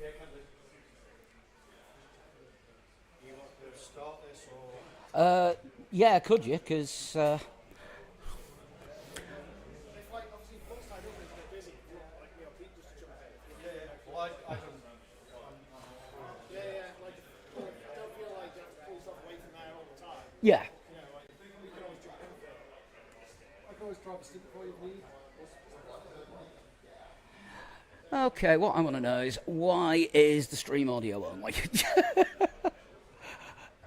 You want to start this or? Yeah, could you? Because If like obviously once time up is a bit busy, if you want like Pete just to jump in. Yeah, yeah. Well, I don't. Yeah, yeah. Like I don't feel like you have to pull stuff away from there all the time. yeah. You know, like we can always jump in. I can always drop a stick before you leave. Okay, what I want to know is why is the stream audio only?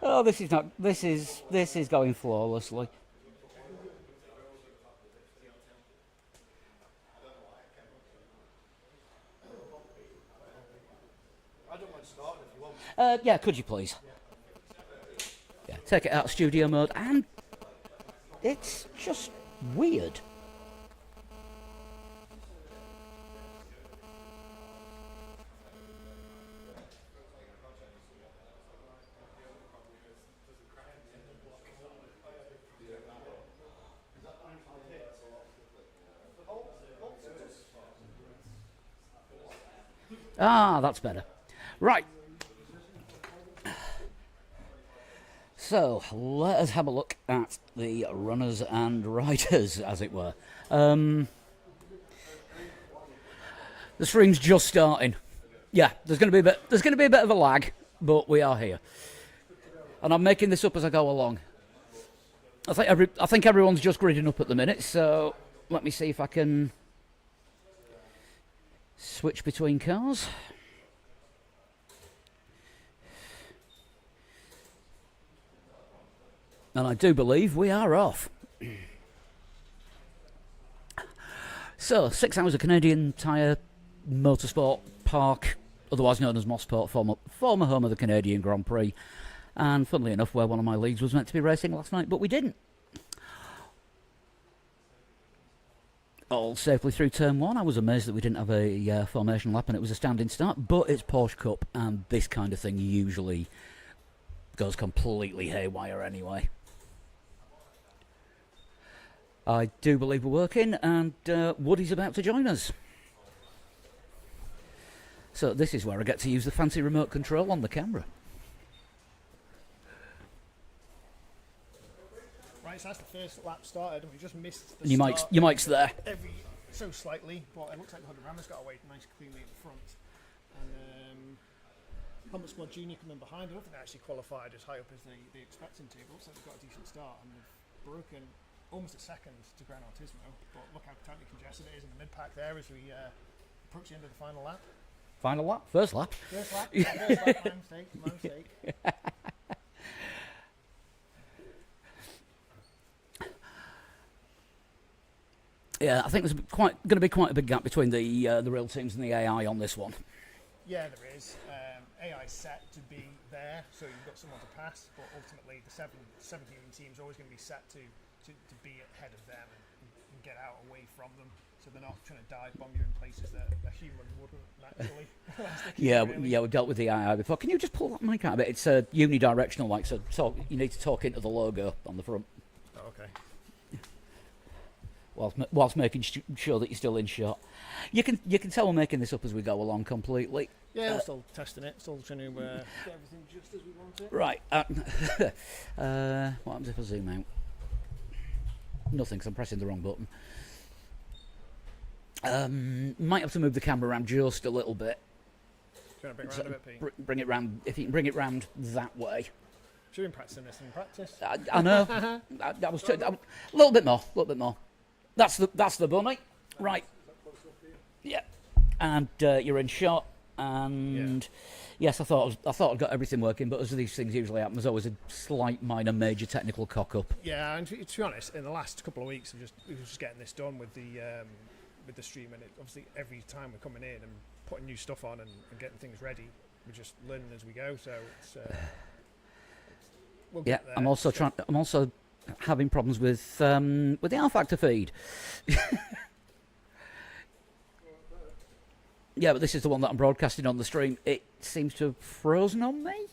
Oh, this is not. This is going flawlessly. I don't mind starting if you want. Yeah, could you please? Yeah, take it out of studio mode, and it's just weird. Ah, that's better. Right. So, let us have a look at the runners and riders, as it were. The stream's just starting. Yeah, there's going to be a bit of a lag, but we are here, and I'm making this up as I go along. I think everyone's just gridding up at the minute, so let me see if I can switch between cars. And I do believe we are off. So, 6 hours of Canadian Tire Motorsport Park, otherwise known as Mosport, former home of the Canadian Grand Prix, and funnily enough, where one of my leagues was meant to be racing last night, but we didn't. All safely through turn 1. I was amazed that we didn't have a formation lap and it was a standing start, but it's Porsche Cup, and this kind of thing usually goes completely haywire anyway. I do believe we're working, and Woody's about to join us. So this is where I get to use the fancy remote control on the camera. Right, so that's the first lap started, and we just missed the Your mic's there. So slightly, but it looks like the Hoodorama's got away nice cleanly at the front. And Mosport Junior coming behind. I don't think they actually qualified as high up as they expected to, but looks like they've got a decent start, and they've broken almost a second to Gran Autismo, but look how tightly congested it is in the mid-pack there as we approach the end of the final lap. Final lap? First lap? First lap, my mistake. Yeah, I think there's going to be quite a big gap between the real teams and the AI on this one. Yeah, there is. AI set to be there, so you've got someone to pass, but ultimately the 17 teams are always going to be set to be ahead of them and get out away from them, so they're not trying to dive bomb you in places that a human wouldn't naturally. Yeah, we've dealt with the AI before. Can you just pull that mic out a bit? It's unidirectional, like, so you need to talk into the logo on the front. Oh, okay. Whilst making sure that you're still in shot. You can tell we're making this up as we go along completely. Yeah, we're still testing it, still trying to get everything just as we want it. Right. What happens if I zoom out? Nothing, because I'm pressing the wrong button. Might have to move the camera around just a little bit. Do you want to bring it around a bit, Pete? Bring it round. If you can bring it round that way. Should we be practicing this in practice? I know. I was a little bit more. That's the bunny. Right. Yeah. And you're in shot. And yes, I thought I'd got everything working, but as these things usually happen, there's always a slight, minor, major technical cock up. Yeah, and to be honest, in the last couple of weeks, we were just getting this done with the stream, and obviously every time we're coming in and putting new stuff on and getting things ready, we're just learning as we go. So it's we'll get there. I'm also having problems with the R Factor feed. Yeah, but this is the one that I'm broadcasting on the stream. It seems to have frozen on me,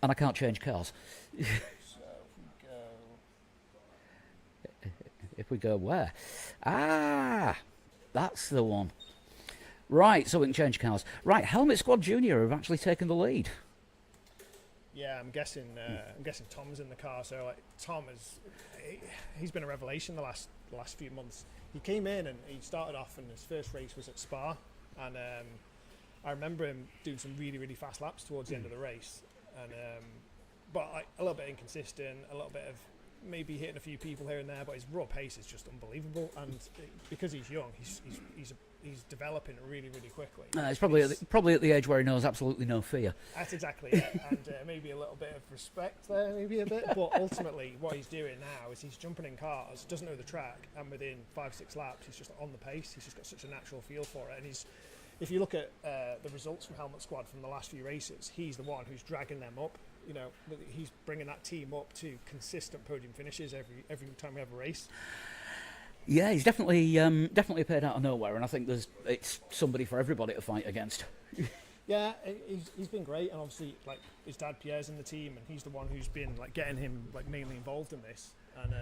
and I can't change cars. So if we go where? Ah, that's the one. Right, so we can change cars. Right, Helmet Squad Junior have actually taken the lead. Yeah, I'm guessing Tom's in the car. So like Tom he's been a revelation the last few months. He came in and he started off, and his first race was at Spa, and I remember him doing some really, really fast laps towards the end of the race, and but like a little bit inconsistent, a little bit of maybe hitting a few people here and there, but his raw pace is just unbelievable, and because he's young, he's developing really, really quickly. He's probably at the age where he knows absolutely no fear. That's exactly it, and maybe a little bit of respect there, maybe a bit, but ultimately what he's doing now is he's jumping in cars, doesn't know the track, and within 5-6 laps he's just on the pace. He's just got such a natural feel for it, and if you look at the results from Helmet Squad from the last few races, he's the one who's dragging them up. You know, he's bringing that team up to consistent podium finishes every time we have a race. Yeah, he's definitely appeared out of nowhere, and I think it's somebody for everybody to fight against. Yeah, he's been great, and obviously like his dad Pierre's in the team, and he's the one who's been like getting him like mainly involved in this. And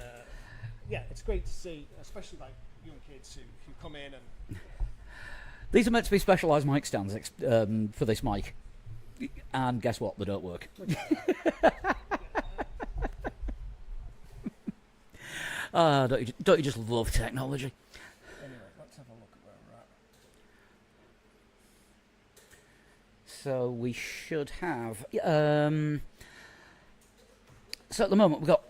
yeah, it's great to see, especially like young kids who come in and. These are meant to be specialised mic stands for this mic, and guess what? They don't work. Don't you just love technology? Anyway, let's have a look at where we're at. So we should have. So at the moment we've got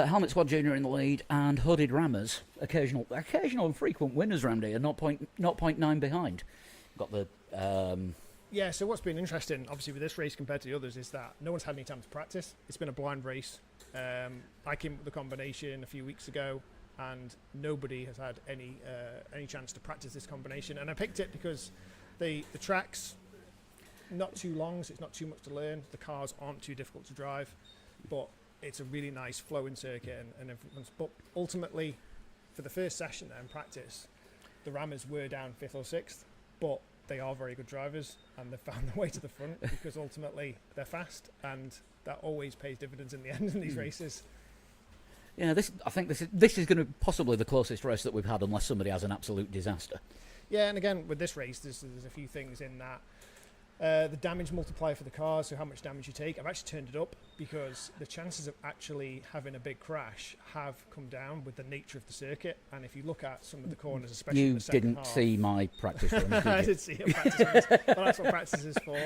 Helmet Squad Junior in the lead and Hooded Rammers, occasional and frequent winners round here, 0.9 behind. Got the. Yeah, so what's been interesting, obviously, with this race compared to the others, is that no one's had any time to practice. It's been a blind race. I came up with the combination a few weeks ago, and nobody has had any chance to practice this combination. And I picked it because the track's not too long, so it's not too much to learn. The cars aren't too difficult to drive, but it's a really nice flowing circuit. But ultimately, for the first session there in practice, the Rammers were down 5th or 6th, but they are very good drivers, and they've found their way to the front because ultimately they're fast, and that always pays dividends in the end in these races. Yeah, I think this is going to be possibly the closest race that we've had, unless somebody has an absolute disaster. Yeah, and again with this race, there's a few things in that. The damage multiplier for the cars, so how much damage you take, I've actually turned it up because the chances of actually having a big crash have come down with the nature of the circuit. And if you look at some of the corners, especially in the second half... You didn't see my practice runs, did you? I did see your practice runs. Well, that's what practice is for.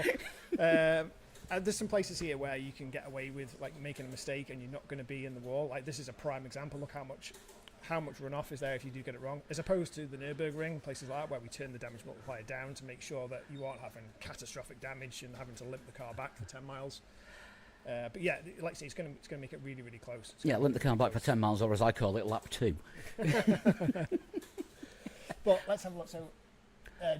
There's some places here where you can get away with like making a mistake and you're not going to be in the wall. Like this is a prime example. Look how much runoff is there if you do get it wrong, as opposed to the Nürburgring, places like that where we turn the damage multiplier down to make sure that you aren't having catastrophic damage and having to limp the car back for 10 miles. But yeah, like I say, it's going to make it really, really close. Limp the car back for 10 miles, or as I call it, lap 2. But let's have a look. So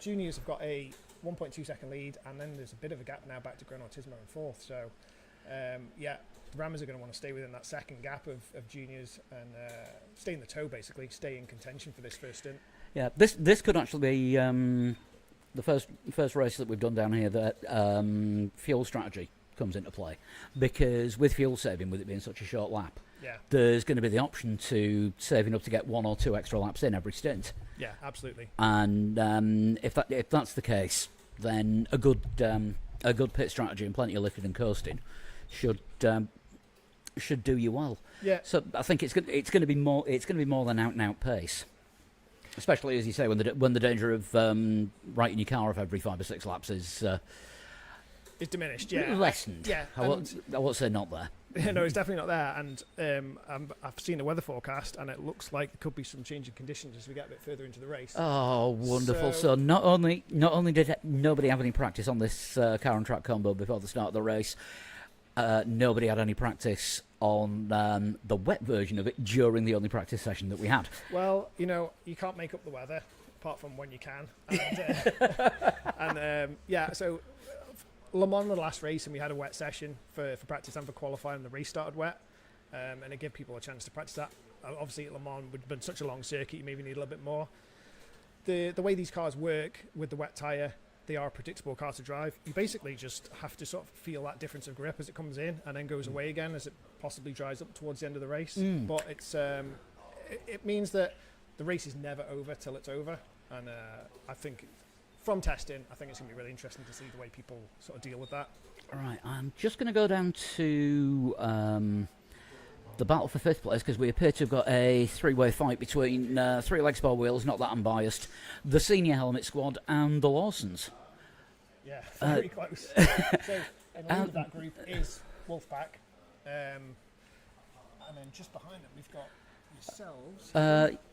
juniors have got a 1.2 second lead, and then there's a bit of a gap now back to Gran Turismo in 4th. So yeah, the Rammers are going to want to stay within that second gap of juniors and stay in the tow, basically, stay in contention for this first stint. Yeah, this could actually be the first race that we've done down here that fuel strategy comes into play, because with fuel saving, with it being such a short lap, there's going to be the option to saving up to get 1 or 2 extra laps in every stint. Yeah, absolutely. And if that's the case, then a good pit strategy and plenty of lifting and coasting should do you well. Yeah. So I think it's going to be more than out and out pace, especially as you say when the danger of writing your car off every 5 or 6 laps is diminished. Yeah. Lessened. Yeah. I won't say not there. No, it's definitely not there. And I've seen the weather forecast, and it looks like there could be some changing conditions as we get a bit further into the race. Oh, wonderful! So not only did nobody have any practice on this car and track combo before the start of the race, nobody had any practice on the wet version of it during the only practice session that we had. Well, you can't make up the weather, apart from when you can. And yeah, so Le Mans, the last race, and we had a wet session for practice and for qualifying. The race started wet, and it gave people a chance to practice that. Obviously, at Le Mans would have been such a long circuit, you maybe need a little bit more. The way these cars work with the wet tyre, they are a predictable car to drive. You basically just have to sort of feel that difference of grip as it comes in and then goes away again as it possibly dries up towards the end of the race. But it's it means that the race is never over till it's over, and I think from testing, I think it's going to be really interesting to see the way people sort of deal with that. All right, I'm just going to go down to the battle for 5th place, because we appear to have got a 3-way fight between 3 leg spar wheels, not that unbiased, the senior helmet squad, and the Lawsons. Yeah, very close. So in the lead of that group is Wolfpack, and then just behind them we've got yourselves.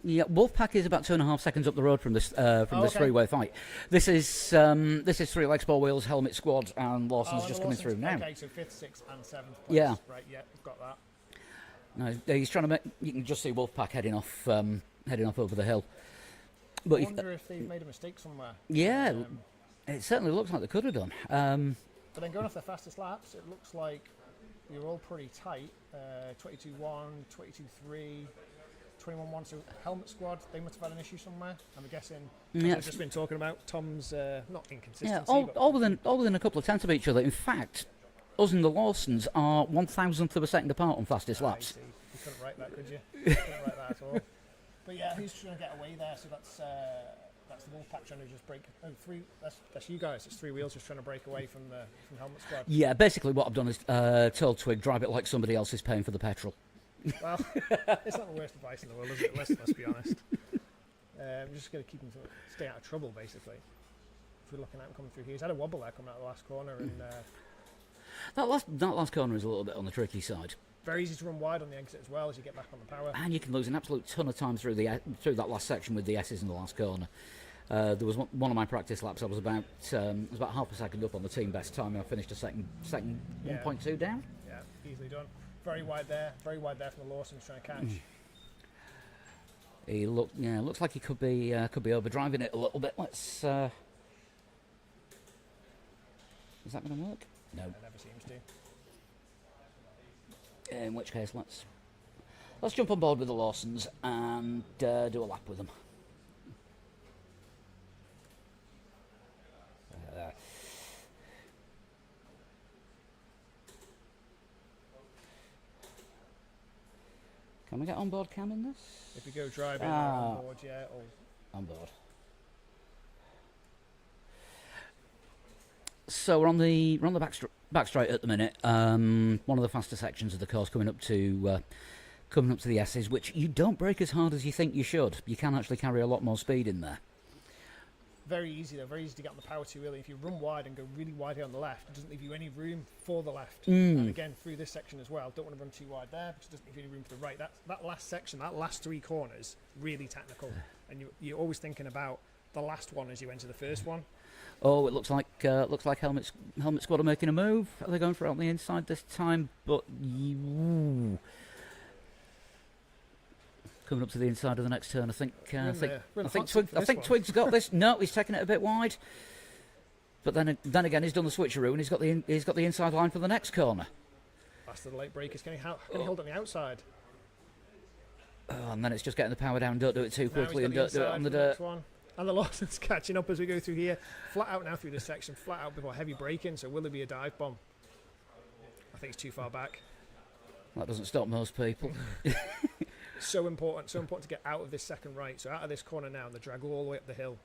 Yeah, Wolfpack is about 2.5 seconds up the road from this this 3-way fight. This is 3 leg spar wheels, helmet squad, and Lawson's just coming through now. Okay, so 5th, 6th, and 7th place. Yeah. Right. Yeah, we've got that. No, he's trying to make. You can just see Wolfpack heading off over the hill. But I wonder if they've made a mistake somewhere. Yeah, it certainly looks like they could have done. But then going off their fastest laps, it looks like we were all pretty tight. 22.1, 22.3, 21.1. So helmet squad, they must have had an issue somewhere. I'm guessing. Yeah, I've just been talking about Tom's not inconsistency. yeah, but all within a couple of tenths of each other. In fact, us and the Lawsons are 1,000th of a second apart on fastest laps. You couldn't write that, could you? You couldn't write that at all. But yeah, who's trying to get away there? So that's the Wolfpack trying to just break. Oh, three. That's you guys. It's 3 wheels just trying to break away from helmet squad. Yeah, basically what I've done is told Twig drive it like somebody else is paying for the petrol. Well, it's not the worst advice in the world, is it? Let's be honest. We're just going to keep him to stay out of trouble, basically. If we're looking at him coming through here, he's had a wobble there coming out of the last corner, and That last corner is a little bit on the tricky side. very easy to run wide on the exit as well as you get back on the power. And you can lose an absolute ton of time through that last section with the S's in the last corner. There was one of my practice laps. I was about half a second up on the team best time, and I finished a second Yeah. 1.2 down. Yeah, easily done. Very wide there from the Lawsons trying to catch. He looks like he could be overdriving it a little bit. Let's. Is that going to work? No. It never seems to. In which case, let's jump on board with the Lawsons and do a lap with them. Can we get on board cam in this? If we go driving on board, yeah. On board. So we're on the back straight at the minute. One of the faster sections of the course coming up to the S's, which you don't brake as hard as you think you should. You can actually carry a lot more speed in there. Very easy though, very easy to get on the power too early. If you run wide and go really wide here on the left, it doesn't leave you any room for the left. And again, through this section as well, don't want to run too wide there because it doesn't leave you any room for the right. That last section, that last 3 corners, really technical. And you're always thinking about the last one as you enter the first one. Oh, it looks like Helmet Squad are making a move. Are they going for it on the inside this time? But coming up to the inside of the next turn, I think Twig's got this. No, he's taking it a bit wide. But then again, he's done the switcheroo and he's got the inside line for the next corner. Last of the late breakers. Can he hold on the outside? Oh, and then it's just getting the power down. Don't do it too quickly and don't do it on the dirt. And the Lawson's catching up as we go through here. Flat out now through this section. Flat out before heavy braking. So will there be a dive bomb? I think it's too far back. That doesn't stop most people. So important to get out of this second right. So out of this corner now and the drag all the way up the hill.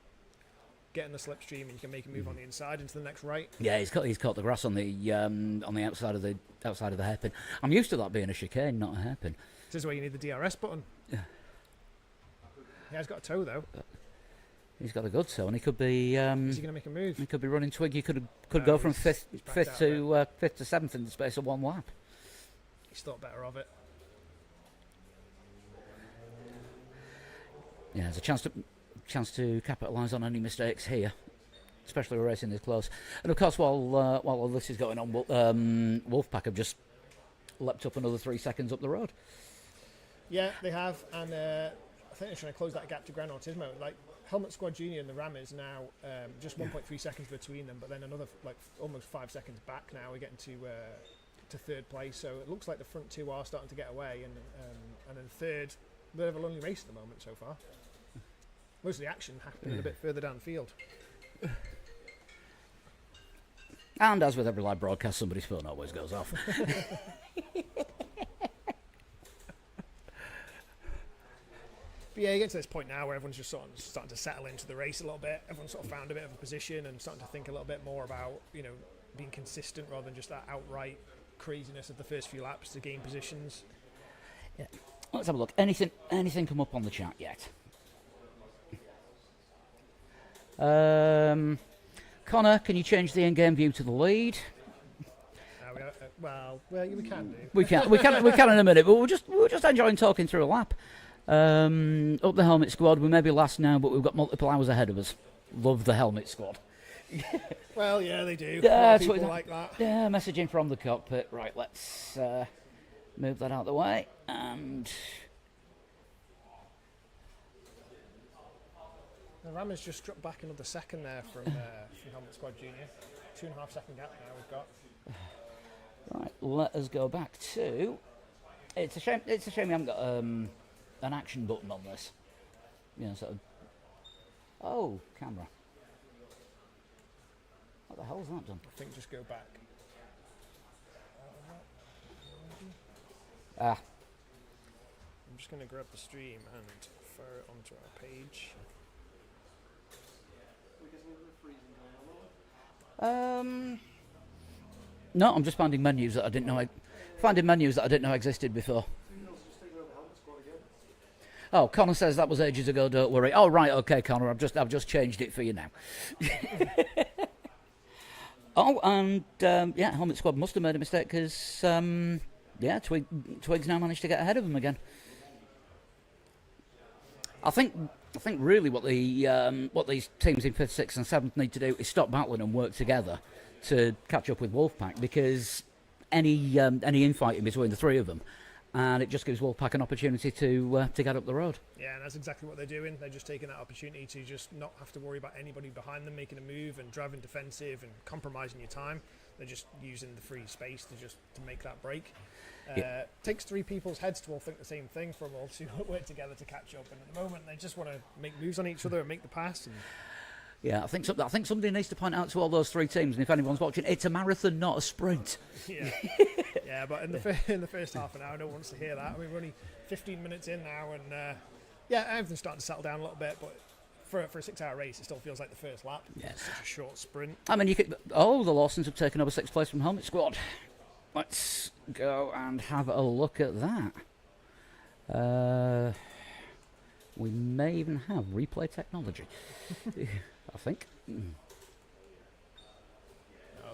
Get in the slipstream and you can make a move on the inside into the next right. Yeah, he's caught the grass on the outside of the hairpin. I'm used to that being a chicane, not a hairpin. This is where you need the DRS button. Yeah. He has got a toe though. He's got a good toe, and he could be. Is he going to make a move? He could be running Twig. He could go from fifth to 7th in the space of 1 lap. He's thought better of it. Yeah, there's a chance to capitalise on any mistakes here, especially with racing this close. And of course, while all this is going on, Wolfpack have just leapt up another 3 seconds up the road. Yeah, they have, and I think they're trying to close that gap to Gran Autismo. Like Helmet Squad Junior and the Ram is now just 1.3 seconds between them, but then another almost 5 seconds back now. We're getting to third place, so it looks like the front 2 are starting to get away, and then third, a bit of a lonely race at the moment so far. Most of the action happening a bit further downfield. And as with every live broadcast, somebody's phone always goes off. But yeah, you get to this point now where everyone's just sort of starting to settle into the race a little bit. Everyone's sort of found a bit of a position and starting to think a little bit more about, being consistent rather than just that outright craziness of the first few laps to gain positions. Yeah. Let's have a look. Anything come up on the chat yet? Connor, can you change the in-game view to the lead? We can do. We can in a minute, but we're just enjoying talking through a lap. Up the helmet squad. We may be last now, but we've got multiple hours ahead of us. Love the helmet squad. Well, yeah, they do. Yeah, people like that. Yeah, messaging from the cockpit. Right, let's move that out of the way. And the Ram has just dropped back another second there from Helmet Squad Junior. 2.5 second gap now we've got. Right, let us go back to. It's a shame we haven't got an action button on this. Sort of. Oh, camera. What the hell's that done? I think just go back. Ah. I'm just going to grab the stream and fire it onto our page. No, I'm just finding menus that I didn't know existed before. Oh, Connor says that was ages ago. Don't worry. Oh, right, okay, Connor. I've just changed it for you now. Oh, and Helmet Squad must have made a mistake because Twig's now managed to get ahead of them again. I think really what these teams in 5th, 6th and 7th need to do is stop battling and work together to catch up with Wolfpack, because any infighting between the three of them, and it just gives Wolfpack an opportunity to get up the road. Yeah, and that's exactly what they're doing. They're just taking that opportunity to just not have to worry about anybody behind them making a move and driving defensive and compromising your time. They're just using the free space to make that break. Takes three people's heads to all think the same thing for them all to work together to catch up. And at the moment, they just want to make moves on each other and make the pass. And yeah, I think somebody needs to point out to all those three teams, and if anyone's watching, it's a marathon, not a sprint. Yeah, yeah. But in the first half an hour, no one wants to hear that. I mean, we're only 15 minutes in now, and everything's starting to settle down a little bit. But for a 6-hour race, it still feels like the first lap. Yeah, it's such a short sprint. I mean, the Lawsons have taken over 6th place from Helmet Squad. Let's go and have a look at that. We may even have replay technology. I think. I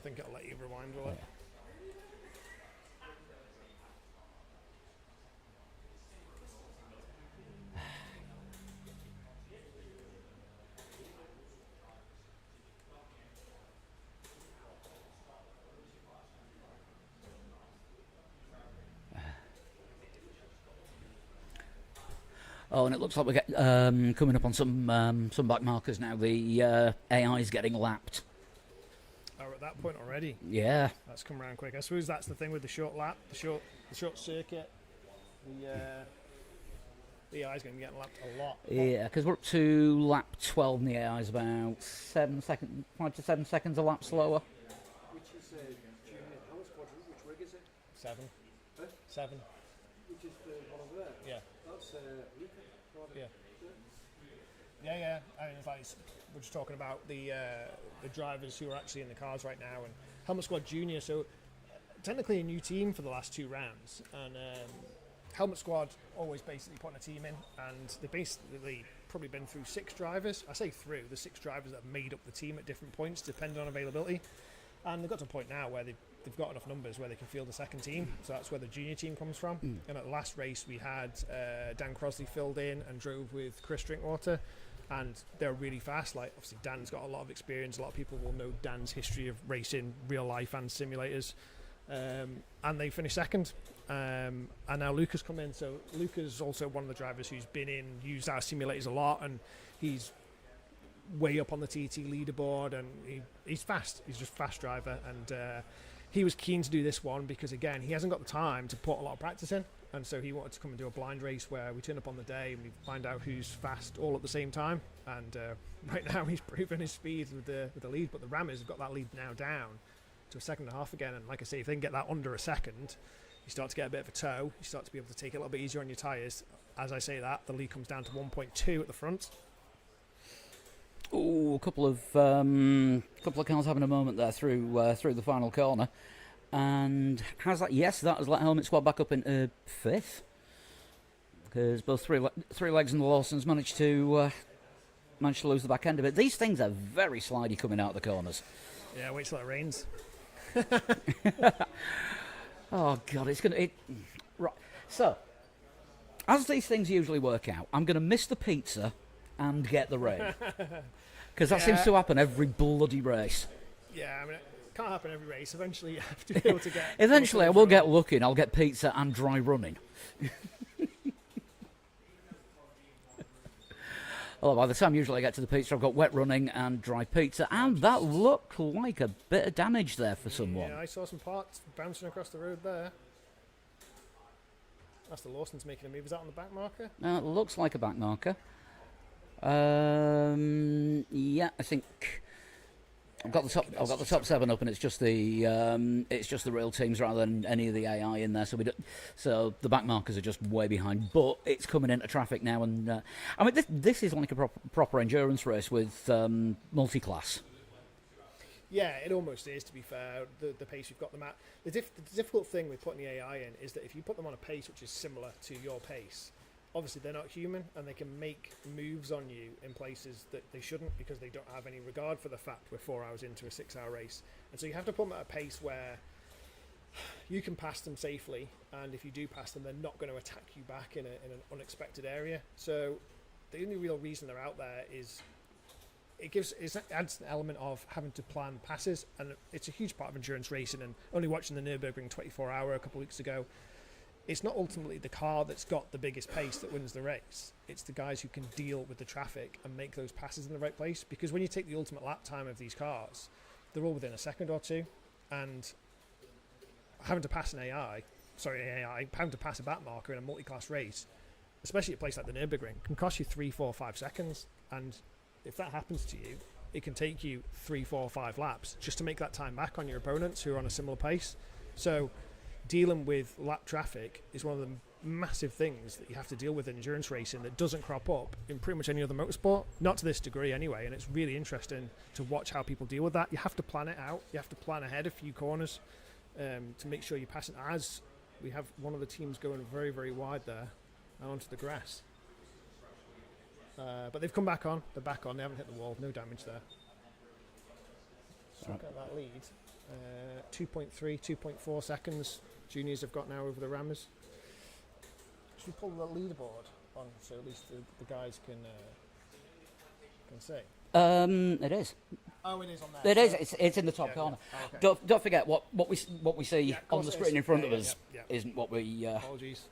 think I'll let you rewind, will it? Oh, and it looks like we're coming up on some back markers now. The AI is getting lapped. Oh, we're at that point already. Yeah, that's come around quick. I suppose that's the thing with the short lap, the short circuit. The AI is going to be getting lapped a lot. Yeah, because we're up to lap 12, and the AI is about 5 to 7 seconds a lap slower. Which is Junior Helmet Squad. Which rig is it? 7. Huh? 7. Which is the one over there? Yeah. That's Yeah. I mean, it's like we're just talking about the drivers who are actually in the cars right now, and Helmet Squad Junior. So technically a new team for the last 2 rounds, and Helmet Squad always basically putting a team in, and they basically probably been through 6 drivers. I say through the 6 drivers that have made up the team at different points, depending on availability, and they've got to a point now where they've got enough numbers where they can field a second team. So that's where the junior team comes from. And at the last race we had Dan Crosley filled in and drove with Chris Drinkwater, and they're really fast. Like, obviously Dan's got a lot of experience. A lot of people will know Dan's history of racing real life and simulators, and they finished second. And now Luca's come in. So Luca's also one of the drivers who's been used our simulators a lot, and he's way up on the TT leaderboard, and he's fast. He's just a fast driver, and he was keen to do this one because, again, he hasn't got the time to put a lot of practice in, and so he wanted to come and do a blind race where we turn up on the day and we find out who's fast all at the same time. And right now he's proven his speed with the lead, but the Rammers have got that lead now down to a second and a half again. And like I say, if they can get that under a second, you start to get a bit of a toe. You start to be able to take it a little bit easier on your tyres. as I say that, the lead comes down to 1.2 at the front. Ooh, a couple of cars having a moment there through the final corner, and has that? Yes, that has let Helmet Squad back up into 5th, because both three legs and the Lawsons managed to lose the back end of it. These things are very slidey coming out of the corners. Yeah, wait till it rains. Oh God, right. So, as these things usually work out, I'm going to miss the pizza and get the rain. Because that seems to happen every bloody race. Yeah, I mean, it can't happen every race. Eventually, you have to be able to get... Eventually, I will get lucky and I'll get pizza and dry running. Although by the time usually I get to the pizza, I've got wet running and dry pizza. And that looked like a bit of damage there for someone. Yeah, I saw some parts bouncing across the road there. That's the Lawson's making a move. Is that on the back marker? Looks like a back marker. Yeah, I think I've got the top 7 up, and it's just the real teams rather than any of the AI in there. So the back markers are just way behind, but it's coming into traffic now, and I mean this is like a proper endurance race with multi-class. Yeah, it almost is, to be fair, the pace you've got them at. The difficult thing with putting the AI in is that if you put them on a pace which is similar to your pace, obviously they're not human, and they can make moves on you in places that they shouldn't, because they don't have any regard for the fact we're 4 hours into a 6-hour race. And so you have to put them at a pace where you can pass them safely, and if you do pass them, they're not going to attack you back in an unexpected area. So the only real reason they're out there is it adds an element of having to plan passes, and it's a huge part of endurance racing. And only watching the Nürburgring 24-hour a couple of weeks ago, it's not ultimately the car that's got the biggest pace that wins the race. It's the guys who can deal with the traffic and make those passes in the right place. Because when you take the ultimate lap time of these cars, they're all within a second or two, and having to pass having to pass a back marker in a multi-class race, especially at a place like the Nürburgring, can cost you 3, 4, 5 seconds. And if that happens to you, it can take you 3, 4, 5 laps just to make that time back on your opponents who are on a similar pace. So dealing with lap traffic is one of the massive things that you have to deal with in endurance racing that doesn't crop up in pretty much any other motorsport, not to this degree anyway. And it's really interesting to watch how people deal with that. You have to plan it out. You have to plan ahead a few corners to make sure you're passing. As we have one of the teams going very, very wide there and onto the grass. But they've come back on. They're back on. They haven't hit the wall. No damage there. So look at that lead. 2.3, 2.4 seconds juniors have got now over the Rammers. Should we pull the leaderboard on so at least the guys can see? It is. Oh, it is on there. It is. It's in the top corner. Yeah. Oh, okay. Don't forget what we see on the screen in front of us yeah. isn't what we. Apologies.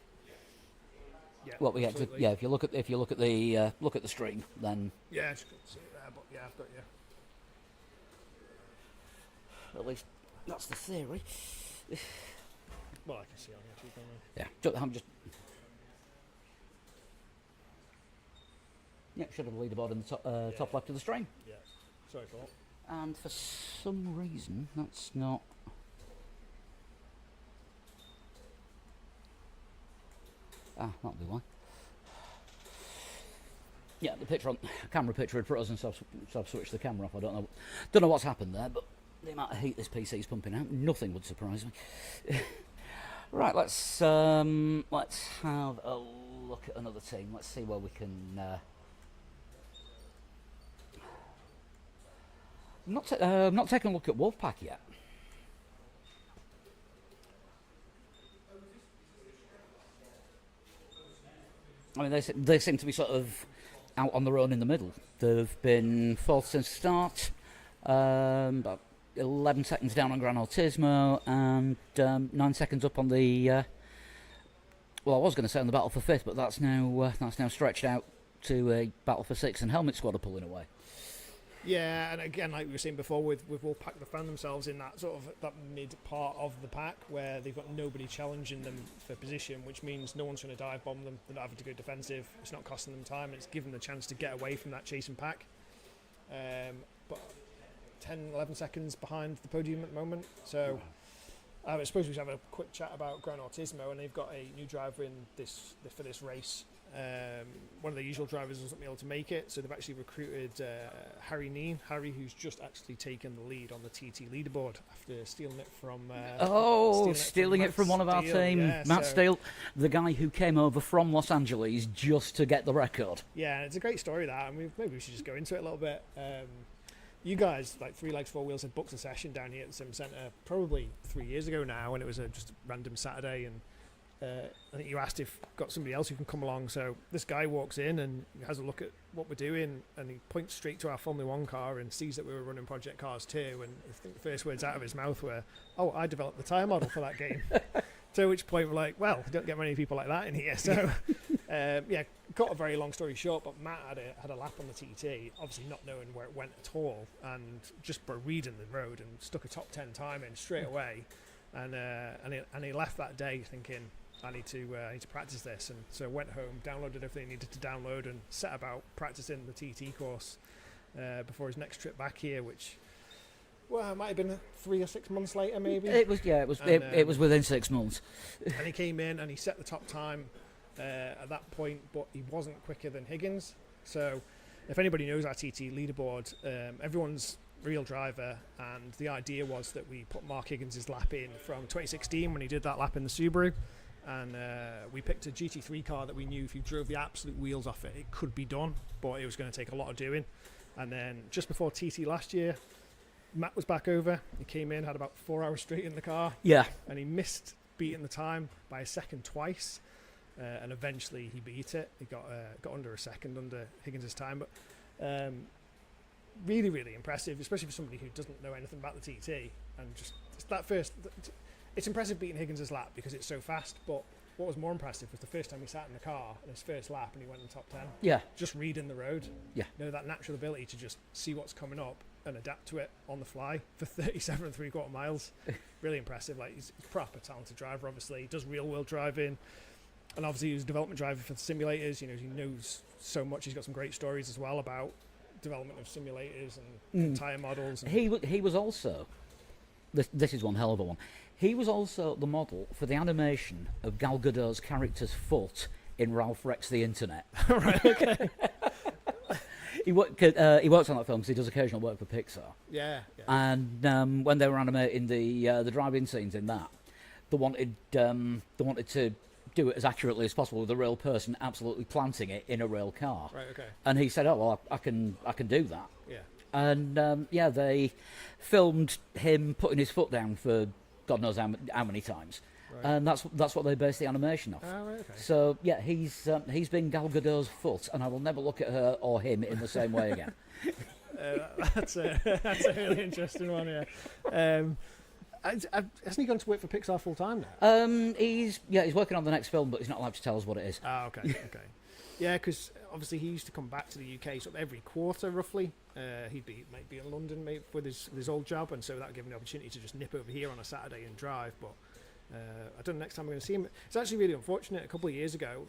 Yeah, what we get to, absolutely. yeah. If you look at the stream, then yeah, I just couldn't see it there, but yeah, I've got you. at least that's the theory. Well, I can see on YouTube. I'm just. Yeah, should have a leaderboard in the top left of the stream. Yeah, sorry for that. And for some reason, that's not. That'll be why. Yeah, the camera picture had frozen, so I've switched the camera off. I don't know what's happened there, but the amount of heat this PC is pumping out, nothing would surprise me. Right, let's have a look at another team. Let's see where we can. I'm not taking a look at Wolfpack yet. I mean, they seem to be sort of out on their own in the middle. They've been fourth since start, about 11 seconds down on Gran Turismo, and 9 seconds up on the. Well, I was going to say on the battle for fifth, but that's now stretched out to a battle for sixth, and Helmet Squad are pulling away. Yeah, and again, like we were saying before, with Wolfpack, they found themselves in that sort of that mid part of the pack where they've got nobody challenging them for position, which means no one's going to dive bomb them. They're not having to go defensive. It's not costing them time. It's giving them the chance to get away from that chasing pack. But 10, 11 seconds behind the podium at the moment. So I suppose we should have a quick chat about Gran Turismo, and they've got a new driver in for this race. one of the usual drivers wasn't able to make it, so they've actually recruited Harry Neen. Harry, who's just actually taken the lead on the TT leaderboard after stealing it from. Stealing it from one of our team, yeah, Matt Steele, the guy who came over from Los Angeles just to get the record. Yeah, it's a great story that, and maybe we should just go into it a little bit. You guys, like Three Legs, Four Wheels, had booked a session down here at the Sime Centre probably 3 years ago now, and it was just a random Saturday, and I think you asked if got somebody else who can come along. So this guy walks in and has a look at what we're doing, and he points straight to our Formula One car and sees that we were running Project Cars too, and I think the first words out of his mouth were, "Oh, I developed the tyre model for that game." To which point we're like, well, we don't get many people like that in here. So, yeah, got a very long story short, but Matt had a lap on the TT, obviously not knowing where it went at all, and just by reading the road and stuck a top 10 time in straight away. And he left that day thinking, I need to practice this. And so went home, downloaded everything he needed to download, and set about practicing the TT course before his next trip back here, which... Well, it might have been 3 or 6 months later, maybe. It was within 6 months. And he came in and he set the top time at that point, but he wasn't quicker than Higgins. So, if anybody knows our TT leaderboard, everyone's real driver, and the idea was that we put Mark Higgins' lap in from 2016 when he did that lap in the Subaru, and we picked a GT3 car that we knew if you drove the absolute wheels off it, it could be done, but it was going to take a lot of doing. And then just before TT last year, Matt was back over. He came in, had about 4 hours straight in the car. Yeah. And he missed beating the time by a second twice. And eventually he beat it. He got under a second under Higgins' time. But really, really impressive, especially for somebody who doesn't know anything about the TT. And just that first... It's impressive beating Higgins' lap because it's so fast, but what was more impressive was the first time he sat in the car in his first lap and he went in the top 10. Yeah. Just reading the road. Yeah. You know, that natural ability to just see what's coming up and adapt to it on the fly for 37 3/4 miles. Really impressive. Like, he's a proper talented driver, obviously. He does real world driving, and obviously he was a development driver for the simulators. You know, he knows so much. He's got some great stories as well about development of simulators and tyre models. And he was also, this is one hell of a one, he was also the model for the animation of Gal Gadot's character's foot in Ralph Rex the Internet. Right, okay. He worked on that film because he does occasional work for Pixar. Yeah. And when they were animating the driving scenes in that, they wanted to do it as accurately as possible with a real person absolutely planting it in a real car. Right. Okay. And he said, "Oh well, I can do that." Yeah. And they filmed him putting his foot down for God knows how many times. Right. And that's what they based the animation off. Oh, right, okay. So yeah, he's been Gal Gadot's foot, and I will never look at her or him in the same way again. That's a really interesting one. Yeah. Hasn't he gone to work for Pixar full time now? He's working on the next film, but he's not allowed to tell us what it is. Oh, okay. Yeah, because obviously he used to come back to the UK sort of every quarter, roughly. Might be in London with his old job, and so that would give him the opportunity to just nip over here on a Saturday and drive. But I don't know next time we're going to see him. It's actually really unfortunate. A couple of years ago,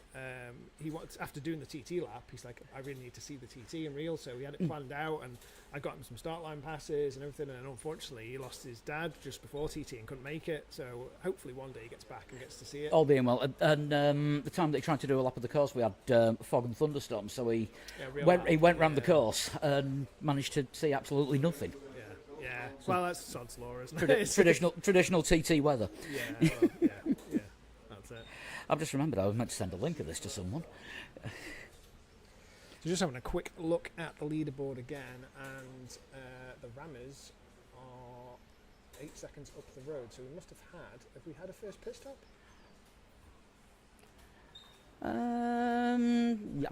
he wanted, after doing the TT lap, he's like, I really need to see the TT in real. So he had it planned out, and I got him some start line passes and everything. And unfortunately, he lost his dad just before TT and couldn't make it. So hopefully one day he gets back and gets to see it. All being well. And the time that he tried to do a lap of the course, we had fog and thunderstorms. So he went round the course and managed to see absolutely nothing. Yeah, well, that's sod's law, isn't it? Traditional TT weather. Yeah, that's it. I've just remembered I was meant to send a link of this to someone. So just having a quick look at the leaderboard again, and the Rammers are 8 seconds up the road, so we must have we had a first pit stop?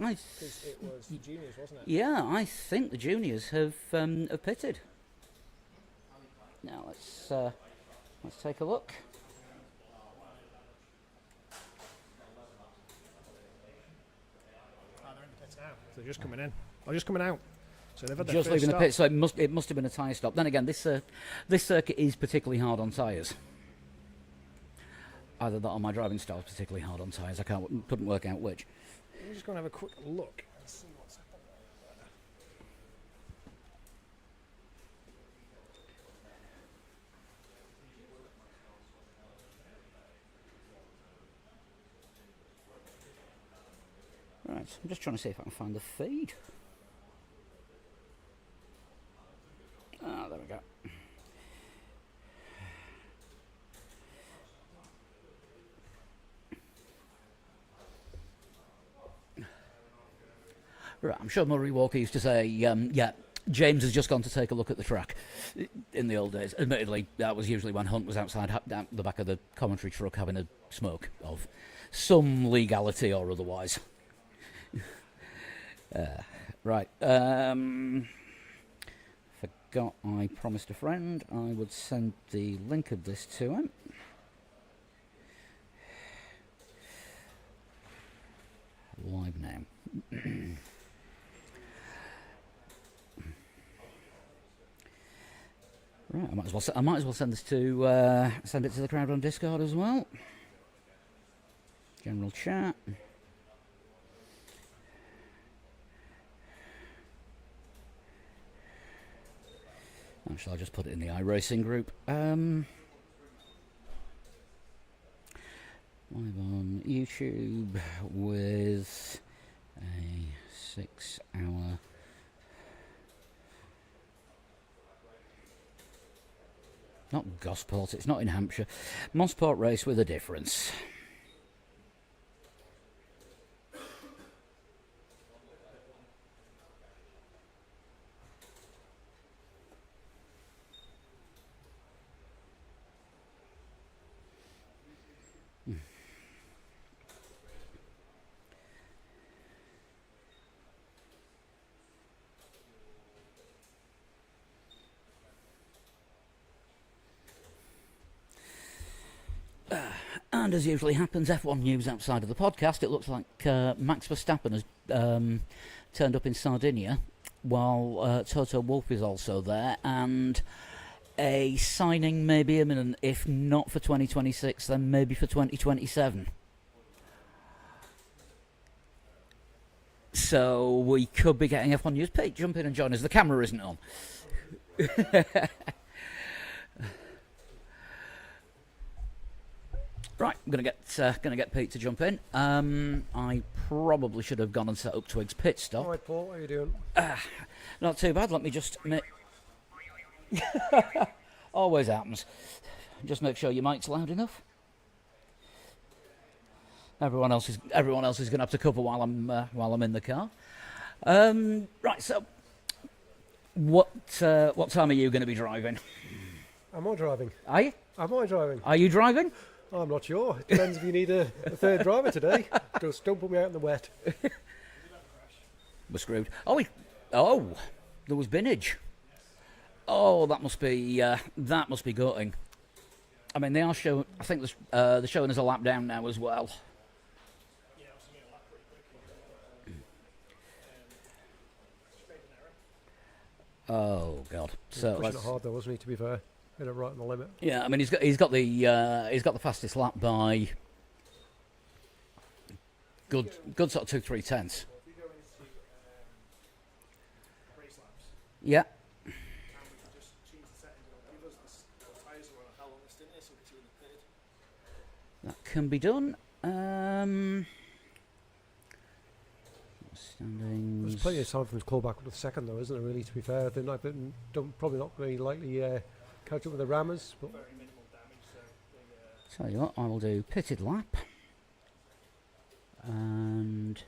Because it was the juniors, wasn't it? Yeah, I think the juniors have pitted. Now let's take a look. They're in the pits now. So they're just coming in. Or just coming out. So they've had their Just first leaving stop. the pit, so it must have been a tyre stop. Then again, this circuit is particularly hard on tyres. Either that or my driving style is particularly hard on tyres. I couldn't work out which. I'm just going to have a quick look and see what's happened. Right, I'm just trying to see if I can find the feed. Ah, there we go. Right, I'm sure Murray Walker used to say, yeah, James has just gone to take a look at the track in the old days. Admittedly, that was usually when Hunt was outside down the back of the commentary truck having a smoke of some legality or otherwise. Right. Forgot I promised a friend I would send the link of this to him. Live now. Right, I might as well send this to send it to the crowd on Discord as well. General chat. Actually, I'll just put it in the iRacing group. Live on YouTube with a 6-hour. Not Gosport, it's not in Hampshire. Mosport race with a difference. And as usually happens, F1 news outside of the podcast, it looks like Max Verstappen has turned up in Sardinia, while Toto Wolff is also there, and a signing may be imminent, if not for 2026, then maybe for 2027. So we could be getting F1 news. Pete, jump in and join us. The camera isn't on. Right, I'm gonna get Pete to jump in. I probably should have gone and set up Twig's pit stop. All right, Paul, how are you doing? Not too bad. Let me just always happens. Just make sure your mic's loud enough. Everyone else is going to have to cover while I'm in the car. Right, so what time are you going to be driving? Am I driving? Are you? Am I driving? Are you driving? I'm not sure. It depends if you need a third driver today. Just don't put me out in the wet. We're screwed. Oh, there was binnage. Oh, that must be gutting. I mean, they are showing. I think they're showing us a lap down now as well. Oh God! So pushing it hard though, wasn't he? To be fair, hit it right on the limit. Yeah, I mean he's got the fastest lap by good sort of 2-3 tenths. Yeah. That can be done. Standings. There's plenty of time for him to call back with the second, though, isn't there? Really, to be fair, they're not, probably not very likely catch up with the rammers. But Tell you what, I will do pitted lap and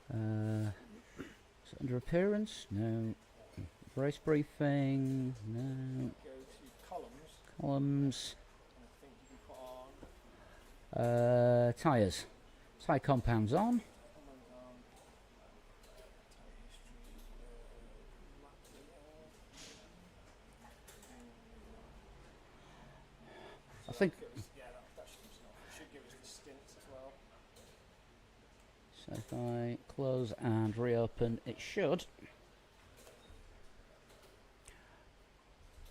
is it under appearance? No. Race briefing? No. Go to columns. Columns. And I think you can put on Tyres. Tyre compounds on. I think. Yeah, that should give us the stints as well. So if I close and reopen, it should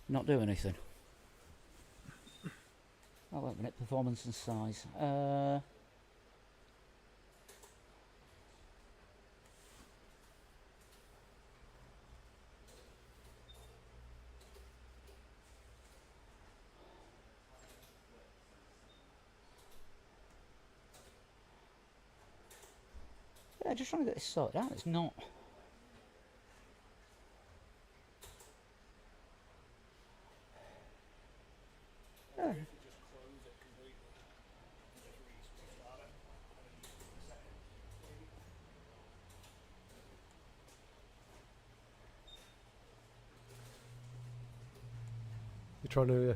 not do anything. Oh, wait a minute, performance and size. Yeah, just trying to get this sorted out. It's not. Yeah. You're trying to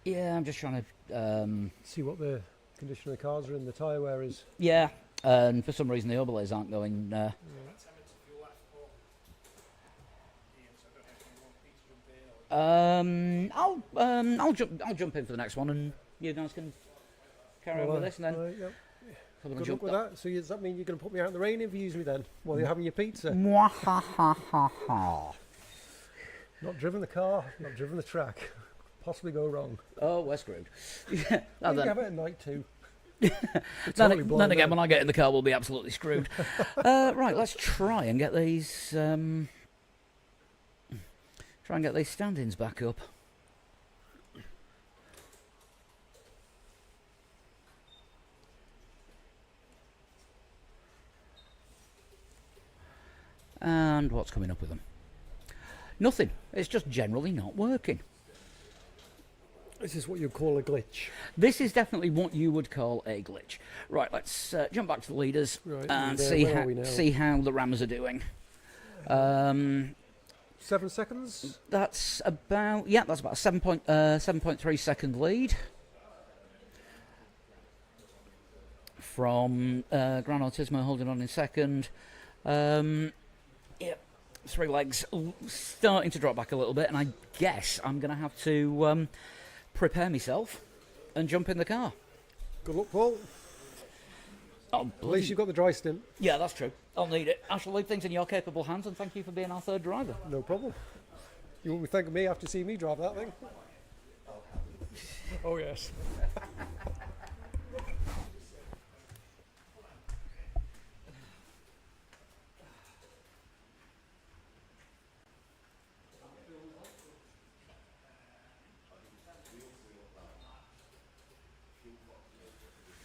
Yeah, I'm just trying to. see what the condition of the cars are in, the tyre wear is. Yeah, and for some reason the overlays aren't going. I'll jump in for the next one, and you guys can carry on with this, and then Yep. probably Good jump luck with that. So does that mean you're going to put me out in the rain if you use me then, while you're having your pizza? Mwahahaha. Not driven the car, not driven the track. Possibly go wrong. Oh, we're screwed. Yeah. You Then, can have it at night too. then again, when I get in the car, we'll be absolutely screwed. Right, let's try and get these. Try and get these stand-ins back up. And what's coming up with them? Nothing. It's just generally not working. This is what you'd call a glitch. This is definitely what you would call a glitch. Right, let's jump back to the leaders Right, and where are we now? see how the Rams are doing. 7 seconds. That's about a 7.3 second lead from Gran Autismo holding on in second. Yeah, 3 legs starting to drop back a little bit, and I guess I'm going to have to prepare myself and jump in the car. Good luck, Paul. Oh, At least you've got the dry stint. yeah, that's true. I'll need it. I shall leave things in your capable hands, and thank you for being our third driver. No problem. You won't be thanking me after seeing me drive that thing. Oh yes.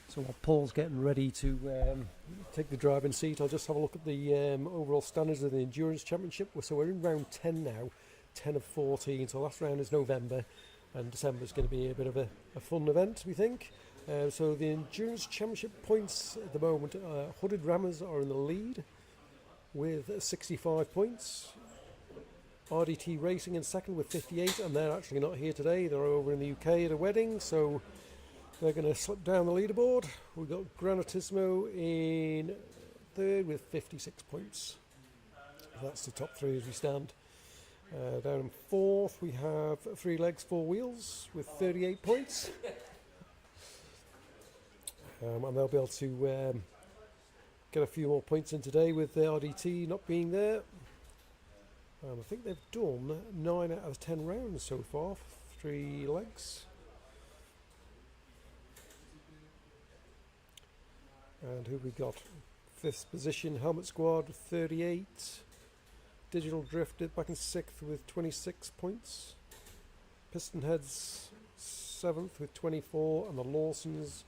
So while Paul's getting ready to take the driving seat, I'll just have a look at the overall standards of the Endurance Championship. So we're in round 10 now, 10 of 14. So last round is November, and December is going to be a bit of a fun event, we think. So the Endurance Championship points at the moment, Hooded Rammers are in the lead with 65 points. RDT Racing in second with 58, and they're actually not here today. They're over in the UK at a wedding, so they're going to slip down the leaderboard. We've got Gran Autismo in third with 56 points. That's the top 3 as we stand. Down in fourth we have 3 Legs 4 Wheels with 38 points. And they'll be able to get a few more points in today with the RDT not being there. I think they've done 9 out of 10 rounds so far, 3 legs. And who we got? 5th position, Helmet Squad with 38. Digital Drifted back in 6th with 26 points. Piston Heads 7th with 24, and the Lawsons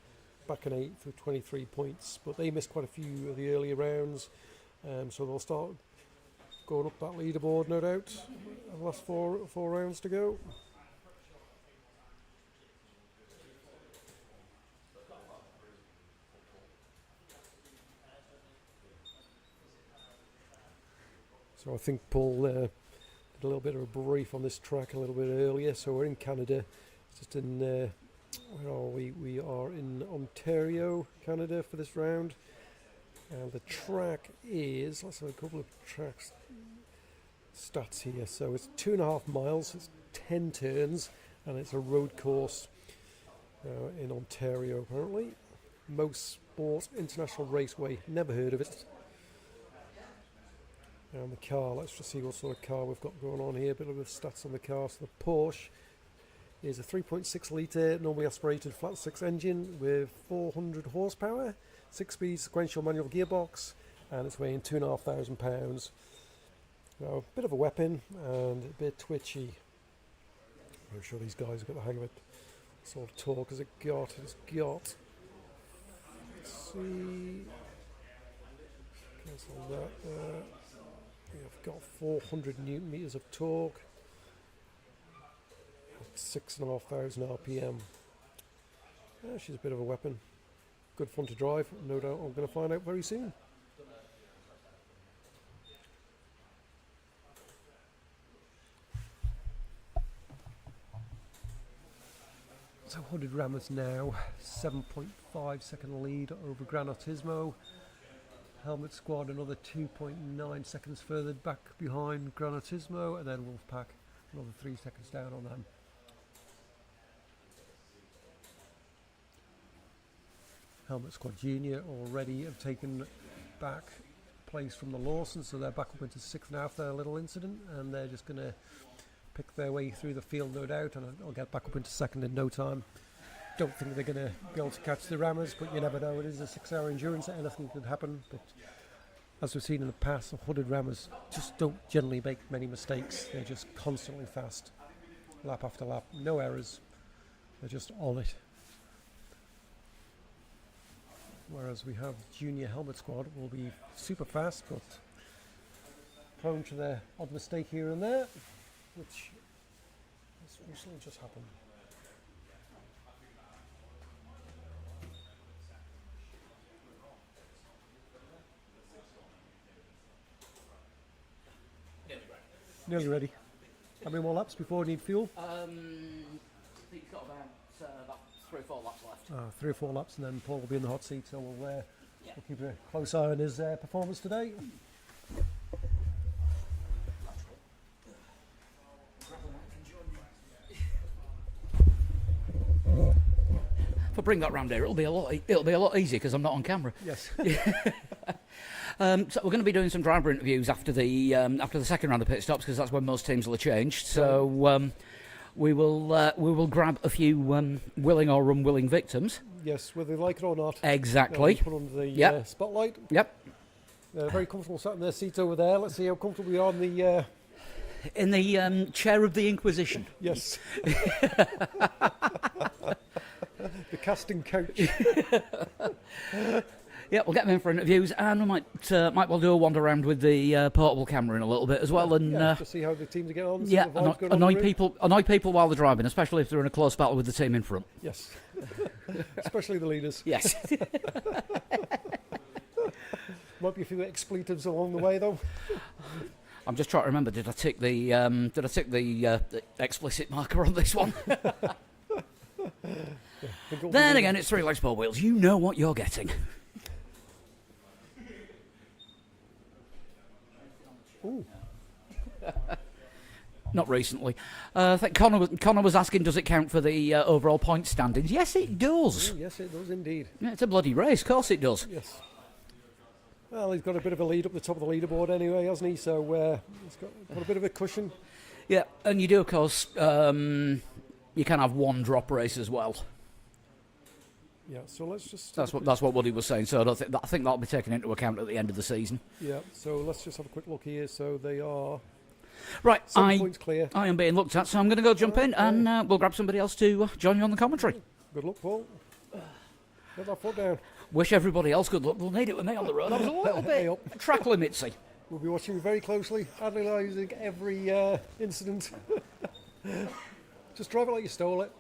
back in 8th with 23 points. But they missed quite a few of the earlier rounds, so they'll start going up that leaderboard, no doubt. The last four rounds to go. So I think Paul did a little bit of a brief on this track a little bit earlier. So we're in Canada, just in where are we? We are in Ontario, Canada for this round. And the track is, let's have a couple of tracks stats here. So it's 2.5 miles, it's 10 turns, and it's a road course in Ontario apparently. Mosport International Raceway, never heard of it. And the car, let's just see what sort of car we've got going on here. A bit of the stats on the car. So the Porsche is a 3.6 litre normally aspirated flat 6 engine with 400 horsepower, 6-speed sequential manual gearbox, and it's weighing 2,500 pounds. Now, a bit of a weapon and a bit twitchy. I'm sure these guys have got the hang of it. What sort of torque has it got? It's got, let's see, Cancel that. We've got 400 newton meters of torque, 6,500 RPM. She's a bit of a weapon. Good fun to drive. No doubt I'm going to find out very soon. So 100 Rammers now, 7.5 second lead over Gran Turismo. Helmet Squad another 2.9 seconds further back behind Gran Turismo, and then Wolfpack another 3 seconds down on them. Helmet Squad Junior already have taken back place from the Lawson, so they're back up into 6th now after their little incident, and they're just going to pick their way through the field, no doubt, and I'll get back up into 2nd in no time. Don't think they're going to be able to catch the Rammers, but you never know. It is a 6-hour endurance, anything could happen. But as we've seen in the past, the hooded Rammers just don't generally make many mistakes. They're just constantly fast, lap after lap, no errors. They're just on it. Whereas we have Junior Helmet Squad will be super fast, but prone to their odd mistake here and there, which has recently just happened. Nearly ready. How many more laps before we need fuel? I think it's got about 3 or 4 laps left. 3 or 4 laps, and then Paul will be in the hot seat, so we'll keep a close eye on his performance today. If I bring that round here, it'll be a lot easier because I'm not on camera. Yes. So we're going to be doing some driver interviews after the second round of pit stops, because that's when most teams will have changed. So we will grab a few willing or unwilling victims. Yes, whether they like it or not. Exactly. Put under the spotlight. Yep. They're very comfortable sat in their seats over there. Let's see how comfortable we are in the chair of the Inquisition. Yes. The casting couch. Yeah, we'll get them in for interviews, and we might well do a wander around with the portable camera in a little bit as well, and to see how the teams are getting on. Yeah, annoy people while they're driving, especially if they're in a close battle with the team in front. Yes, especially the leaders. Yes. Might be a few expletives along the way, though. I'm just trying to remember. Did I tick the explicit marker on this one? Then again, it's 3 legs, 4 wheels. You know what you're getting. Ooh. Not recently. I think Connor was asking, does it count for the overall point standings? Yes, it does. Oh, yes, it does indeed. Yeah, it's a bloody race. Of course it does. Yes. Well, he's got a bit of a lead up the top of the leaderboard anyway, hasn't he? So he's got a bit of a cushion. Yeah, and you do, of course, you can have one drop race as well. Yeah, so let's just... That's what Woody was saying, so I think that'll be taken into account at the end of the season. Yeah, so let's just have a quick look here. So they are... Right, 7 points clear. I am being looked at, so I'm going to go jump in, and we'll grab somebody else to join you on the commentary. Good luck, Paul. Get that foot down. Wish everybody else good luck. They'll need it with me on the road. I was a little bit track limitsy. We'll be watching you very closely, analysing every incident. Just drive it like you stole it.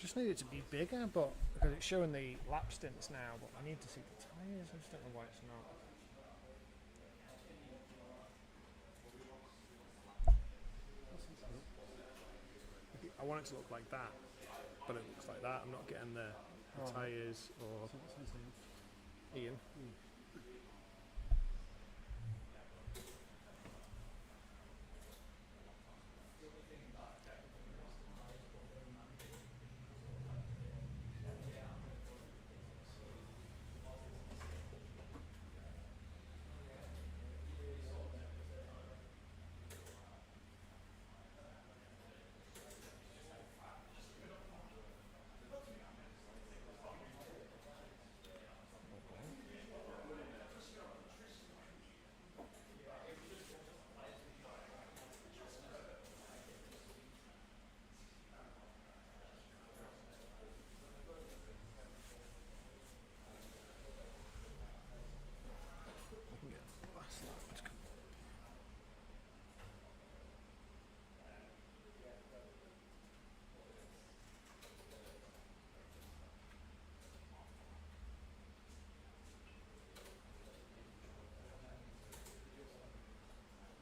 just need it to be bigger, but because it's showing the lap stints now, but I need to see the tyres. I just don't know why it's not. I want it to look like that, but it looks like that. I'm not getting the tyres or Ian.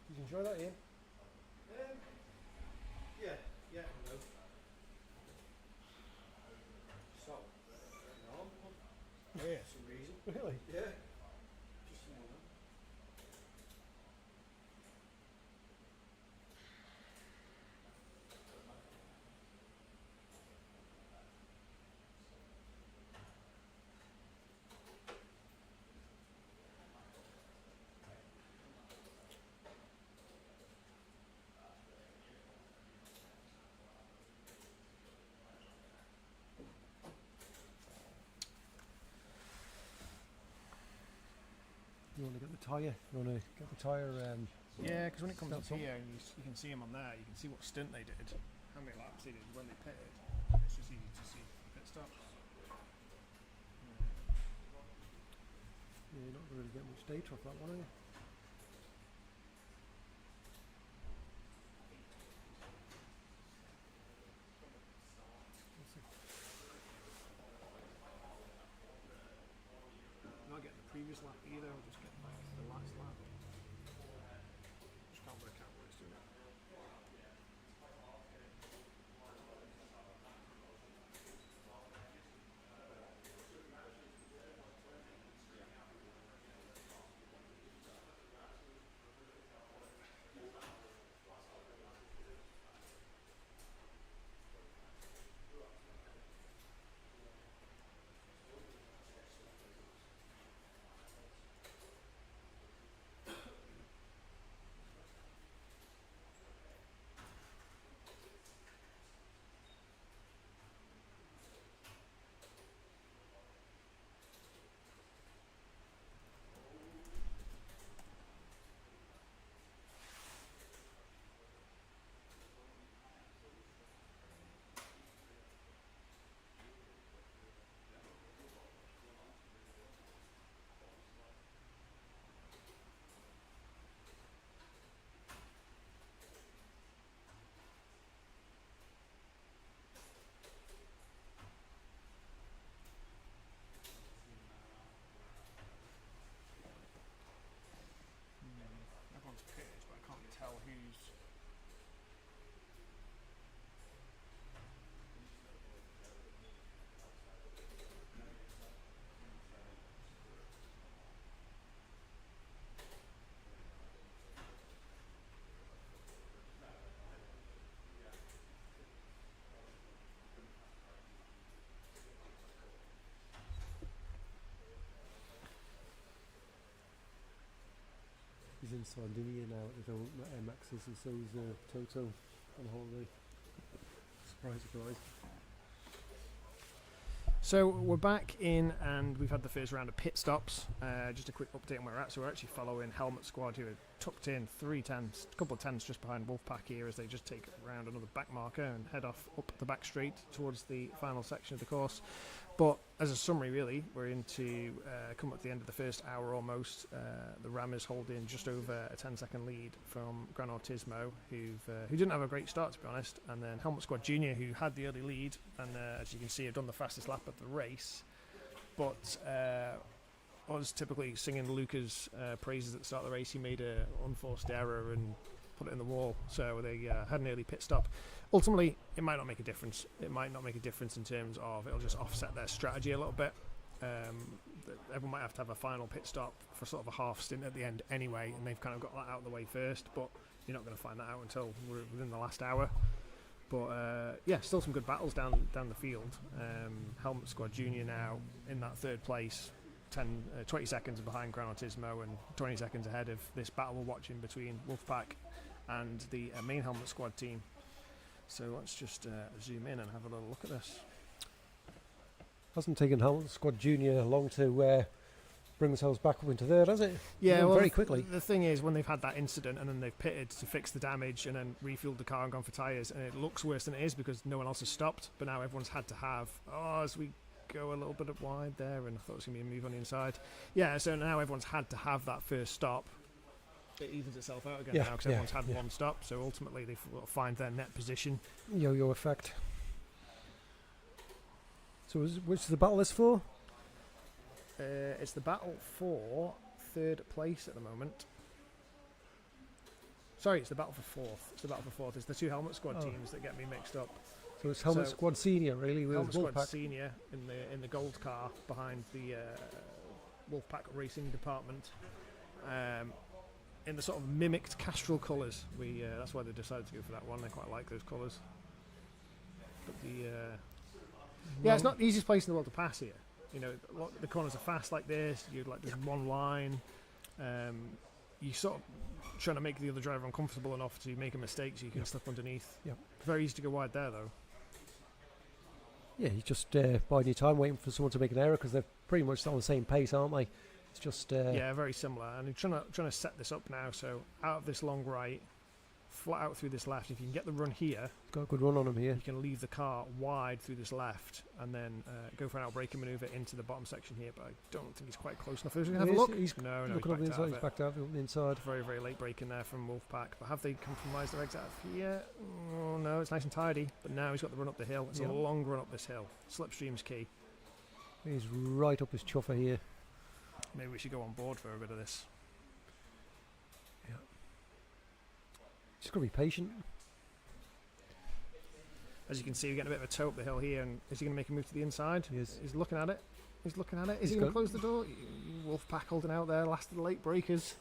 Did you enjoy that, Ian? Yeah, no. So, Yeah. some reason. Really? Yeah. You want to get the tyre? You want to get the tyre? Yeah, because when it comes up That's all. here, and you can see them on there, you can see what stint they did, how many laps they did when they pitted. It's just easy to see pit stops. Yeah, you're not really getting much data off that one, are you? I'm not getting the previous lap either, I'm just getting like the last lap. Just can't work out what it's doing. Everyone's pitted, but I can't tell who's. He's in Sardinia now at his own MXs, and so is Toto on holiday. Surprise, surprise. So we're back in, and we've had the first round of pit stops. Just a quick update on where we're at. So we're actually following Helmet Squad, who are tucked in 3 tenths, a couple of tenths just behind Wolfpack here as they just take around another back marker and head off up the back straight towards the final section of the course. But as a summary, really, we're into come up to the end of the first hour almost. The Rammers holding just over a 10-second lead from Gran Turismo, who didn't have a great start, to be honest, and then Helmet Squad Junior, who had the early lead, and as you can see, have done the fastest lap of the race. But us typically singing Luca's praises at the start of the race, he made an unforced error and put it in the wall, so they had an early pit stop. Ultimately, it might not make a difference. It might not make a difference in terms of it'll just offset their strategy a little bit. Everyone might have to have a final pit stop for sort of a half stint at the end anyway, and they've kind of got that out of the way first, but you're not going to find that out until we're within the last hour. But yeah, still some good battles down the field. Helmet Squad Junior now in that third place, 20 seconds behind Gran Turismo and 20 seconds ahead of this battle we're watching between Wolfpack and the main Helmet Squad team. So let's just zoom in and have a little look at this. Hasn't taken Helmet Squad Junior long to bring themselves back up into third, has it? Yeah, well, very quickly. The thing is, when they've had that incident and then they've pitted to fix the damage and then refueled the car and gone for tyres, and it looks worse than it is because no one else has stopped, but now everyone's had to have, as we go a little bit wide there, and I thought it was going to be a move on the inside. Yeah, so now everyone's had to have that first stop. It evens itself out again now because everyone's had one stop, so ultimately they find their net position. Yo-yo effect. So which is the battle is for? It's the battle for third place at the moment. Sorry, it's the battle for fourth. It's the two Helmet Squad teams that get me mixed up. So it's Helmet Squad Senior, really, with Helmet Squad Wolfpack. Senior in the gold car behind the Wolfpack Racing Department. In the sort of mimicked Castrol colours, that's why they decided to go for that one. They quite like those colours. But it's not the easiest place in the world to pass here. You know, the corners are fast like this. You're like there's one line. You sort of trying to make the other driver uncomfortable enough to make a mistake so you can slip underneath. Yeah. Very easy to go wide there though. Yeah, you're just biding your time, waiting for someone to make an error because they're pretty much on the same pace, aren't they? It's just yeah, very similar. And I'm trying to set this up now. So out of this long right, flat out through this left. If you can get the run here, got a good run on him here. you can leave the car wide through this left and then go for an out-braking manoeuvre into the bottom section here. But I don't think he's quite close enough. Have a look. He's no, looking up the inside. He's backed out on the inside. Very, very late braking there from Wolfpack. But have they compromised their exit out of here? Oh no, it's nice and tidy. But now he's got the run up the hill. It's a long run up this hill. Slipstream's key. He's right up his chuffer here. Maybe we should go on board for a bit of this. Yeah. Just got to be patient. As you can see, we're getting a bit of a toe up the hill here. And is he going to make a move to the inside? He is. He's looking at it. Is he going to close the door? Wolfpack holding out there, last of the late breakers.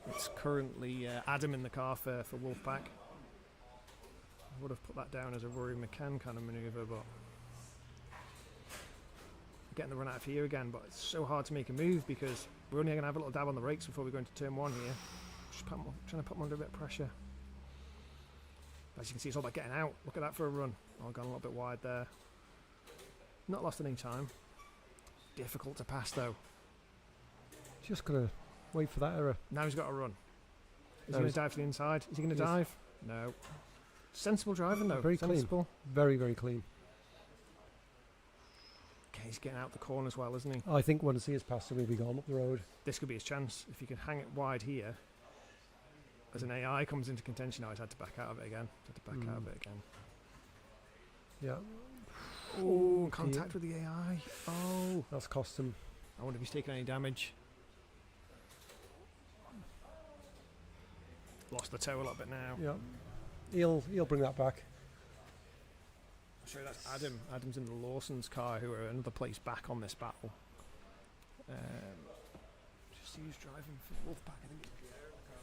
It's currently Adam in the car for Wolfpack. I would have put that down as a Rory McCann kind of manoeuvre, but getting the run out of here again. But it's so hard to make a move because we're only going to have a little dab on the brakes before we go into turn one here. Just trying to put them under a bit of pressure. As you can see, it's all about getting out. Look at that for a run. Oh, gone a little bit wide there. Not lost any time. Difficult to pass though. Just got to wait for that error. Now he's got to run. Is he going to dive to the inside? Is he going to dive? No. Sensible driving though. Very sensible. Clean. Very, very clean. Okay, he's getting out the corner as well, isn't he? I think once he has passed him, he'll be gone up the road. This could be his chance. If he can hang it wide here. As an AI comes into contention now, he's had to back out of it again. Yeah. Oh, contact with the AI. Oh. That's cost him. I wonder if he's taken any damage. Lost the toe a little bit now. Yeah. He'll bring that back. I'll show you that's Adam. Adam's in the Lawson's car, who are another place back on this battle. Just see who's driving for Wolfpack. I think it's Pierre in the car.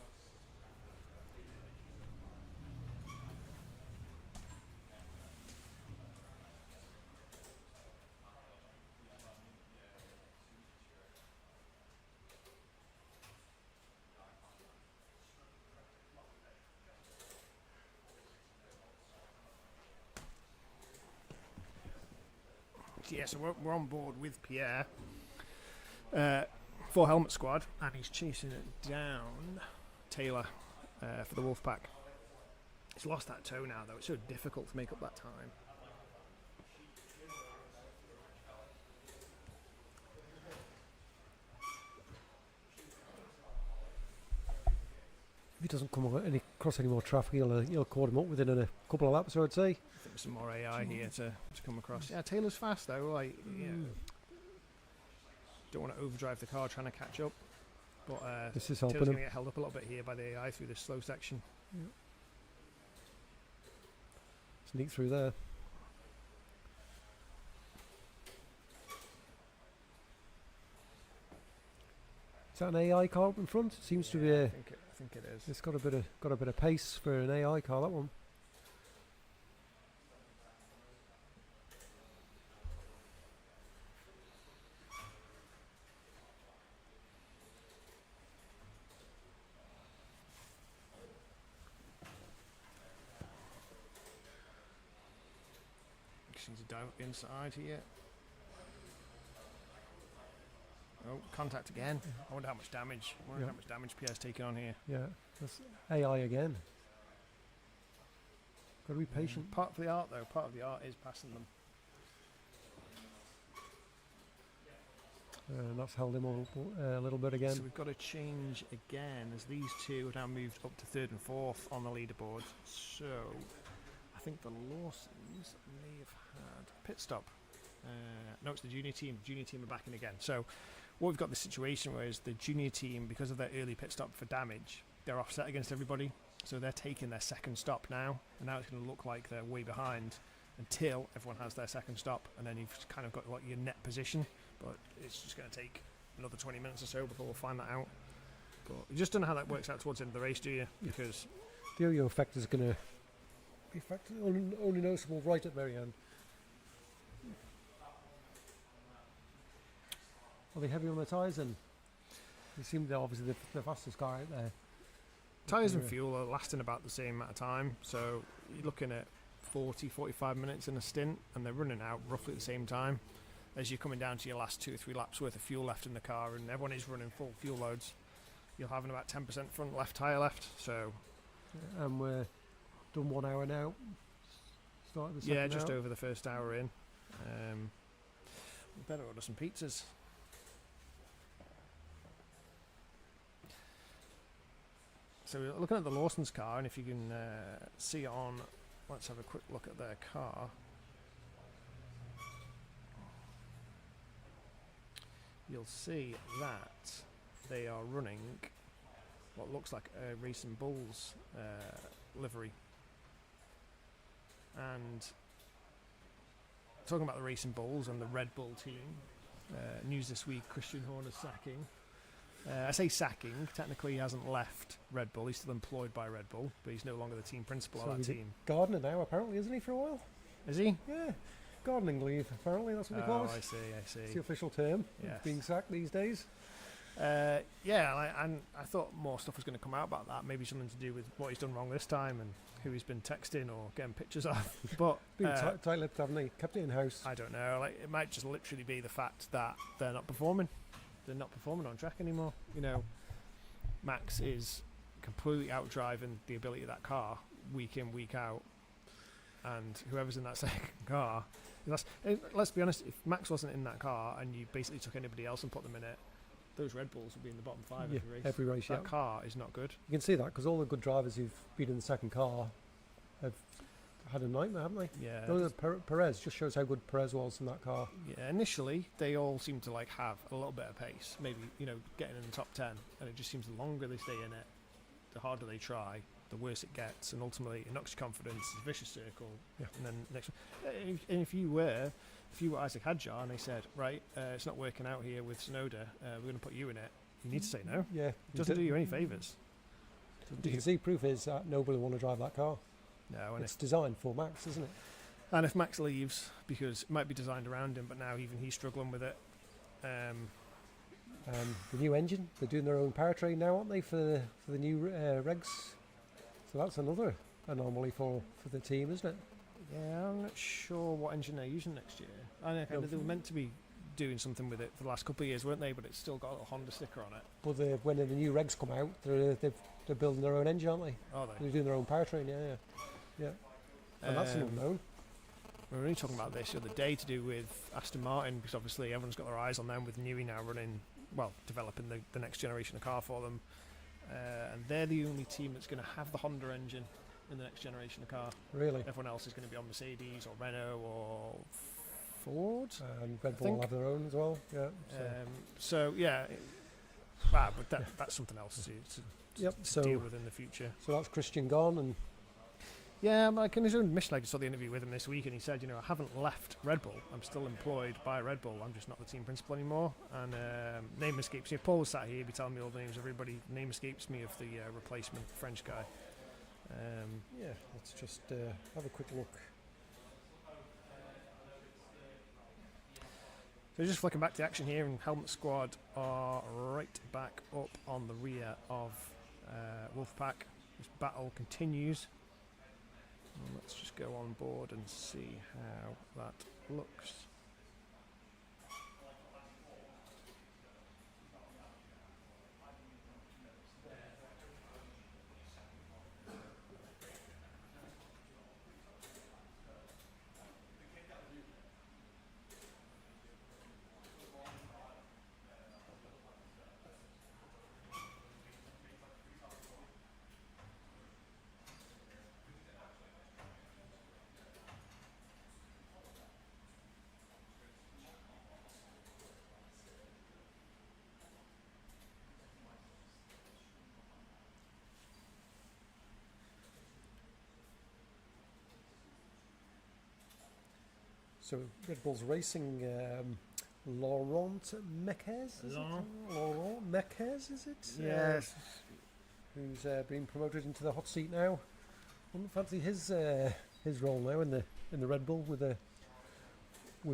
Yeah, so we're on board with Pierre for Helmet Squad, and he's chasing it down. Taylor for the Wolfpack. It's lost that toe now, though. It's so difficult to make up that time. If he doesn't cross any more traffic, he'll caught him up within a couple of laps, I would say. I think there's some more AI here to come across. Yeah, Taylor's fast though. Like, yeah, don't want to overdrive the car trying to catch up. But This is Taylor's helping going him. to get held up a little bit here by the AI through this slow section. Sneak through there. Is that an AI car up in front? It seems to be. I think it is. It's got a bit of pace for an AI car. That one. Just need to dive up the inside here. Oh, contact again. I wonder how much damage. How much damage Pierre's taken on here. Yeah, that's AI again. Got to be patient. Part of the art, though. Part of the art is passing them. And that's held him a little bit again. So we've got to change again as these two have now moved up to third and fourth on the leaderboard. So I think the Lawsons may have had pit stop. No, it's the junior team. Junior team are back in again. So what we've got the situation where is the junior team, because of their early pit stop for damage, they're offset against everybody. So they're taking their second stop now, and now it's going to look like they're way behind until everyone has their second stop, and then you've kind of got like your net position. But it's just going to take another 20 minutes or so before we'll find that out. But you just don't know how that works out towards the end of the race, do you? Because the yo-yo effect is going to be only noticeable right at the very end. Are they heavy on the tyres then? They seem they're obviously the fastest car out there. tyres and fuel are lasting about the same amount of time. So you're looking at 40-45 minutes in a stint, and they're running out roughly at the same time. As you're coming down to your last 2 or 3 laps worth of fuel left in the car, and everyone is running full fuel loads, you'll have about 10% front left tyre left. So, and we're done 1 hour now. Started the second yeah, just hour. over the first hour in. We better order some pizzas. So we're looking at the Lawson's car, and if you can see on, let's have a quick look at their car. You'll see that they are running what looks like a Racing Bulls livery. And talking about the Racing Bulls and the Red Bull team, news this week, Christian Horner's sacking. I say sacking, technically he hasn't left Red Bull, he's still employed by Red Bull, but he's no longer the team principal So of that he's team. Gardener now, apparently, isn't he, for a while? Is he? Yeah, gardening leave, apparently, that's what they call it. I see. It's the official term. Yes. Being sacked these days. Yeah, and I thought more stuff was going to come out about that, maybe something to do with what he's done wrong this time and who he's been texting or getting pictures of. But Been tight-lipped, haven't they? Kept it in-house. I don't know. Like, it might just literally be the fact that they're not performing. They're not performing on track anymore. You know, Max is completely outdriving the ability of that car week in, week out. And whoever's in that second car, let's be honest, if Max wasn't in that car and you basically took anybody else and put them in it, those Red Bulls would be in the bottom 5 Yeah, every race. every race, That car is not good. You can see that because all the good drivers who've been in the second car have had a nightmare, haven't they? Yeah. Perez just shows how good Perez was in that car. Yeah, initially they all seem to like have a little bit of pace, maybe, you know, getting in the top 10, and it just seems the longer they stay in it, the harder they try, the worse it gets, and ultimately it knocks your confidence, it's a vicious circle. Yeah. And then next one, and if you were Isaac Hadjar and they said, right, it's not working out here with Sonoda, we're going to put you in it, you need to say no. Yeah, It doesn't do you any favours. You can see proof is that nobody want to drive that car. No, and It's designed for Max, isn't it? And if Max leaves, because it might be designed around him, but now even he's struggling with it. The new engine, they're doing their own powertrain now, aren't they, for the new regs? So that's another anomaly for the team, isn't it? Yeah, I'm not sure what engine they're using next year. I know they were meant to be doing something with it for the last couple of years, weren't they? But it's still got a little Honda sticker on it. But when the new regs come out, they've They're building their own engine, aren't they? Are They're doing their own powertrain, yeah. And that's an unknown. We were only talking about this the other day to do with Aston Martin, because obviously everyone's got their eyes on them with Newey now developing the next generation of car for them. And they're the only team that's going to have the Honda engine in the next generation of car. Really? Everyone else is going to be on Mercedes or Renault or Ford. And Red Bull will have their own as well, yeah. But that's something else to deal with in the future. So that's Christian gone, and yeah, like in his own admission, I saw the interview with him this week, and he said, I haven't left Red Bull. I'm still employed by Red Bull. I'm just not the team principal anymore. And name escapes me. If Paul was sat here, he'd be telling me all the names of everybody. Name escapes me of the replacement French guy. Let's just have a quick look. So just flicking back to action here, and Helmet Squad are right back up on the rear of Wolfpack. This battle continues. And let's just go on board and see how that looks. So Red Bull's racing Laurent Mekies, Laurent Mekies, is it? Yes. Who's been promoted into the hot seat now. Wouldn't fancy his role now in the Red Bull with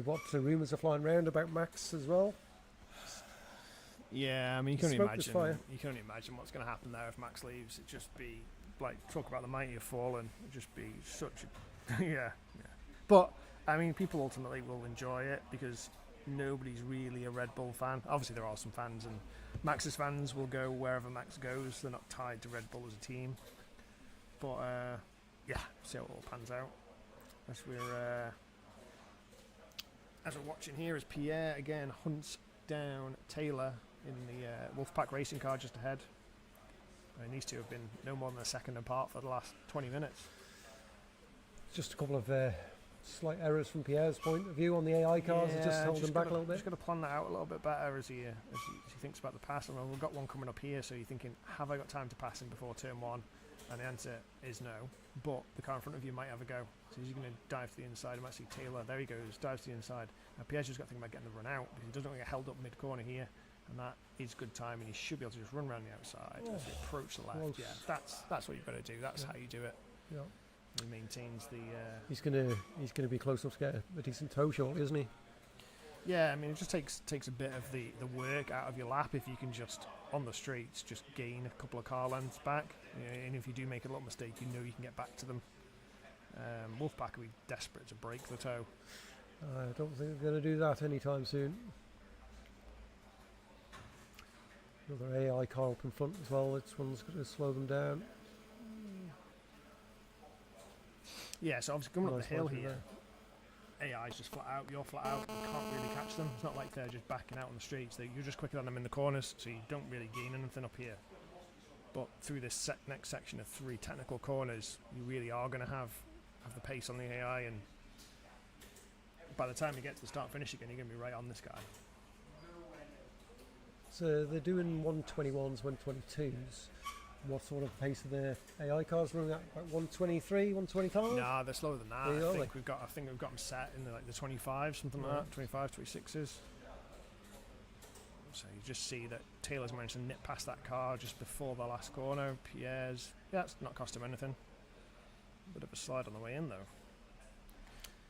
what rumours are flying around about Max as well. Yeah, I mean you can only imagine what's going to happen there if Max leaves. It'd just be like, talk about the mighty have fallen. It'd just be such a yeah. But I mean, people ultimately will enjoy it because nobody's really a Red Bull fan. Obviously, there are some fans, and Max's fans will go wherever Max goes. They're not tied to Red Bull as a team. But, see how it all pans out. As we're watching here, as Pierre again hunts down Taylor in the Wolfpack racing car just ahead. And these two have been no more than a second apart for the last 20 minutes. Just a couple of slight errors from Pierre's point of view on the AI cars, just hold them back a little bit. Just got to plan that out a little bit better as he thinks about the pass. And we've got one coming up here, so you're thinking, have I got time to pass him before turn one? And the answer is no. But the car in front of you might have a go. So he's going to dive to the inside. I might see Taylor. There he goes, dives to the inside. Now Pierre's just got to think about getting the run out because he doesn't want to get held up mid corner here. And that is good time, and he should be able to just run around the outside as he approach the left. Close. Yeah, that's what you've got to do. That's how you do it. Yeah. He maintains the. He's gonna be close enough to get a decent toe shot, isn't he? Yeah, I mean, it just takes a bit of the work out of your lap if you can just on the straights just gain a couple of car lengths back. And if you do make a little mistake, you know you can get back to them. Wolfpack will be desperate to break the toe. I don't think they're going to do that anytime soon. Another AI car up in front as well. This one's going to slow them down. Yeah, so obviously coming up Nice the hill margin here, AI's just flat out, you're flat out, you can't really catch them. It's not like they're just backing out on the streets, you're just quicker than them in the corners, so you don't really gain anything up here. But through this next section of 3 technical corners, you really are going to have the pace on the AI, and by the time you get to the start-finish again, you're going to be right on this guy. So they're doing 121s, 122s. What sort of pace are the AI cars running at? About 123, 125? Nah, they're slower than that. Really? I think we've got them set in the 25, something like that, 25, 26s. So you just see that Taylor's managed to nip past that car just before the last corner. Pierre's, it's not cost him anything. Bit of a slide on the way in though.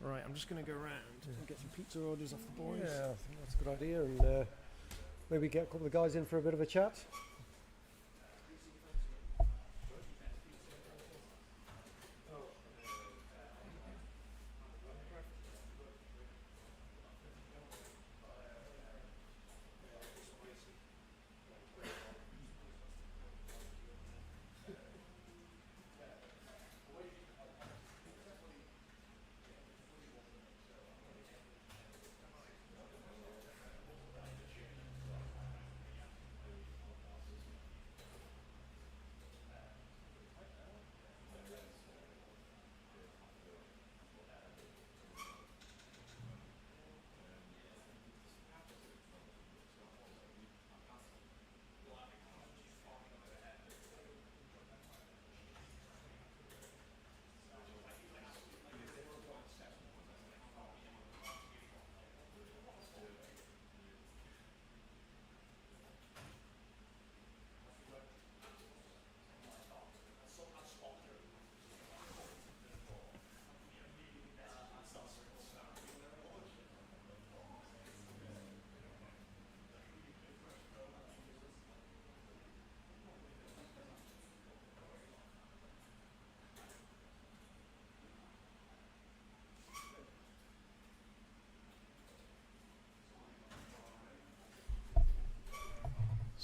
Right, I'm just going to go around and get some pizza orders off the boys. Yeah, I think that's a good idea, and maybe get a couple of guys in for a bit of a chat.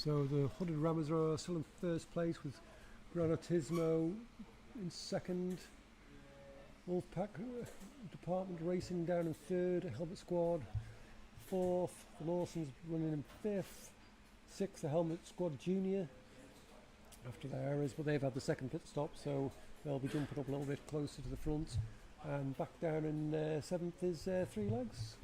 So the Hooded Rammers are still in first place with Granatismo in second. Wolfpack Department Racing down in third. Helmet Squad fourth. The Lawsons running in fifth. Sixth, the Helmet Squad Junior after their errors, but they've had the second pit stop, so they'll be jumping up a little bit closer to the front. And back down in seventh is Three Legs.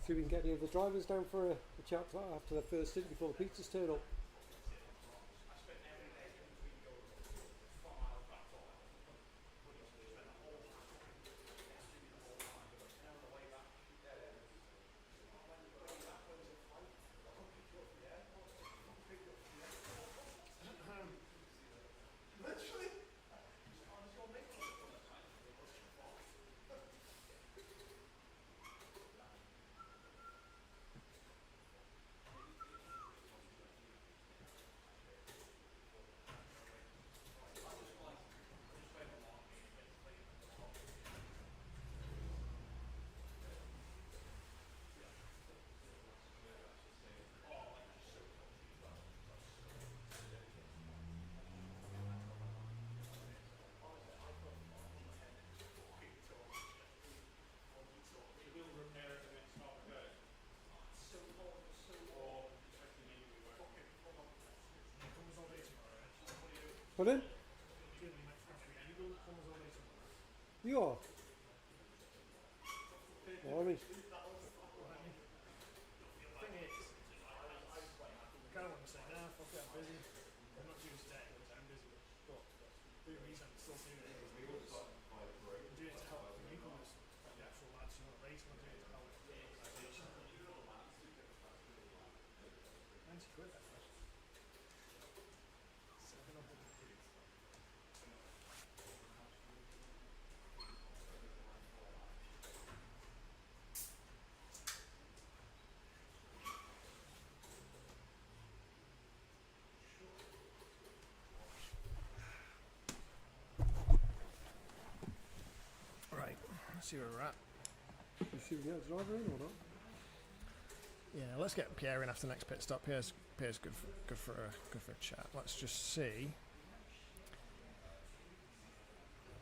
See if we can get any of the drivers down for a chat after their first stint before the pizzas turn up. Pardon? You are? Oh, I mean... getting busy. I'm not doing today because I'm busy, but the reason I'm still doing it is because I'm doing it to help the newcomers, like the actual lads who want to race. I'm doing it to help the organisation. 90 quid, that's right. 700 quid. Right, let's see where we're at. You see the driver in or not? Yeah, let's get Pierre in after the next pit stop. Pierre's good for a chat. Let's just see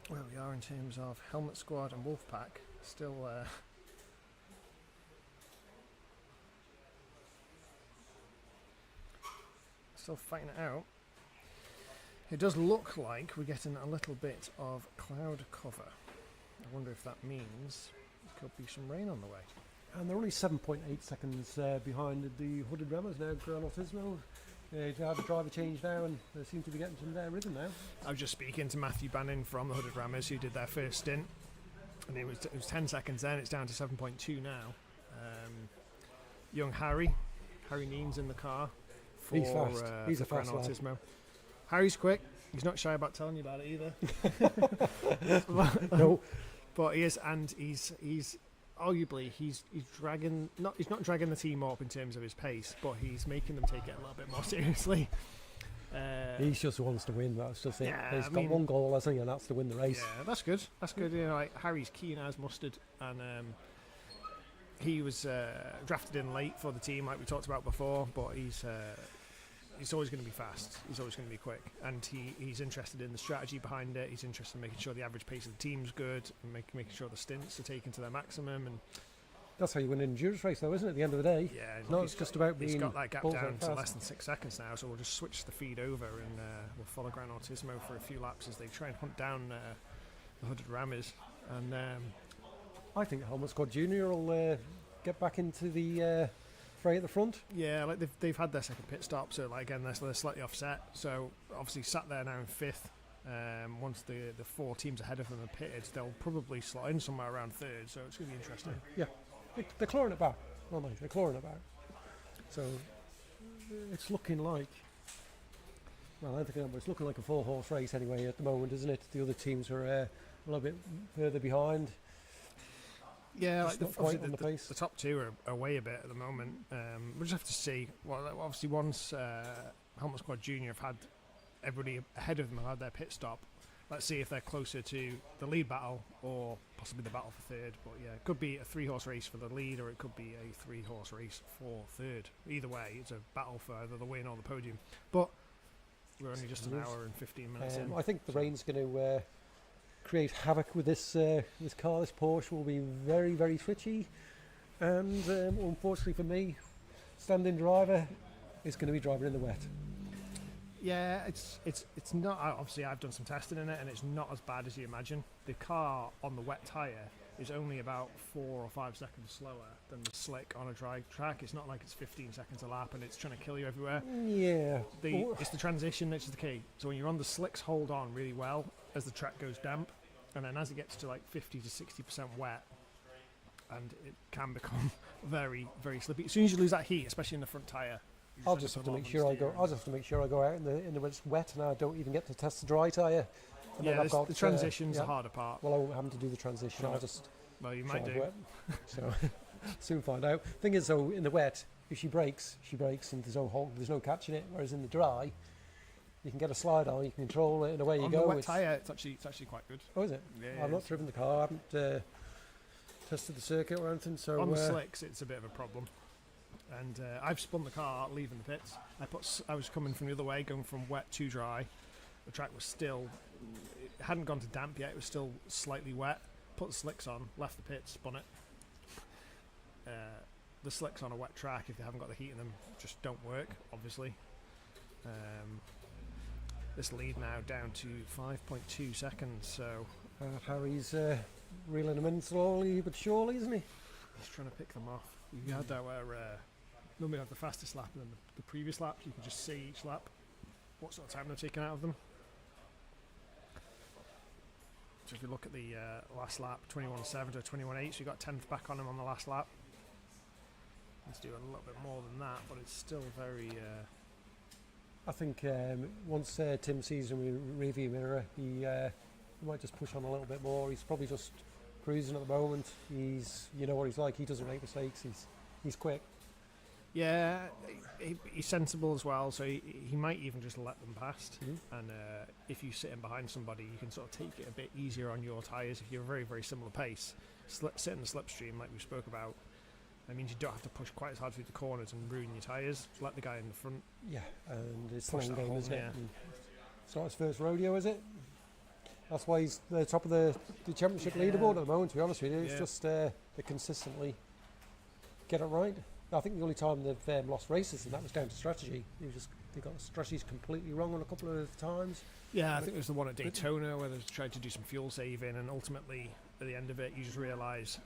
where we are in terms of Helmet Squad and Wolfpack. Still still fighting it out. It does look like we're getting a little bit of cloud cover. I wonder if that means there could be some rain on the way. And they're only 7.8 seconds behind the hooded rammers now, Gran Turismo. They have a driver change now and they seem to be getting some their rhythm now. I was just speaking to Matthew Bannon from the Hooded Rammers who did their first stint, and it was 10 seconds then, it's down to 7.2 now. Young Harry Neens in the car for, He's fast. He's for a fast Gran lad. Turismo. Harry's quick, he's not shy about telling you about it either. No, But he is, and he's arguably he's not dragging the team up in terms of his pace, but he's making them take it a little bit more seriously. he just wants to win. That's just it. Yeah, He's I got mean- one goal, hasn't he, and that's to win the race. Yeah, that's good. That's good. You know, like Harry's keen as mustard, and he was drafted in late for the team, like we talked about before. But he's always going to be fast. He's always going to be quick, and he's interested in the strategy behind it. He's interested in making sure the average pace of the team's good, and making sure the stints are taken to their maximum. And That's how you win an endurance race, though, isn't it? At the end of the day, yeah, it's not just about being. he's got that gap balls down out to fast. less than 6 seconds now. So we'll just switch the feed over, and we'll follow Gran Turismo for a few laps as they try and hunt down the Hooded Rammers. And I think Helmet Squad Junior will get back into the fray at the front. yeah, like they've had their second pit stop, so like again they're slightly offset. So obviously sat there now in fifth. Once the four teams ahead of them are pitted, they'll probably slot in somewhere around third. So it's going to be interesting. Yeah, they're clawing it back, aren't they? They're clawing it back. So it's looking like. Well, I think it's looking like a 4-horse race anyway at the moment, isn't it? The other teams are a little bit further behind. Yeah, Just like not quite obviously on the pace. the top two are away a bit at the moment. We'll just have to see. Well, obviously once Helmet Squad Junior have had everybody ahead of them have had their pit stop. Let's see if they're closer to the lead battle or possibly the battle for third. But yeah, it could be a 3-horse race for the lead, or it could be a 3-horse race for third. Either way, it's a battle for either the win or the podium. But we're only just an hour and 15 minutes in. I think the rain's going to create havoc with this car. This Porsche will be very, very twitchy, and unfortunately for me, standing driver is going to be driving in the wet. Yeah, it's not. Obviously, I've done some testing in it, and it's not as bad as you imagine. The car on the wet tyre is only about 4 or 5 seconds slower than the slick on a dry track. It's not like it's 15 seconds a lap and it's trying to kill you everywhere. Yeah. It's the transition that's the key. So when you're on the slicks, hold on really well as the track goes damp, and then as it gets to like 50 to 60% wet, and it can become very, very slippy. As soon as you lose that heat, especially in the front tyre, I'll just have to make sure I go. I'll just have to make sure I go out in the when it's wet and I don't even get to test the dry tyre. And then yeah, I've got the transition's yeah. the harder part. Well, I won't have to do the transition. I'll just Well, you might drive do. wet. So soon find out. Thing is, though, in the wet, if she brakes, and there's no hold, there's no catching it. Whereas in the dry, you can get a slide on, you can control it, and away you On go. the wet tyre, it's actually quite good. Oh, is it? Yeah, I've not driven the car. I haven't tested the circuit or anything. So on the slicks, it's a bit of a problem. And I've spun the car leaving the pits. I was coming from the other way, going from wet to dry. The track was still, it hadn't gone to damp yet. It was still slightly wet. Put the slicks on, left the pit, spun it. The slicks on a wet track, if they haven't got the heat in them, just don't work, obviously. This lead now down to 5.2 seconds, so Harry's reeling them in slowly but surely, isn't he? he's trying to pick them off. You had that where normally have the fastest lap and then the previous lap. You can just see each lap what sort of time they're taking out of them. So if you look at the last lap, 21.7 to 21.8, so you got 10th back on him on the last lap. Let's do a little bit more than that, but it's still very... I think once Tim sees him in the rearview mirror, he might just push on a little bit more. He's probably just cruising at the moment. You know what he's like. He doesn't make mistakes. He's quick. Yeah, he's sensible as well, so he might even just let them past. And if you sit in behind somebody, you can sort of take it a bit easier on your tyres. If you're a very, very similar pace, sit in the slipstream like we spoke about, that means you don't have to push quite as hard through the corners and ruin your tyres. Let the guy in the front. Yeah, and it's Push long that game, home, isn't it? yeah. And it's not his first rodeo, is it? That's why he's the top of the championship leaderboard at the moment, to be honest with you. It's just they consistently get it right. I think the only time they've lost races, and that was down to strategy. They got the strategies completely wrong on a couple of times. Yeah, I think it was the one at Daytona where they tried to do some fuel saving, and ultimately at the end of it, you just realise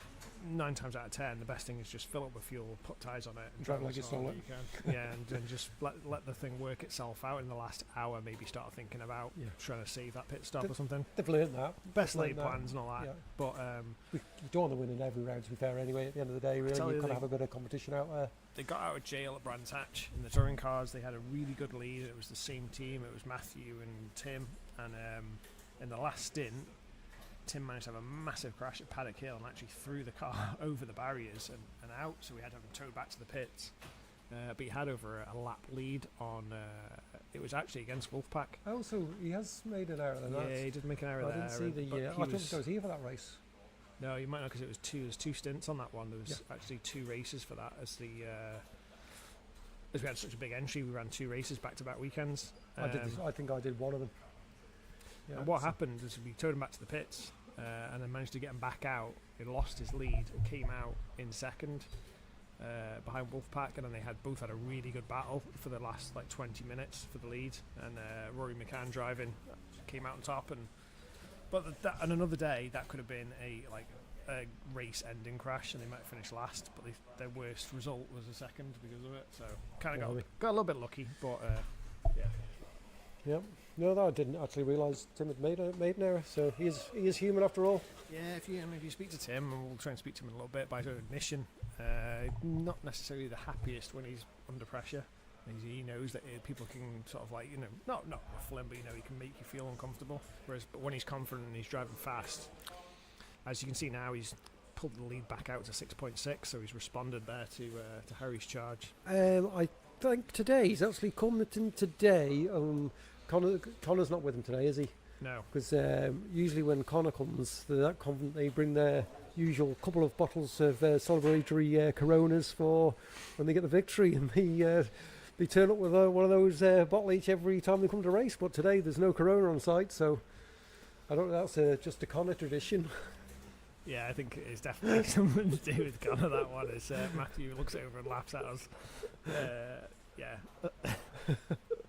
9 times out of 10, the best thing is just fill up with fuel, put tyres on it, and Drive drive like as it's hard all as you can. Yeah, and just let the thing work itself out. In the last hour, maybe start thinking about trying to save that pit stop or something. They've learned that. Best laid plans and all that. Yeah. But You don't want to win in every round, to be fair, anyway. At the end of the day, really, you've got to have a bit of competition out there. they got out of jail at Brands Hatch in the touring cars. They had a really good lead. It was the same team. It was Matthew and Tim. And in the last stint, Tim managed to have a massive crash at Paddock Hill and actually threw the car over the barriers and out. So we had to have him towed back to the pits. But he had over a lap lead on. It was actually against Wolfpack. Oh, so he has made an error then. Yeah, he did make an error there. I didn't see the. I thought he was here for that race. No, you might not, because it was there's two stints on that one. There was actually 2 races for that, as we had such a big entry. We ran 2 races back-to-back weekends. I think I did one of them. Yeah, and what happened is we towed him back to the pits, and then managed to get him back out. He lost his lead and came out in second behind Wolfpack, and then they both had a really good battle for the last 20 minutes for the lead. And Rory McCann driving came out on top, but another day that could have been a race-ending crash, and they might have finished last. But their worst result was a second because of it. So kind of got a little bit lucky, but yeah. Yep. No, I didn't actually realise Tim had made an error. So he is human after all. Yeah, if you speak to Tim, and we'll try and speak to him in a little bit by admission, not necessarily the happiest when he's under pressure. He knows that people can sort of not ruffle him, but he can make you feel uncomfortable. But when he's confident and he's driving fast, as you can see now, he's pulled the lead back out to 6.6, so he's responded there to Harry's charge. I think today he's actually commenting today. Connor's not with him today, is he? No. Because usually when Connor comes, they're that confident they bring their usual couple of bottles of celebratory Coronas for when they get the victory, and they turn up with one of those bottle each every time they come to race. But today there's no Corona on site, so I don't know. That's just a Connor tradition. Yeah, I think it's definitely something to do with Connor. That one is Matthew looks over and laughs at us. Yeah.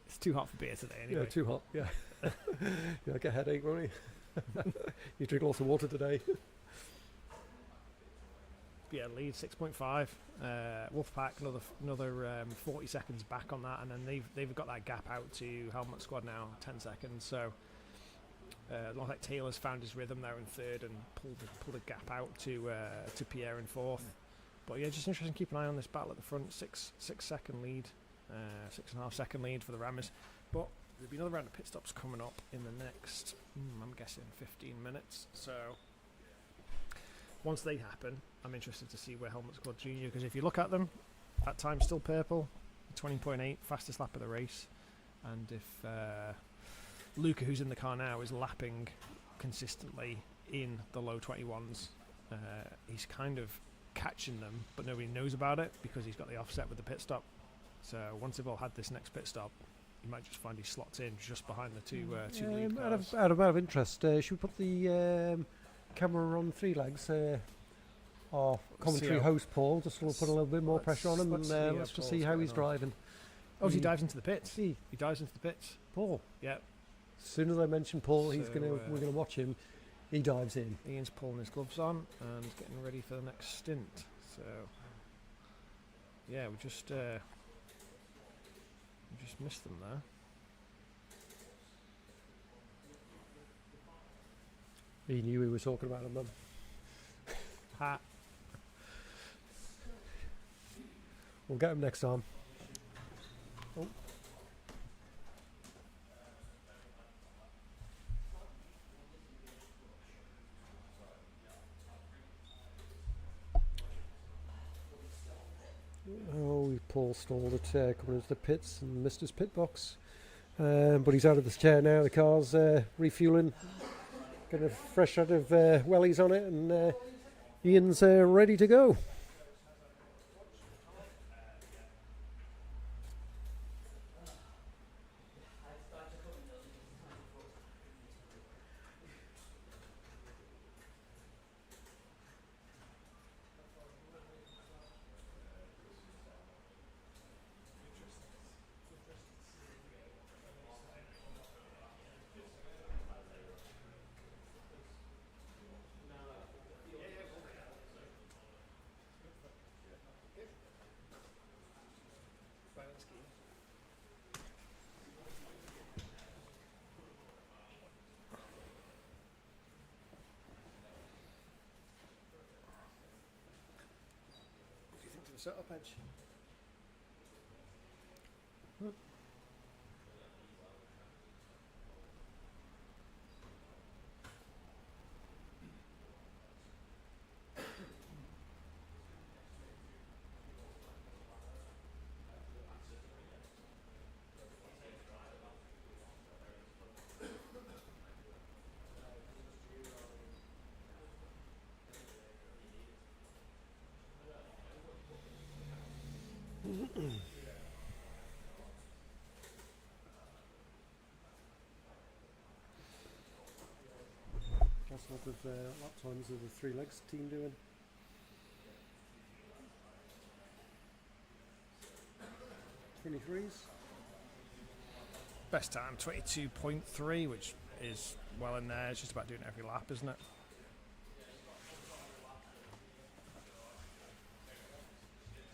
It's too hot for beer today anyway. Yeah, too hot, yeah. You'll get a headache, won't you? You drink lots of water today. Yeah, lead 6.5. Wolfpack another 40 seconds back on that, and then they've got that gap out to Helmut Squad now, 10 seconds. So looks like Taylor's found his rhythm there in third and pulled a gap out to Pierre in fourth. But yeah, just interesting. Keep an eye on this battle at the front. 6-second lead. 6.5 second lead for the Rammers, but there'll be another round of pit stops coming up in the next I'm guessing 15 minutes, so once they happen I'm interested to see where Helmut Squad Junior, because if you look at them, that time's still purple, 20.8, fastest lap of the race, and if Luca, who's in the car now, is lapping consistently in the low 21s, he's kind of catching them, but nobody knows about it because he's got the offset with the pit stop. So once they've all had this next pit stop, you might just find he slots in just behind the two lead cars. Out of interest, should we put the camera on 3 legs? Our commentary host Paul, just to put a little bit more pressure on him, and let's just see how he's driving. Oh, he dives into the pits. He dives into the pits. Paul. Yep. As soon as I mention Paul, we're gonna watch him. He dives in. Ian's pulling his gloves on and getting ready for the next stint. So yeah, we just missed them there. He knew we were talking about him then. Ha. We'll get him next time. Oh. Oh, Paul stalled it coming into the pits and missed his pit box. But he's out of the chair now. The car's refueling, getting a fresh set of wellies on it, and Ian's ready to go. What do you think to the setup edge? What of lap times of the three legs team doing? 23s. Best time 22.3, which is well in there. It's just about doing it every lap, isn't it?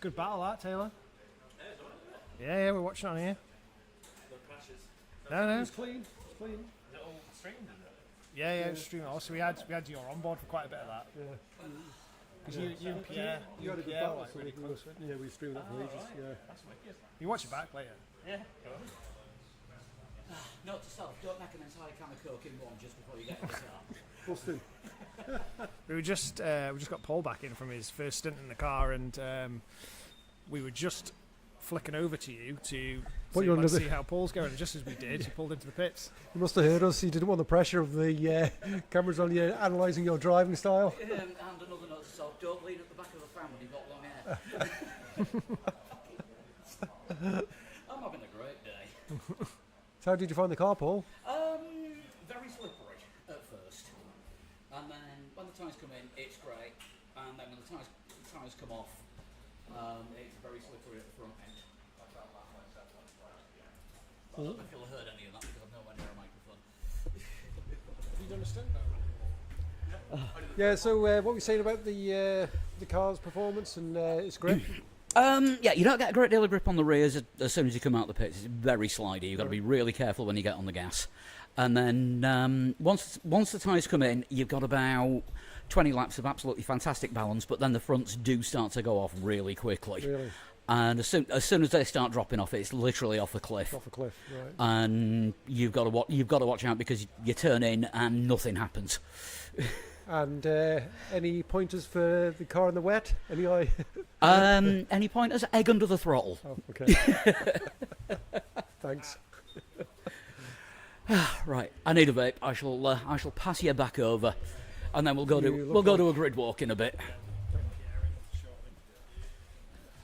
Good battle, that Taylor. Yeah, we're watching on here. No. It's clean. It's clean. Yeah, it's streaming. Also, we had you on board for quite a bit of that. Yeah. Because you and Pierre, You had a good Pierre battle, were, like, so really we close. yeah, we streamed that for ages. Yeah. You watch it back later. Yeah. Note to self: don't make an entire can of Coke in one just before you get in the car. Busting. We just got Paul back in from his first stint in the car, and we were just flicking over to you to see how Paul's going. And just as we did, he pulled into the pits. You must have heard us. You didn't want the pressure of the cameras on you analysing your driving style. And another note to self: don't lean at the back of the fan when you've got long hair. I'm having a great day. So how did you find the car, Paul? Very slippery at first, and then when the tyres come in, it's great, and then when the tyres come off, it's very slippery at the front end. I don't know if you'll have heard any of that because I'm nowhere near a microphone. You don't understand that? Yeah. So what were you saying about the car's performance and its grip? Yeah, you don't get a great deal of grip on the rears as soon as you come out the pits. It's very slidey. You've got to be really careful when you get on the gas. And then once the tyres come in, you've got about 20 laps of absolutely fantastic balance, but then the fronts do start to go off really quickly. Really? And as soon as they start dropping off, it's literally off a cliff. Off a cliff, right. And you've got to watch out because you turn in and nothing happens. And any pointers for the car in the wet? Any Any pointers? Egg under the throttle. Oh, okay. Thanks. Right, I need a vape. I shall pass you back over, and then we'll go to a grid walk in a bit.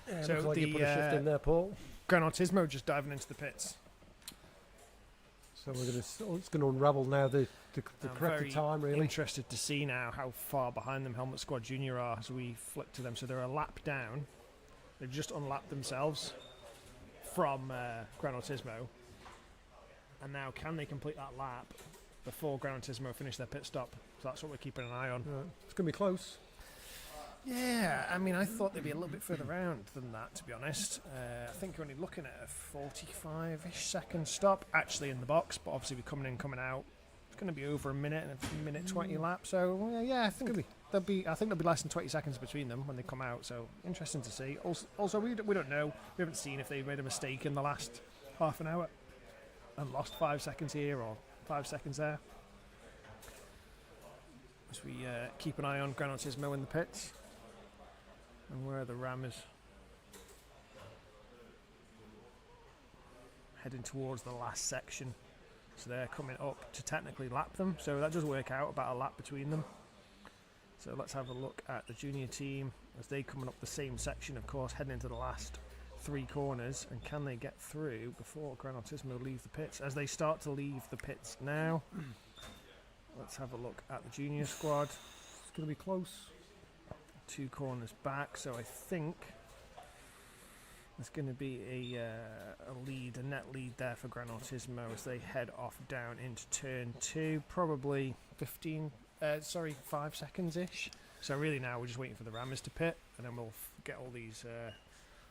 Yeah, So looks like you the, put a shift in there, Paul. Gran Turismo just diving into the pits. So it's going to unravel now the I'm correct very time, really. Interested to see now how far behind them Helmet Squad Junior are as we flick to them. So they're a lap down. They've just unlapped themselves from Gran Turismo. And now can they complete that lap before Gran Turismo finish their pit stop? So that's what we're keeping an eye on. Right. It's going to be close. Yeah, Yeah, I mean, I thought they'd be a little bit further round than that, to be honest. I think you're only looking at a 45-ish second stop, actually, in the box, but obviously we're coming in, coming out. It's going to be over a minute and a minute 20 lap, so yeah, I think there'll be less than 20 seconds between them when they come out, so interesting to see. Also we don't know, we haven't seen if they made a mistake in the last half an hour and lost 5 seconds here or 5 seconds there. As we keep an eye on Gran Turismo in the pits. And where are the Rammers? Heading towards the last section. So they're coming up to technically lap them. So that does work out, about a lap between them. So let's have a look at the junior team as they coming up the same section, of course, heading into the last 3 corners. And can they get through before Gran Turismo leave the pits? As they start to leave the pits now. Let's have a look at the junior squad. It's going to be close. 2 corners back, so I think there's going to be a net lead there for Gran Turismo as they head off down into turn 2, probably 5 seconds-ish. So really now we're just waiting for the Rammers to pit, and then we'll get all these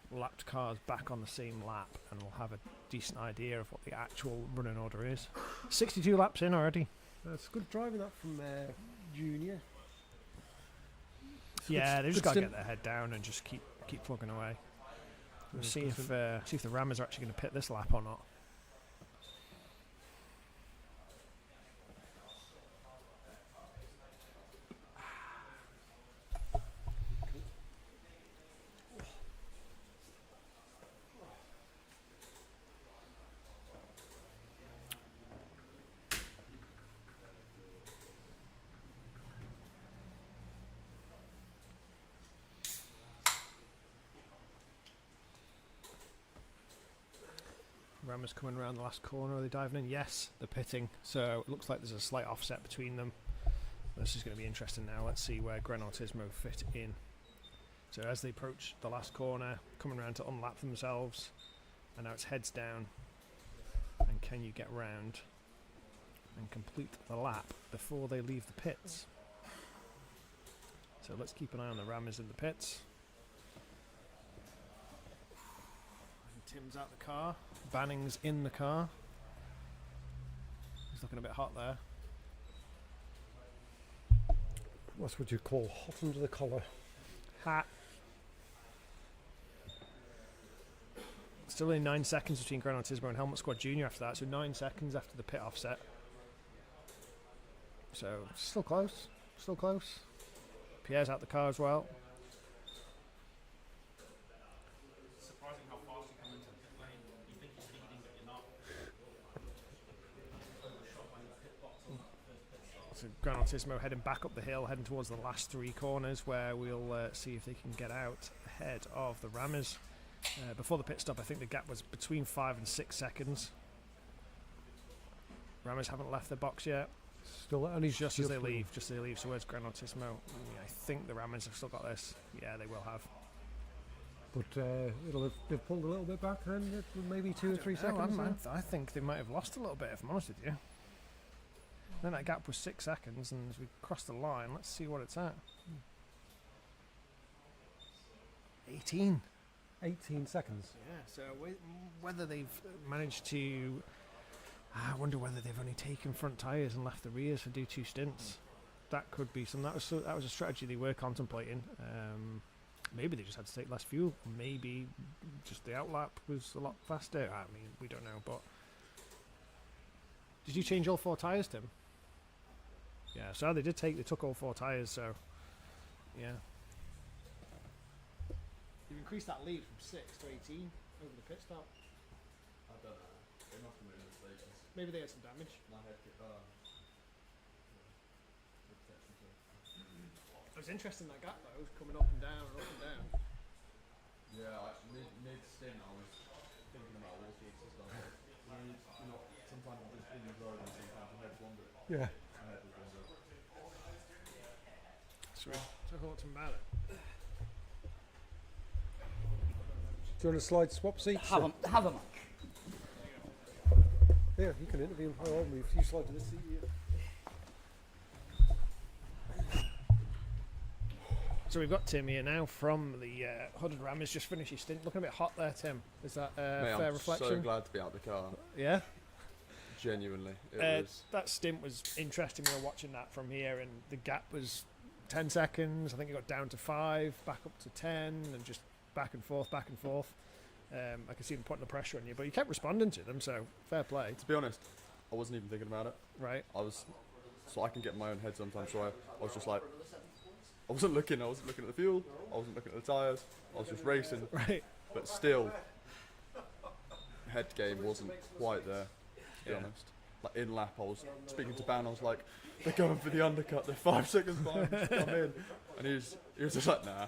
lapped cars back on the same lap, and we'll have a decent idea of what the actual running order is. 62 laps in already. That's good driving that from Junior. Yeah, they've just got to get their head down and just keep plugging away. We'll see if the Rammers are actually going to pit this lap or not. Rammers coming around the last corner. Are they diving in? Yes, they're pitting. So it looks like there's a slight offset between them. This is going to be interesting now. Let's see where Gran Turismo fit in. So as they approach the last corner, coming around to unlap themselves. And now it's heads down. And can you get round and complete the lap before they leave the pits? So let's keep an eye on the Rammers in the pits. Tim's out the car. Banning's in the car. He's looking a bit hot there. What's what you call hot under the collar. Hat. Still only 9 seconds between Gran Turismo and Helmet Squad Junior after that, so 9 seconds after the pit offset. So still close. Still close. Pierre's out the car as well. So Gran Turismo heading back up the hill, heading towards the last 3 corners where we'll see if they can get out ahead of the Rammers. Before the pit stop, I think the gap was between 5 and 6 seconds. Rammers haven't left the box yet. Still, only just as they leave. So where's Gran Turismo? I think the Rammers have still got this. Yeah, they will have. But they've pulled a little bit back then, maybe 2 or 3 seconds. I think they might have lost a little bit, if I'm honest with you. Then that gap was 6 seconds, and as we cross the line, let's see what it's at. 18 seconds. Yeah, so whether they've managed to... I wonder whether they've only taken front tyres and left the rears to do 2 stints. That could be some... That was a strategy they were contemplating. Maybe they just had to take less fuel. Maybe just the outlap was a lot faster. I mean, we don't know, but... Did you change all 4 tyres, Tim? Yeah, so they took all 4 tyres, so... Yeah. You've increased that lead from 6 to 18 over the pit stop. I don't know. They must have moved the stations. Maybe they had some damage. My head kicked on. It was interesting, that gap though, was coming up and down and up and down. Yeah, mid stint I was thinking about all sorts of stuff. Sometimes I'm just in the road and sometimes my head's wander. Yeah. My head was wander. Sweet. So thoughts about it. Do you want to slide swap seats? Have a match. Yeah, you can interview him. I'll move. You slide to this seat here. So we've got Tim here now from the Hooded Ram. He's just finished his stint. Looking a bit hot there, Tim. Is that Mate, fair I'm reflection? so glad to be out of the car. Yeah. Genuinely, it was. That stint was interesting. We were watching that from here, and the gap was 10 seconds. I think it got down to 5, back up to 10, and just back and forth, back and forth. I could see them putting the pressure on you, but you kept responding to them, so fair play. To be honest, I wasn't even thinking about it. Right. So I can get in my own head sometimes. So I was just like, I wasn't looking at the fuel. I wasn't looking at the tyres. I was just racing. Right. But still, head game wasn't quite there. To be honest, like in lap, I was speaking to Ban. I was like, they're going for the undercut. They're 5 seconds behind. Just come in. And he was just like, nah.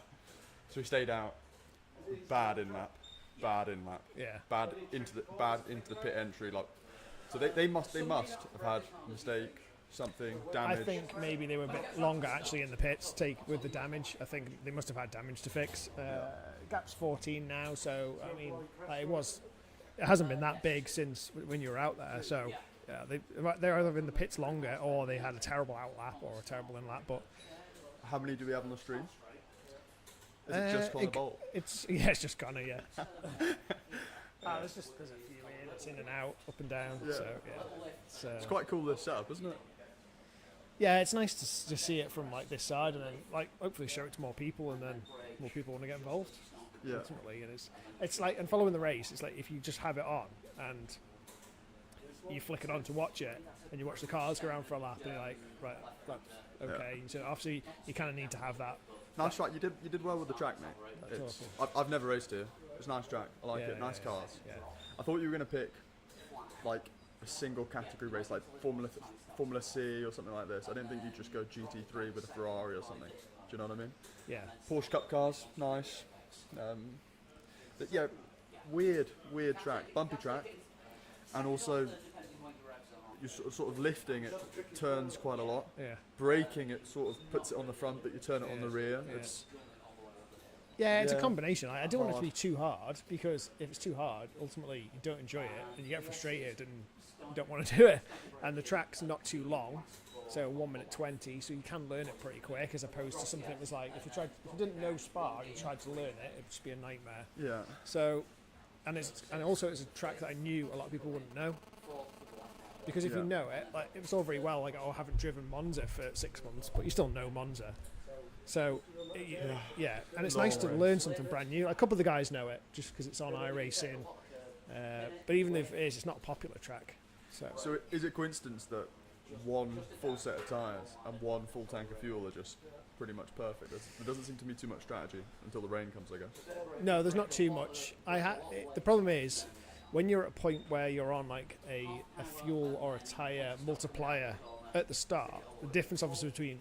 So he stayed out. Bad in lap. Yeah. Bad into the pit entry. Like, so they must have had a mistake, something, damage. I think maybe they were a bit longer actually in the pits with the damage. I think they must have had damage to fix. Gap's 14 now, so I mean, it hasn't been that big since when you were out there. So yeah, they're either in the pits longer or they had a terrible out lap or a terrible in lap. But how many do we have on the stream? Is it just Connor Bolt? It's just Connor, yeah. There's a few in. It's in and out, up and down. Yeah. So yeah, it's quite cool this setup, isn't it? Yeah, it's nice to see it from like this side, and then like hopefully show it to more people, and then more people want to get involved. Yeah. Ultimately, it's like, and following the race, it's like if you just have it on and you flick it on to watch it, and you watch the cars go around for a lap, and you're like, right, okay. Yeah. So obviously you kind of need to have that. Nice track. You did well with the track, mate. I've never raced here. It's a nice track. I like it. Nice cars. Yeah. I thought you were going to pick like a single category race, like Formula C or something like this. I didn't think you'd just go GT3 with a Ferrari or something. Do you know what I mean? Yeah. Porsche Cup cars, nice. But yeah, weird track, bumpy track, and also you're sort of lifting it turns quite a lot. Yeah. Braking it sort of puts it on the front, but you turn it on the rear. Yeah. It's a combination. I don't want it to be too hard, because if it's too hard, ultimately you don't enjoy it and you get frustrated and you don't want to do it. And the track's not too long, so 1 minute 20, so you can learn it pretty quick, as opposed to something that was like if you didn't know Spa and you tried to learn it, it'd just be a nightmare. Yeah. So, and also it's a track that I knew a lot of people wouldn't know. Because if you know it, like it was all very well, like, I haven't driven Monza for 6 months, but you still know Monza. So, yeah, and it's nice to learn something brand new. Like, a couple of the guys know it just because it's on iRacing, but even if it is, it's not a popular track. So is it coincidence that one full set of tyres and one full tank of fuel are just pretty much perfect? There doesn't seem to be too much strategy until the rain comes, I guess. No, there's not too much. The problem is, when you're at a point where you're on like a fuel or a tyre multiplier at the start, the difference obviously between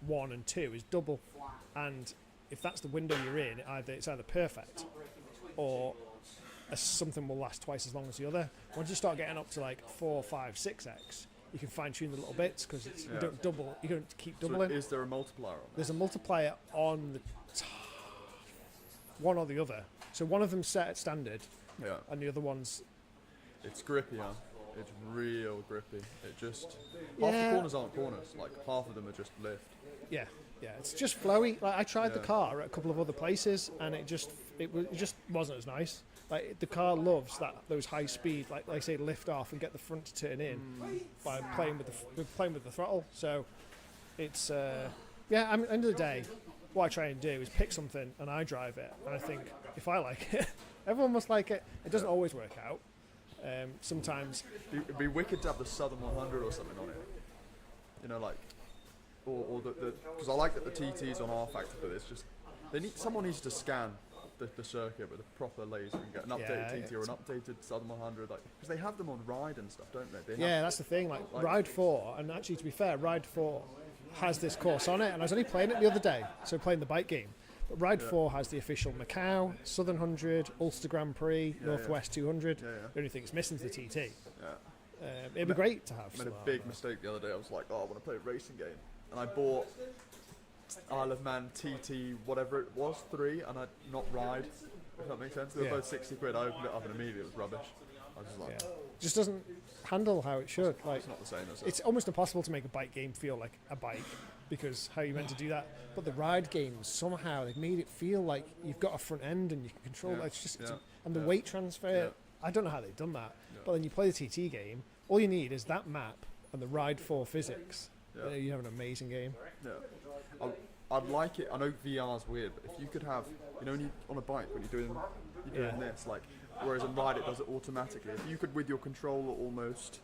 1 and 2 is double, and if that's the window you're in, it's either perfect or something will last twice as long as the other. Once you start getting up to like 4, 5, 6x, you can fine tune the little bits, because you don't keep doubling. So is there a multiplier on that? There's a multiplier on the one or the other. So one of them's set at standard, and the other one's... It's grippy, huh? It's real grippy. It just... Half the corners aren't corners. Like, half of them are just lift. Yeah, it's just flowy. Like, I tried the car at a couple of other places, and it just wasn't as nice. Like, the car loves those high speed, like I say, lift off and get the front to turn in by playing with the throttle. So it's at the end of the day, what I try and do is pick something and I drive it, and I think if I like it, everyone must like it. It doesn't always work out. Sometimes it'd be wicked to have the Southern 100 or something on it. You know, like, or the because I like that the TT's on R Factor, but it's just someone needs to scan the circuit with a proper laser and get an updated TT or an updated Southern 100, like, because they have them on Ride and stuff, don't they? That's the thing. Like Ride 4, and actually, to be fair, Ride 4 has this course on it, and I was only playing it the other day, so playing the bike game. But Ride 4 has the official Macau, Southern 100, Ulster Grand Prix, Northwest 200. The only thing it's missing is the TT. It'd be great to have. I made a big mistake the other day. I was like, I want to play a racing game, and I bought Isle of Man TT, whatever it was, 3, and I'd not Ride, if that makes sense. They were both 60 quid. I opened it up and immediately it was rubbish. I was just like, just doesn't handle how it should. Like, it's not the same, is it? It's almost impossible to make a bike game feel like a bike, because how you meant to do that. But the ride games, somehow they've made it feel like you've got a front end and you can control it. It's just and the weight transfer. I don't know how they've done that. But then you play the TT game, all you need is that map and the ride 4 physics. You have an amazing game. Yeah. I'd like it. I know VR's weird, but if you could have, you know, when you on a bike when you're doing this, like, whereas in ride it does it automatically. If you could with your controller almost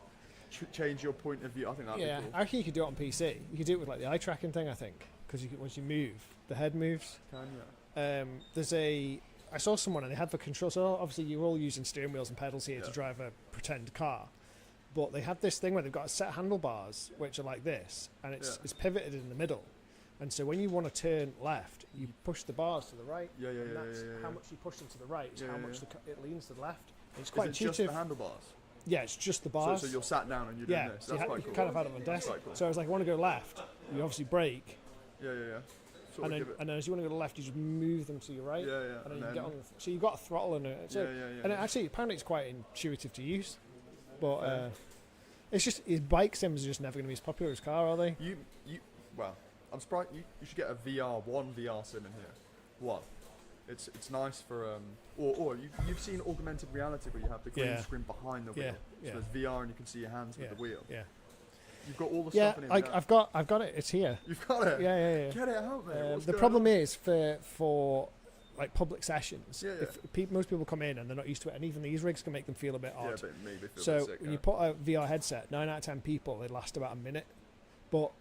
change your point of view, I think that'd be cool. I reckon you could do it on PC. You could do it with like the eye tracking thing, I think, because once you move, the head moves. I saw someone and they had the control. So obviously you're all using steering wheels and pedals here to drive a pretend car. But they have this thing where they've got a set of handlebars which are like this, and it's pivoted in the middle. And so when you want to turn left, you push the bars to the right. And that's how much you push them to the right is how much it leans to the left. It's quite intuitive. Just the handlebars? Yeah, it's just the bars. So you're sat down and you're doing this. That's quite cool. You kind of have it on desk. Cool. So I was like, I want to go left. You obviously brake. And then as you want to go to the left, you just move them to your right. And then you can get on. So you've got a throttle and and actually, apparently, it's quite intuitive to use. But it's just bike sims are just never going to be as popular as car, are they? Well, I'm surprised you should get a one VR sim in here. One. It's nice for or you've seen augmented reality where you have the green screen behind the wheel. So there's VR and you can see your hands with the wheel. You've got all the stuff in it. I've got it. It's here. You've got it. Yeah. Get it out, man. The problem is for like public sessions. If most people come in and they're not used to it, and even these rigs can make them feel a bit odd. But maybe feel so a bit sick, when you put a VR headset, 9 out of 10 people they last about a minute. But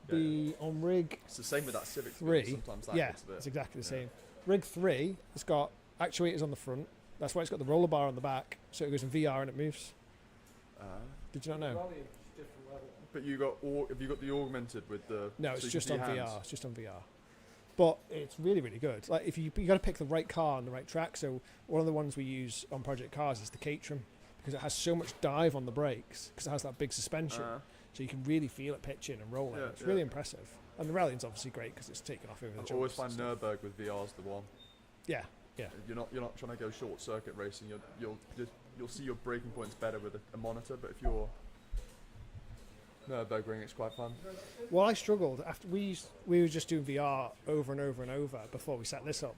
on rig, it's the same with that Civic 3. Sometimes that gets a bit, it's exactly the same. Rig 3, it's got actuators on the front. That's why it's got the roller bar on the back, so it goes in VR and it moves. Did you not know? But have you got the augmented with the? No, it's just on VR. It's just on VR. But it's really, really good. Like if you got to pick the right car on the right track. So one of the ones we use on Project Cars is the Caterham because it has so much dive on the brakes because it has that big suspension. So you can really feel it pitching and rolling. It's really impressive. And the rallying's obviously great because it's taken off over the jumps. I always find Nürburgring with VR's the one. Yeah. You're not trying to go short circuit racing. You'll see your braking points better with a monitor. But if you're Nürburgring, it's quite fun. Well, I struggled after we were just doing VR over and over and over before we set this up,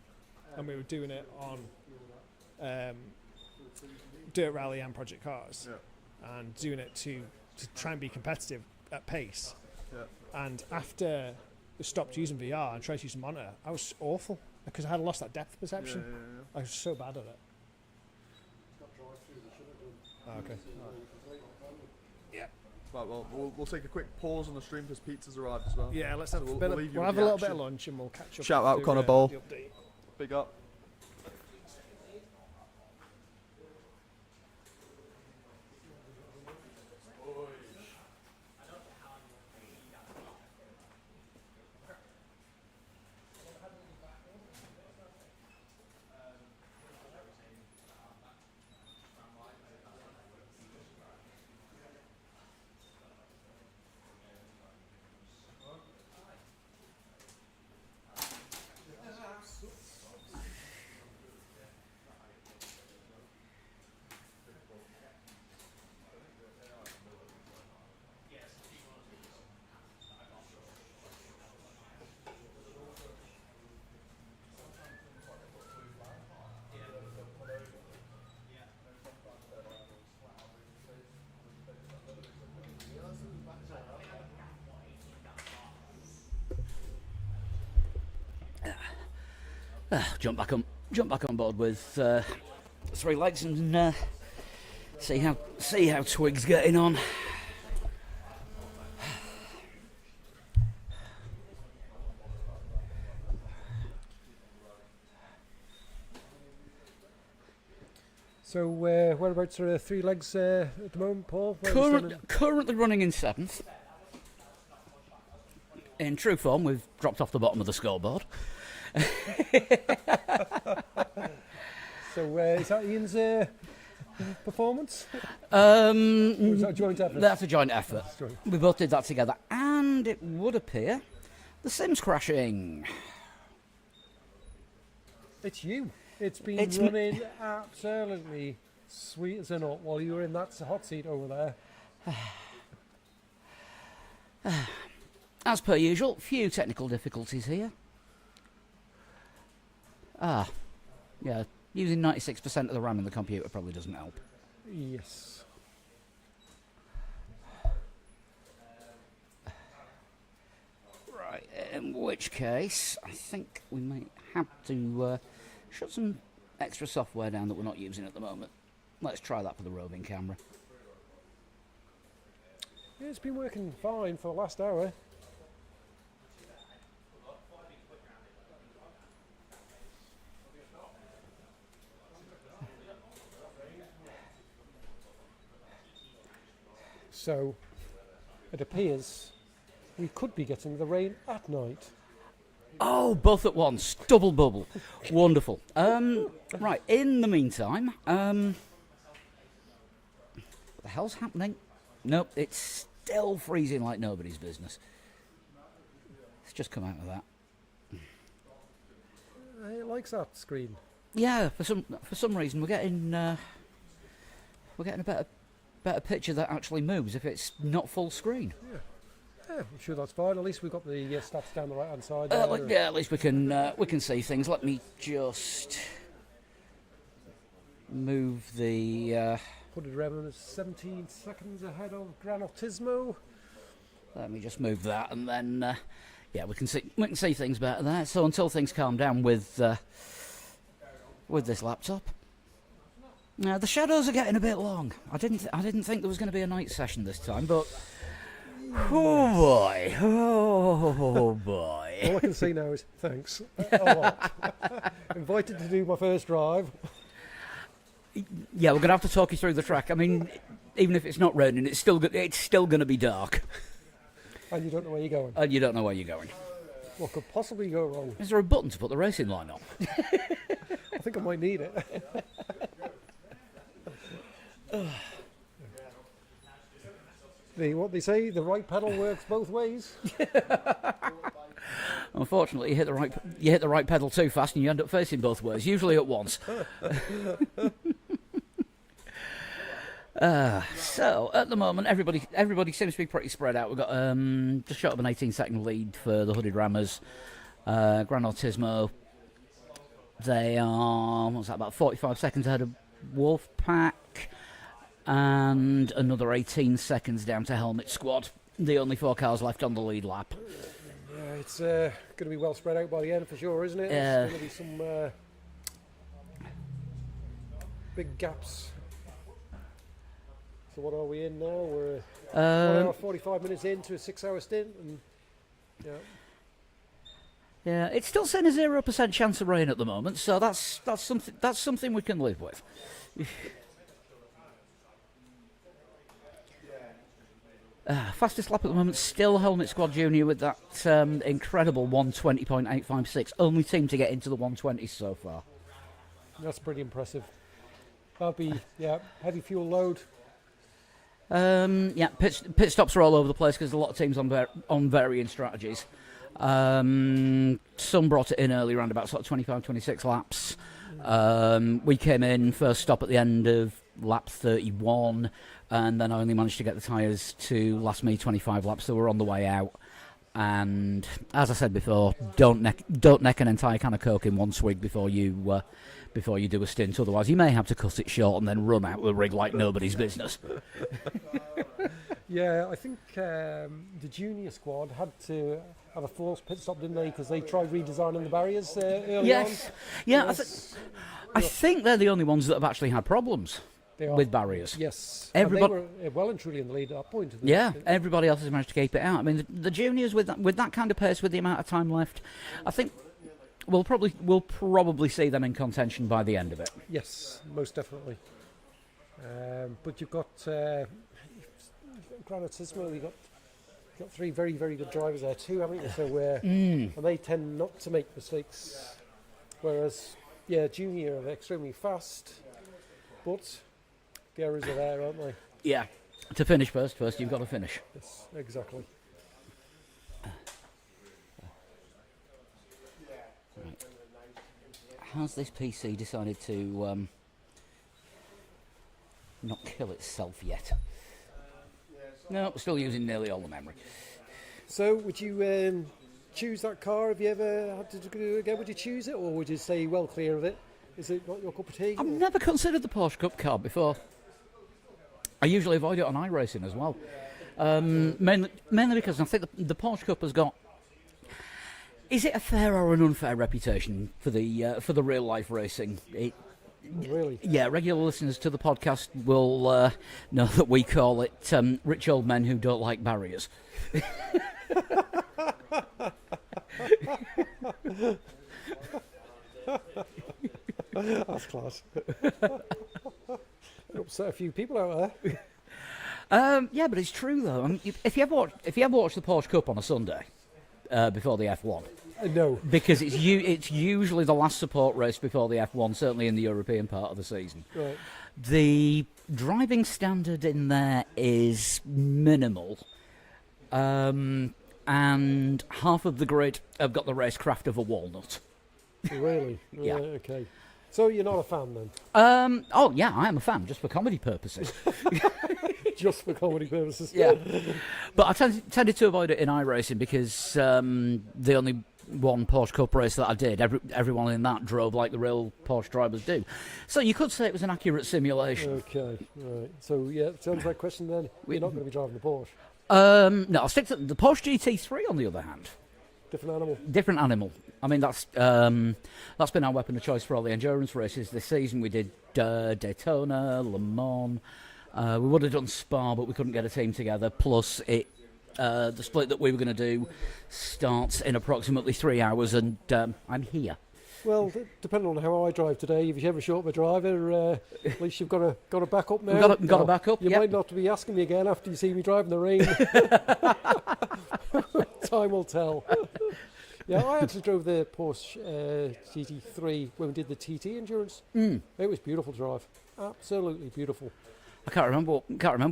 and we were doing it on Dirt Rally and Project Cars, and doing it to try and be competitive at pace. And after we stopped using VR and tried to use a monitor, I was awful because I had lost that depth perception. I was so bad at it. Okay. Yeah. Right, well, we'll take a quick pause on the stream because pizza's arrived as well. Yeah, let's have we'll have a little bit of lunch and we'll catch up. Shout out Connor Bowl. Big up. Jump back on board with 3 legs and see how Twig's getting on. So whereabouts are 3 legs at the moment, Paul? Currently running in 7th. In true form, we've dropped off the bottom of the scoreboard. So is that Ian's performance? Or is that a joint effort? That's a joint effort. We both did that together, and it would appear the sim's crashing. It's you. It's been running absolutely sweet as a nut while you were in that hot seat over there. as per usual, few technical difficulties here. Yeah, using 96% of the RAM in the computer probably doesn't help. Yes. Right, in which case, I think we might have to shut some extra software down that we're not using at the moment. Let's try that for the roving camera. Yeah, it's been working fine for the last hour. So, it appears we could be getting the rain at night. Oh, both at once. Double bubble. Wonderful. Right, in the meantime, what the hell's happening? Nope, it's still freezing like nobody's business. Let's just come out of that. It likes that screen. Yeah, for some reason we're getting a better picture that actually moves if it's not full screen. Yeah, I'm sure that's fine. At least we've got the stats down the right hand side. Yeah, at least we can see things. Let me just move the. Put it around as 17 seconds ahead of Gran Turismo. Let me just move that, and then yeah, we can see things better there. So until things calm down with this laptop. Now the shadows are getting a bit long. I didn't think there was going to be a night session this time, but oh boy, oh boy. All I can say now is thanks a lot. Invited to do my first drive. Yeah, we're going to have to talk you through the track. I mean, even if it's not raining, it's still going to be dark. And you don't know where you're going. And you don't know where you're going. What could possibly go wrong? Is there a button to put the racing line on? I think I might need it. What they say, the right pedal works both ways. Unfortunately, you hit the right pedal too fast, and you end up facing both ways, usually at once. So at the moment, everybody seems to be pretty spread out. We've got just short of an 18-second lead for the hooded rammers. Gran Turismo, they are about 45 seconds ahead of Wolfpack, and another 18 seconds down to Helmet Squad. The only 4 cars left on the lead lap. Yeah, it's going to be well spread out by the end for sure, isn't it? There's going to be some big gaps. So what are we in now? We're 1 hour 45 minutes into a 6-hour stint, and yeah, it's still saying a 0% chance of rain at the moment, so that's something we can live with. Fastest lap at the moment, still Helmet Squad Junior with that incredible 1:20.856. Only team to get into the 120s so far. that's pretty impressive. That'll be heavy fuel load. Yeah, pit stops are all over the place because a lot of teams on varying strategies. Some brought it in early, around about sort of 25, 26 laps. We came in first stop at the end of lap 31, and then I only managed to get the tyres to last me 25 laps, so we're on the way out. And as I said before, don't neck an entire can of Coke in one swig before you do a stint. Otherwise, you may have to cut it short and then run out the rig like nobody's business. Yeah, I think the junior squad had to have a forced pit stop, didn't they? Because they tried redesigning the barriers early on. Yes, yeah. I think they're the only ones that have actually had problems with barriers. Yes, everybody and they were well and truly in the lead at that point. Yeah, everybody else has managed to keep it out. I mean, the juniors with that kind of pace, with the amount of time left, I think we'll probably see them in contention by the end of it. Yes, most definitely. But you've got Gran Turismo. You've got 3 very, very good drivers there too, haven't you? So and they tend not to make mistakes, whereas junior are extremely fast, but the errors are there, aren't they? Yeah, to finish first you've got to finish. Yes, exactly. Right. Has this PC decided to not kill itself yet? No, we're still using nearly all the memory. So, would you choose that car? Have you ever had to do it again? Would you choose it, or would you say well clear of it? Is it not your cup of tea? I've or- never considered the Porsche Cup car before. I usually avoid it on iRacing as well. Mainly because I think the Porsche Cup has got... Is it a fair or an unfair reputation for the real life racing? Really? Yeah, regular listeners to the podcast will know that we call it rich old men who don't like barriers. That's class. Upset a few people out there. Yeah, but it's true though. I mean, if you ever watch the Porsche Cup on a Sunday before the F1, No. because it's usually the last support race before the F1, certainly in the European part of the season. Right. The driving standard in there is minimal, and half of the grid have got the racecraft of a walnut. Really? Yeah. Right, okay. So you're not a fan then? Oh yeah, I am a fan, just for comedy purposes. Just for comedy purposes? Yeah, but I tended to avoid it in iRacing because the only one Porsche Cup race that I did, everyone in that drove like the real Porsche drivers do. So you could say it was an accurate simulation. Okay, right. So, yeah, to answer that question then, you're not going to be driving the Porsche. No, I'll stick to the Porsche GT3 on the other hand. Different animal. Different animal. I mean, that's been our weapon of choice for all the endurance races this season. We did Daytona, Le Mans. We would have done Spa, but we couldn't get a team together. Plus, the split that we were going to do starts in approximately 3 hours, and I'm here. Well, depending on how I drive today, if you're ever short of a driver, at least you've got a backup now. We've got a backup. You Yep. might not be asking me again after you see me drive in the rain. Time will tell. Yeah, I actually drove the Porsche GT3 when we did the TT endurance. It was beautiful to drive, absolutely beautiful. I can't remember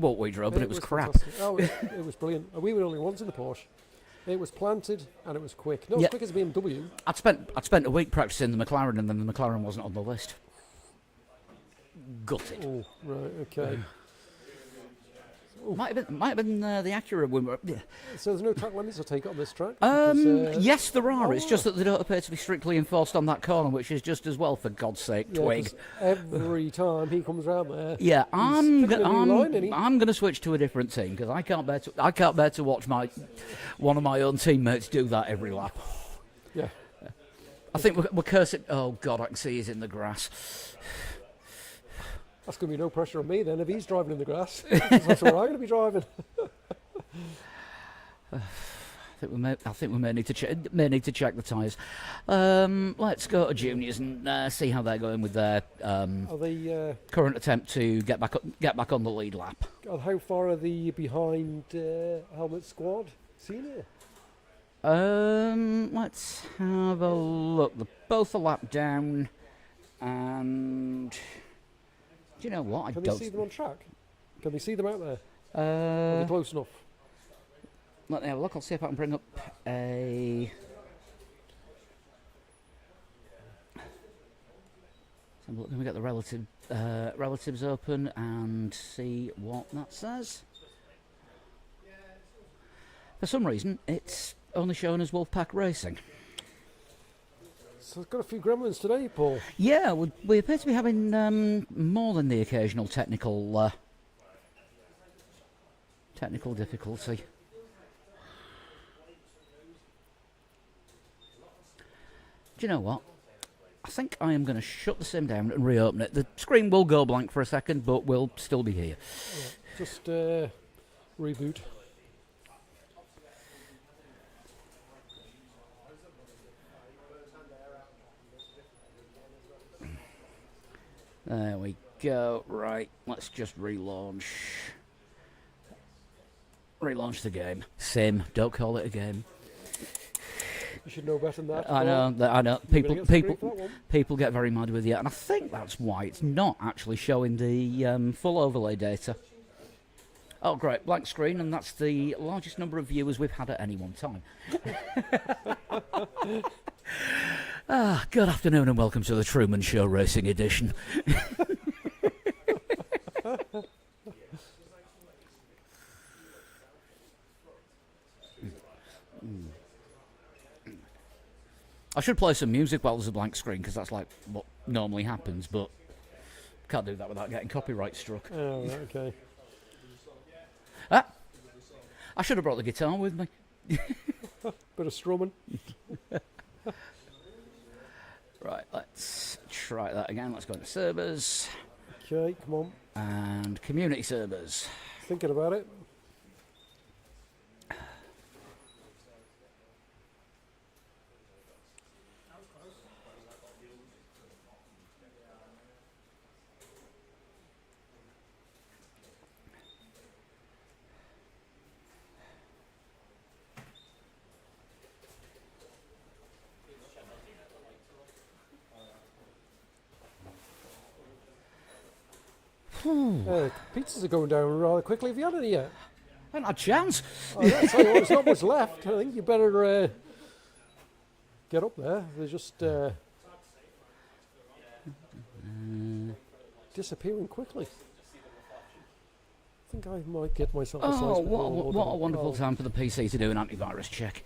what we drove, but it was crap. fantastic. Oh, it was brilliant. And we were the only ones in the Porsche. It was planted and it was quick. Not Yeah. as quick as a BMW. I'd spent a week practicing the McLaren, and then the McLaren wasn't on the list. Gutted. Oh, right, okay. Might have been the Acura when we were, yeah. So there's no track limits, I take it, on this track? Because, Yes, there are. It's oh. just that they don't appear to be strictly enforced on that corner, which is just as well, for God's sake, yeah, Twig. 'cause every time he comes round there, Yeah, I'm sticking a new line, isn't he? going to switch to a different team because I can't bear to watch one of my own teammates do that every lap. yeah. I think we're cursing. Oh God, I can see he's in the grass. That's going to be no pressure on me then if he's driving in the grass. That's where I'm going to be driving. I think we may need to check the tyres. Let's go to juniors and see how they're going with their Are they? current attempt to get back on the lead lap. How far are the behind helmet squad senior? Let's have a look. They're both a lap down, and do you know what? I Can don't. they see them on track? Can they see them out there? Are Uh, they close enough? let me have a look. I'll see if I can bring up a. So let me get the relatives open and see what that says. For some reason, it's only showing as Wolfpack Racing. So I've got a few gremlins today, Paul. Yeah, we appear to be having more than the occasional technical difficulty. Do you know what? I think I am going to shut the sim down and reopen it. The screen will go blank for a second, but we'll still be here. Just reboot. There we go. Right, let's just relaunch the game. Sim, don't call it a game. You should know better than that. I Paul. know. I know. You're gonna get some grief for that one. People get very mad with you, and I think that's why it's not actually showing the full overlay data. Oh, great, blank screen, and that's the largest number of viewers we've had at any one time. Good afternoon and welcome to the Truman Show Racing Edition. I should play some music while there's a blank screen, because that's like what normally happens, but can't do that without getting copyright struck. Oh, right, okay. Ah, I should have brought the guitar with me. Bit of strumming. Right, let's try that again. Let's go into servers Okay, come on. and community servers. Thinking about it. Pizzas are going down rather quickly. Have you had any yet? I haven't had a chance. Oh, yeah, tell you what, there's not much left. I think you better get up there. They're just disappearing quickly. I think I might get myself a Oh, slice. what a wonderful time for the PC to do an antivirus check.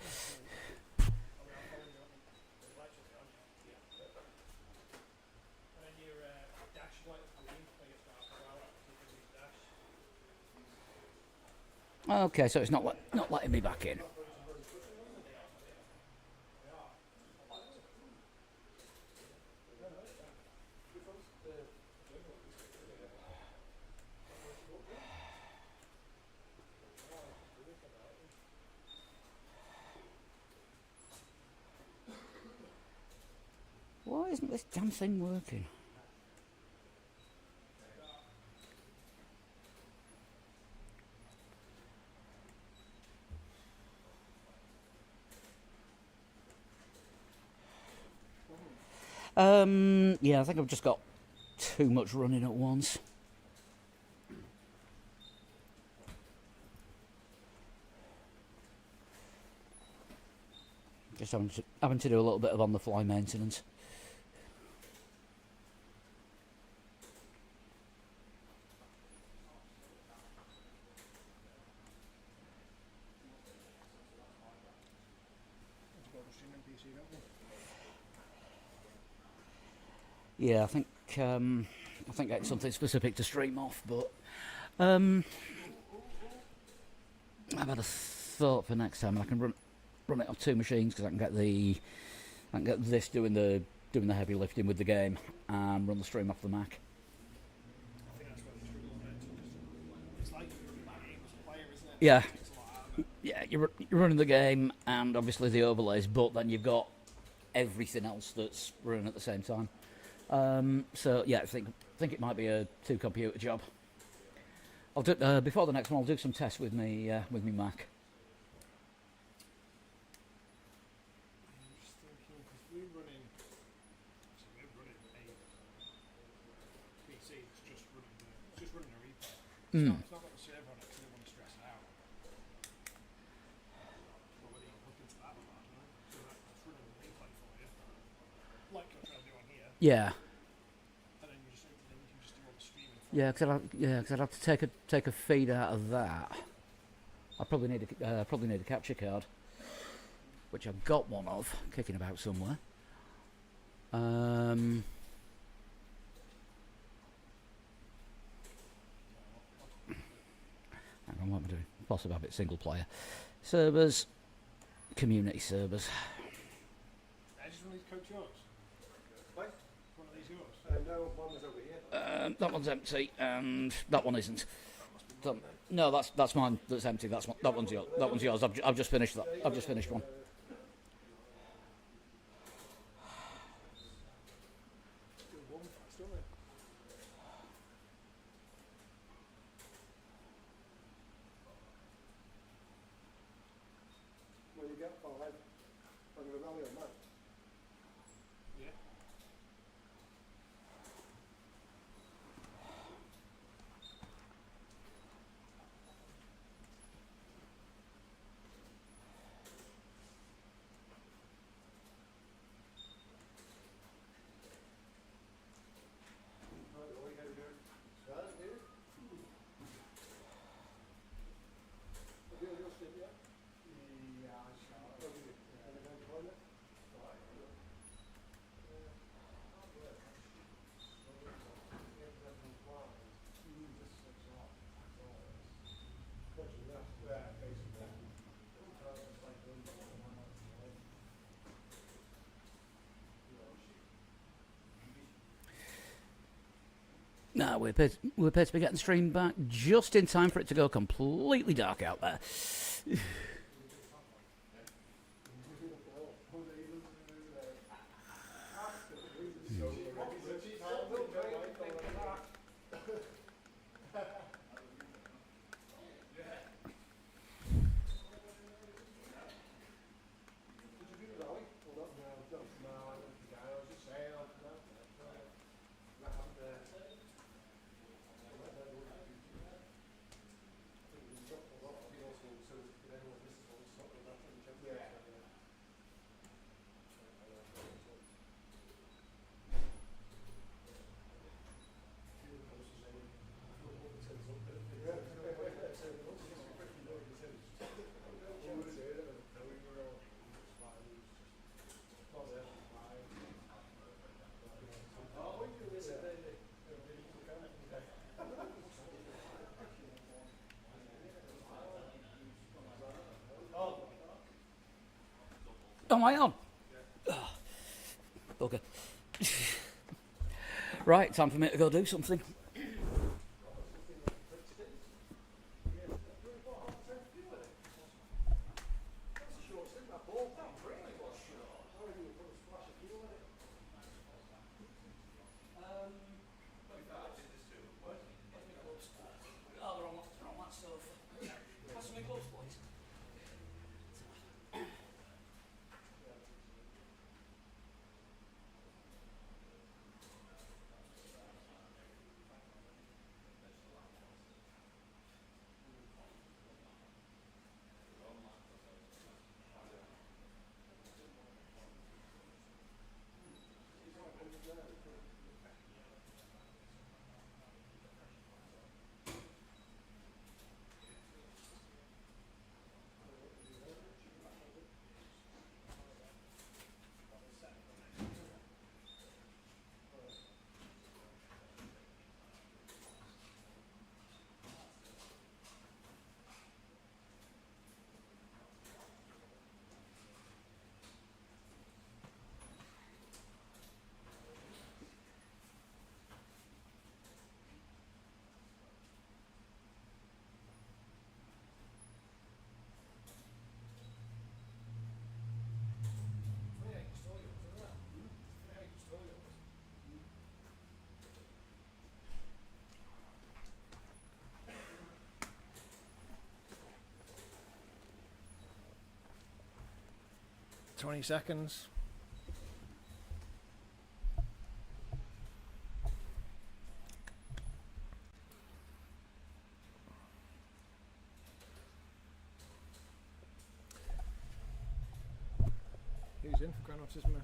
Okay, so it's not letting me back in. Why isn't this damn thing working? Yeah, I think I've just got too much running at once. Just having to do a little bit of on-the-fly maintenance. Yeah, I think it's something specific to stream off, but I've had a thought for next time. I can run it off two machines, because I can get this doing the heavy lifting with the game and run the stream off the Mac. I think that's where the struggle is. It's like a games player, isn't it? Yeah, It's a lot harder. yeah, you're running the game and obviously the overlays, but then you've got everything else that's running at the same time. So yeah, I think it might be a two-computer job. I'll do before the next one. I'll do some tests with me Mac. I'm just thinking, because we're running a PC that's just running a replay. It's not got the server on it because they want to stress it out. But whether you look into that or not, you know? So that's running a replay for you, like you're trying to do on here. Yeah. And then you can just do all the streaming. Yeah, because I'd have to take a feed out of that. I probably need a capture card, which I've got one of, kicking about somewhere. Hang on, what am I doing? Possibly a bit single player. Servers, community servers. I just run these coach yours. What? One of these yours? No, one is over here. That one's empty, and that one isn't. No, that's mine. That's empty. That one's yours. That one's yours. I've just finished that. I've just finished one. Do one fast, don't they? Well, you get 5. I'm going to rally on that. Yeah. No, we appear to be getting stream back just in time for it to go completely dark out there. Am I on? Oh, bugger. Right, time for me to go do something. Twenty seconds. Who's in for Grand Offices, man?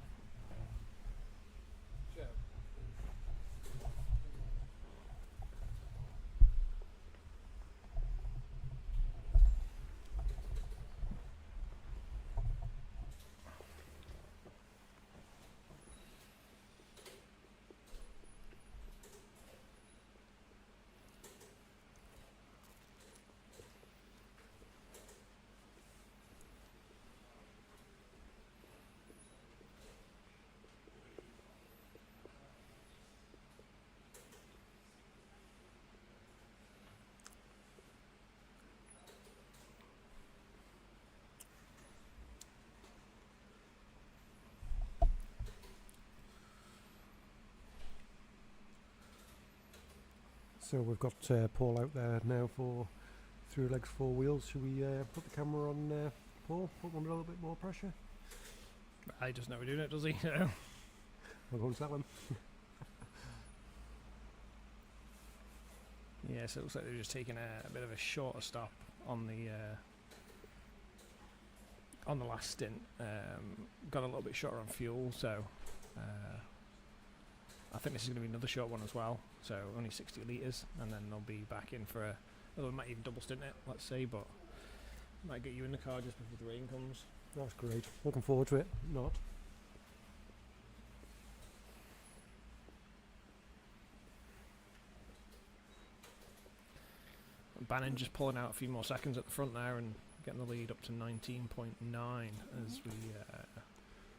So we've got Paul out there now for 3 legs, 4 wheels. Should we put the camera on Paul? Put one a little bit more pressure? He doesn't know we're doing it, does he? We'll go to that one. Yeah, so it looks like they're just taking a bit of a shorter stop on the last stint. Got a little bit shorter on fuel, so I think this is going to be another short one as well. So only 60 litres, and then they'll be back in for although might even double stint it, let's say, but might get you in the car just before the rain comes. That's great. Looking forward to it. Not. Bannon just pulling out a few more seconds at the front there and getting the lead up to 19.9 as we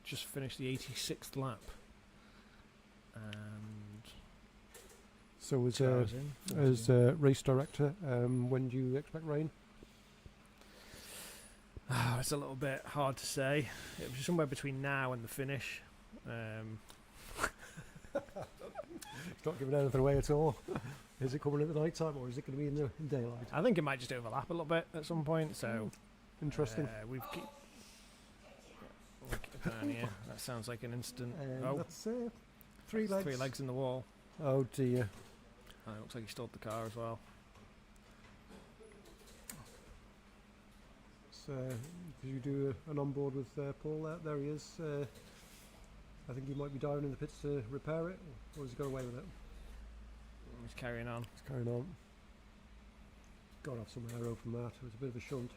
just finished the 86th lap. And So as 2 hours in. as race director, when do you expect rain? Oh, it's a little bit hard to say. It was somewhere between now and the finish. It's not giving anything away at all. Is it coming at the night time or is it going to be in daylight? I think it might just overlap a little bit at some point. So Interesting. we've keep down here. That sounds like an instant. That's 3 legs. 3 legs in the wall. Oh dear. And it looks like he stalled the car as well. So, did you do an onboard with Paul there? There he is. I think he might be down in the pits to repair it, or has he got away with it? He's carrying on. He's carrying on. Got to have some aero from that. It was a bit of a shunt.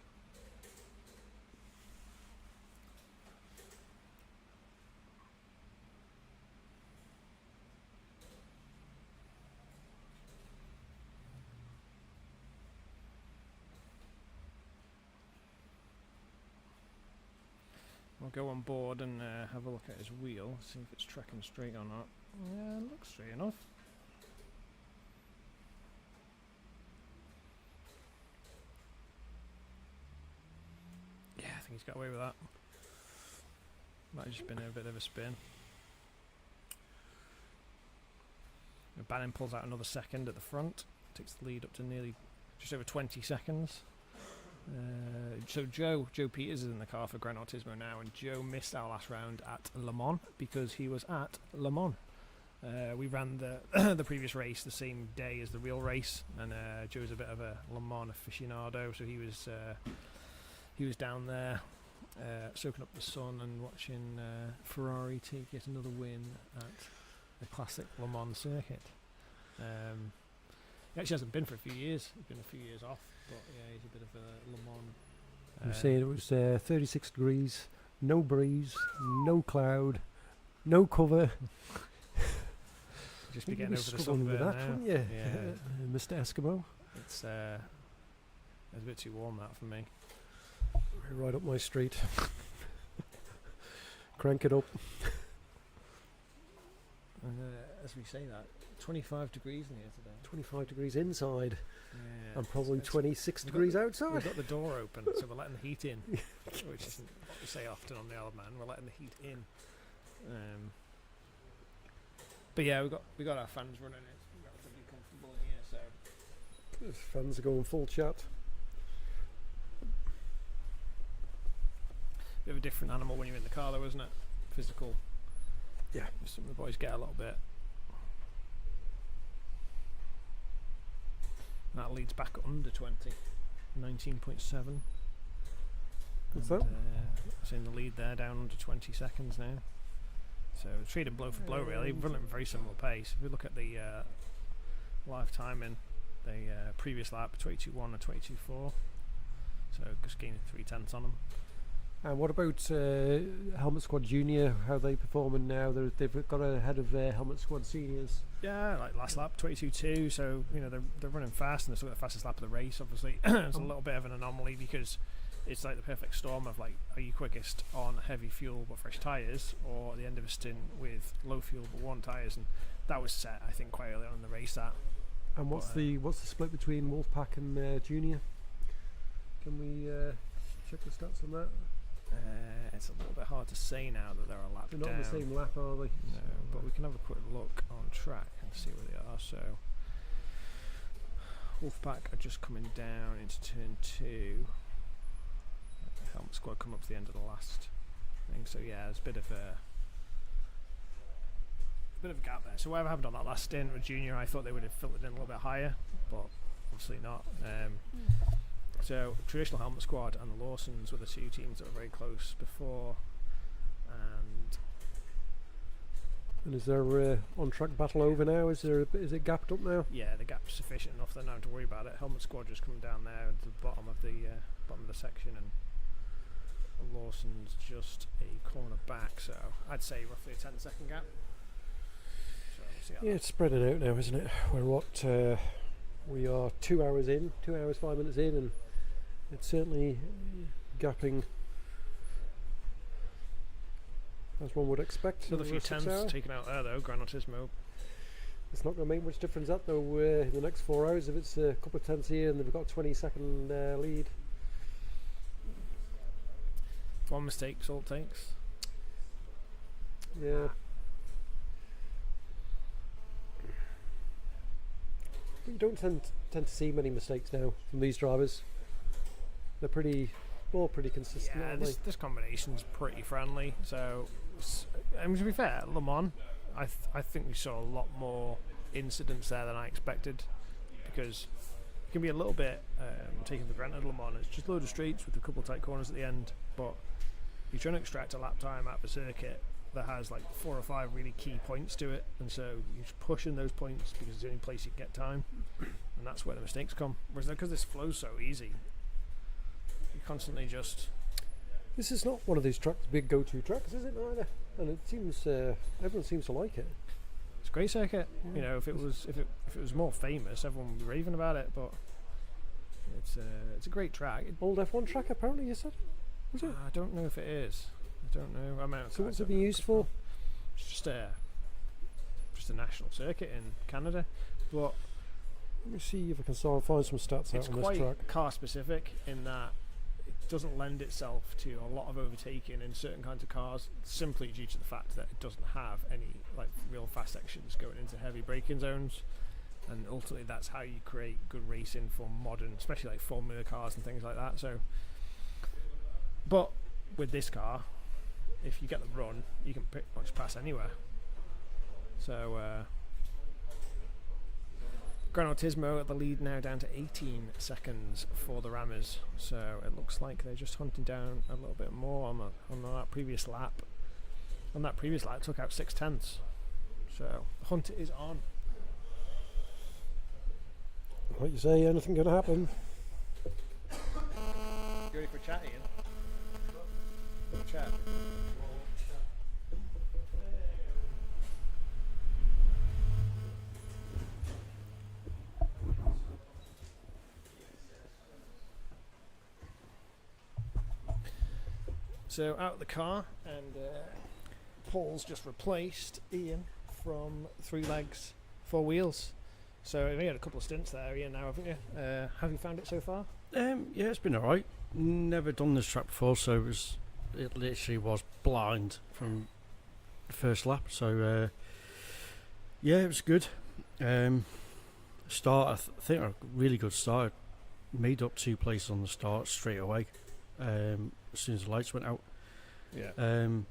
We'll go on board and have a look at his wheel, see if it's tracking straight or not. Yeah, it looks straight enough. Yeah, I think he's got away with that. Might have just been a bit of a spin. Bannon pulls out another second at the front, takes the lead up to nearly just over 20 seconds. So Joe Peters is in the car for Gran Turismo now, and Joe missed our last round at Le Mans because he was at Le Mans. We ran the the previous race the same day as the real race, and Joe's a bit of a Le Mans aficionado, so he was down there soaking up the sun and watching Ferrari take yet another win at the classic Le Mans circuit. He actually hasn't been for a few years. He's been a few years off, but yeah, he's a bit of a Le Mans. You were saying it was 36 degrees, no breeze, no cloud, no cover. Just be You'd getting be over the struggling with sunburn that, now. wouldn't you? Yeah. Mr. Eskimo. It's a bit too warm that for me. Right up my street. Crank it up. And as we say that, 25 degrees in here today. 25 degrees inside. Yeah. And probably It's- 26 we've degrees got outside. We've got the door open, so we're letting the heat in, which isn't what we say often on the Isle of Man. We're letting the heat in. But yeah, we got our fans running. It's relatively comfortable in here, so. The fans are going full chat. Bit of a different animal when you're in the car, though, isn't it? Physical. Yeah. Some of the boys get a little bit. That leads back under 20. 19.7. What's And, that? Seeing the lead there, down under 20 seconds now. So treated blow for blow, really. Running at a very similar pace. If we look at the live timing, the previous lap, 22.1 and 22.4. So just gaining 3/10 on them. And what about Helmet Squad Junior? How are they performing now? They've got ahead of Helmet Squad Seniors. Yeah, like last lap, 22.2. So you know they're running fast, and they're still got the fastest lap of the race. Obviously, it's a little bit of an anomaly because it's like the perfect storm of like, are you quickest on heavy fuel but fresh tyres, or at the end of a stint with low fuel but worn tyres? And that was set, I think, quite early on in the race. That. And what's the split between Wolfpack and Junior? Can we check the stats on that? It's a little bit hard to say now that they're a lap They're down. not on the same lap, are they? No, but we can have a quick look on track and see where they are. So Wolfpack are just coming down into turn 2. Helmet Squad come up to the end of the last thing. So yeah, there's a bit of a gap there. So whatever happened on that last stint with Junior, I thought they would have filtered in a little bit higher, but obviously not. So traditional Helmet Squad and the Lawsons were the two teams that were very close before, And is there on-track battle over now? Is it gapped up now? yeah, the gap's sufficient enough. They're not to worry about it. Helmet Squad just coming down there at the bottom of the section, and Lawson's just a corner back. So I'd say roughly a 10-second gap. So we'll see how Yeah, it's spreading out now, isn't it? We are 2 hours in, 2 hours 5 minutes in, and it's certainly gapping as one would expect. Another few over a 6 tenths hour. taken out there though. Gran Turismo It's not going to make much difference that though in the next 4 hours if it's a couple of tenths here and they've got a 20-second lead. One mistake's all it takes. Yeah. But you don't tend to see many mistakes now from these drivers. They're all pretty consistent, Yeah, aren't they? this combination's pretty friendly. So, I mean, to be fair, Le Mans, I think we saw a lot more incidents there than I expected, because it can be a little bit taken for granted. Le Mans, it's just a load of straights with a couple of tight corners at the end, but you're trying to extract a lap time out of a circuit that has like 4 or 5 really key points to it, and so you're just pushing those points because it's the only place you can get time, and that's where the mistakes come. Whereas because this flow's so easy, you constantly just... This is not one of these tracks, big go-to tracks, is it either? And it seems everyone seems to like it. It's a great circuit. You know, if it was more famous, everyone would be raving about it. But it's a great track. Old F1 track, apparently, you said? Was it? I don't know if it is. I don't know. I mean, So what's it being used for? It's just a national circuit in Canada. But Let me see if I can find some stats it's out on this quite track. car specific in that it doesn't lend itself to a lot of overtaking in certain kinds of cars, simply due to the fact that it doesn't have any like real fast sections going into heavy braking zones, and ultimately that's how you create good racing for modern, especially like Formula cars and things like that. So, but with this car, if you get the run, you can pretty much pass anywhere. So Gran Turismo at the lead now, down to 18 seconds for the Rammers. So it looks like they're just hunting down a little bit more on that previous lap. On that previous lap, it took out 6 tenths. So the hunt is on. Like you say, anything can happen. You ready for a chat, Ian? For a chat. So out of the car, and Paul's just replaced Ian from 3 legs, 4 wheels. So we had a couple of stints there, Ian, now, haven't you? Have you found it so far? Yeah, it's been alright. Never done this track before, so it literally was blind from the first lap. So yeah, it was good. Start, I think a really good start. Made up 2 places on the start straight away. As soon as the lights went out. Yeah. And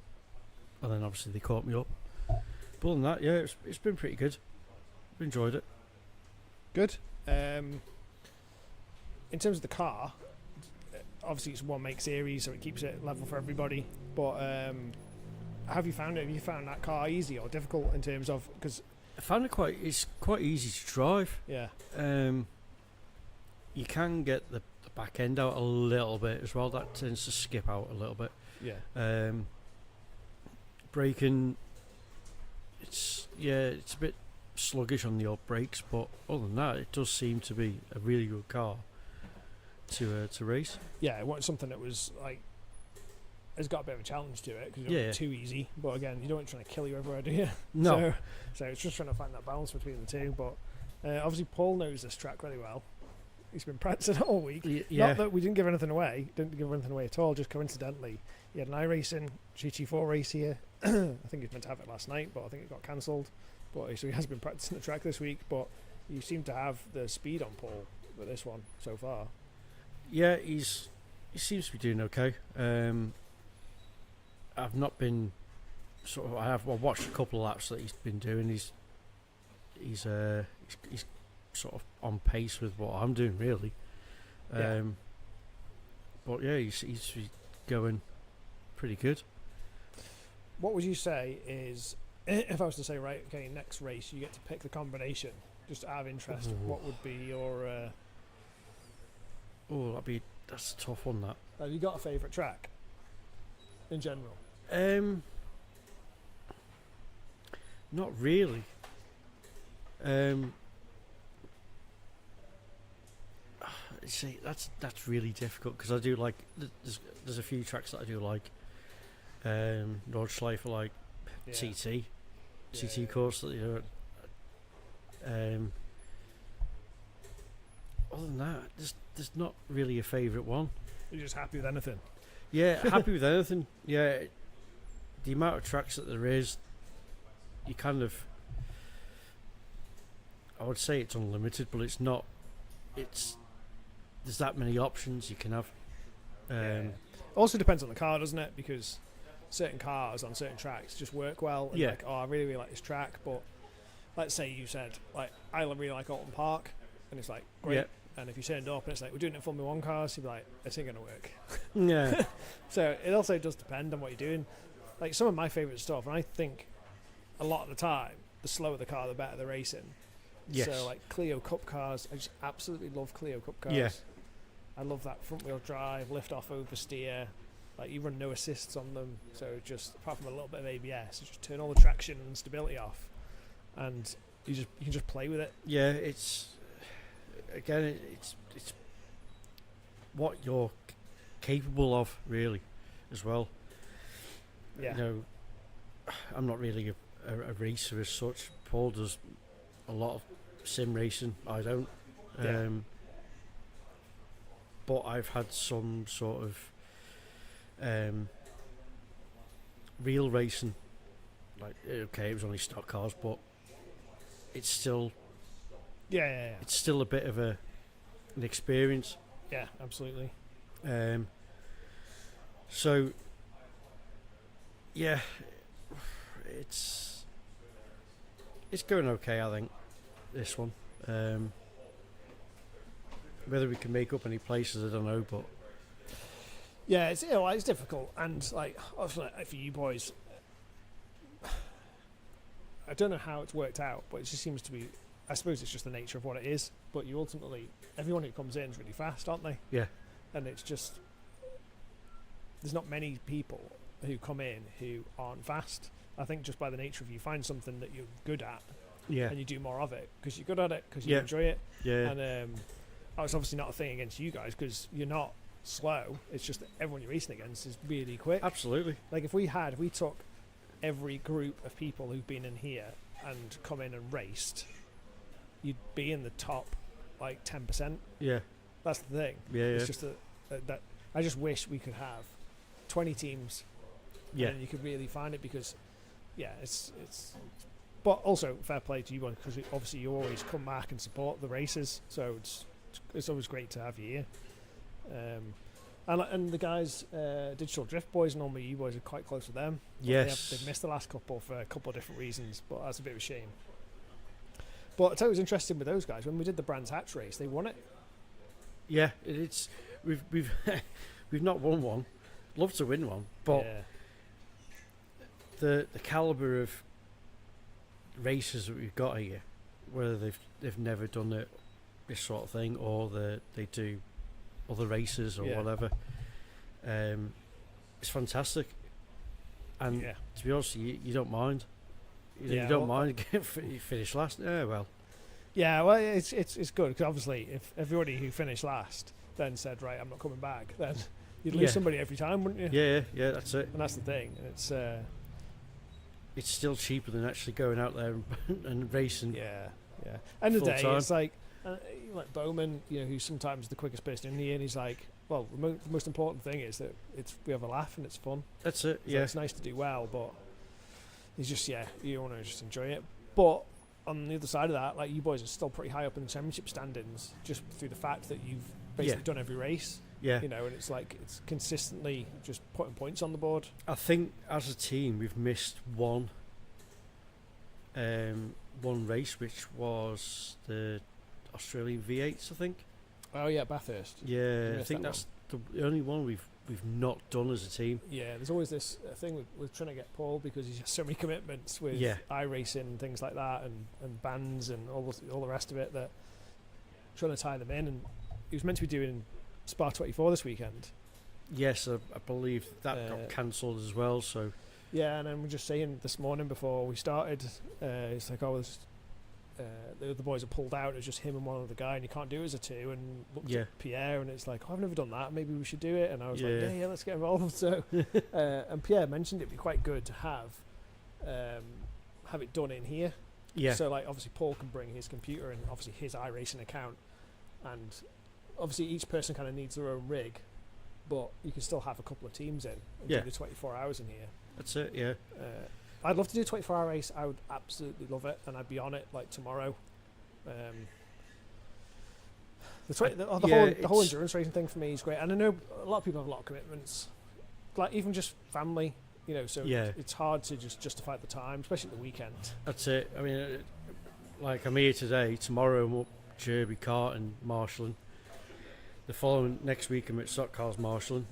then obviously they caught me up. But other than that, yeah, it's been pretty good. I've enjoyed it. Good. In terms of the car, obviously it's one make series, so it keeps it level for everybody. But have you found that car easy or difficult in terms of, because I found it's quite easy to drive. yeah, You can get the back end out a little bit as well. That tends to skip out a little bit. yeah, Braking, it's a bit sluggish on the old brakes, but other than that, it does seem to be a really good car to race. yeah. It wants something that was like, it's got a bit of a challenge to it because Yeah. it's too easy. But again, you don't want it trying to kill you everywhere, do you? No. So it's just trying to find that balance between the two. But obviously Paul knows this track really well. He's been practicing all week. Yeah. Not that we didn't give anything away. Didn't give anything away at all. Just coincidentally, he had an iRacing GT4 race here. I think he was meant to have it last night, but I think it got cancelled. But so he has been practicing the track this week. But you seem to have the speed on Paul with this one so far. Yeah, he seems to be doing okay. I've not been I've watched a couple of laps that he's been doing. He's sort of on pace with what I'm doing, really. Yeah. But yeah, he's going pretty good. What would you say is, if I was to say, right, okay, next race you get to pick the combination, just out of interest, what would be your... That's a tough one, that. have you got a favourite track in general? Not really. See, that's really difficult because I do like there's a few tracks that I do like. Nordschleife, like Yeah. TT course that than that, there's not really a favourite one. You're just happy with anything. Yeah, happy with anything. Yeah, the amount of tracks that there is, you kind of, I would say it's unlimited, but it's not. There's that many options you can have. Also depends on the car, doesn't it? Because certain cars on certain tracks just work well. And Yeah. Like, oh, I really, really like this track, but let's say you said, like, I really like Alton Park, and it's like, great. Yeah. And if you turned up and it's like, we're doing it in Formula 1 cars, you'd be like, this ain't going to work. Yeah, So it also does depend on what you're doing. Like, some of my favourite stuff, and I think a lot of the time, the slower the car, the better the racing. yes, So, like, Clio Cup cars, I just absolutely love Clio Cup cars. Yeah. I love that front wheel drive, lift off oversteer. Like, you run no assists on them, so just apart from a little bit of ABS, you just turn all the traction and stability off, and you can just play with it. yeah. It's again, it's what you're capable of, really, as well. Yeah, You know, I'm not really a racer as such. Paul does a lot of sim racing. I don't. Yeah. But I've had some sort of real racing. Like, okay, it was only stock cars, but it's still yeah, it's still a bit of an experience. yeah, absolutely. So yeah, it's going okay, I think, this one. Whether we can make up any places, I don't know, but Yeah, it's difficult, and like obviously like, for you boys, I don't know how it's worked out, but it just seems to be. I suppose it's just the nature of what it is. But you ultimately, everyone who comes in is really fast, aren't they? yeah, And it's just there's not many people who come in who aren't fast. I think just by the nature of you find something that you're good at yeah, and you do more of it because you're good at it because you Yeah. enjoy it. yeah, And it's obviously not a thing against you guys because you're not slow. It's just that everyone you're racing against is really quick. absolutely, Like if we took every group of people who've been in here and come in and raced, you'd be in the top like 10%. yeah, That's the thing. yeah, It's yeah, just that I just wish we could have 20 teams yeah, and you could really find it because it's but also fair play to you one because obviously you always come back and support the races, so it's always great to have you here. And the guys, Digital Drift Boys, normally you boys are quite close with them. yes, They've missed the last couple for a couple of different reasons, but that's a bit of a shame. But I tell you, it was interesting with those guys when we did the Brands Hatch race. They won it. yeah. It's we've we've not won one. Love to win one, but Yeah. the caliber of racers that we've got here, whether they've never done this sort of thing or they do other races or Yeah. whatever, it's fantastic. And Yeah. to be honest, you don't mind. You Yeah, don't well, mind getting you finish last. Yeah, well, Yeah, well, it's good because obviously, if everybody who finished last then said, "Right, I'm not coming back," then you'd lose Yeah. somebody every time, wouldn't you? yeah, that's it. And that's the thing. And it's It's still cheaper than actually going out there and racing. yeah. End of the day, Full it's like Bowman, who's sometimes the quickest person in here, and he's like, "Well, the most important thing is that we have a laugh and it's fun. That's it. So Yeah, it's nice to do well, but it's just you want to just enjoy it. But on the other side of that, like you boys are still pretty high up in the championship standings, just through the fact that you've basically Yeah. done every race. yeah. And it's like it's consistently just putting points on the board. I think as a team we've missed one race, which was the Australian V8s, I think. Oh yeah, Bathurst. Yeah, I missed think that that's the only one we've not done as a team. Yeah, there's always this thing with trying to get Paul because he's has so many commitments with Yeah. iRacing and things like that, and bands and all the rest of it, that trying to tie them in. And he was meant to be doing Spa 24 this weekend. Yes, I believe that got Uh, cancelled as well. So Yeah, and then we're just saying this morning before we started, it's like, the other boys are pulled out. It's just him and one other guy, and you can't do it as a two. And looked Yeah. at Pierre, and it's like, I've never done that. Maybe we should do it. And I was like, Yeah. yeah, let's get involved. So, and Pierre mentioned it'd be quite good to have it done in here. yeah, So like, obviously Paul can bring his computer and obviously his iRacing account, and obviously each person kind of needs their own rig, but you can still have a couple of teams in and Yeah. do the 24 hours in here. That's it. Yeah. I'd love to do a 24-hour race. I would absolutely love it, and I'd be on it like tomorrow. The whole endurance racing thing for me is great, and I know a lot of people have a lot of commitments, like even just family, you know. So Yeah. it's hard to just justify the time, especially at the weekend. That's it. I mean, like I'm here today. Tomorrow I'm up Derby karting, marshalling. The following next week I'm at stock cars marshalling.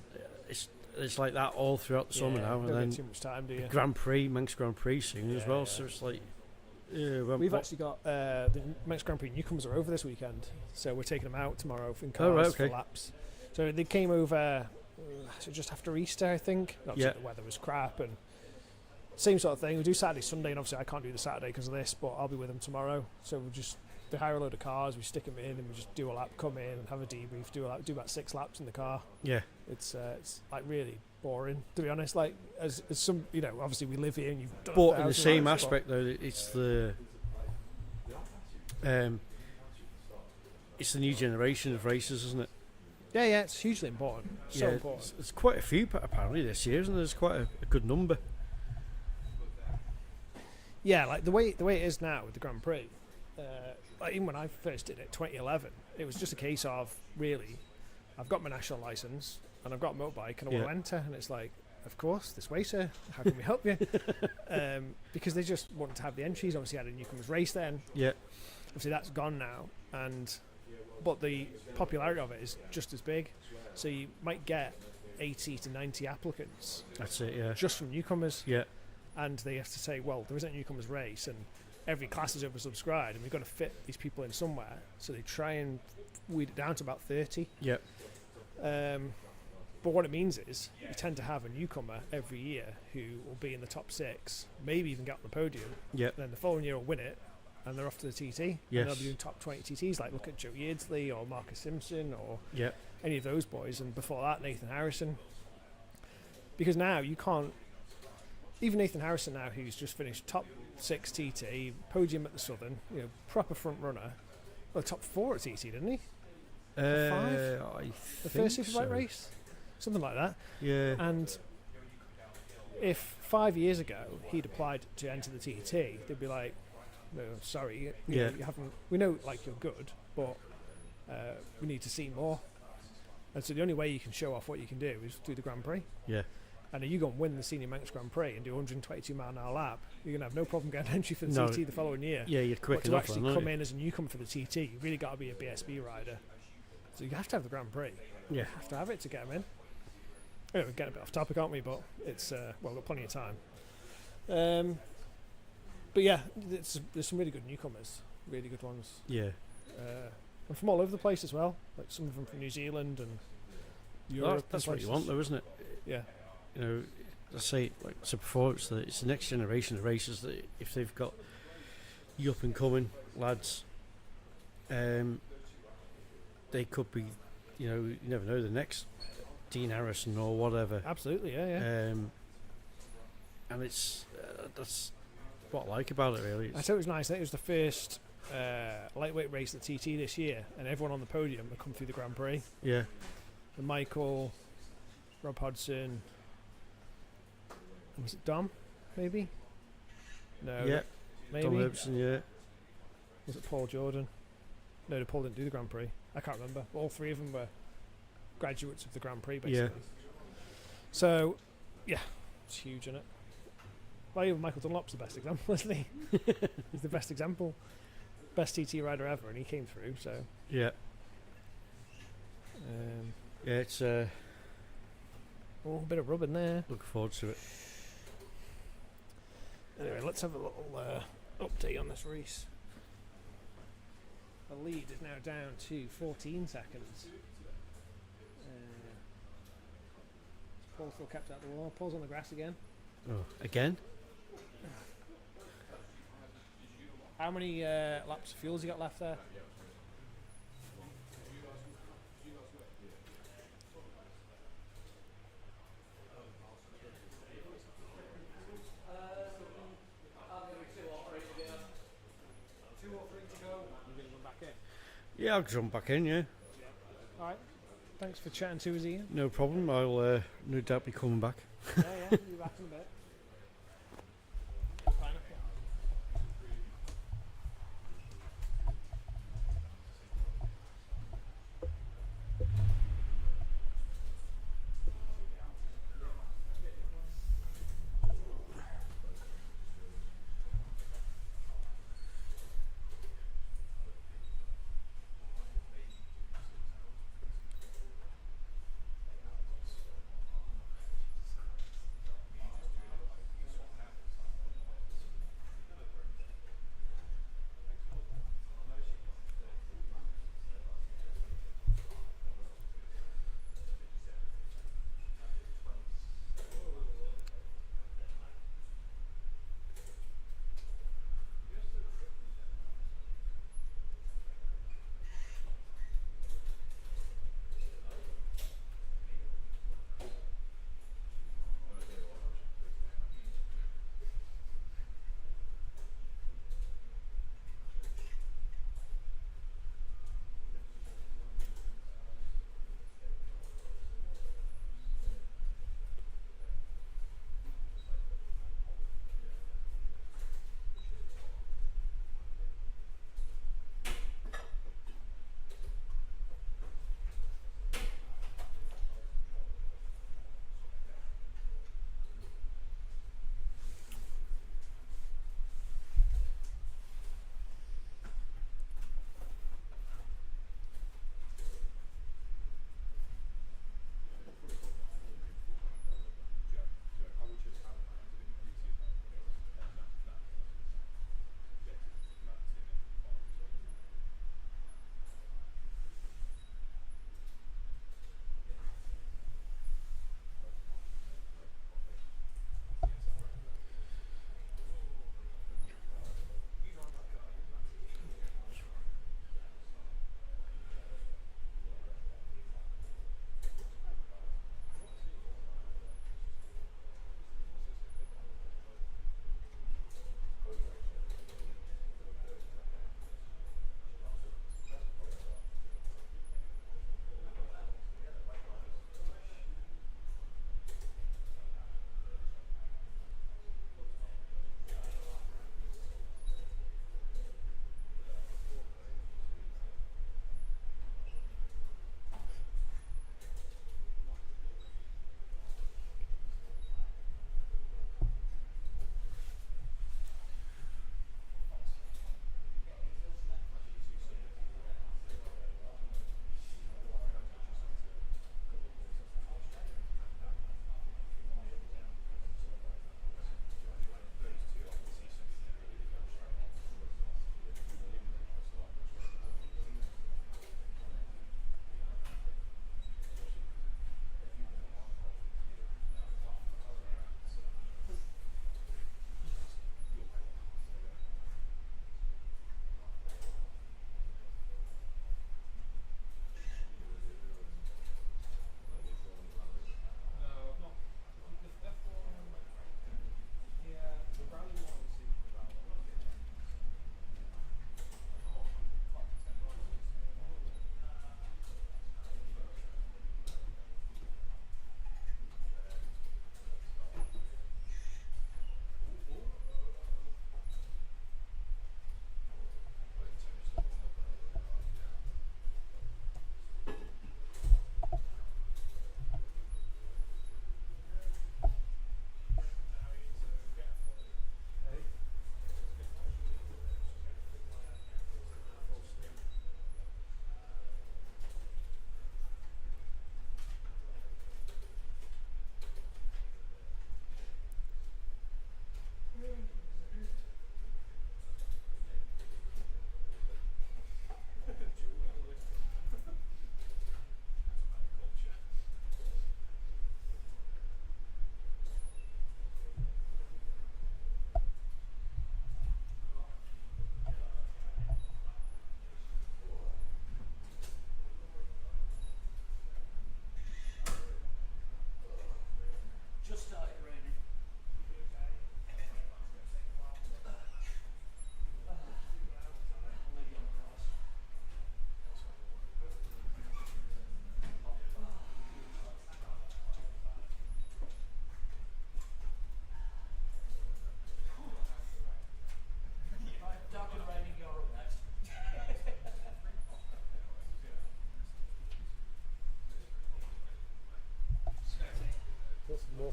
It's like that all throughout the summer now, and don't then get too much time, do you? Grand Prix, Manx Grand Prix soon as well. Yeah. So it's like, We've actually got the Manx Grand Prix newcomers are over this weekend, so we're taking them out tomorrow in cars Oh, right, okay. for laps. So they came over so just after Easter, I think. Obviously Yeah. the weather was crap, and same sort of thing. We do Saturday, Sunday, and obviously I can't do the Saturday because of this, but I'll be with them tomorrow. So they hire a load of cars, we stick them in, and we just do a lap, come in and have a debrief, do about 6 laps in the car. yeah, It's like really boring, to be honest. Like as some, you know, obviously we live here and you've done but in the 1,000 same laps, aspect though, it's the new generation of races, isn't it? yeah, it's hugely important. So yeah, important. There's quite a few apparently this year, isn't there? There's quite a good number. Yeah, like the way it is now with the Grand Prix. Like even when I first did it, 2011, it was just a case of really, I've got my national license and I've got a motorbike and I want to enter, and it's like, of course, this way, sir. How can we help you? Because they just wanted to have the entries. Obviously, had a newcomers race then. Yeah, Obviously, that's gone now, but the popularity of it is just as big. So you might get 80 to 90 applicants that's it. Yeah, just from newcomers. yeah, And they have to say, well, there isn't a newcomers race, and every class is oversubscribed, and we've got to fit these people in somewhere. So they try and weed it down to about 30. yeah, But what it means is you tend to have a newcomer every year who will be in the top 6, maybe even get on the podium. yeah, And then the following year will win it, and they're off to the TT. And Yes. they'll be doing top 20 TTs, like look at Joe Yeardsley or Marcus Simpson or yeah, any of those boys. And before that, Nathan Harrison. Because now you can't, even Nathan Harrison now, who's just finished top 6 TT, podium at the Southern, you know, proper front runner. Well, top 4 at TT, didn't he? five? I The think first Superbike race? Something like that. Yeah, And if 5 years ago he'd applied to enter the TT, they'd be like, no, sorry, you know, you haven't, we know like you're good, but we need to see more. And so the only way you can show off what you can do is through the Grand Prix. yeah, And if you go and win the Senior Manx Grand Prix and do a 122 mile an hour lap, you're going to have no problem getting entry for the No. TT the following year. yeah. You're quick But to enough, actually then, aren't come you? in as a newcomer for the TT, you've really got to be a BSB rider. So you have to have the Grand Prix. Yeah, You have to have it to get them in. Anyway, we're getting a bit off topic, aren't we? But it's, well, we've got plenty of time. But yeah, there's some really good newcomers, really good ones. yeah. And from all over the place as well. Like some of them from New Zealand and Europe. That's and what you want, places. though, isn't it? Yeah. You know, I say, like I said before, it's the next generation of racers that if they've got you up and coming lads, they could be, you know, you never know, the next Dean Harrison or whatever. Absolutely, yeah. And it's that's what I like about it, really. I thought it was nice. I think it was the first lightweight race at TT this year, and everyone on the podium had come through the Grand Prix. Yeah, And Michael, Rob Hodgson, was it Dom? Maybe. No. yeah. Maybe. Tom Herbson, yeah, Was it Paul Jordan? No, Paul didn't do the Grand Prix. I can't remember. All 3 of them were graduates of the Grand Prix, basically. Yeah. So, yeah, it's huge, isn't it? Well, even Michael Dunlop's the best example, isn't he? He's the best example. Best TT rider ever, and he came through, so... yeah. Yeah, it's oh, a bit of rub in there. looking forward to it. Anyway, let's have a little update on this race. The lead is now down to 14 seconds. Paul's still kept out the wall. Paul's on the grass again. Oh, again? How many laps of fuel has he got left there? Yeah, I'll jump back in. Yeah. All right. Thanks for chatting to us, Ian. No problem. I'll no doubt be coming back. Yeah, be back in a bit. Pineapple.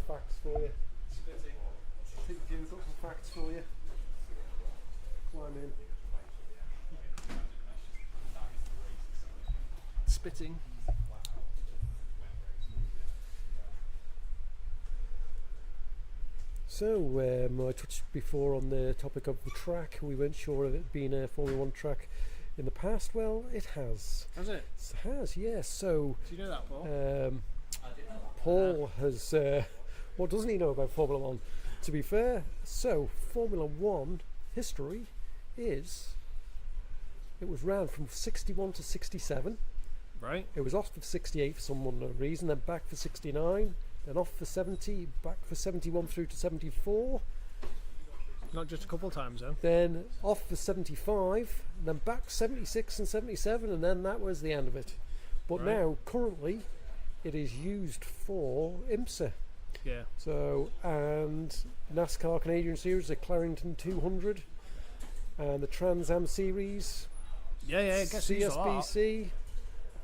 facts for you. Take a few, got some facts for you. Climb in. Spitting. So, I touched before on the topic of the track. We weren't sure of it being a Formula 1 track in the past. Well, it has. Has it? It has, yes. So, Do you know that, Paul? Paul has. What doesn't he know about Formula 1? To be fair, so Formula 1 history is. It was round from 61 to 67. Right. It was off for 68 for some unknown reason, then back for 69, then off for 70, back for 71 through to 74, Not just a couple times, then. then off for 75, then back 76 and 77, and then that was the end of it. But Right. now, currently, it is used for IMSA. Yeah. So, and NASCAR Canadian Series, the Clarendon 200, and the Trans Am Series, Yeah, it gets used a lot. CSBC,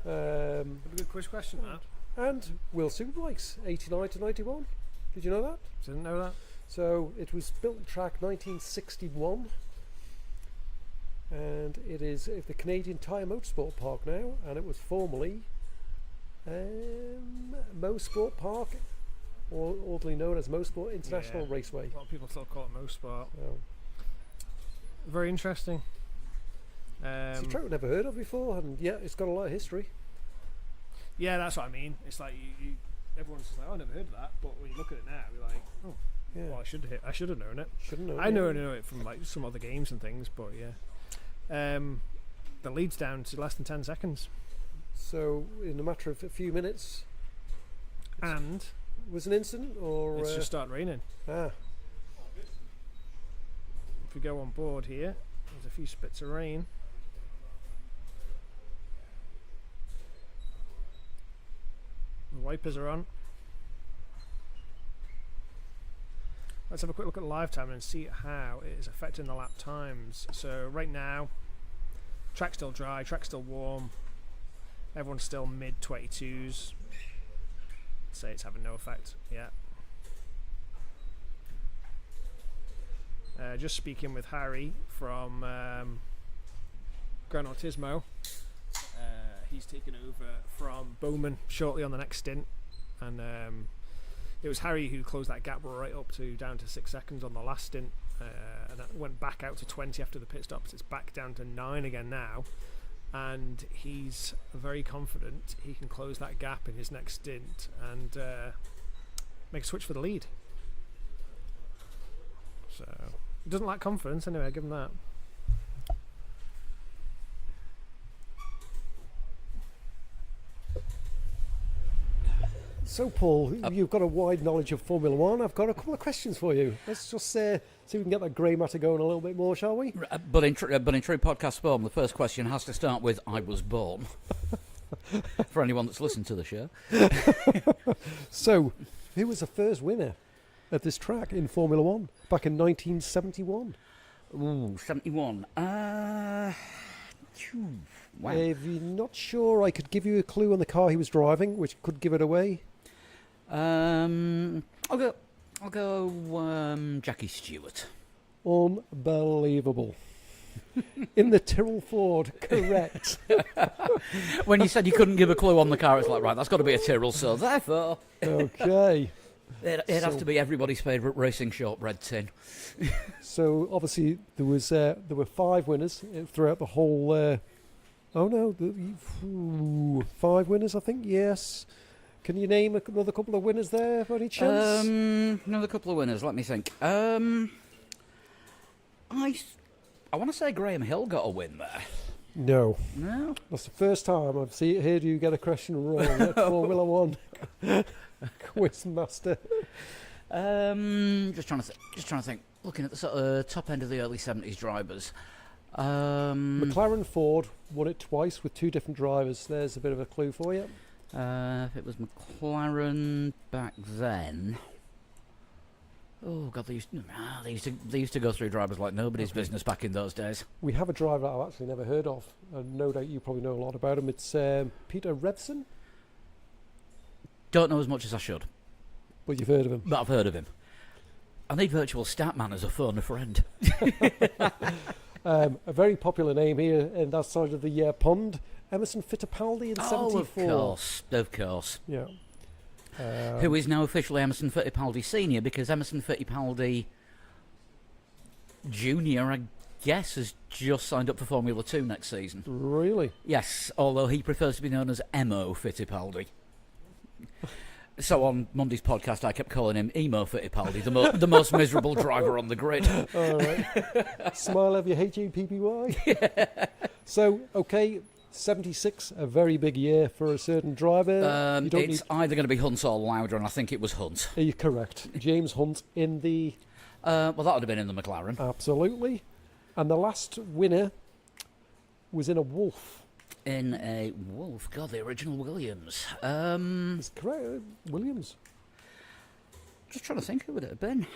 A good quiz question, that. and World Superbikes 89 to 91. Did you know that? Didn't know that. So it was built track 1961, and it is at the Canadian Tire Motorsport Park now, and it was formerly Mosport Park, or orderly known as Mosport International Yeah. Raceway. A lot of people still call it Mosport. So, Very interesting. it's a track I've never heard of before, and yeah, it's got a lot of history. Yeah, that's what I mean. It's like you everyone's just like, oh, I never heard of that. But when you look at it now, you're like, oh, Yeah, well, I should have known it. shouldn't know. I know it from like some other games and things, but yeah. The lead's down to less than 10 seconds, So in a matter of a few minutes, and was an incident, or it's just started raining. ah, If we go on board here, there's a few spits of rain. The wipers are on. Let's have a quick look at the live time and see how it is affecting the lap times. So right now, track's still dry, track's still warm. Everyone's still mid 22s. Say it's having no effect. Yeah. Just speaking with Harry from Gran Turismo. He's taken over from Bowman shortly on the next stint, and it was Harry who closed that gap right up to down to 6 seconds on the last stint, and that went back out to 20 after the pit stops. It's back down to 9 again now, and he's very confident he can close that gap in his next stint and make a switch for the lead. So he doesn't lack confidence anyway, I give him that. So, Paul, you've got a wide knowledge of Formula One. I've got a couple of questions for you. Let's just see if we can get that grey matter going a little bit more, shall we? But in true podcast form, the first question has to start with "I was born." For anyone that's listened to the show. So, who was the first winner at this track in Formula One back in 1971? Ooh, 71. Wow. If you're not sure, I could give you a clue on the car he was driving, which could give it away. I'll go. Jackie Stewart. Unbelievable. In the Tyrrell Ford, correct. When you said you couldn't give a clue on the car, it's like, right, that's got to be a Tyrrell. So therefore, Okay. it has to be everybody's favourite racing shortbread tin. So obviously there were 5 winners throughout the whole. 5 winners, I think. Yes. Can you name another couple of winners there, by any chance? Another couple of winners. Let me think. I want to say Graham Hill got a win there. No. No. That's the first time I've heard you get a question wrong at Formula One. Quiz master. Just trying to think. Looking at the sort of top end of the early 70s drivers. McLaren Ford won it twice with 2 different drivers. There's a bit of a clue for you. If it was McLaren back then. Oh God, they used to go through drivers like nobody's business back in those days. We have a driver that I've actually never heard of, and no doubt you probably know a lot about him. It's Peter Revson. Don't know as much as I should. But you've heard of him. But I've heard of him. I need Virtual Statman as a phone a friend. A very popular name here in that side of the pond. Emerson Fittipaldi in 74. Of course. Yeah. Who is now officially Emerson Fittipaldi Senior, because Emerson Fittipaldi Junior, I guess, has just signed up for Formula 2 next season. Really? Yes, although he prefers to be known as Emo Fittipaldi. So on Monday's podcast, I kept calling him Emo Fittipaldi, the most miserable driver on the grid. All right. Smile of your HAPPY. Yeah. So, okay, 76, a very big year for a certain driver. It's either going to be Hunt or Lauder, and I think it was Hunt. Are you correct? James Hunt in the... well, that would have been in the McLaren. Absolutely. And the last winner was in a Wolf. In a Wolf. God, the original Williams. That's correct. Williams. Just trying to think who would it have been.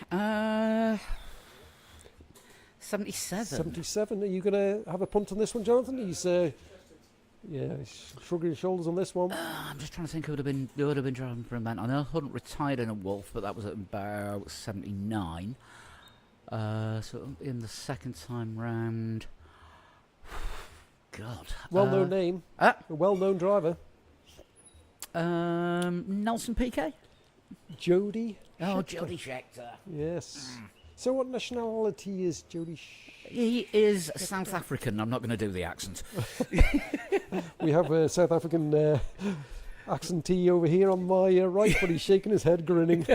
77. 77. Are you going to have a punt on this one, Jonathan? He's shrugging his shoulders on this one. I'm just trying to think who would have been driving for a man. I know Hunt retired in a Wolf, but that was at about 79. So in the second time round... God. Well-known name. A well-known driver. Nelson Piquet? Jody. Oh, Jody Scheckter. Yes. So what nationality is Jody He is South African. I'm not going to do the accent. We have a South African accentee over here on my right, but he's shaking his head, grinning.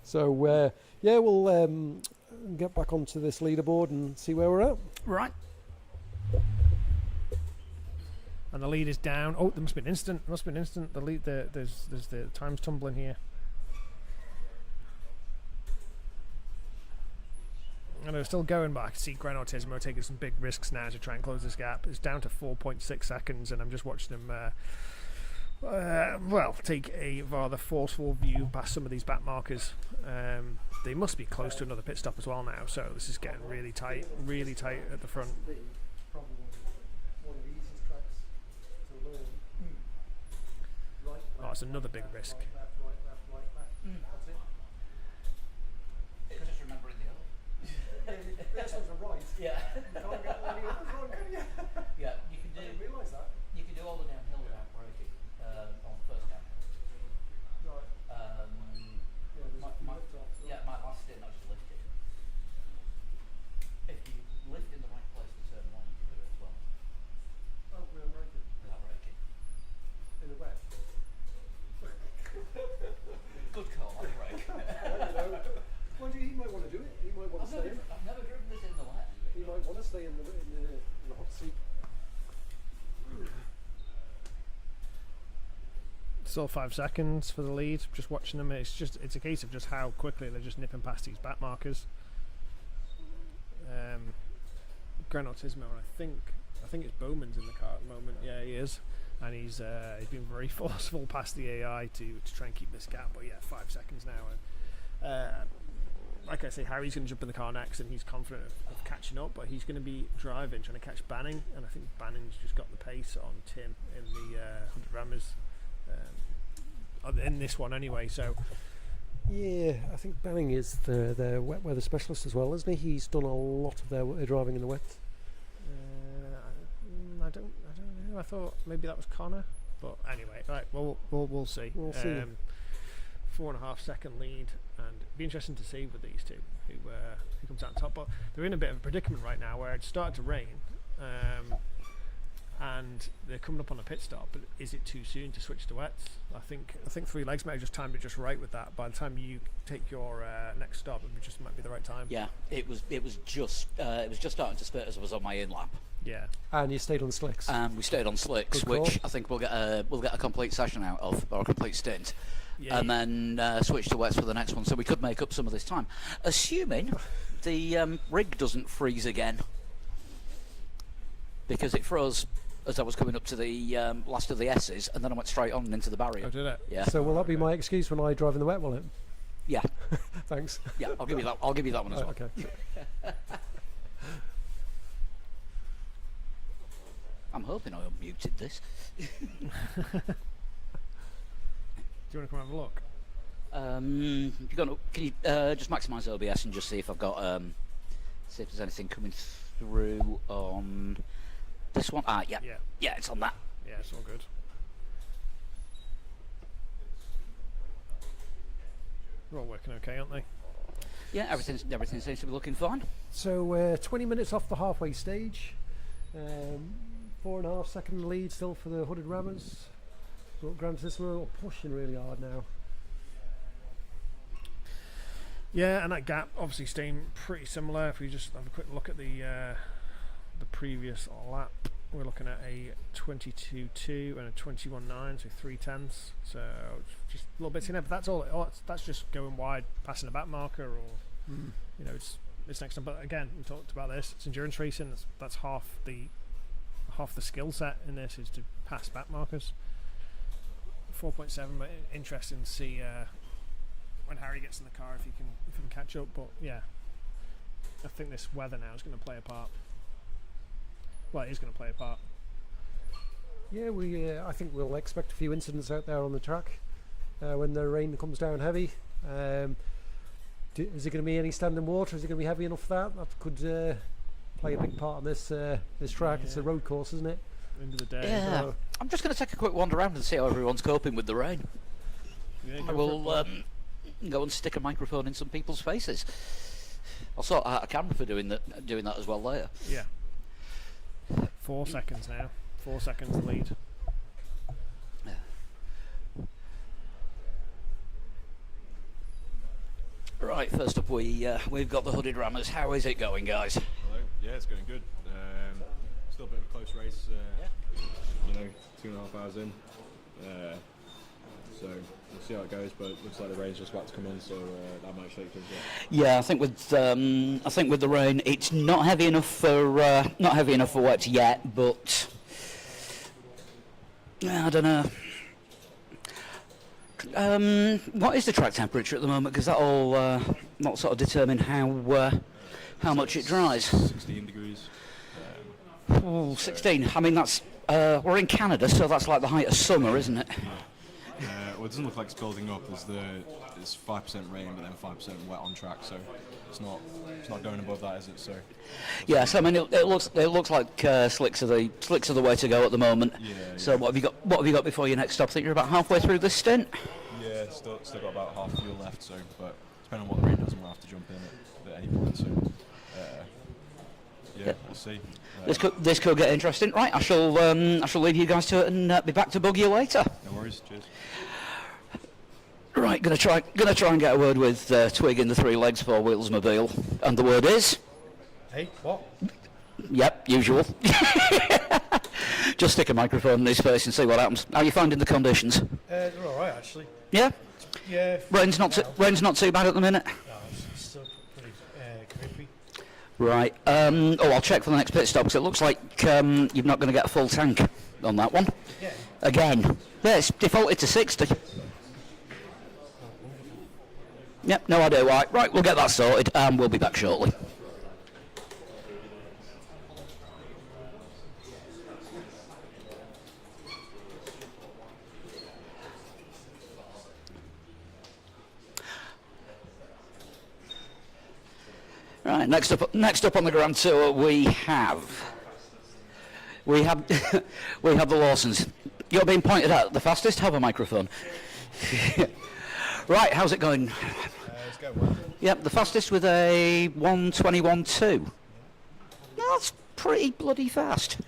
So, we'll get back onto this leaderboard and see where we're at. Right. And the lead is down. Oh, there must be an instant. The lead. There's the times tumbling here. And they're still going, but I can see Gran Autismo taking some big risks now to try and close this gap. It's down to 4.6 seconds, and I'm just watching them. Take a rather forceful view past some of these back markers. They must be close to another pit stop as well now, so this is getting really tight at the front. Oh, it's another big risk. It's just remembering the other. Yeah. Yeah, you can do. I didn't realise that. You can do all the downhill without braking on the first downhill. My last stint I just lifted. If you lift in the right place to turn one, you can do it as well. Oh, without braking. Without braking. In the wet. Good call, I'll brake. Well, he might want to do it. He might want to stay in. I've never driven this in the wet. He might want to stay in the hot seat. Still 5 seconds for the lead. Just watching them. It's a case of just how quickly they're just nipping past these back markers. Gran Autismo, I think it's Bowman's in the car at the moment. Yeah, he is, and he's been very forceful past the AI to try and keep this gap. But yeah, 5 seconds now. And, like I say, Harry's going to jump in the car next, and he's confident of catching up. But he's going to be driving, trying to catch Banning, and I think Banning's just got the pace on Tim in the 100 Rammers. In this one anyway, so yeah, I think Banning is the wet weather specialist as well, isn't he? He's done a lot of their driving in the wet. I don't know. I thought maybe that was Connor, but anyway, right. Well, we'll see. We'll see. 4.5 second lead, and it'd be interesting to see with these two who comes out on top. But they're in a bit of a predicament right now where it's started to rain. And they're coming up on a pit stop, but is it too soon to switch to wets? I think 3 legs might have just timed it just right with that. By the time you take your next stop, it might be the right time. Yeah, it was just starting to spurt as I was on my in lap. Yeah, and you stayed on slicks. And we stayed on slicks, which I think we'll get a complete session out of, or a complete stint, and then switch to wets for the next one, so we could make up some of this time, assuming the rig doesn't freeze again, because it froze as I was coming up to the last of the S's, and then I went straight on into the barrier. Oh, did it? Yeah. So will that be my excuse when I drive in the wet, will it? Yeah. Thanks. Yeah, I'll give you that. I'll give you that one as well. Okay. I'm hoping I unmuted this. you want to come have a look? Can you just maximise OBS and just see if I've got see if there's anything coming through on this one? Yeah, it's on that. Yeah, it's all good. They're all working okay, aren't they? Yeah, everything seems to be looking fine. So 20 minutes off the halfway stage. 4.5 second lead still for the Hooded Rammers. But Gran Turismo are pushing really hard now. Yeah, and that gap obviously staying pretty similar. If we just have a quick look at the previous lap, we're looking at a 22.2 and a 21.9, so 3/10. So just a little bit in there, but that's all. That's just going wide, passing a back marker, or you know, it's next time. But again, we talked about this. It's endurance racing. That's half the skill set in this is to pass back markers. 4.7, but interesting to see when Harry gets in the car if he can catch up. But yeah, I think this weather now is going to play a part. Well, it is going to play a part. Yeah, I think we'll expect a few incidents out there on the track when the rain comes down heavy. Is it going to be any standing water? Is it going to be heavy enough for that? That could play a big part on this track. Yeah. It's a road course, isn't it? End of the day. Yeah. So I'm just going to take a quick wander around and see how everyone's coping with the rain. Yeah, I will go and stick a microphone in some people's faces. I'll sort out a camera for doing that as well later. Yeah. 4 seconds now. 4 seconds lead. Right, first up we've got the Hooded Rammers. How is it going, guys? Hello. Yeah, it's going good. Still a bit of a close race. 2.5 hours in. So we'll see how it goes. But it looks like the rain's just about to come in, so that might shake things up. Yeah, I think with the rain, it's not heavy enough for wet yet, but I don't know. What is the track temperature at the moment? Because that'll sort of determine how much it dries. 16 degrees. 16. I mean, that's we're in Canada, so that's like the height of summer, isn't it? Well, it doesn't look like it's building up. It's 5% rain, but then 5% wet on track, so it's not going above that, is it? So. Yeah, so I mean, it looks like slicks are the way to go at the moment. Yeah. So what have you got before your next stop? I think you're about halfway through this stint. Yeah, still got about half fuel left. So, but depending on what the rain does, we'll have to jump in at any point. So, we'll see. This could get interesting, right? I shall leave you guys to it and be back to bug you later. No worries. Cheers. Right, gonna try and get a word with Twig in the 3 Legs 4 Wheels Mobile, and the word is. Hey, what? Yep, usual. Just stick a microphone in his face and see what happens. How are you finding the conditions? They're all right, actually. Yeah. Yeah. Rain's not too bad at the minute. No, it's still pretty crispy. Right. I'll check for the next pit stop because it looks like you're not going to get a full tank on that one. Yeah. Again. Yeah, it's defaulted to 60. Yep, no idea why. Right, we'll get that sorted and we'll be back shortly. Right, next up on the Grand Tour we have the Lawsons. You're being pointed at the fastest. Have a microphone. Right, how's it going? It's going well. Yep, the fastest with a 1:21.2. That's pretty bloody fast,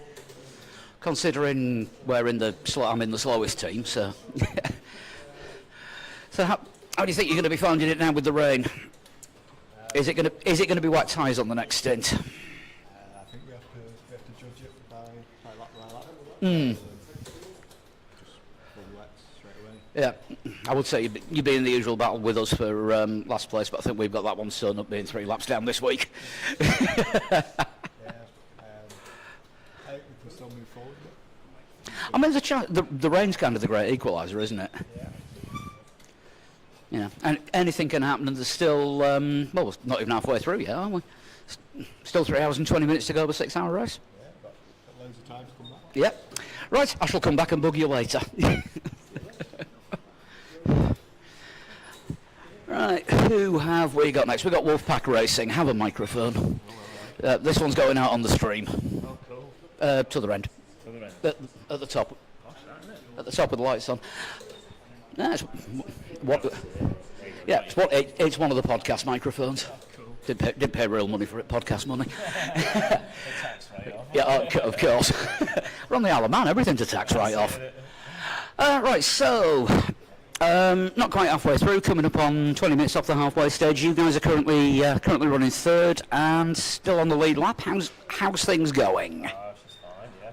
considering I'm in the slowest team. So, so how do you think you're going to be finding it now with the rain? Is it going to be wet tyres on the next stint? I think we have to judge it by lap by lap. Just full wet straight away. Yeah, I would say you'd be in the usual battle with us for last place, but I think we've got that one sewn up being 3 laps down this week. I think we can still move forward. I mean, the rain's kind of the great equaliser, isn't it? Yeah. You know, and anything can happen, and there's still, we're not even halfway through yet, are we? Still 3 hours and 20 minutes to go of a 6-hour race. Yeah, got loads of time to come back. Yep. Right, I shall come back and bug you later. Right, who have we got next? We've got Wolfpack Racing. Have a microphone. This one's going out on the stream. Oh, cool. To the end. To the end. At the top. Gosh, isn't it? At the top with the lights on. No, it's one of the podcast microphones. Oh, cool. Didn't pay real money for it, podcast money. The tax write-off. Yeah, of course. We're on the Isle of Man, everything's a tax write-off. Right, so, not quite halfway through, coming up on 20 minutes off the halfway stage. You guys are currently running third and still on the lead lap. How's things going? It's just fine, yeah.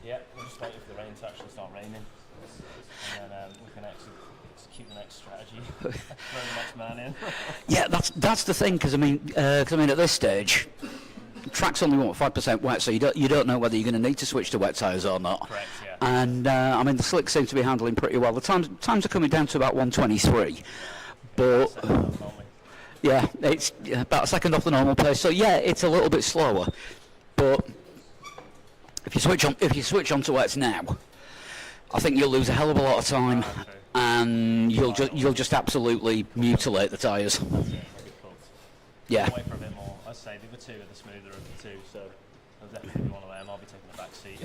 Yeah, we're just waiting for the rain to actually start raining. And then we can execute the next strategy. Throw the next man in. Yeah, that's the thing, because I mean, at this stage, track's only 5% wet, so you don't know whether you're going to need to switch to wet tyres or not. Correct, yeah. And I mean, the slicks seem to be handling pretty well. The times are coming down to about 1:23, but yeah, it's about a second off the normal pace. So yeah, it's a little bit slower. But if you switch on to wets now, I think you'll lose a hell of a lot of time, and you'll just absolutely mutilate the tyres. Yeah. Wait for a bit more. I'd say the other two are the smoother of the two, so I'll definitely be one of them. I'll be taking the back seat.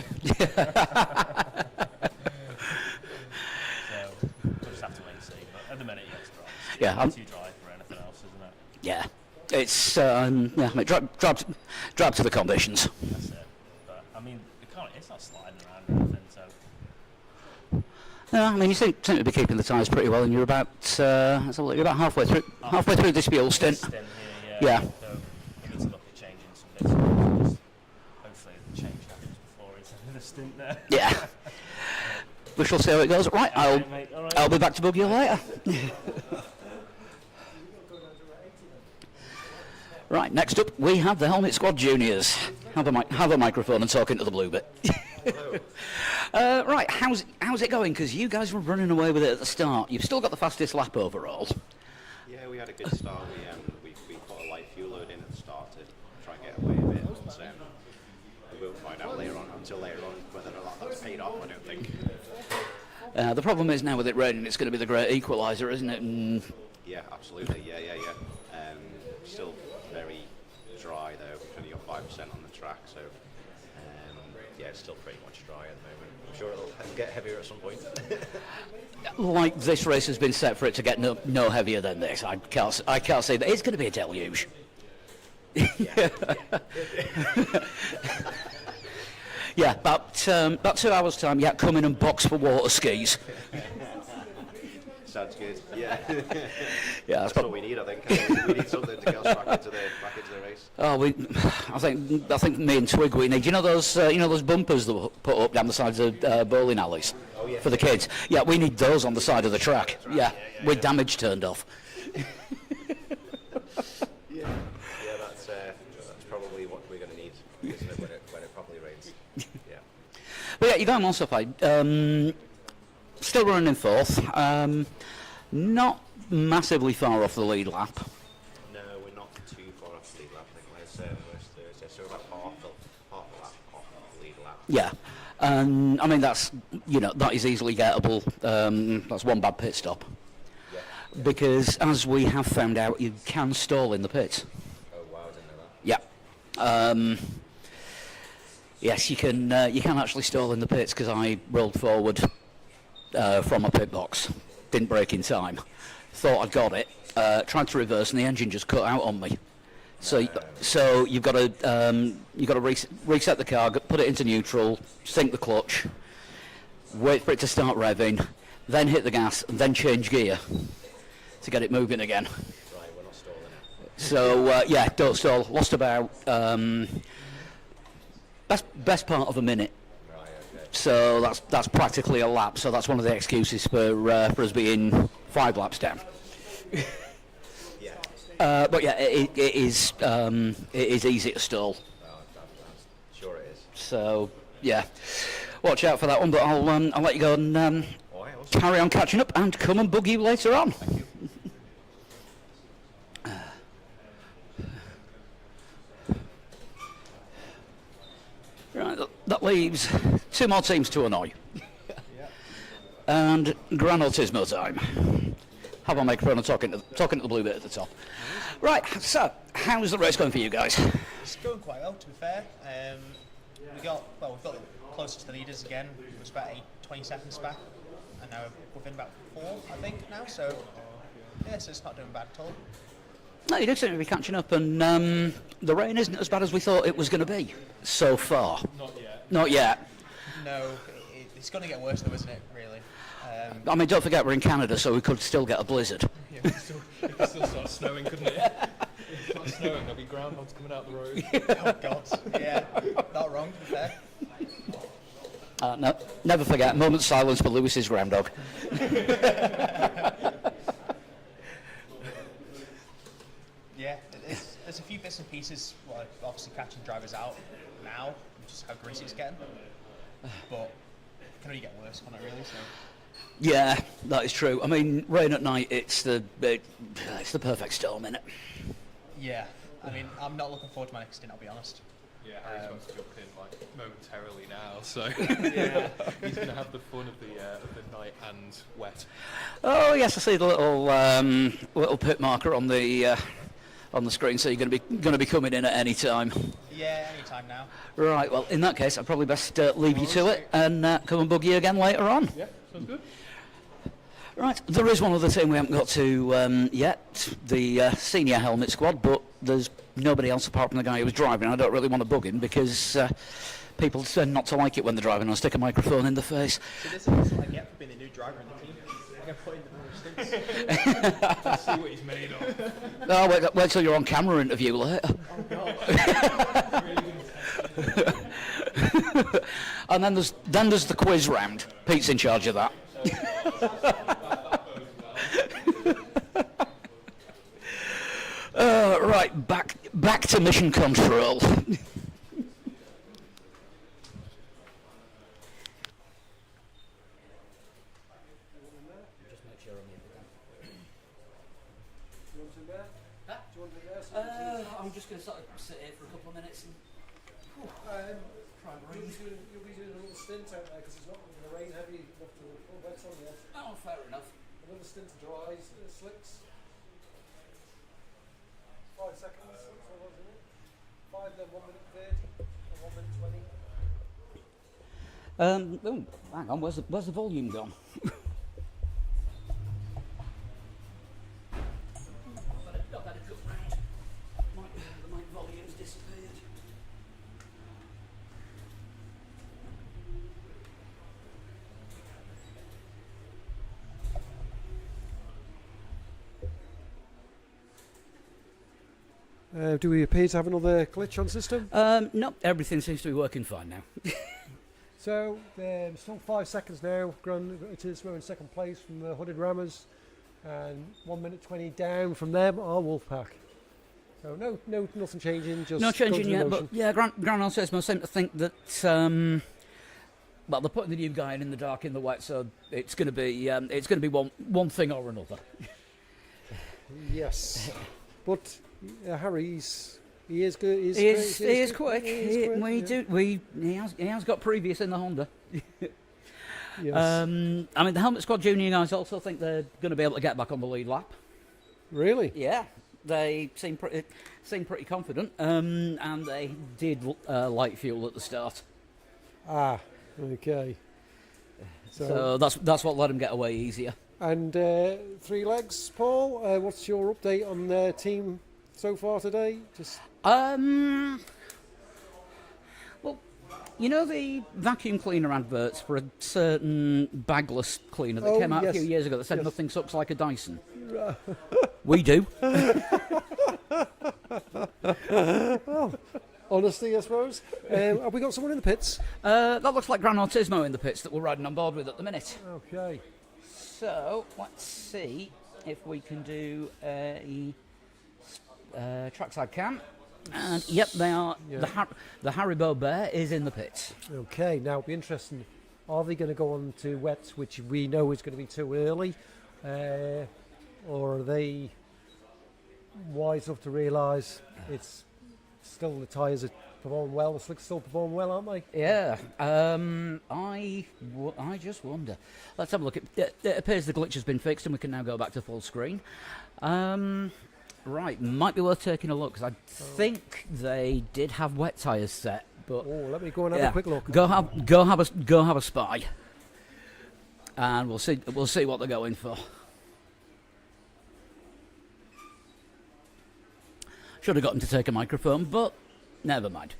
So we'll just have to wait and see. But at the minute, yeah, it's dry. Yeah, It's too dry for anything else, isn't it? Yeah, it's drive to the conditions. That's it. But I mean, it's not sliding around or anything, so. No, I mean you seem to be keeping the tyres pretty well, and you're about you're about halfway through this fuel stint. Yeah. So we need to look at changing some bits. Just hopefully the change happens before it's the stint there. Yeah. We shall see how it goes. Right, Mate, all right. I'll be back to bug you later. Right, next up we have the Helmet Squad Juniors. Have a microphone and talk into the blue bit. Right, how's it going? Because you guys were running away with it at the start. You've still got the fastest lap overall. Yeah, we had a good start. We put a light fuel load in at the start to try and get away a bit. But, we won't find out until later on whether or not that's paid off, I don't think. The problem is now with it raining, it's going to be the great equaliser, isn't it? And Yeah, absolutely. Yeah. Still very dry though. We've only got 5% on the track, so yeah, it's still pretty much dry at the moment. I'm sure it'll get heavier at some point. like this race has been set for it to get no heavier than this. I can't say that it's going to be a deluge. Yeah, about 2 hours time. Yeah, come in and box for water skis. Sounds good. Yeah. Yeah, that's what we need. I think we need something to get us back into the race. Oh, I think me and Twig we need. You know those bumpers that were put up down the sides of bowling alleys for the kids. Yeah, we need those on the side of the track. Right. Yeah, with damage turned off. Yeah, that's probably what we're going to need, isn't it, when it properly rains. Yeah. But yeah, you're going well so far. Still running in fourth. Not massively far off the lead lap. No, we're not too far off the lead lap. I think where's Thursday, so we're about half a lap off the lead lap. Yeah. I mean that is easily gettable. That's one bad pit stop. Yeah. Because as we have found out, you can stall in the pits. Oh wow, I didn't know that. Yeah. Yes, you can actually stall in the pits because I rolled forward from a pit box, didn't brake in time, thought I'd got it, tried to reverse and the engine just cut out on me. So you've got to reset the car, put it into neutral, sink the clutch, wait for it to start revving, then hit the gas, and then change gear to get it moving again. Right, we're not stalling it. So yeah, don't stall. Lost about best part of a minute. Right, okay. So that's practically a lap. So that's one of the excuses for us being 5 laps down. Yeah. But yeah, it is easy to stall. I'm sure it is. So yeah, watch out for that one. But I'll let you go and carry on catching up and come and bug you later on. Thank you. Right, that leaves 2 more teams to annoy. And Gran Turismo time. have my microphone and talking to the blue bit at the top. Right, so how's the race going for you guys? It's going quite well, to be fair. We've got the closest to the leaders again. It was about 20 seconds back, and now we're within about 4, I think, now. So, yeah, so it's not doing bad at all. No, you do seem to be catching up, and the rain isn't as bad as we thought it was going to be so far. Not yet. Not yet. No, it's going to get worse, though, isn't it? Really. I mean, don't forget we're in Canada, so we could still get a blizzard. Yeah, it could still start snowing, couldn't it? If it starts snowing, there'll be groundhogs coming out the road. Oh God. Yeah, not wrong, to be fair. No, never forget, moment of silence for Lewis's groundhog. Yeah, there's a few bits and pieces. Well, obviously catching drivers out now, just how greasy it's getting. But it can only get worse, can't it? Really. So. Yeah, that is true. I mean, rain at night, it's the perfect storm, isn't it? Yeah, I mean, I'm not looking forward to my next stint, I'll be honest. Yeah, Harry's wants to jump in like momentarily now, so yeah, he's going to have the fun of the night and wet. Oh yes, I see the little pit marker on the screen. So you're going to be coming in at any time. Yeah, any time now. Right. Well, in that case, I'd probably best leave you to it and come and bug you again later on. Yeah, sounds good. Right. There is one other team we haven't got to yet, the senior helmet squad, but there's nobody else apart from the guy who was driving. I don't really want to bug him because people tend not to like it when they're driving and stick a microphone in the face. So this is what I get for being the new driver in the team. I get put in the stints. Let's see what he's made of. Oh, wait till you're on camera interview later. And then there's the quiz round. Pete's in charge of that. Right, back to mission control. Just make sure I'm just going to sort of sit here for a couple of minutes and try and breathe. you'll be doing a little stint out there because it's not going to rain heavy enough to pull wet on you. Oh, fair enough. Another stint to dries, slicks. 5 seconds, so wasn't it? 5, then 1 minute 30, and 1 minute 20. Hang on, where's the volume gone? The mic volume's disappeared. Do we appear to have another glitch on system? No, everything seems to be working fine now. So, still 5 seconds now. It is we're in second place from the Hooded Rammers, and 1 minute 20 down from them are Wolfpack. So nothing changing. Just No changing going yet, through the but motion. yeah, Grand Alcesmo seem to think that well, they're putting the new guy in the dark, in the wet, so it's going to be one thing or another. Yes, but Harry, he is good. He is quick. He has got previous in the Honda. Yes. I mean, the Helmet Squad Junior guys also think they're going to be able to get back on the lead lap. Really? Yeah, they seem pretty confident, and they did light fuel at the start. Ah, okay. So that's what let them get away easier. And 3 legs, Paul. What's your update on the team so far today? Just Well, you know the vacuum cleaner adverts for a certain bagless cleaner that came out a few years ago that said nothing sucks like a Dyson? We do. Well, honesty, I suppose. Have we got someone in the pits? That looks like Gran Autismo in the pits that we're riding on board with at the minute. Okay. So let's see if we can do a trackside cam. And yep, they are. Yeah. The Haribo Bear is in the pits. Okay, now it'll be interesting. Are they going to go on to wets, which we know is going to be too early? Or are they wise enough to realise it's still the tyres are performing well. The slicks still performing well, aren't they? Yeah. I just wonder. Let's have a look. It appears the glitch has been fixed and we can now go back to full screen. Right, might be worth taking a look because I think they did have wet tyres set. But Oh, let me go and have a quick look. Go have a spy, and we'll see what they're going for. Should have gotten to take a microphone, but never mind.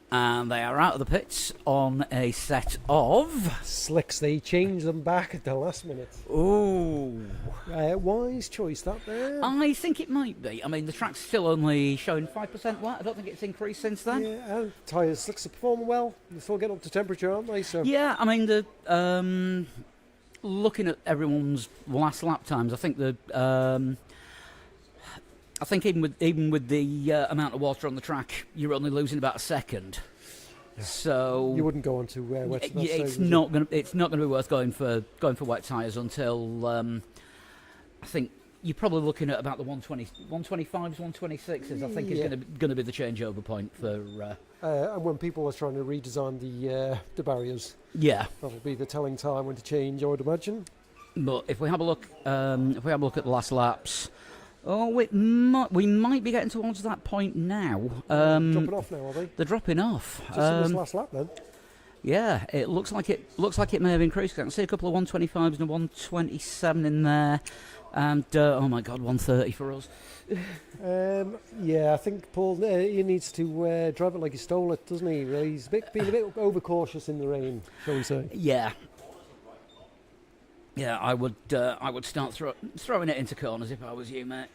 And they are out of the pits on a set of... Slicks, they changed them back at the last minute. Ooh. Wise choice, that there. I think it might be. I mean, the track's still only showing 5% wet. I don't think it's increased since then. Yeah, and tyres, slicks are performing well. They're still getting up to temperature, aren't they? So Yeah, I mean, looking at everyone's last lap times, I think I think even with the amount of water on the track, you're only losing about a second. Yeah. So you wouldn't go on to wet. it's not going to be worth going for wet tyres until I think you're probably looking at about the 125s, 126s. I think is going to be the changeover point for. And when people are trying to redesign the barriers, Yeah. that'll be the telling time when to change, I would imagine. But if we have a look, at the last laps, we might be getting towards that point now. Dropping off now, are they? They're dropping off. Just in this last lap, then. Yeah, it looks like it may have increased. I can see a couple of 125s and a 127 in there, and oh my God, 130 for us. Yeah, I think Paul he needs to drive it like he stole it, doesn't he? Really? He's been a bit overcautious in the rain, shall we say? Yeah. Yeah, I would start throwing it into corners if I was you, mate.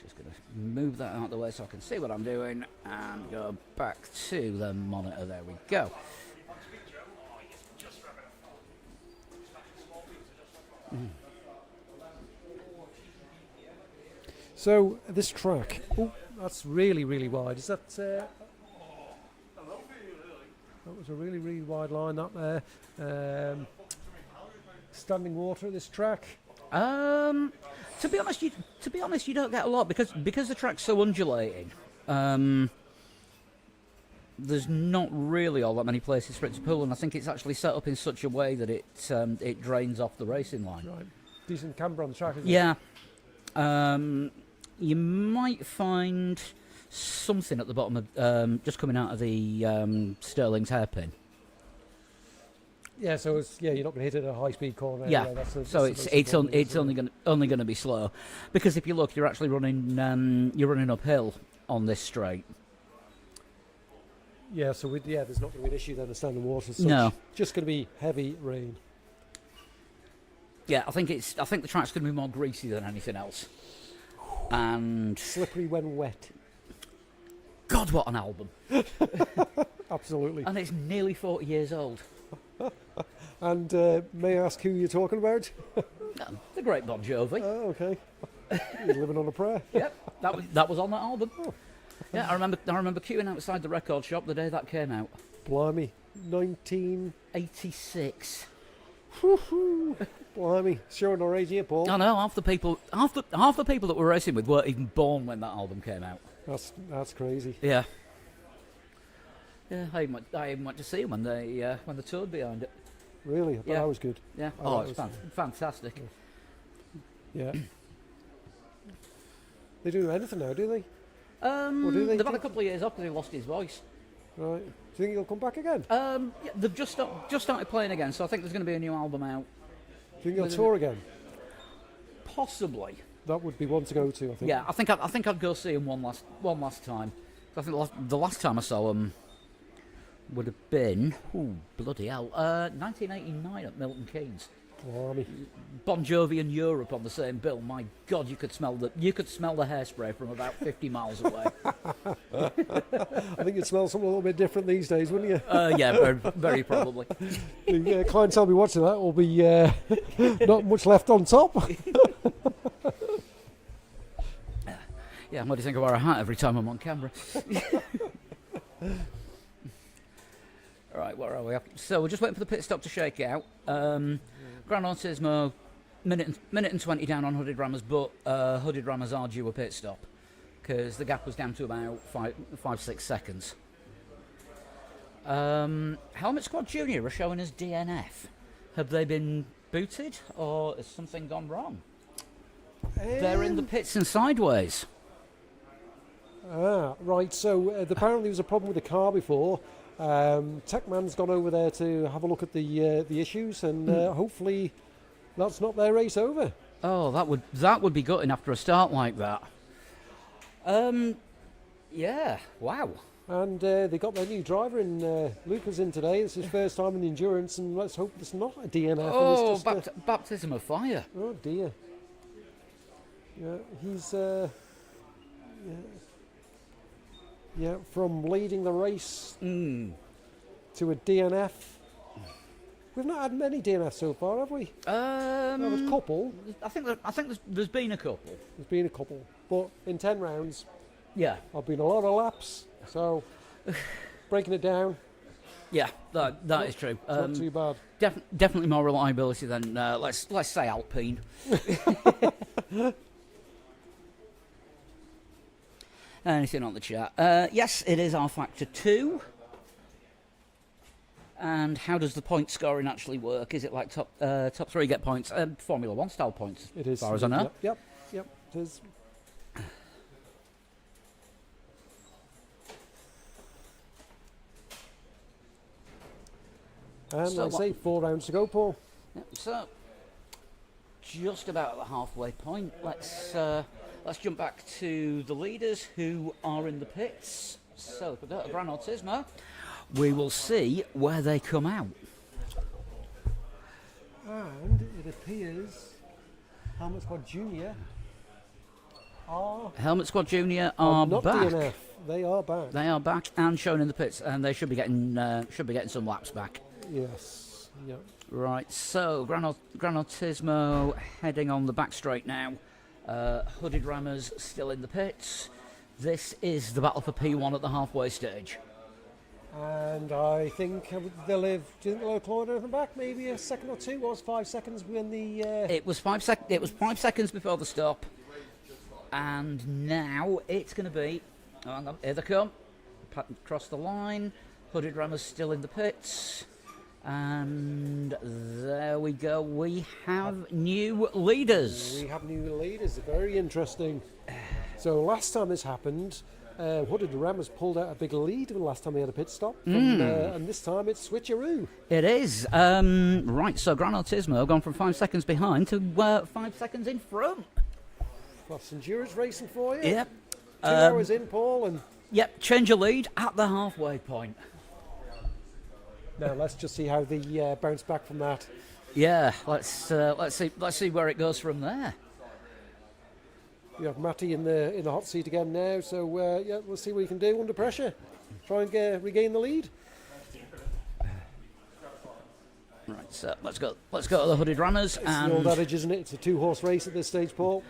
Just going to move that out of the way so I can see what I'm doing and go back to the monitor. There we go. So this track, that's really, really wide. Is that? That was a really, really wide line. That there. Standing water at this track. To be honest, you don't get a lot because the track's so undulating. There's not really all that many places for it to pull, and I think it's actually set up in such a way that it drains off the racing line. Right, decent camber on the track, isn't it? Yeah. You might find something at the bottom of just coming out of the Sterling's hairpin. Yeah, so you're not going to hit it at a high-speed corner. Yeah, anyway. so it's only going to be slow, because if you look, you're actually running uphill on this straight. Yeah, so there's not going to be an issue then of standing water. No, just going to be heavy rain. Yeah, I think the track's going to be more greasy than anything else, and slippery when wet. God, what an album! Absolutely. And it's nearly 40 years old. And may I ask who you're talking about? The great Bon Jovi. Oh, okay. He's living on a prayer. Yep, that was on that album. Oh. Yeah, I remember queuing outside the record shop the day that came out. Blimey, 1986. Blimey, showing our age here, Paul. I know half the people that we're racing with weren't even born when that album came out. That's crazy. Yeah. Yeah, I even went to see them when they toured behind it. Really? I thought that was good. Yeah. It's fantastic. Yeah. They do anything now, do they? Or do they? They've had a couple of years off because he lost his voice. Right. Do you think he'll come back again? Yeah, they've just started playing again, so I think there's going to be a new album out. Do you think he'll tour again? Possibly. That would be one to go to, I think. Yeah, I think I'd go see him one last time. I think the last time I saw him would have been bloody hell, 1989 at Milton Keynes. Blimey. Bon Jovi and Europe on the same bill. My God, you could smell the hairspray from about 50 miles away. I think you'd smell something a little bit different these days, wouldn't you? Yeah, very, very probably. The clientele be watching that will be not much left on top. Yeah, what do you think I wear a hat every time I'm on camera? Right, where are we? So we're just waiting for the pit stop to shake out. Gran Turismo, minute and 20 down on Hooded Rammers, but Hooded Rammers are due a pit stop because the gap was down to about 5-6 seconds. Helmet Squad Junior are showing us DNF. Have they been booted or has something gone wrong? They're in the pits and sideways. Right, so apparently there was a problem with the car before. Techman's gone over there to have a look at the issues, and hopefully that's not their race over. Oh, that would be gutting after a start like that. Yeah, wow. And they got their new driver in. Luca's in today. It's his first time in the endurance, and let's hope it's not a DNF. Oh, and it's just baptism of fire. Oh dear. Yeah, he's yeah, from leading the race to a DNF. We've not had many DNFs so far, have we? There was a couple. I think there's been a couple. There's been a couple, but in 10 rounds, Yeah, I've been a lot of laps. So breaking it down, yeah, that is true. not too bad. Definitely more reliability than let's say Alpine. Anything on the chat? Yes, it is R Factor 2. And how does the point scoring actually work? Is it like top three get points? Formula One style points, It is. as far as I know. Yep. It is. And So like I say, 4 rounds to go, Paul. Yep, so just about at the halfway point. Let's jump back to the leaders who are in the pits. So if we go to Gran Turismo, we will see where they come out. And it appears Helmet Squad Junior are Helmet Squad Junior are not back. DNF. They are back. They are back and shown in the pits, and they should be getting some laps back. Yes. Yep. Right, so Gran Turismo heading on the back straight now. Hooded Rammers still in the pits. This is the battle for P1 at the halfway stage. And I think they'll have. Do you think they'll have clawed anything back? Maybe a second or two. What was 5 seconds when the? It was 5 seconds before the stop, and now it's going to be. Oh, hang on, here they come. Across the line. Hooded Rammers still in the pits. And there we go. We have new leaders. We have new leaders. Very interesting. So last time this happened, Hooded Rammers pulled out a big lead the last time they had a pit stop, and this time it's switcheroo. It is. Right, so Gran Turismo have gone from 5 seconds behind to 5 seconds in front. That's endurance racing for you. Yep. 2 hours in, Paul, and Yep, change of lead at the halfway point. now let's just see how they bounce back from that. Yeah, let's see where it goes from there. You have Matty in the hot seat again now, so yeah, we'll see what he can do under pressure. Try and regain the lead. Right, so let's go to the Hooded Rammers. It's the old adage, isn't it? It's a 2-horse race at this stage, Paul.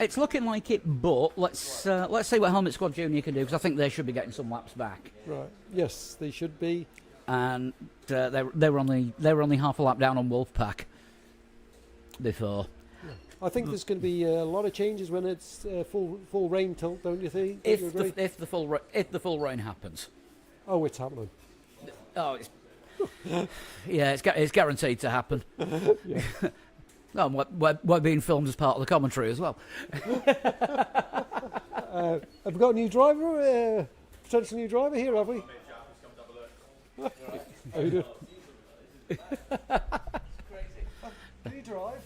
It's looking like it, but let's see what Helmet Squad Junior can do, because I think they should be getting some laps back. Right. Yes, they should be. And they were only half a lap down on Wolfpack before. I think there's going to be a lot of changes when it's full rain tilt, don't you think? If the full rain happens. Oh, it's happening. Oh, it's guaranteed to happen. Yeah. No, we're being filmed as part of the commentary as well. Have we got a new driver? Potential new driver here, have we? How you doing? Can you drive?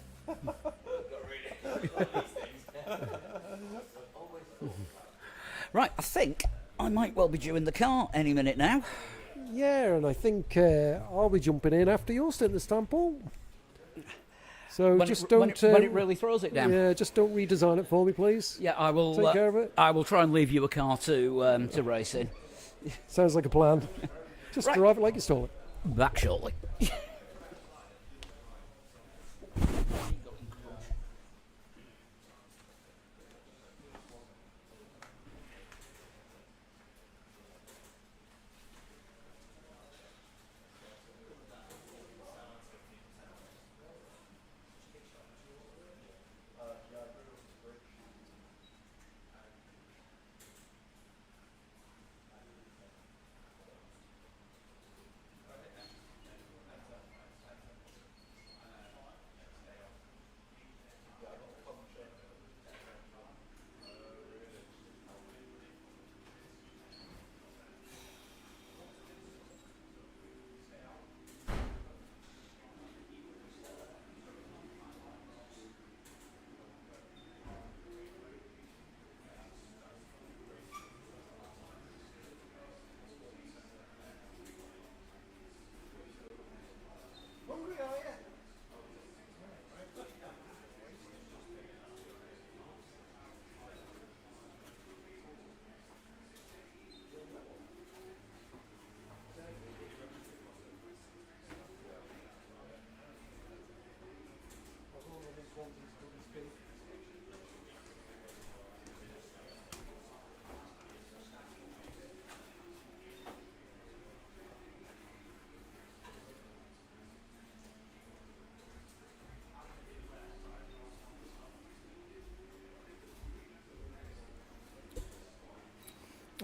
Right, I think I might well be due in the car any minute now. Yeah, and I think I'll be jumping in after your stint this time, Paul. So When just it, don't. when it really throws it down. Yeah, just don't redesign it for me, please. Yeah, I will. Take care of it. I will try and leave you a car to race in. Sounds like a plan. Just Right. drive it like you stole it. Back shortly.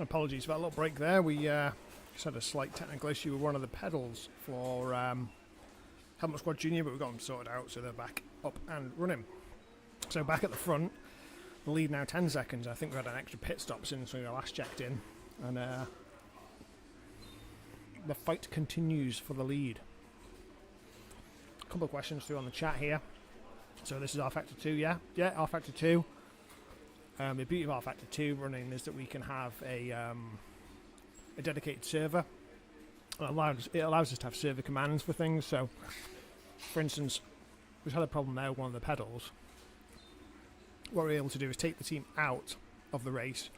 Apologies for that little break there. We just had a slight technical issue with one of the pedals for Helmet Squad Junior, but we've got them sorted out, so they're back up and running. So back at the front, the lead now 10 seconds. I think we had an extra pit stop since we last checked in, and the fight continues for the lead. A couple of questions through on the chat here. So this is R Factor 2, yeah, R Factor 2. The beauty of R Factor 2 running is that we can have a dedicated server. It allows us to have server commands for things. So, for instance, we've had a problem there with one of the pedals. What we're able to do is take the team out of the race,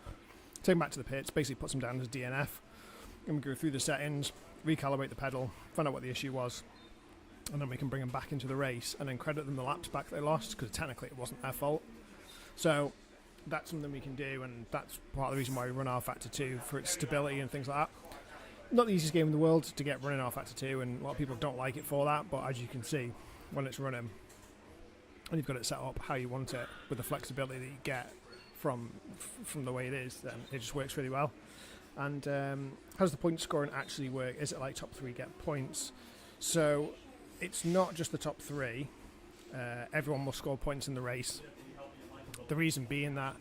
take them back to the pits, basically puts them down as DNF, and we go through the settings, recalibrate the pedal, find out what the issue was, and then we can bring them back into the race and then credit them the laps back they lost, because technically it wasn't their fault. So that's something we can do, and that's part of the reason why we run R Factor 2, for its stability and things like that. Not the easiest game in the world to get running R Factor 2, and a lot of people don't like it for that, but as you can see, when it's running, and you've got it set up how you want it, with the flexibility that you get from the way it is, then it just works really well. And how does the point scoring actually work? Is it like top 3 get points? So it's not just the top 3. Everyone will score points in the race. The reason being that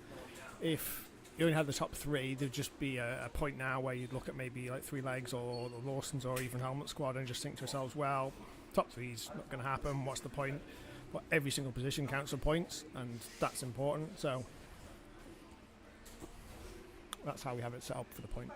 if you only had the top 3, there'd just be a point now where you'd look at maybe like 3 legs or the Lawsons or even Helmet Squad and just think to yourselves, well, top 3's not going to happen, what's the point? But every single position counts for points, and that's important. So that's how we have it set up for the points.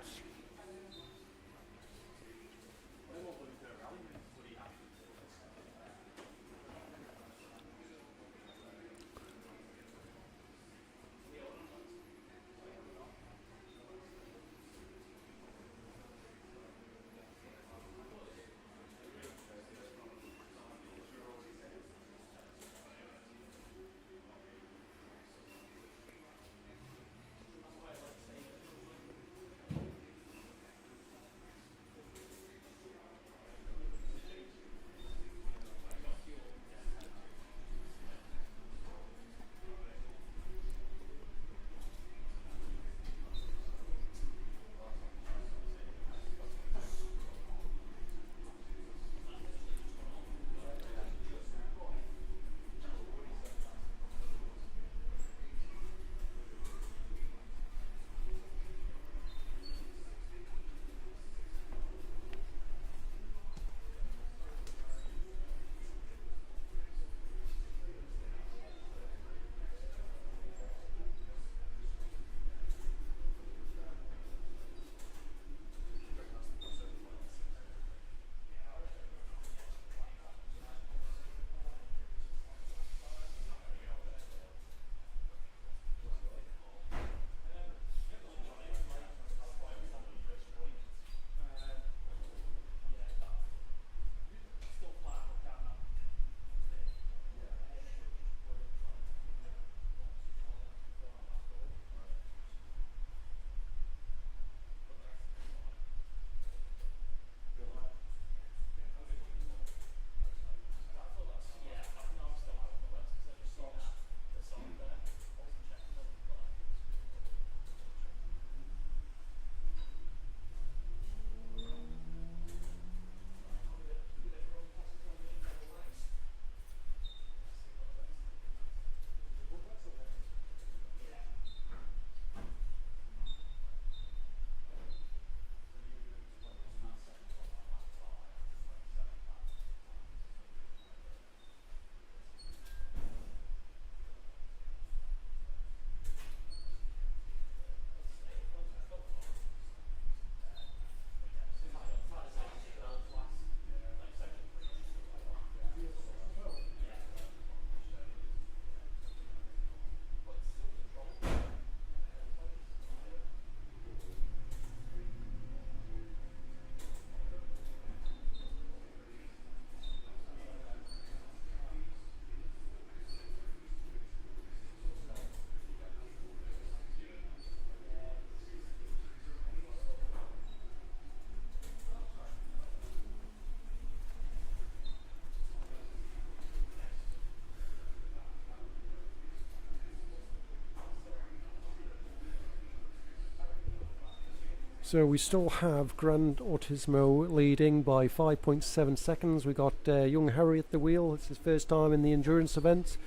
So we still have Gran Autismo leading by 5.7 seconds. We got young Harry at the wheel. It's his first time in the endurance event,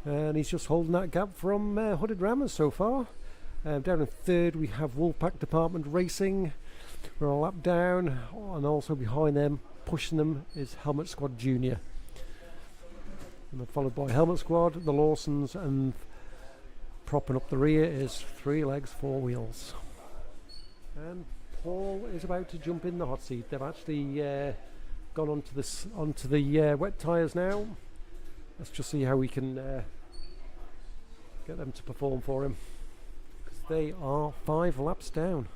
and he's just holding that gap from Hooded Rammers so far. Down in third we have Wolfpack Department Racing. We're a lap down, and also behind them, pushing them, is Helmet Squad Junior. And then followed by Helmet Squad, the Lawsons, and propping up the rear is Three Legs, Four Wheels. And Paul is about to jump in the hot seat. They've actually gone onto the wet tyres now. Let's just see how we can get them to perform for him, because they are 5 laps down.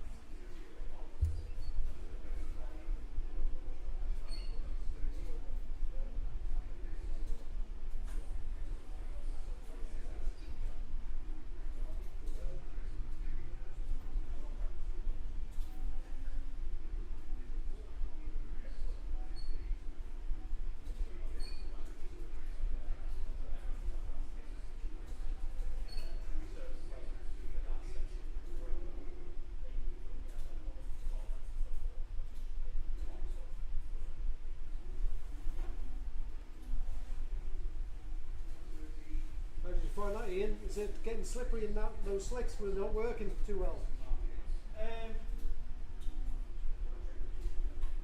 How did you find that, Ian? Is it getting slippery in those slicks? Were not working too well?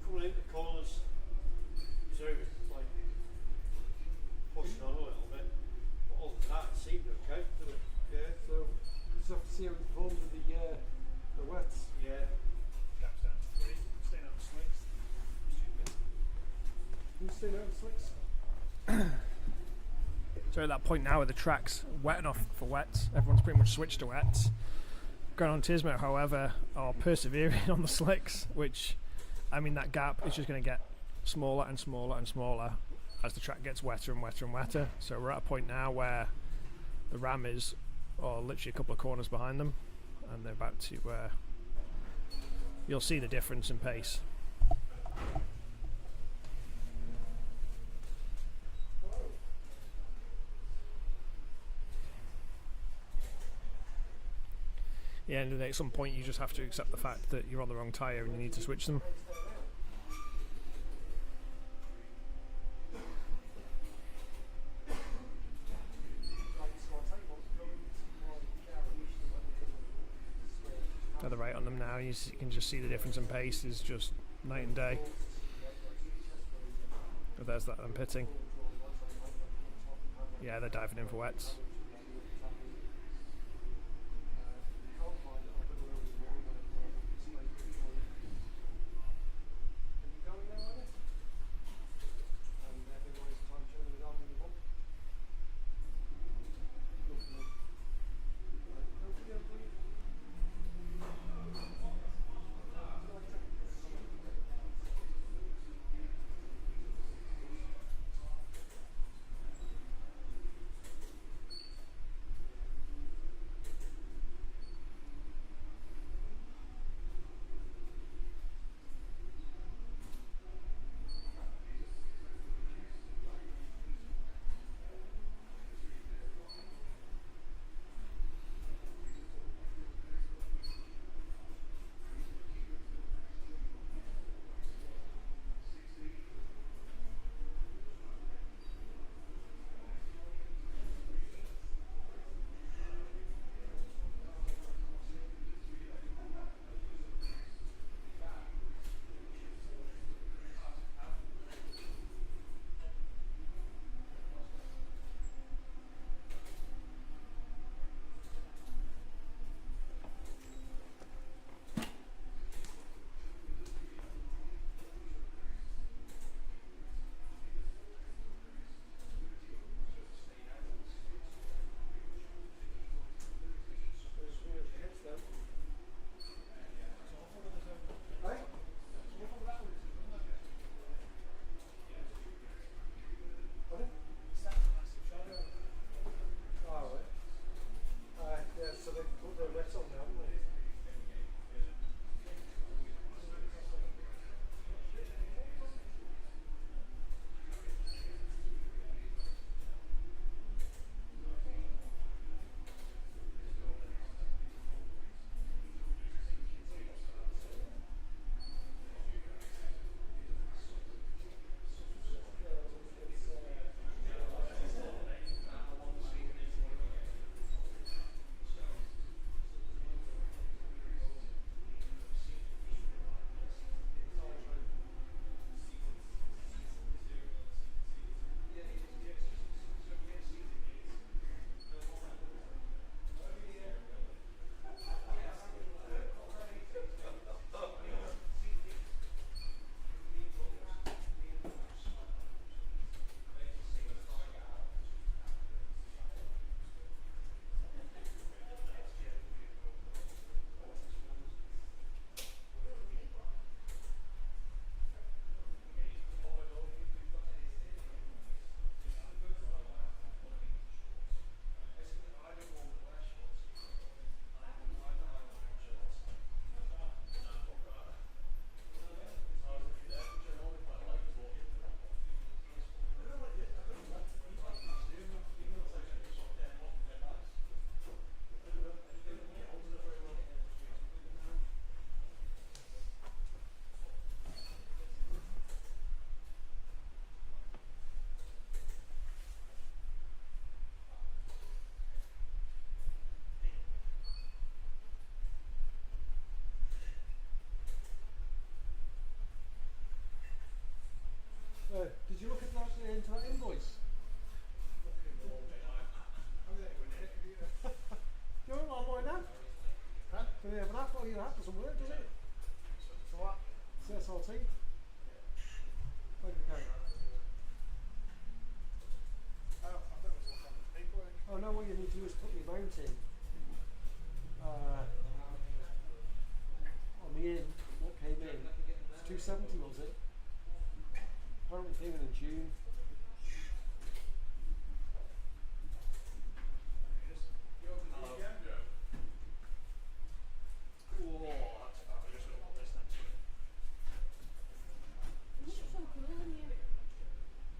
Coming into corners, so like pushing on a little bit. But other than that, it seemed okay. Didn't it? Yeah, so we just have to see how it performs with the wets. Yeah. Gaps down to 3, staying out of slicks. Who's staying out of the slicks? So at that point now where the track's wet enough for wets, everyone's pretty much switched to wets. Gran Autismo, however, are persevering on the slicks, which, I mean, that gap is just going to get smaller and smaller and smaller as the track gets wetter and wetter and wetter. So we're at a point now where the Rammers are literally a couple of corners behind them, and they're about to, you'll see the difference in pace. Yeah, and at some point you just have to accept the fact that you're on the wrong tyre and you need to switch them. They're right on them now. You can just see the difference in pace is just night and day. But there's that them pitting. Yeah, they're diving in for wets. into that invoice? Do you want online now? Huh? Do we have an app? Oh, your app doesn't work, does it? So what? CSRT? Bank account. I thought it was like on the paperwork. Oh no, what you need to do is put the amount in. On the in, what came in? It's 270, was it? Apparently came in June.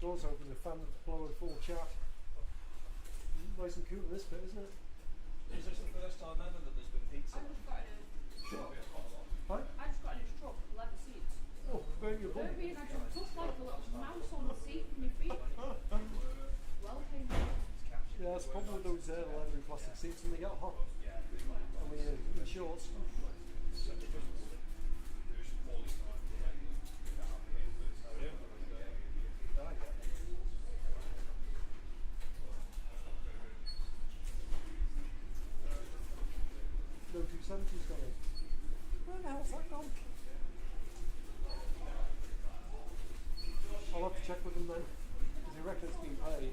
Doors open, the fan blowing full chat. Nice and cool in this bit, isn't it? Is this the first time ever that there's been pizza? Huh? I just got in his truck, leather seats. Oh, burn your bum. Very, and I jumped up like a little mouse on the seat with my feet. Well, painful. Yeah, that's the problem with those leather and plastic seats when they get hot. I mean, in shorts. No 270's gone in. Where the hell's that gone? I'll have to check with them then, because he reckons it's been paid.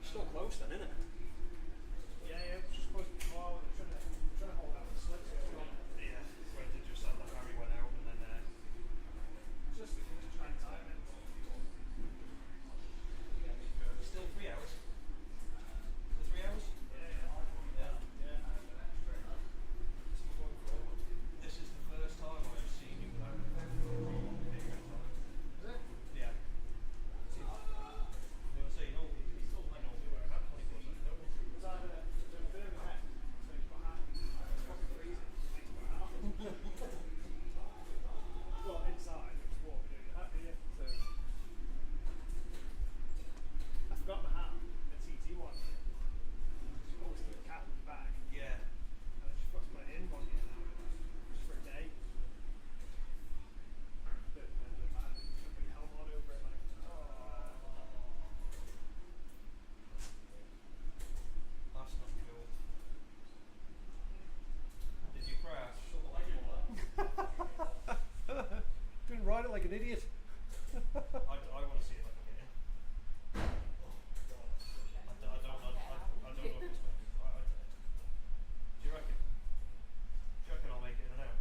Still close then, isn't it? Yeah, it's just supposed to be well, we're trying to hold out the slips. Yeah, where they just like Harry went out and then just trying to time it. Still 3 hours? The 3 hours? Yeah. This is the first time I've seen you without Is it? Yeah. They were saying, oh, he's still like normally wear a hat 24/7. It's either the Birmingham hat, so he's got a hat. It's fucking freezing. He's got a hat. Well, inside, it's warm, you know, your hat here. So I forgot my hat, the TT one. It's always the cap in the back. Yeah. And I just got to put it in one year now, just for a day. But the man took my helmet on over it, like, That's not cool. Did you crash? Didn't ride it like an idiot. I want to see if I can get in. I don't know if it's going to do you reckon? Do you reckon I'll make it in and out?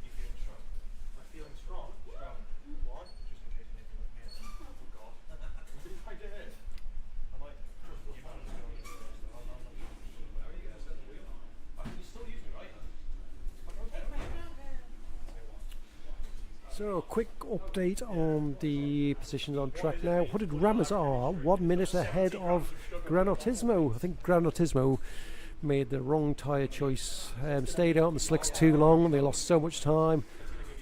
You feeling strong? I'm feeling strong. Strong. Why? Just in case you need to lift me up. Oh God. If I get in. I might trust you man is going into this, but I'm not sure. How are you going to set the wheel? You still use me right hand? So, a quick update on the positions on track now. Hooded Rammers are 1 minute ahead of Gran Turismo. I think Gran Turismo made the wrong tyre choice, stayed out on the slicks too long, and they lost so much time.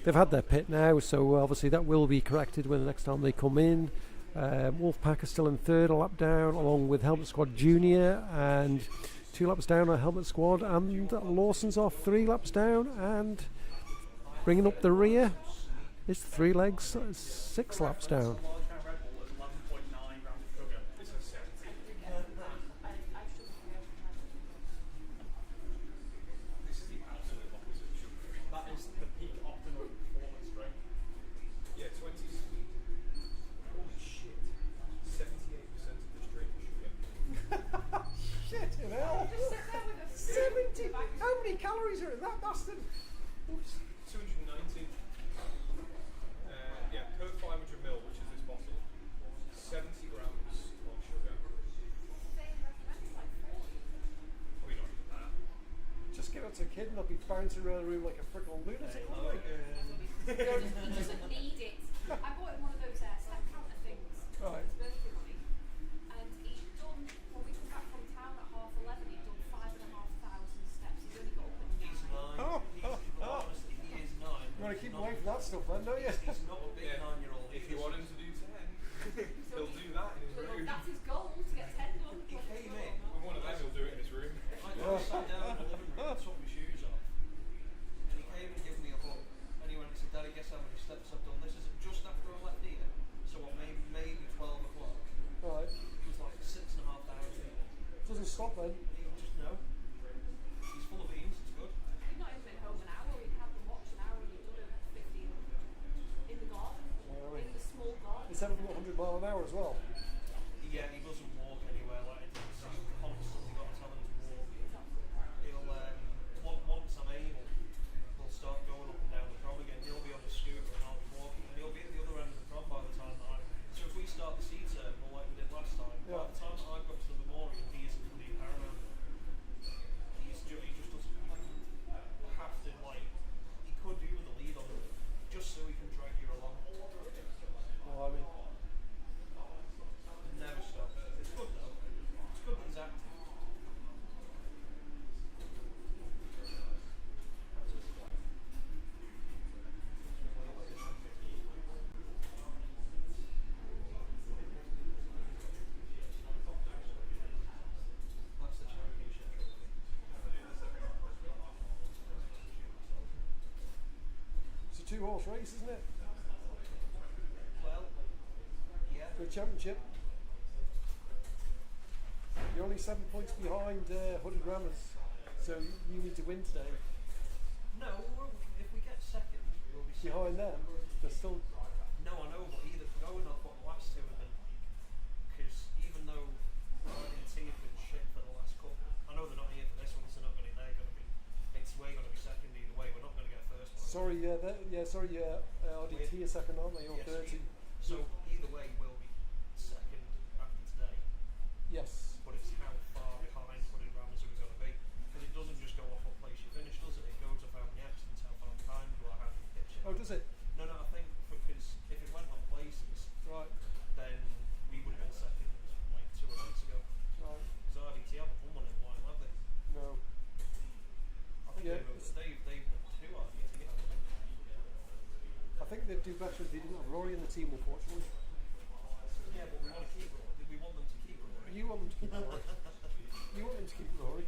They've had their pit now, so obviously that will be corrected when the next time they come in. Wolfpack is still in third, a lap down, along with Helmet Squad Junior, and 2 laps down on Helmet Squad, and Lawson's off 3 laps down, and bringing up the rear. It's 3 legs, 6 laps down. That is the peak optimal performance strength. Yeah, 20s. Holy shit. 78% of the straight sugar. Shit, hell! 70! How many calories are in that bastard? 290. Yeah, per 500 ml, which is this bottle. 70 grams of sugar. Probably not even that. Just give it to a kid and they'll be bouncing around the room like a freaking lunatic. won't they? He doesn't need it. I bought him one of those step counter things. Right. His birthday money. And he'd done, when we come back from town at 11:30, he'd done 5,500 steps. He's only got up at 9. He's 9. Honestly, he is 9. You want to keep away from that stuff then, don't you? He's not a big 9-year-old. If you want him to do 10, he'll do that in his room. That's his goal, to get 10 done. He stop then. Just no. He's full of beans. It's good. We've not even been home an hour. We've had them watch an hour and we've done a 15 in the garden. In the small garden. Is everything 100 mile an hour as well? Yeah, he doesn't walk anywhere. Like he's constantly got to tell him to walk. He'll once I'm able, we'll start going up and down the prom again. He'll be on the scooter and I'll be walking, and he'll be at the other end of the prom by the time that I'm. So if we start the C term, like we did last time, by the time that I've got to the memorial, he is complete paramount. He just doesn't have to like. He could do with a lead on him, just so he can drag you along. Well, I mean, Never stops. It's good though. It's good that he's active. That's the championship trophy. it's a 2-horse race, isn't it? Well, yeah. For a championship. You're only 7 points behind Hooded Rammers, so you need to win today. No, if we get second, we'll be second. Behind them, they're still. No, I know, but either going off what the last two have been like, because even though RDT have been shit for the last couple, I know they're not here for this one, so they're going to be, we're going to be second either way. We're not going to get first. Sorry, RDT are second, aren't they? Or Yes, 30. So either way, we'll be second after today. Yes. But it's how far behind Hooded Rammers are we going to be? Because it doesn't just go off what place you finish, does it? It goes off how many accidents, how far behind you are, how many pitches. Oh, does it? No, I think because if it went on places, Right. then we would have been second like 2 months ago. Right. Because RDT haven't won one in a while, have they? No. I think Yeah, they've won 2 RDT, haven't they? I think they'd do better if they didn't have Rory in the team, unfortunately. Yeah, but we want to keep Rory. We want them to keep Rory. You want them to keep Rory. You want them to keep Rory.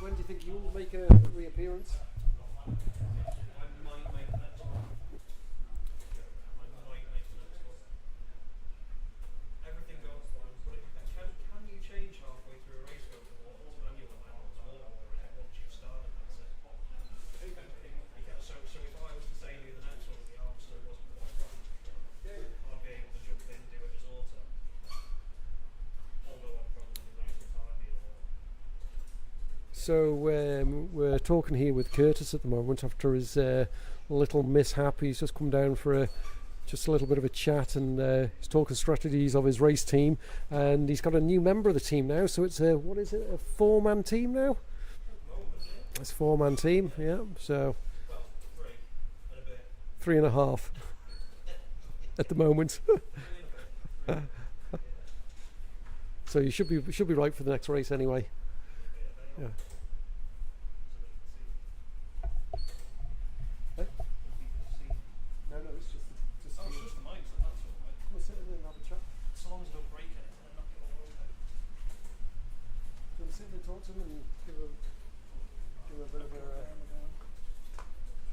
When do you think you'll make a reappearance? I might make the next one. Everything goes fine, but can you change halfway through a race go from auto to manual and manual to auto, or is it once you've started, that's it? So if I was to say to you the next one, the arm still wasn't quite right, I'd be able to jump in and do it as auto. Although I'd probably lose the time either way. So we're talking here with Curtis at the moment after his little mishap. He's just come down for just a little bit of a chat, and he's talking strategies of his race team, and he's got a new member of the team now. So it's a 4-man team now? It's a 4-man team, yeah. So 3.5 at the moment. So you should be right for the next race anyway. Yeah. No, it's just Oh, it's just the mics, and that's all right. Come and sit in and have a chat. So long as I don't break anything and knock it all over. Do you want to sit and talk to him and give him a bit of a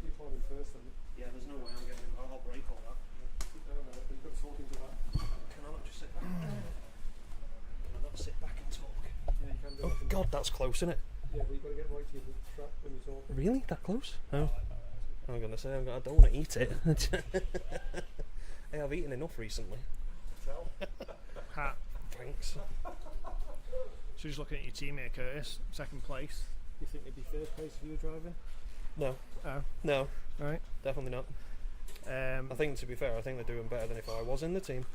keep on him first then? Yeah, there's no way I'm getting him. I'll break all that. Sit down there, but you've got to talk into that. Can I not just sit back? Can I not sit back and talk? Yeah, you can do Oh it. God, that's close, isn't it? Yeah, but you've got to get right to your track when you talk. Really? That close? Oh. I'm gonna say I don't want to eat it. Hey, I've eaten enough recently. Tell. Hat. Thanks. So just looking at your teammate Curtis, second place. You think they'd be first place if you were driving? No. Oh, No. right. Definitely not. I think, to be fair, I think they're doing better than if I was in the team.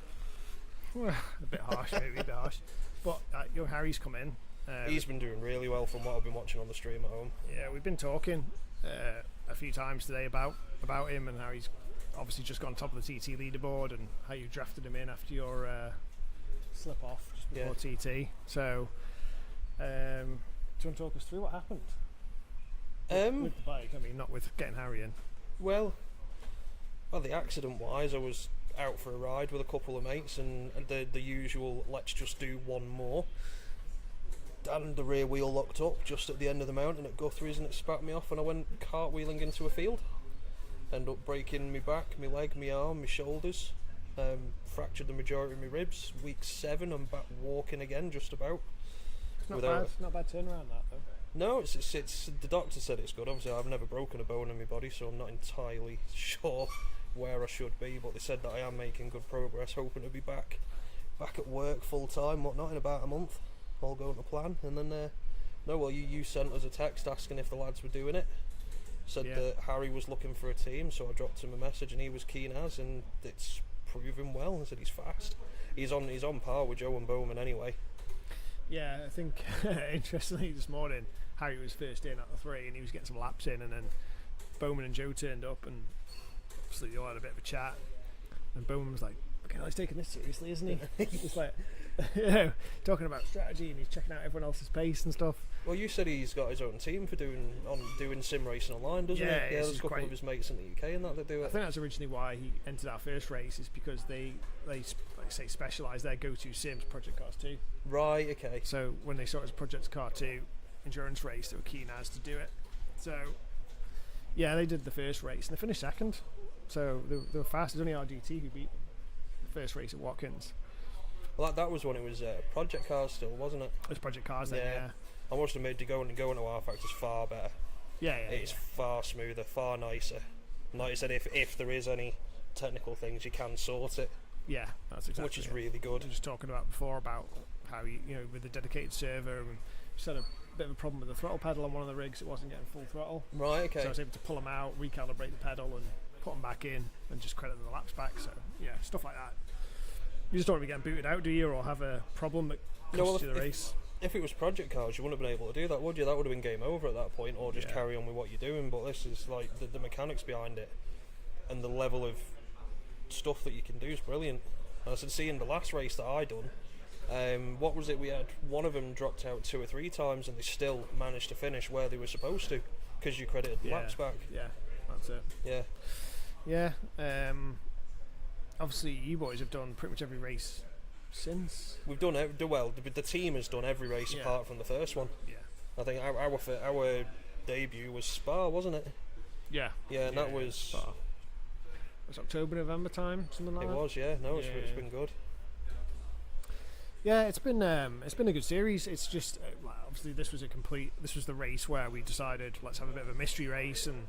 Well, a bit harsh, maybe a bit harsh. But young Harry's come in. He's been doing really well from what I've been watching on the stream at home. Yeah, we've been talking a few times today about him and how he's obviously just gone top of the TT leaderboard and how you drafted him in after your slip off just before TT. So, do you want to talk us through what happened? With the bike, I mean, not with getting Harry in. Well, the accident wise, I was out for a ride with a couple of mates, and the usual let's just do one more. And the rear wheel locked up just at the end of the mountain at Guthrie's, and it spat me off, and I went cartwheeling into a field. Ended up breaking my back, my leg, my arm, my shoulders. Fractured the majority of my ribs. Week 7, I'm back walking again, just about. It's not Without- bad. Not a bad turnaround that though. No, it's the doctor said it's good. Obviously, I've never broken a bone in my body, so I'm not entirely sure where I should be. But they said that I am making good progress, hoping to be back at work full time, whatnot, in about a month. All going to plan. And then, you sent us a text asking if the lads were doing it. Said that Harry was looking for a team, so I dropped him a message, and he was keen as, and it's proven well. I said he's fast. He's on par with Joe and Bowman anyway. Yeah, I think interestingly this morning Harry was first in at the 3 and he was getting some laps in, and then Bowman and Joe turned up and obviously they all had a bit of a chat, and Bowman was like, okay, he's taking this seriously, isn't he? He's like, talking about strategy, and he's checking out everyone else's pace and stuff. Well, you said he's got his own team for doing sim racing online, doesn't he? Yeah, there's a couple of his mates in the UK and that do it. I think that's originally why he entered our first race, is because they like say specialise their go-to sims Project Cars 2. Right, okay. So when they saw it as Project Car 2 endurance race, they were keen as to do it. So yeah, they did the first race and they finished second. So they were fast. It was only RGT who beat the first race at Watkins. Well, that was when it was Project Cars still, wasn't it? It was Project Cars then, yeah. I must have made going into R Factor's far better. Yeah. It's far smoother, far nicer. And like I said, if there is any technical things, you can sort it. Yeah, that's exactly. Which is really good. We were just talking about before about how you know with the dedicated server, and we just had a bit of a problem with the throttle pedal on one of the rigs. It wasn't getting full throttle. Right. Okay. So I was able to pull them out, recalibrate the pedal, and put them back in, and just credit the laps back. So yeah, stuff like that. You just don't want to be getting booted out, do you, or have a problem that costs you the race? If it was Project Cars, you wouldn't have been able to do that, would you? That would have been game over at that point, or just carry on with what you're doing. But this is like the mechanics behind it, and the level of stuff that you can do is brilliant. And I said, seeing the last race that I done, what was it? We had one of them dropped out 2 or 3 times, and they still managed to finish where they were supposed to, because you credited the laps back. Yeah, that's it. Yeah. Yeah. Obviously, you boys have done pretty much every race since. We've done the team has done every race apart from the first one. Yeah. I think our debut was Spa, wasn't it? Yeah. Yeah, and that was Spa. It was October, November time, something like that. It was, yeah. No, it's been good. Yeah, it's been a good series. It's just obviously this was the race where we decided let's have a bit of a mystery race and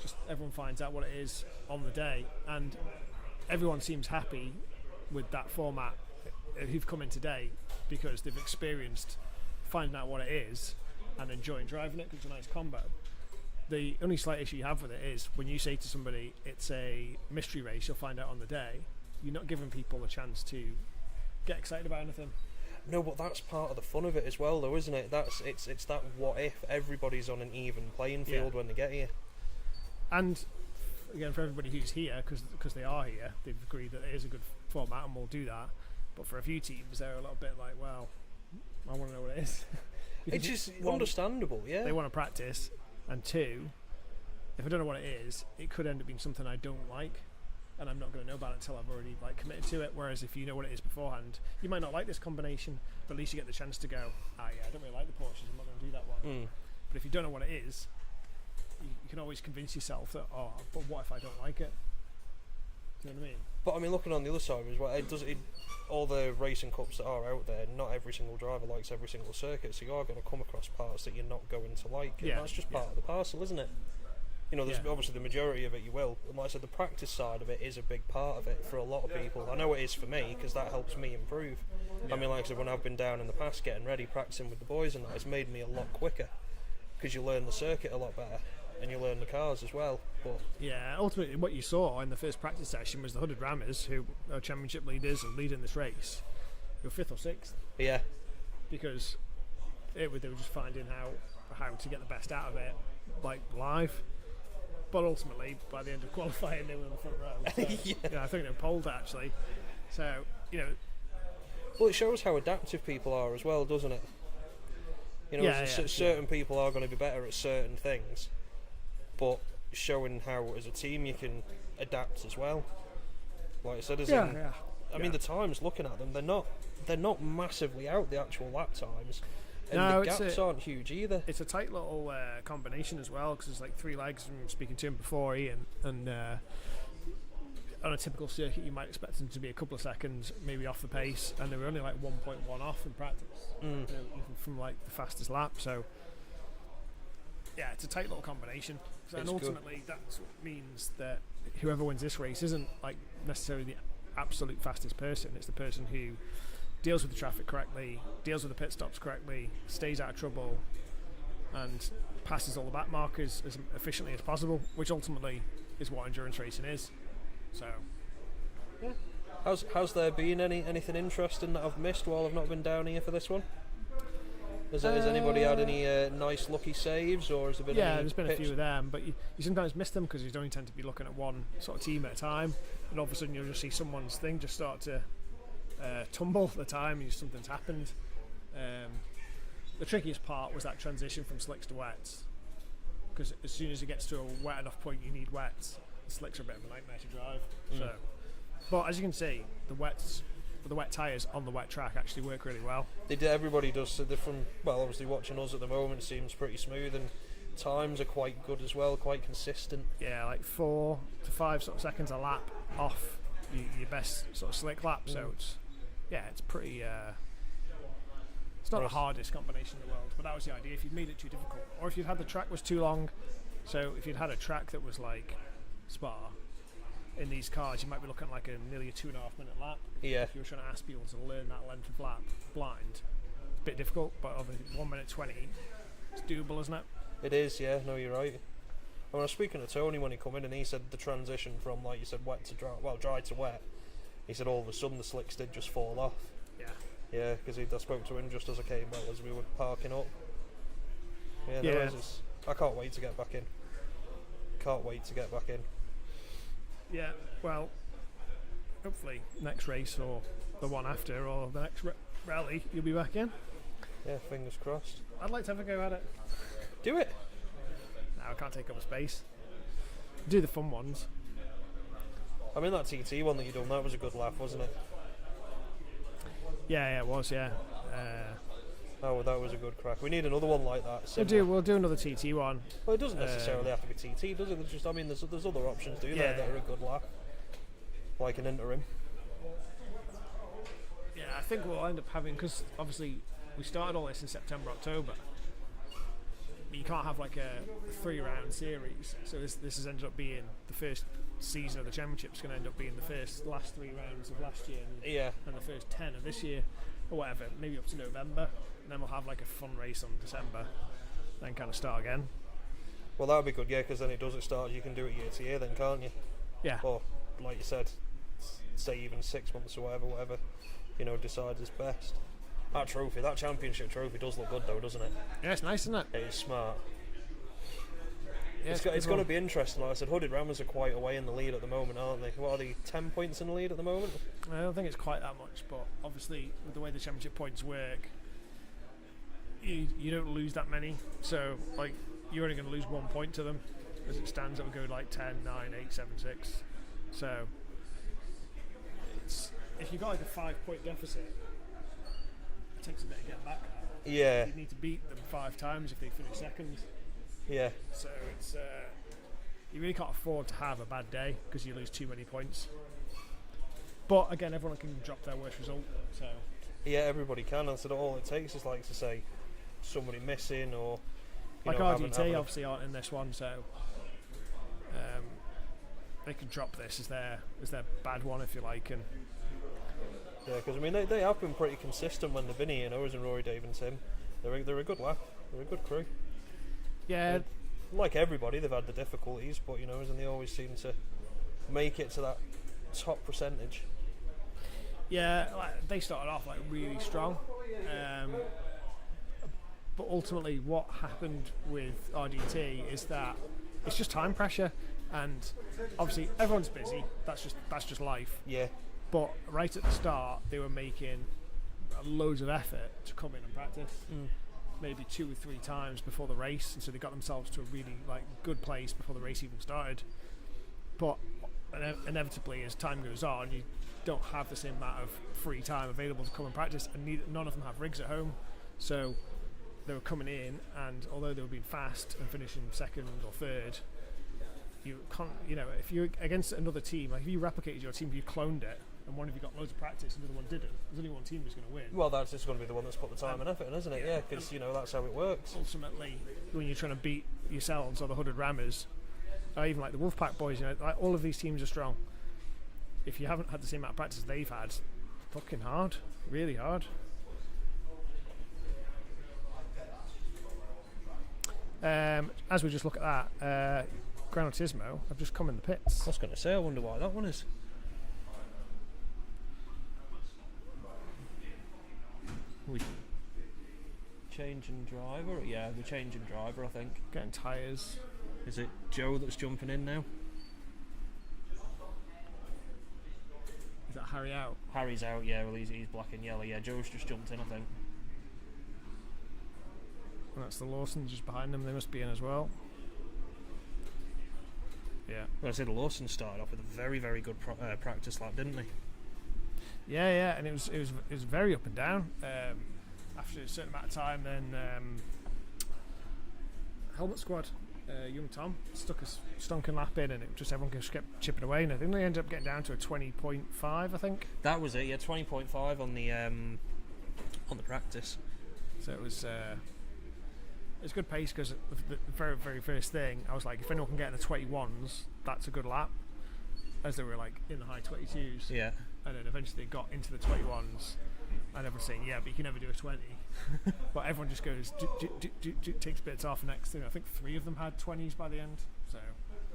just everyone finds out what it is on the day, and everyone seems happy with that format who've come in today because they've experienced finding out what it is and enjoying driving it because it's a nice combo. The only slight issue you have with it is when you say to somebody it's a mystery race, you'll find out on the day, you're not giving people a chance to get excited about anything. No, but that's part of the fun of it as well, though, isn't it? It's that what if everybody's on an even playing field when they get here. And again, for everybody who's here, because they are here, they've agreed that it is a good format and we'll do that. But for a few teams, they're a little bit like, well, I want to know what it is. It's just understandable, yeah. They want to practice, and 2, if I don't know what it is, it could end up being something I don't like, and I'm not going to know about it until I've already committed to it. Whereas if you know what it is beforehand, you might not like this combination, but at least you get the chance to go, I don't really like the Porsches, I'm not going to do that one. But if you don't know what it is, you can always convince yourself that, but what if I don't like it? Do you know what I mean? But I mean, looking on the other side as well, all the racing cups that are out there, not every single driver likes every single circuit, so you are going to come across parts that you're not going to like, and that's just part of the parcel, isn't it? You know, there's obviously the majority of it you will, and like I said, the practice side of it is a big part of it for a lot of people. I know it is for me, because that helps me improve. I mean, like I said, when I've been down in the past getting ready, practicing with the boys, and that has made me a lot quicker, because you learn the circuit a lot better. And you learn the cars as well. But yeah, ultimately what you saw in the first practice session was the Hooded Rammers, who are championship leaders and leading this race, who were 5th or 6th. Yeah. Because they were just finding how to get the best out of it, live. But ultimately, by the end of qualifying, they were in the front row. So, I think they were polled actually. So, well, it shows how adaptive people are as well, doesn't it? You know, certain people are going to be better at certain things. But showing how, as a team, you can adapt as well. Like I said, I mean, the times looking at them, they're not massively out, the actual lap times, and the gaps aren't huge either. It's a tight little combination as well, because there's 3 legs. From speaking to him before, Ian, and on a typical circuit, you might expect them to be a couple of seconds, maybe off the pace, and they were only like 1.1 off in practice, even from like the fastest lap. So, yeah, it's a tight little combination. So, and ultimately, that's what means that whoever wins this race isn't like necessarily the absolute fastest person. It's the person who deals with the traffic correctly, deals with the pit stops correctly, stays out of trouble, and passes all the back markers as efficiently as possible, which ultimately is what endurance racing is. So, yeah. Has there been anything interesting that I've missed while I've not been down here for this one? Has anybody had any nice lucky saves, or has there been? Yeah, any there's been a pits? few of them, but you sometimes miss them because you don't tend to be looking at one sort of team at a time, and all of a sudden you'll just see someone's thing just start to tumble at the time, and something's happened. The trickiest part was that transition from slicks to wets, because as soon as it gets to a wet enough point, you need wets. The slicks are a bit of a nightmare to drive. So, but as you can see, the wet tyres on the wet track actually work really well. Everybody does. So obviously watching us at the moment seems pretty smooth, and times are quite good as well, quite consistent. Yeah, like 4 to 5 sort of seconds a lap off your best sort of slick lap. So it's pretty. It's not the hardest combination in the world, but that was the idea. If you'd made it too difficult, or if you'd had the track was too long, so if you'd had a track that was like Spa, in these cars you might be looking at like nearly a 2.5 minute lap. Yeah. If you were trying to ask people to learn that length of lap blind, it's a bit difficult, but obviously 1 minute 20, it's doable, isn't it? It is, yeah, no, you're right. I was speaking to Tony when he come in, and he said the transition from, like you said, wet to dry, dry to wet, he said all of a sudden the slicks did just fall off. Yeah, because I spoke to him just as I came out as we were parking up. Yeah. I can't wait to get back in. Yeah, well, hopefully next race or the one after or the next rally you'll be back in. Yeah, fingers crossed. I'd like to have a go at it. Do it. No, I can't take up space. Do the fun ones. I mean, that TT one that you done, that was a good laugh, wasn't it? Yeah, it was, yeah. That was a good crack. We need another one like that. We'll do another TT one. Well, it doesn't necessarily have to be TT, does it? There's other options, there that are a good laugh, like an interim. Yeah, I think we'll end up having, because obviously we started all this in September, October. But you can't have like a 3-round series, so this has ended up being the first season of the championship's going to end up being the last 3 rounds of last year, and the first 10 of this year, or whatever, maybe up to November, and then we'll have like a fun race on December, then kind of start again. Well, that would be good, yeah, because then it does start. You can do it year to year, then, can't you? Yeah. Or like you said, say even 6 months or whatever, decides is best. That championship trophy does look good though, doesn't it? Yeah, it's nice, isn't it? It is smart. Yeah, it's going to be interesting. Like I said, Hooded Rammers are quite away in the lead at the moment, aren't they? What are they, 10 points in the lead at the moment? I don't think it's quite that much, but obviously with the way the championship points work, you don't lose that many. So like you're only going to lose 1 point to them. As it stands, it will go like 10, 9, 8, 7, 6. So if you've got like a 5-point deficit, it takes a bit to get back. Yeah. You need to beat them 5 times if they finish second. Yeah. So it's you really can't afford to have a bad day because you lose too many points. But again, everyone can drop their worst result. So yeah, everybody can. And so all it takes is like to say somebody missing or like RDT obviously aren't in this one, so they can drop this as their bad one if you like. And yeah, because I mean they have been pretty consistent when they've been here, as in Rory, Dave and Tim. They're a good laugh. They're a good crew. Yeah. Like everybody, they've had the difficulties, but and they always seem to make it to that top percentage. Yeah, they started off like really strong, but ultimately, what happened with RDT is that it's just time pressure, and obviously everyone's busy. That's just life. Yeah. But right at the start, they were making loads of effort to come in and practice. Maybe 2 or 3 times before the race, and so they got themselves to a really good place before the race even started. But inevitably, as time goes on, you don't have the same amount of free time available to come and practice, and none of them have rigs at home, so they were coming in, and although they were being fast and finishing second or third, if you're against another team, like if you replicated your team, if you cloned it, and one of you got loads of practice, and the other one didn't, there's only one team who's going to win. Well, that's just going to be the one that's put the time and effort in, isn't it? Yeah, because that's how it works. Ultimately, when you're trying to beat yourselves or the Hooded Rammers, or even like the Wolfpack boys, like all of these teams are strong. If you haven't had the same amount of practice they've had, fucking hard, really hard. As we just look at that, Gran Turismo have just come in the pits. I was going to say, I wonder why that one is. We changing driver? Yeah, we're changing driver, I think. Getting tyres. Is it Joe that's jumping in now? Is that Harry out? Harry's out, yeah, well he's black and yellow. Yeah, Joe's just jumped in, I think. And that's the Lawson just behind them, they must be in as well. Yeah. Well, I said Lawson started off with a very, very good practice lap, didn't he? Yeah, and it was very up and down. After a certain amount of time, then Helmet Squad, Young Tom stuck a stonking lap in, and it just everyone just kept chipping away. And I think they ended up getting down to a 20.5. I think that was it. Yeah, 20.5 on the practice. So it was good pace because the very, very first thing I was like, if anyone can get in the 21s, that's a good lap. As they were like in the high 22s. Yeah. And then eventually they got into the 21s, and everyone's saying, yeah, but you can never do a 20. But everyone just goes, takes bits off. Next thing, I think 3 of them had 20s by the end. So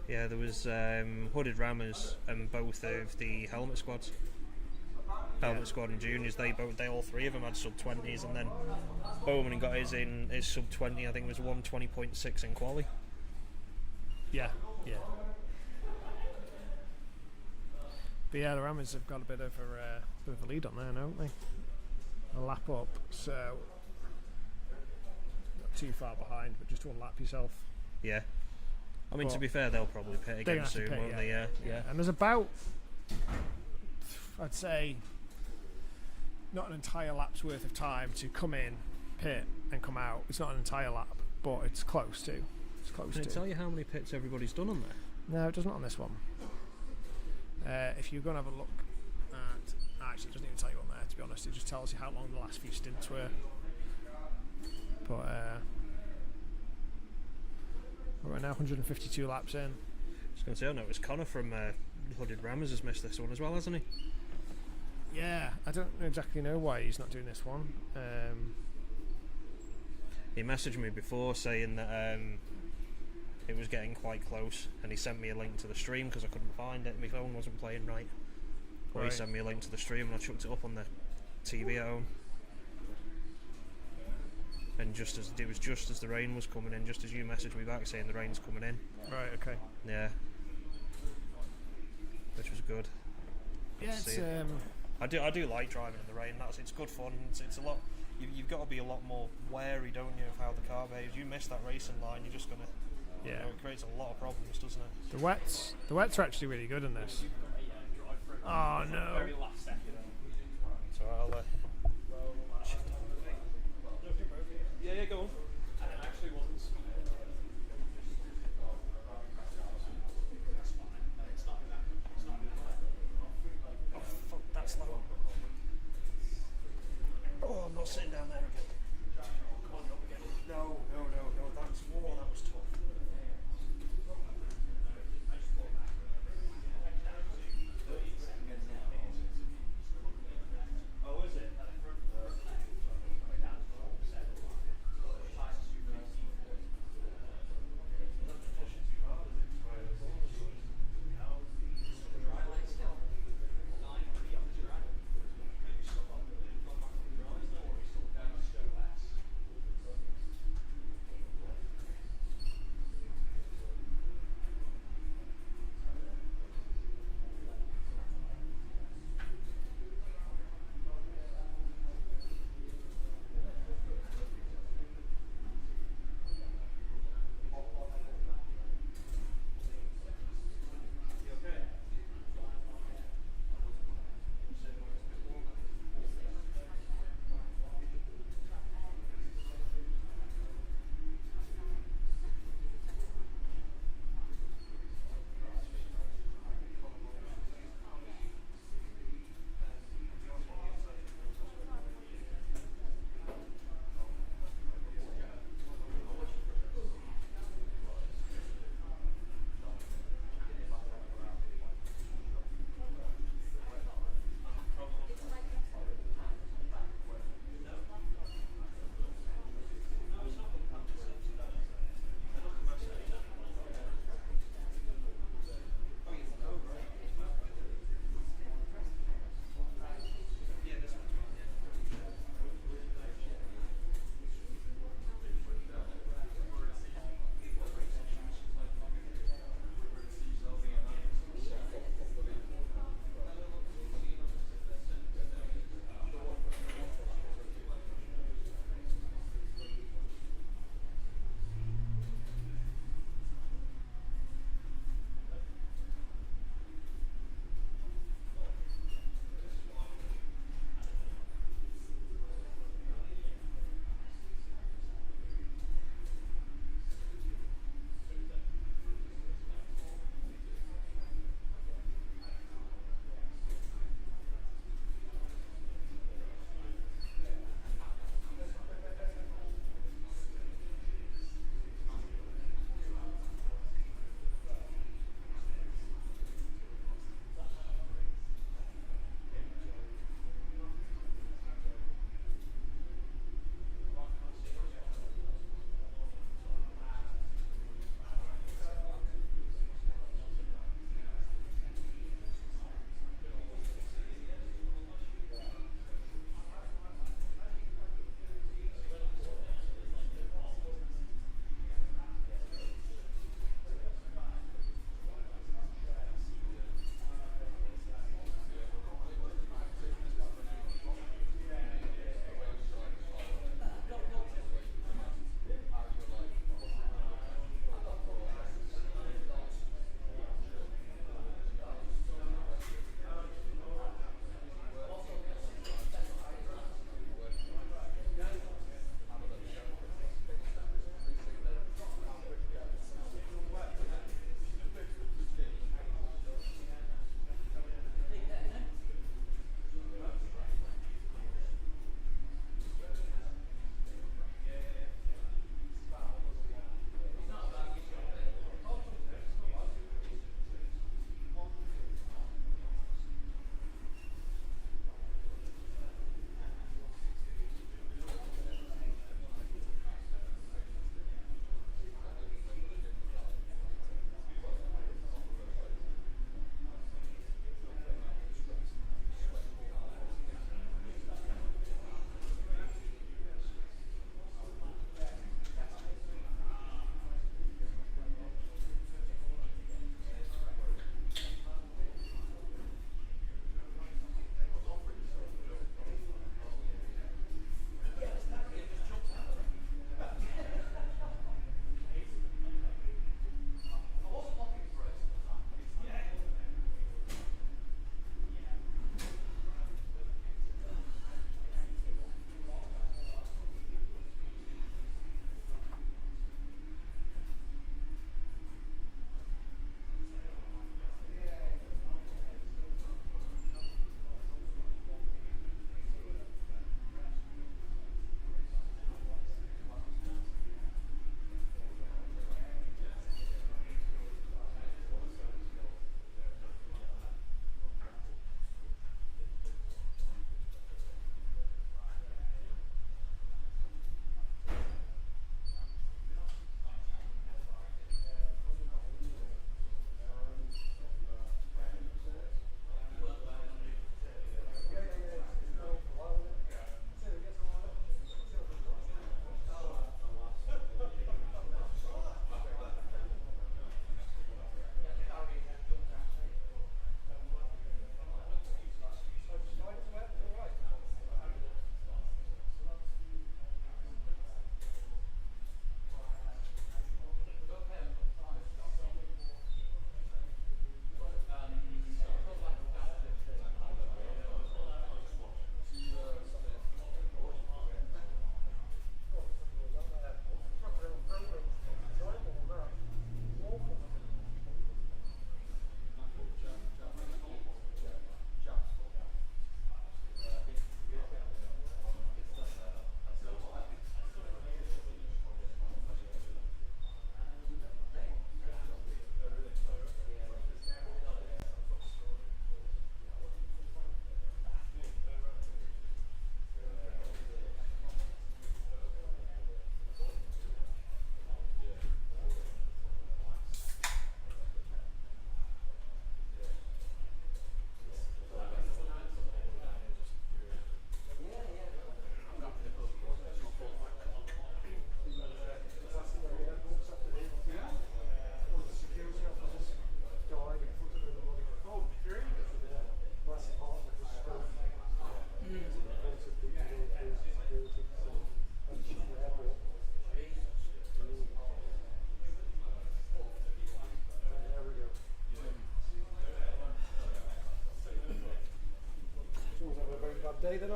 yeah, there was Hooded Rammers and both of the Helmet Squads. Helmet Squad and Juniors, they all 3 of them had sub 20s, and then Bowman got his sub 20. I think it was 120.6 in quali. Yeah. But yeah, the Rammers have got a bit of a lead on there, haven't they? A lap up, so not too far behind, but just one lap yourself. Yeah. I mean, to be fair, they'll probably pit again soon, won't they? Yeah. And there's about, I'd say, not an entire lap's worth of time to come in, pit, and come out. It's not an entire lap, but it's close to. Can it tell you how many pits everybody's done on there? No, it doesn't on this one. If you're going to have a look at... Actually, it doesn't even tell you on there, to be honest. It just tells you how long the last few stints were. But we're now 152 laps in. I was going to say, I noticed Connor from Hooded Rammers has missed this one as well, hasn't he? Yeah, I don't exactly know why he's not doing this one. He messaged me before saying that it was getting quite close, and he sent me a link to the stream because I couldn't find it. My phone wasn't playing right. He sent me a link to the stream, and I chucked it up on the TV at home. And it was just as the rain was coming in, just as you messaged me back saying the rain's coming in. Right. Okay. Yeah. Which was good. Yeah, it's I do like driving in the rain. It's good fun. It's a lot. You've got to be a lot more wary, don't you, of how the car behaves. You miss that racing line, you're just gonna. Yeah. It creates a lot of problems, doesn't it? The wets are actually really good in this. Oh no. So I'll. Yeah, go on. Oh fuck, that's low. Oh, I'm not sitting down there again. No, that's war, that was tough. Oh, is it?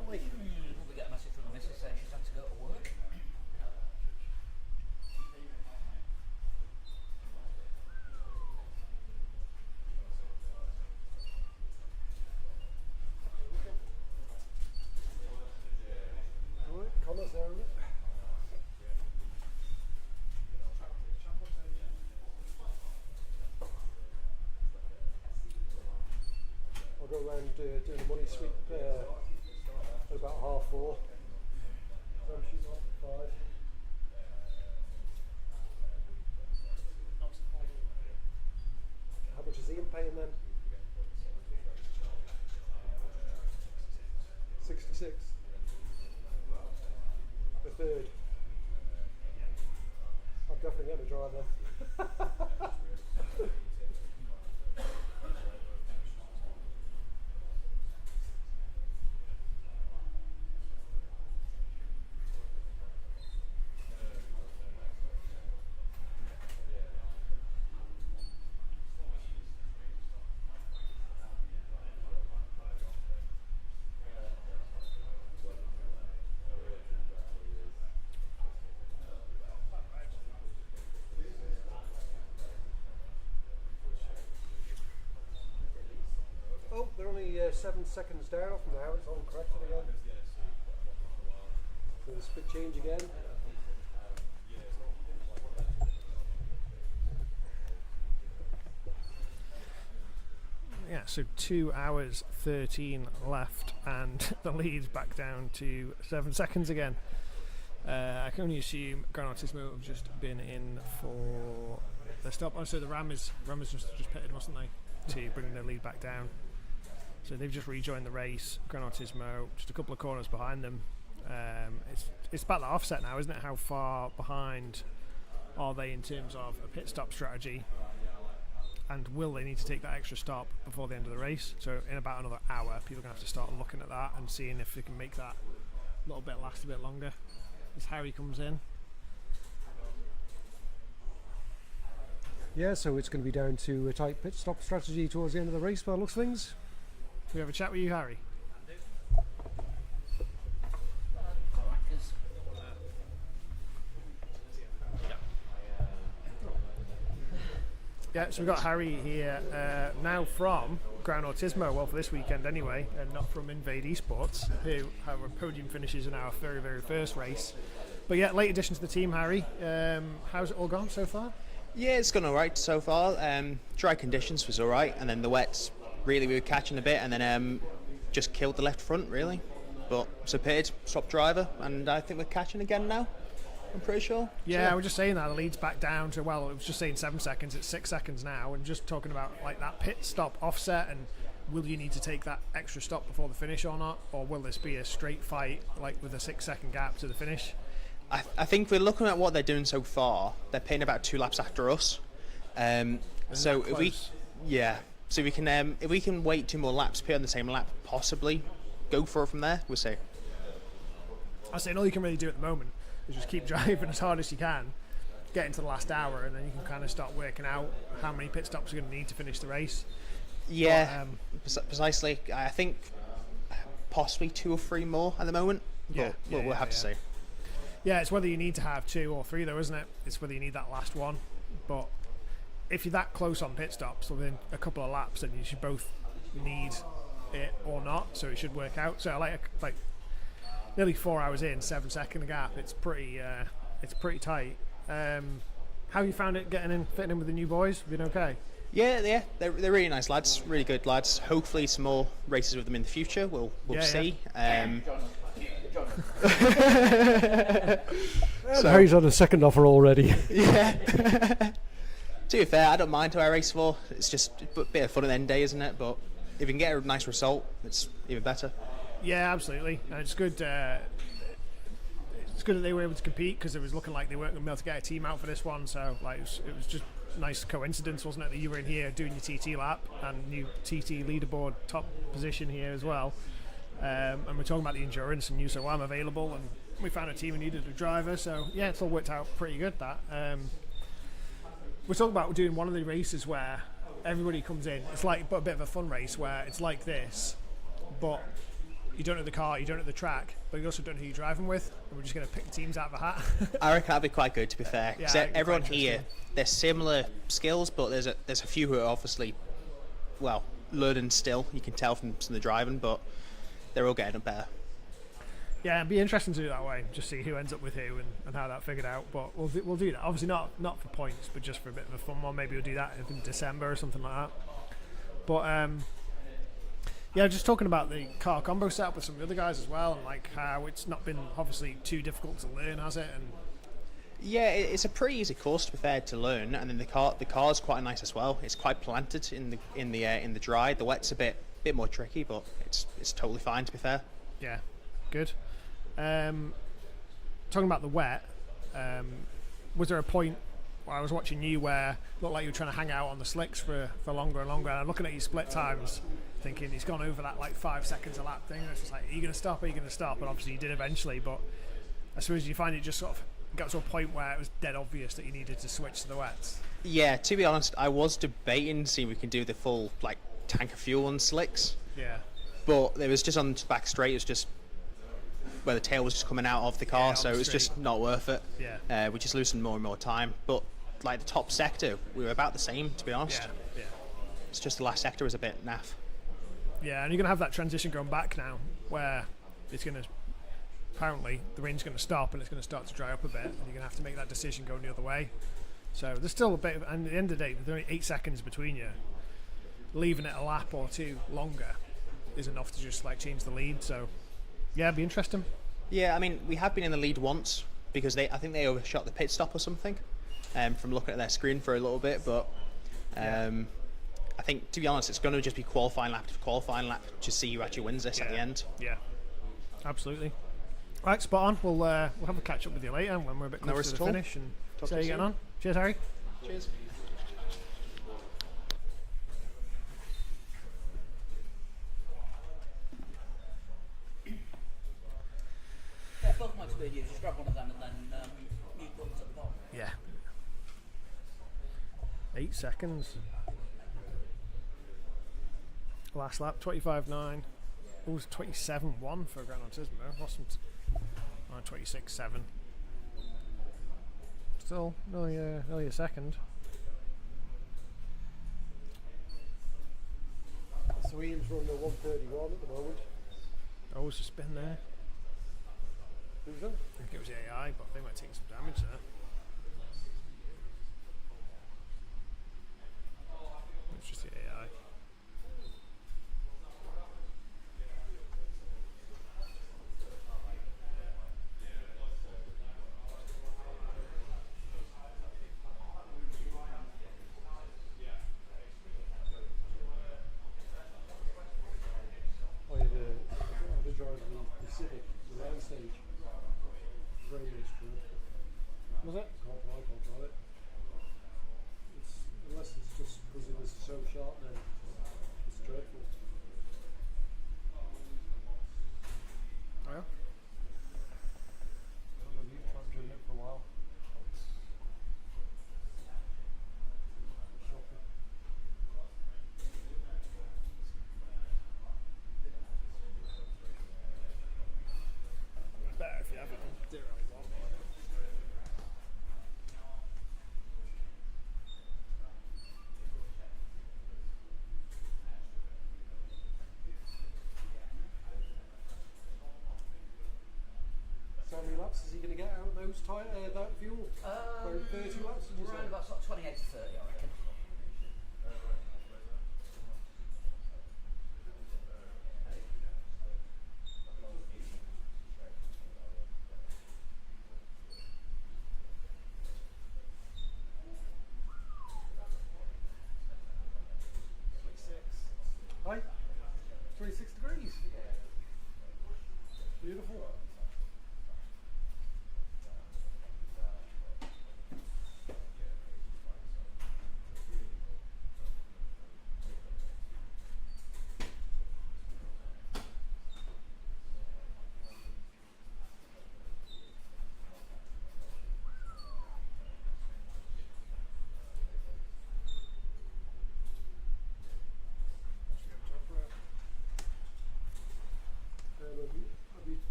don't we? We get a message from the missus saying she's had to go to work. Right, Connor's there, isn't it? I'll go around doing the money sweep at about 4:30. I'm shooting off at 5. How much is Ian paying then? 66. The third. I'm definitely getting a drive then. Oh, they're only 7 seconds down from now. It's all corrected again. So the split change again. Yeah, so 2 hours 13 left, and the lead's back down to 7 seconds again. I can only assume Gran Turismo have just been in for the stop. Oh, so the Ram is just pitted, wasn't they, to bring their lead back down. So they've just rejoined the race. Gran Turismo just a couple of corners behind them. It's about the offset now, isn't it? How far behind are they in terms of a pit stop strategy? And will they need to take that extra stop before the end of the race? So in about another hour, people are going to have to start looking at that and seeing if they can make that little bit last a bit longer. As Harry comes in. Yeah, so it's going to be down to a tight pit stop strategy towards the end of the race by the looks of things. Can we have a chat with you, Harry? Yeah, so we've got Harry here now from Gran Turismo, well, for this weekend anyway, and not from Invade Esports, who have podium finishes in our very, very first race. But yeah, late addition to the team, Harry. How's it all gone so far? Yeah, it's gone alright so far. Dry conditions was alright, and then the wets, really we were catching a bit, and then just killed the left front, really. But submitted, stopped driver, and I think we're catching again now. I'm pretty sure. Yeah, I was just saying that the lead's back down to, well, it was just saying 7 seconds, it's 6 seconds now, and just talking about like that pit stop offset, and will you need to take that extra stop before the finish or not, or will this be a straight fight like with a 6 second gap to the finish? I think we're looking at what they're doing so far. They're pitting about 2 laps after us. So if we, so we can if we can wait 2 more laps, pit on the same lap, possibly go for it from there. We'll see. I say all you can really do at the moment is just keep driving as hard as you can, get into the last hour, and then you can kind of start working out how many pit stops you're going to need to finish the race. Yeah, precisely. I think possibly 2 or 3 more at the moment. But we'll have to see. Yeah, it's whether you need to have 2 or 3 though, isn't it? It's whether you need that last one. But if you're that close on pit stops within a couple of laps, then you should both need it or not, so it should work out. So like nearly 4 hours in, 7 second gap. It's pretty tight. How you found it getting in, fitting in with the new boys? Been okay? Yeah, they're really nice lads, really good lads. Hopefully some more races with them in the future. We'll see. So Harry's on a second offer already. Yeah. To be fair, I don't mind who I race for. It's just a bit of fun at the end of the day, isn't it? But if you can get a nice result, it's even better. Yeah, absolutely. And it's good. It's good that they were able to compete, because it was looking like they weren't going to be able to get a team out for this one. So like it was just a nice coincidence, wasn't it, that you were in here doing your TT lap and new TT leaderboard top position here as well. And we're talking about the endurance, and you said, well, I'm available, and we found a team who needed a driver. So yeah, it's all worked out pretty good. That we're talking about doing one of the races where everybody comes in. It's like a bit of a fun race where it's like this, but you don't know the car, you don't know the track, but you also don't know who you're driving with, and we're just going to pick the teams out of a hat. I reckon that'd be quite good, to be fair. 'Cause Yeah, I think it's everyone quite here, interesting. they're similar skills, but there's a few who are obviously, well, learning still. You can tell from some of the driving, but they're all getting better. Yeah, it'd be interesting to do it that way, just see who ends up with who and how that figured out. But we'll do that. Obviously not for points, but just for a bit of a fun one. Maybe we'll do that in December or something like that. But yeah, just talking about the car combo setup with some of the other guys as well, and like how it's not been obviously too difficult to learn, has it? And Yeah, it's a pretty easy course, to be fair, to learn, and then the car's quite nice as well. It's quite planted in the dry. The wet's a bit more tricky, but it's totally fine, to be fair. yeah, good. Talking about the wet, was there a point where I was watching you where it looked like you were trying to hang out on the slicks for longer and longer, and I'm looking at your split times thinking he's gone over that like 5 seconds a lap thing, and it's just like, are you going to stop, and obviously you did eventually, but I suppose you find it just sort of got to a point where it was dead obvious that you needed to switch to the wets. Yeah, to be honest, I was debating seeing if we can do the full like tank of fuel on slicks, Yeah. but it was just on the back straight. It was just where the tail was just coming out of the car, Yeah, on so the it was just straight. not worth it. Yeah. We just losing more and more time. But like the top sector, we were about the same, to be honest. Yeah. It's just the last sector was a bit naff. Yeah, and you're going to have that transition going back now where it's going to, apparently, the rain's going to stop and it's going to start to dry up a bit, and you're going to have to make that decision going the other way. So there's still a bit of, and at the end of the day, there's only 8 seconds between you. Leaving it a lap or two longer is enough to just like change the lead. So yeah, it'd be interesting. Yeah, I mean, we have been in the lead once because I think they overshot the pit stop or something from looking at their screen for a little bit, but I think, to be honest, it's going to just be qualifying lap to qualifying lap to see who actually wins this at the end. Yeah, absolutely. Right, spot on. We'll have a catch up with you later when we're a bit No closer worries to at the all. finish and Talk see to how you you're getting soon. on. Cheers, Harry. Cheers. Yeah, both mics being used. Just grab one of them and then mute buttons at the bottom. Yeah. 8 seconds. Last lap, 25.9. It was 27.1 for Gran Turismo. Lost some 26.7. Still nearly a second. So Ian's running a 131 at the moment. Oh, was a spin there. Who's that? I think it was AI, but they might take some damage there. It's just the AI. I had a driver in the Civic, the round stage. Very nice too. Was it? Can't drive it. Unless it's just because it was so sharp then. It's dreadful. Oh yeah? I don't know, you've tried doing it for a while. Shocking. Better if you haven't. Do it right one. So how many laps is he going to get out of those that fuel? About 30 laps, did you say? Around about sort of 28 to 30, I reckon. Hi? 26 degrees. Beautiful.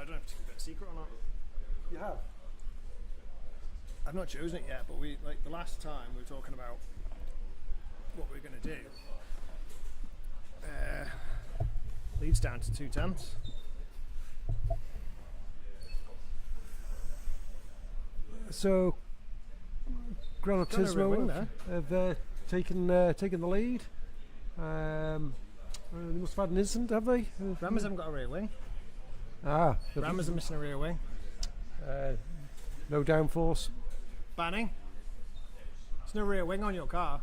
I don't know if it's a secret or not. You have? I've not chosen it yet, but we like the last time we were talking about what we were going to do. Leads down to 2/10. So, Got no real wing Granatismo have taken the lead. They must have had an incident, have they? Rammers haven't got a rear wing. Ah, Rammers are missing a rear wing. no downforce. Banning. There's no rear wing on your car.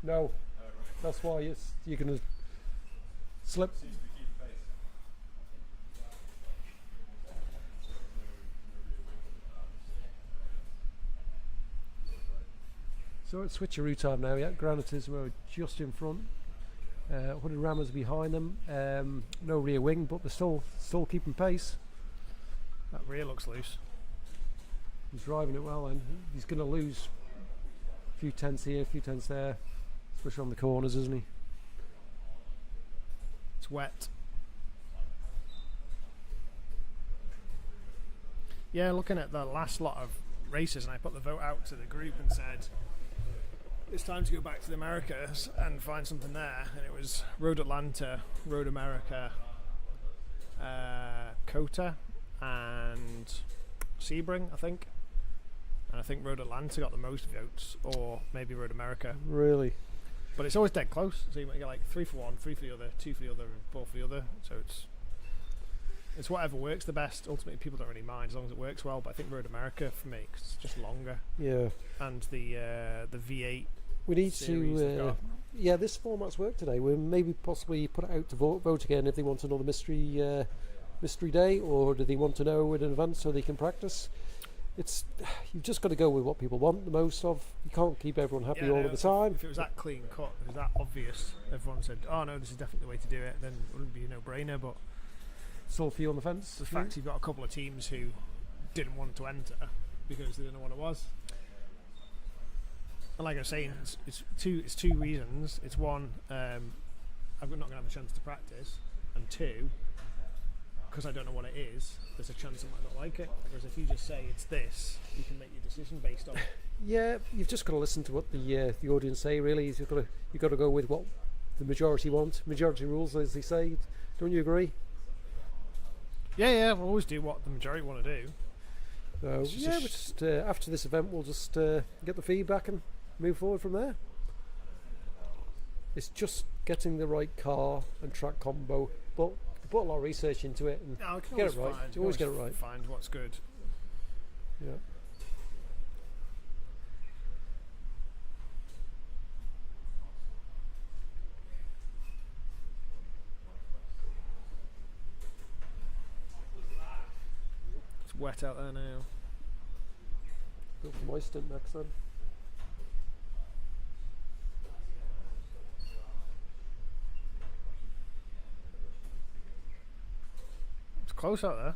No, that's why you're going to slip. So it's switcheroo time now, yeah. Granatismo just in front. 100 Rammers behind them. No rear wing, but they're still keeping pace. That rear looks loose. He's driving it well, and he's going to lose a few tenths here, a few tenths there, especially on the corners, isn't he? It's wet. Yeah, looking at the last lot of races, and I put the vote out to the group and said, it's time to go back to the Americas and find something there. And it was Road Atlanta, Road America, COTA, and Sebring, I think. And I think Road Atlanta got the most votes, or maybe Road America. Really? But it's always dead close. So you might get like 3 for one, 3 for the other, 2 for the other, and 4 for the other. So it's whatever works the best. Ultimately, people don't really mind as long as it works well. But I think Road America for me, 'cause it's just longer. Yeah. And the V8. We need series they've to. got. Yeah, this format's worked today. We'll maybe possibly put it out to vote again if they want another mystery day, or do they want to know in advance so they can practice? You've just got to go with what people want the most of. You can't keep everyone happy all of the time. If it was that clean cut, if it was that obvious, everyone said, "Oh no, this is definitely the way to do it," then it wouldn't be a no-brainer. But still a few on the fence. The fact you've got a couple of teams who didn't want to enter because they didn't know what it was. And like I was saying, it's two reasons. It's one, I'm not going to have a chance to practice, and two, because I don't know what it is, there's a chance I might not like it. Whereas if you just say it's this, you can make your decision based on it. Yeah, you've just got to listen to what the audience say. Really, you've got to go with what the majority want. Majority rules, as they say. Don't you agree? Yeah, we'll always do what the majority want to do. So yeah, but just after this event, we'll just get the feedback and move forward from there. It's just getting the right car and track combo, but put a lot of research into it and get it right. You always get it right. Find what's good. Yeah. It's wet out there now. Go for my stint next then. It's close out there.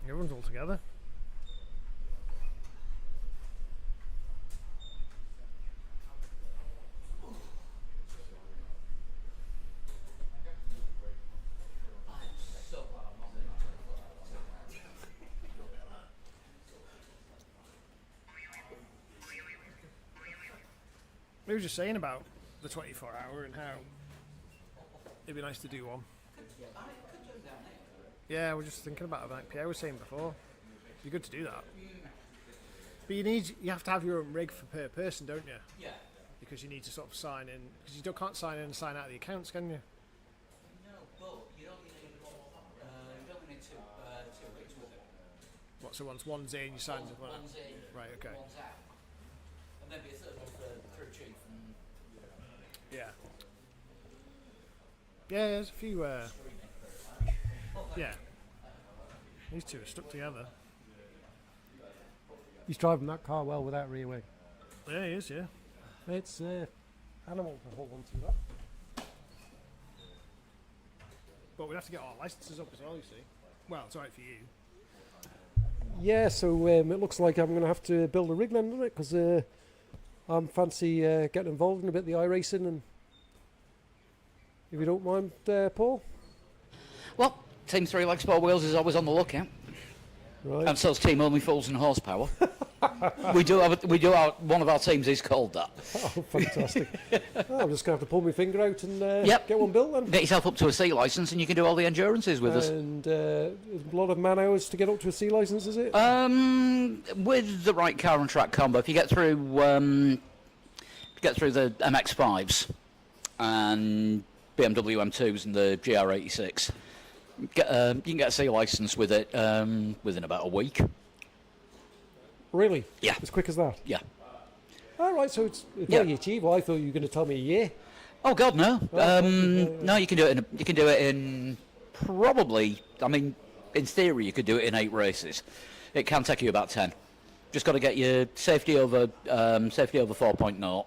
Everyone's all together. We were just saying about the 24-hour and how it'd be nice to do one. Yeah, we're just thinking about it, like Pierre was saying before. It'd be good to do that. But you have to have your own rig per person, don't you? Yeah. Because you need to sort of sign in, because you can't sign in and sign out of the accounts, can you? No, but you don't need two rigs with it. What, so once one's in, you sign it? One's in, right, okay. one's out. And maybe a third one for crew chief. And yeah. Yeah, there's a few. Yeah. These two are stuck together. He's driving that car well without rear wing. Yeah, he is, yeah. It's animal to hold on to that. But we'd have to get our licenses up as well, you see. Well, it's alright for you. Yeah, so it looks like I'm going to have to build a rig then, doesn't it? Because I'm fancy getting involved in a bit of the iRacing, and if you don't mind, Paul. Well, Team 3 Leg Sport Wheels is always on the lookout. Right. And so's Team Only Fools and Horsepower. we do have one of our teams is called that. Oh, fantastic. Oh, I'm just going to have to pull my finger out and Yep. get one built then. Get yourself up to a C licence and you can do all the endurances with us. And a lot of man hours to get up to a C licence, is it? With the right car and track combo, if you get through the MX-5s and BMW M2s and the GR86, you can get a C licence with it within about a week. Really? Yeah. As quick as that? Yeah. All right, so it's very achievable. I thought you were going to tell me a year. Oh God, no. Oh, no, you can do it in probably. I mean, in theory, you could do it in 8 races. It can take you about 10. Just got to get your safety over 4.0,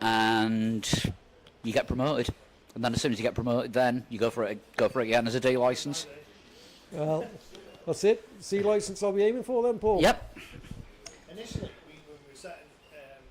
and you get promoted. And then as soon as you get promoted, then you go for it again as a D licence. Well, that's it. C licence I'll be aiming for then, Paul. Yep. Initially, we were setting.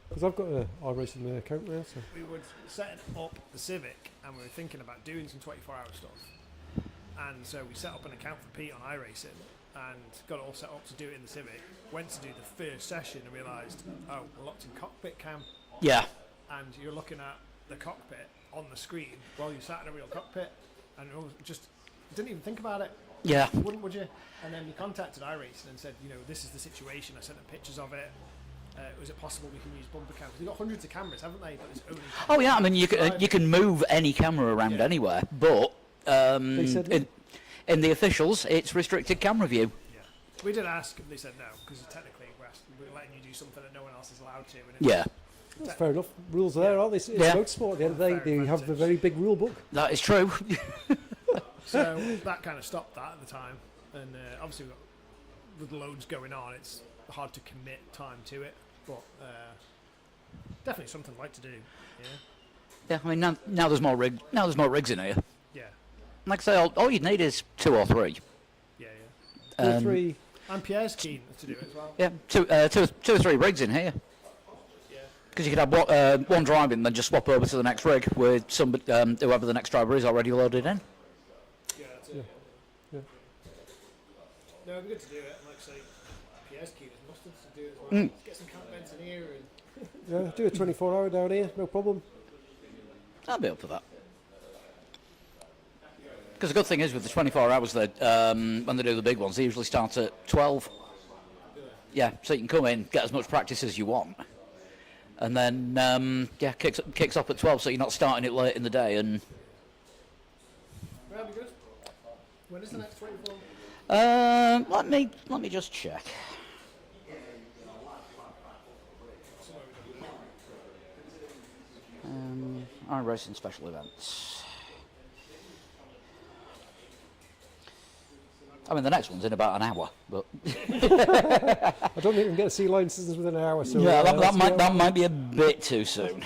Because I've got an iRacing account now, so. We were setting up the Civic, and we were thinking about doing some 24-hour stuff. And so we set up an account for Pete on iRacing, and got it all set up to do it in the Civic. Went to do the first session and realised, oh, we're locked in cockpit cam. Yeah. And you're looking at the cockpit on the screen while you sat in a real cockpit, and it was just didn't even think about it. Yeah. You wouldn't, would you? And then we contacted iRacing and said, this is the situation. I sent them pictures of it. Was it possible we can use bumper cams? They've got hundreds of cameras, haven't they? But there's only. Oh yeah, I mean you can move any camera around anywhere, but They said no. in the officials, it's restricted camera view. Yeah. We did ask, and they said no, because technically we're letting you do something that no one else is allowed to. And Yeah. That's fair enough. Rules are there, aren't they? It's motorsport at the end of the day. They have a very big rule book. That is true. So that kind of stopped that at the time, and obviously with loads going on, it's hard to commit time to it. But definitely something I'd like to do. Yeah. Yeah, I mean now there's more rigs in here. Yeah. Like I say, all you'd need is 2 or 3. Yeah. 2 or 3. And Pierre's keen to do it as well. Yeah, two or 3 rigs in here. Because you could have one driving, and then just swap over to the next rig with somebody, whoever the next driver is already loaded in. Yeah, that's it. Yeah. No, it'd be good to do it. And like I say, Pierre's keen as mustard to do it as well. Let's get some camp vents in here and. Yeah, do a 24-hour down here, no problem. I'll be up for that. Because the good thing is with the 24 hours that when they do the big ones, they usually start at 12. Yeah, so you can come in, get as much practice as you want. And then, kicks off at 12, so you're not starting it late in the day. And That'd be good. When is the next 24? let me just check. iRacing special events. I mean, the next one's in about an hour, but I don't think we can get a C license within an hour. So yeah, that might be a bit too soon.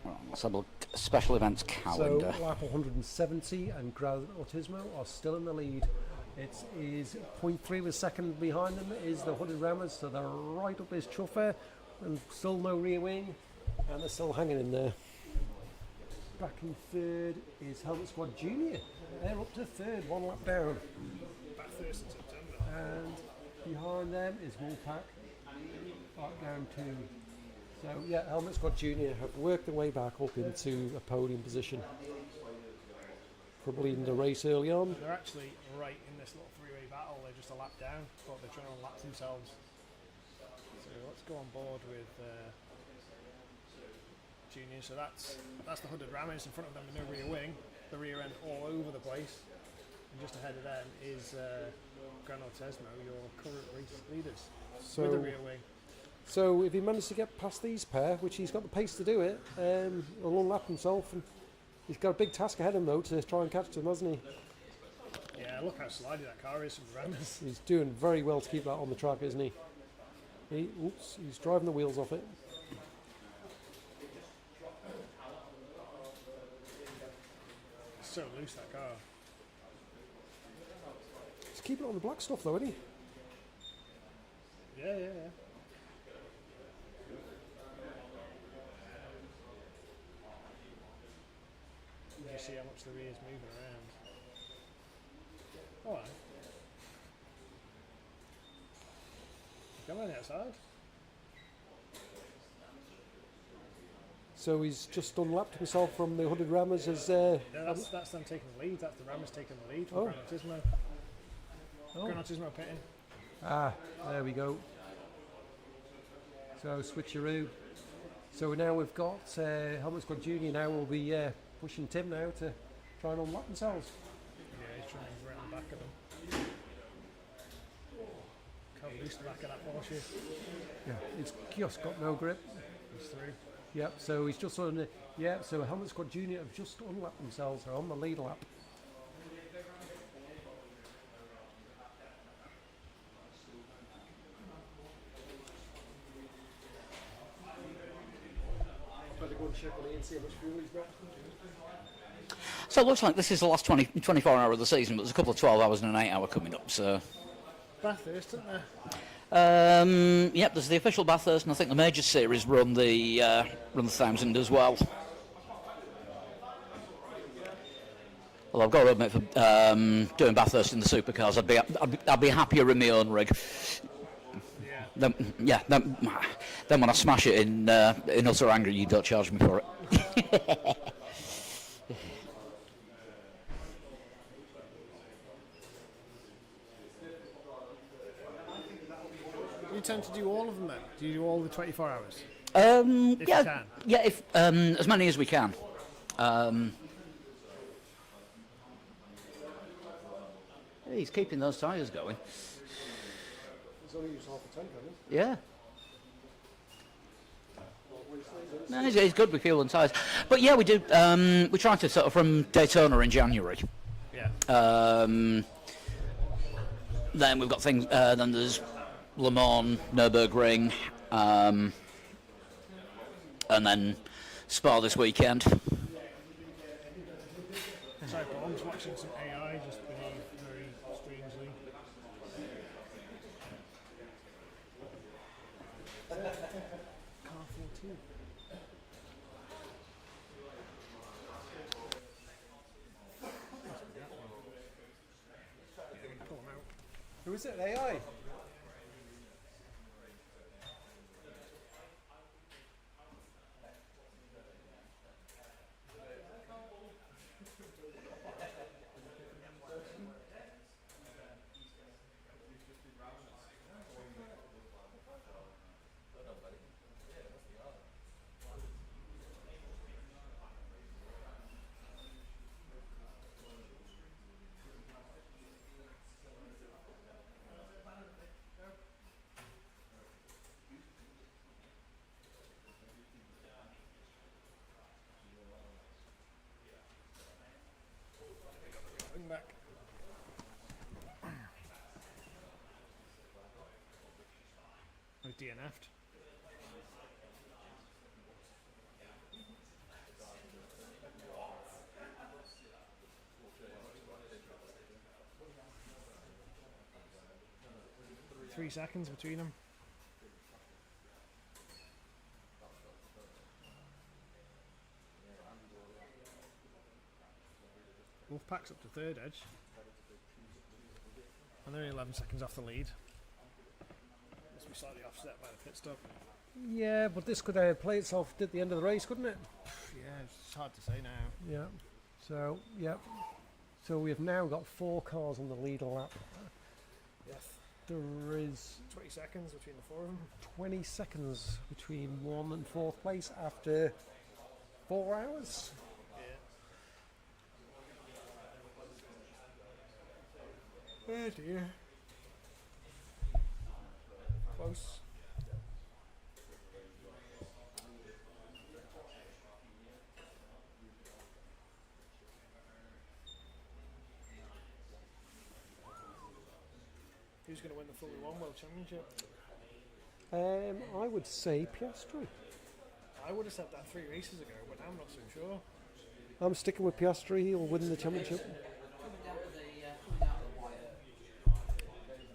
Right, let's have a look at special events calendar. So lap 170 and Gran Autismo are still in the lead. It is 0.3 of a second behind them is the Hooded Rammers, so they're right up his chuffer, and still no rear wing, and they're still hanging in there. Back in third is Helmet Squad Junior. They're up to third, 1 lap down. About 1st of September. And behind them is Wolfpack, right down to. So yeah, Helmet Squad Junior have worked their way back up into a podium position. Probably in the race early on. They're actually right in this little 3-way battle. They're just a lap down, but they're trying to unlap themselves. So let's go on board with Junior. So that's the Hooded Rammers in front of them with no rear wing. The rear end all over the place. And just ahead of them is Gran Autismo, your current race leaders, with a rear wing. So if he managed to get past these pair, which he's got the pace to do it, he'll unlap himself. And he's got a big task ahead of him though to try and catch them, hasn't he? Yeah, look how slidey that car is from the Rammers. He's doing very well to keep that on the track, isn't he? He's driving the wheels off it. so loose, that car. He's keeping it on the black stuff though, isn't he? Yeah. You just see how much the rear's moving around. Alright. Come on the outside. So he's just unlapped himself from the 100 rammers as... Yeah, that's them taking the lead. That's the Rammers taking the lead from Oh. Gran Turismo. Oh. Gran Turismo pitting. Ah, there we go. So switcheroo. So now we've got Helmut Squad Junior now will be pushing Tim now to try and unlock themselves. Yeah, he's trying right on the back of them. Can't loose the back of that Porsche. Yeah, it's just got no grip. He's through. Yep, so he's just on the... Yeah, so Helmut Squad Junior have just unlapped themselves. They're on the lead lap. Better go and check on it and see how much fuel he's got. So it looks like this is the last 24 hour of the season, but there's a couple of 12 hours and an 8 hour coming up. So. Bathurst, isn't there? Yep, there's the official Bathurst, and I think the major series run the 1,000 as well. Well, I've got to admit, for doing Bathurst in the supercars, I'd be happier in my own rig. Yeah. Then when I smash it in utter anger, you don't charge me for it. Do you tend to do all of them then? Do you do all the 24 hours? Yeah, you can. yeah, if as many as we can. He's keeping those tyres going. He's only used half a tank, hasn't he? Yeah. No, he's good with fuel and tyres. But yeah, we do. We try to sort of from Daytona in January. Yeah. Then we've got things. Then there's Le Mans, Nürburgring, and then Spa this weekend. Sorry, but I'm just watching some AI just behave very strangely. Car 14. Pull them out. Who is it? AI? Bring back. We've DNF'd. Three seconds between them. Wolfpack's up to third edge. And they're only 11 seconds off the lead. Must be slightly offset by the pit stop. Yeah, but this could play itself at the end of the race, couldn't it? Yeah, it's hard to say now. Yeah. So, yeah. So we've now got 4 cars on the lead lap. Yes. There is 20 seconds between the 4 of them. 20 seconds between 1 and 4th place after 4 hours. Yeah. Oh dear. Close. Who's going to win the Formula 1 World Championship? I would say Piastri. I would have said that 3 races ago, but now I'm not so sure. I'm sticking with Piastri. He'll win the championship.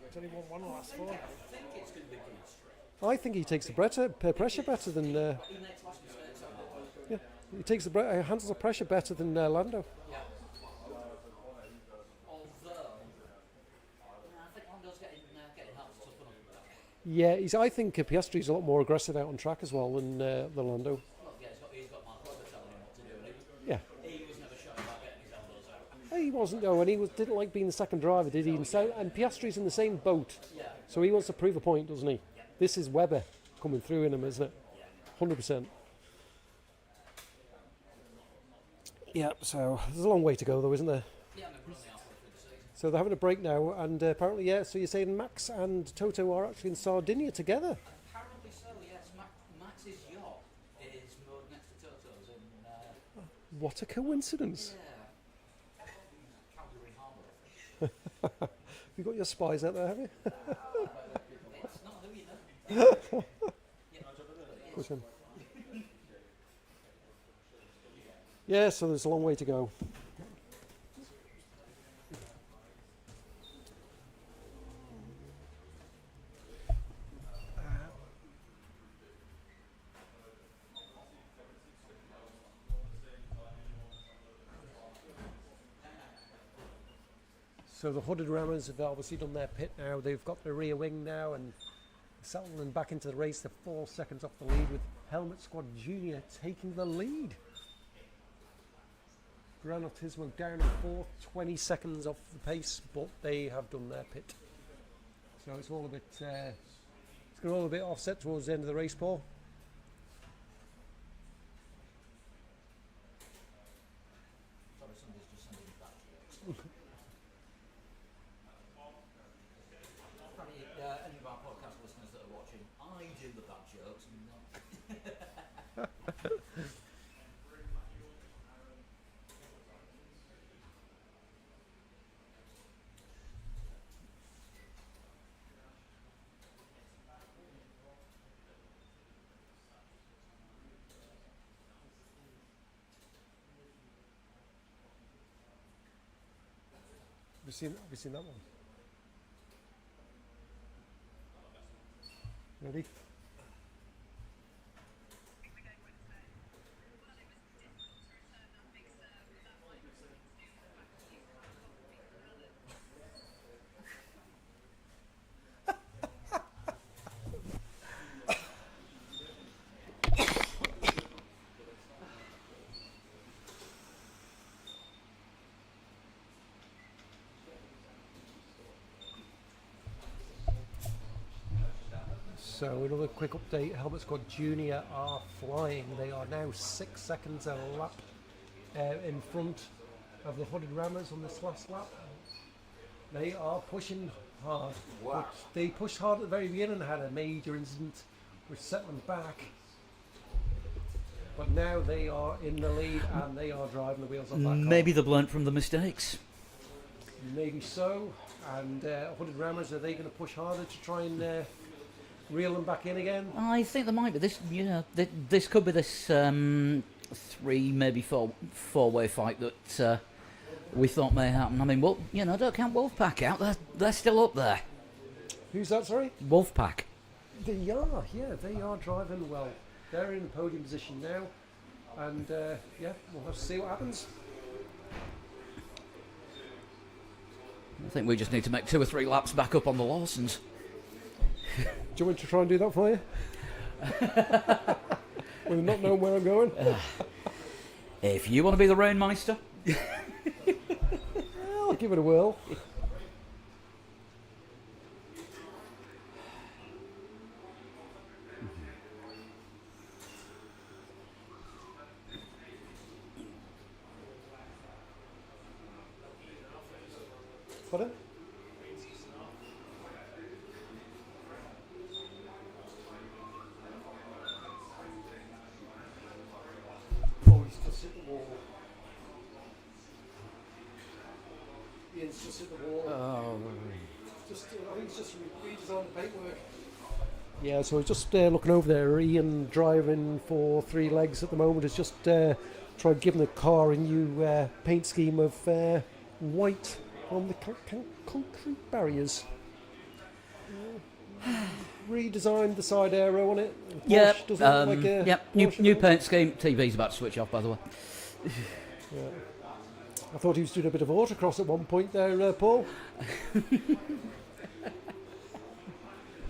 There's only one last four. I think he takes the pressure better than. Yeah, he takes the handles the pressure better than Lando. Yeah, I think Piastri's a lot more aggressive out on track as well than Lando. Yeah. He wasn't though, and didn't like being the second driver, did he? And Piastri's in the same boat, so he wants to prove a point, doesn't he? This is Webber coming through in him, isn't it? 100%. Yeah, so there's a long way to go though, isn't there? So they're having a break now, and apparently, yeah, so you're saying Max and Toto are actually in Sardinia together? Apparently so, yes. Max's yacht is moored next to Toto's in... What a coincidence. Yeah. Calgary Harbour. You got your spies out there, have you? It's not who you know. Push him. Yeah, so there's a long way to go. So the hooded rammers have obviously done their pit now. They've got the rear wing now and settling back into the race. They're 4 seconds off the lead with Helmet Squad Junior taking the lead. Granot Tismo down in fourth, 20 seconds off the pace, but they have done their pit. So it's all a bit, it's got all a bit offset towards the end of the race, Paul. Sorry, somebody's just sending me back jokes. Probably any of our podcast listeners that are watching, I do the bad jokes and not... Have you seen that one? Ready? So another quick update, Helmet Squad Junior are flying. They are now 6 seconds a lap in front of the hooded rammers on this last lap. They are pushing hard. Wow. But they pushed hard at the very beginning and had a major incident which set them back. But now they are in the lead and they are driving the wheels off that car. Maybe they've learnt from the mistakes. Maybe so. And hooded rammers, are they going to push harder to try and reel them back in again? I think there might be this. Yeah, this could be this 3, maybe 4-way fight that we thought may happen. I mean, well, you know, don't count Wolfpack out. They're still up there. Who's that? Sorry. Wolfpack. They are. Yeah, they are driving well. They're in the podium position now, and yeah, we'll have to see what happens. I think we just need to make 2 or 3 laps back up on the Lawsons. Do you want me to try and do that for you? With not knowing where I'm going? If you want to be the Rainmeister. I'll give it a whirl. Pardon? Oh, he's just hit the wall. Ian's just hit the wall. Oh. Just, I think he's just redesigned the paintwork. Yeah, so just looking over there, Ian driving for 3 legs at the moment is just tried giving the car a new paint scheme of white on the concrete barriers. Redesigned the side aero on it. Yeah, Porsche doesn't look like a yep. Porsche New now. paint scheme. TV's about to switch off, by the way. Yeah. I thought he was doing a bit of autocross at one point there, Paul. He's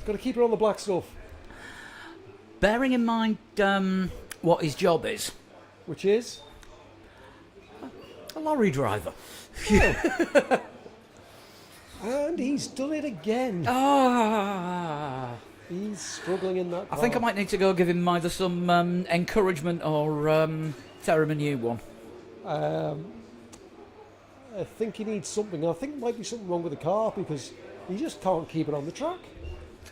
got to keep it on the black stuff. Bearing in mind what his job is, Which is? a lorry driver. And he's done it again. Ah. He's struggling in that I car. think I might need to go give him either some encouragement or tear him a new one. I think he needs something. I think there might be something wrong with the car because he just can't keep it on the track.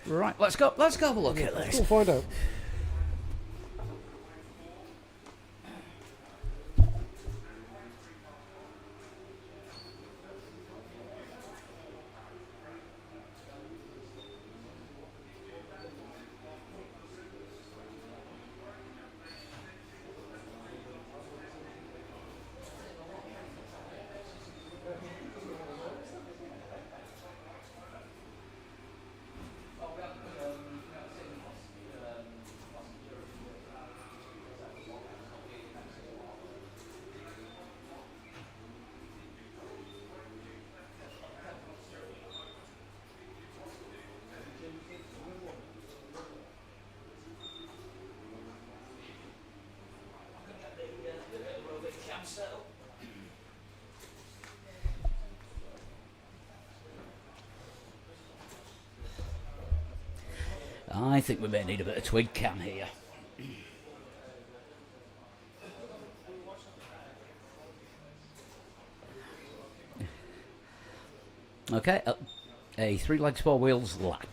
Right, let's go have a look at Let's this. go and find out. I think we may need a bit of twig cam here. Okay, a 3 legs 4 wheels lap.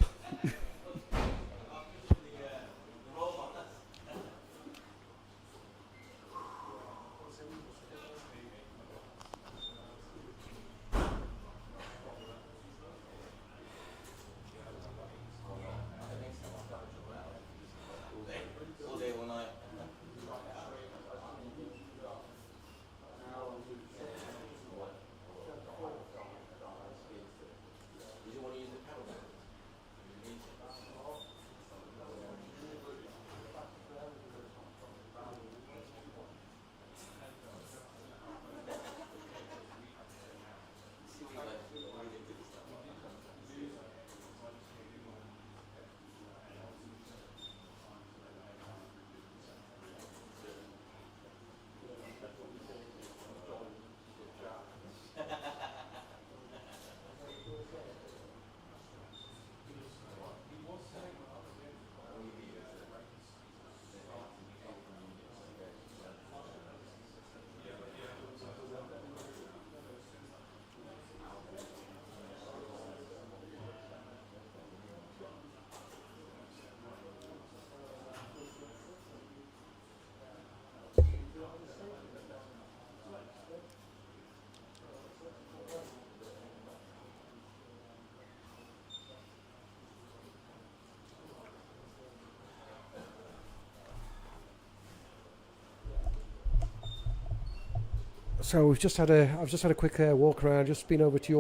So I've just had a quick walk around. Just been over to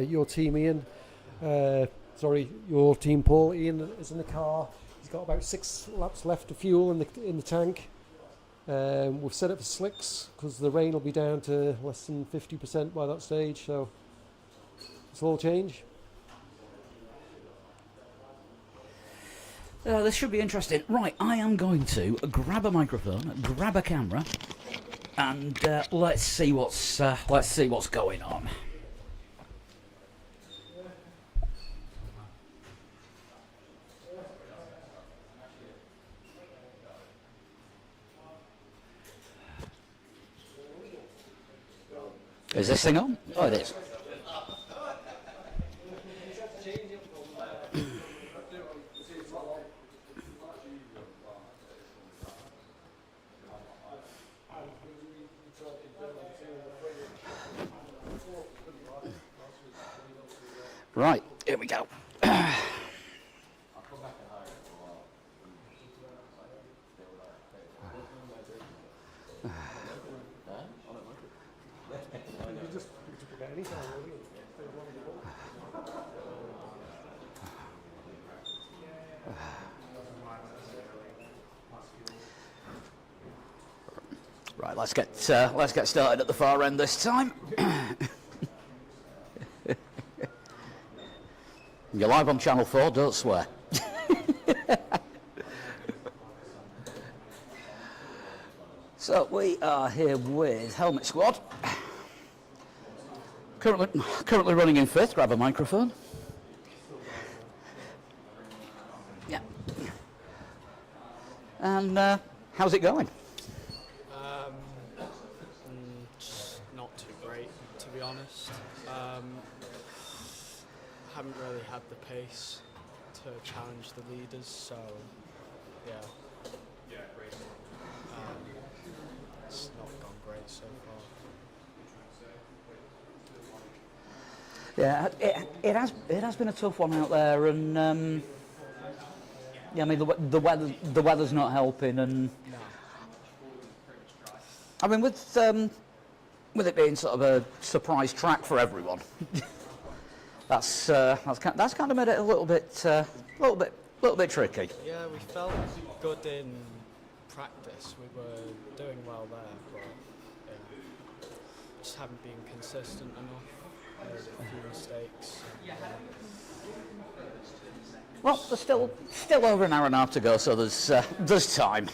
your team, Ian. Your team, Paul. Ian is in the car. He's got about 6 laps left of fuel in the tank. We've set it for slicks because the rain will be down to less than 50% by that stage. So it's all change. This should be interesting. Right, I am going to grab a microphone, grab a camera, and let's see what's going on. Is this thing on? Oh, it is. Right, here we go. anytime, really. Right, let's get started at the far end this time. You're live on Channel 4, don't swear. So we are here with Helmet Squad. Currently running in fifth. Grab a microphone. Yeah. And how's it going? Not too great, to be honest. Haven't really had the pace to challenge the leaders, so yeah. It's not gone great so far. Yeah, it has been a tough one out there, and yeah, I mean the weather's not helping, and No. I mean with it being sort of a surprise track for everyone, that's kind of made it a little bit tricky. Yeah, we felt good in practice. We were doing well there, but yeah, just haven't been consistent enough. There's a few mistakes. Well, there's still over an hour and a half to go, so there's time.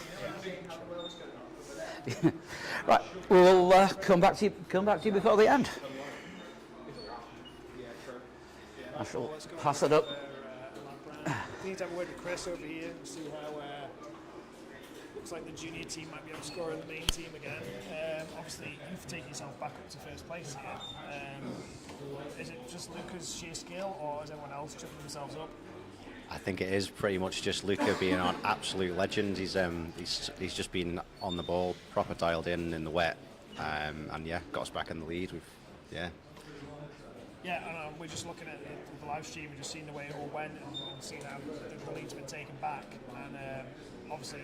Right, we'll come back to you before the end. I shall pass it up. We need to have a word with Chris over here and see how. Looks like the junior team might be outscoring the main team again. Obviously, you've taken yourself back up to first place here. Is it just Luca's sheer skill, or is everyone else tripping themselves up? I think it is pretty much just Luca being an absolute legend. He's just been on the ball, proper dialed in the wet, and yeah, got us back in the lead. Yeah, and we're just looking at the live stream and just seeing the way it all went and seeing how the lead's been taken back. And obviously,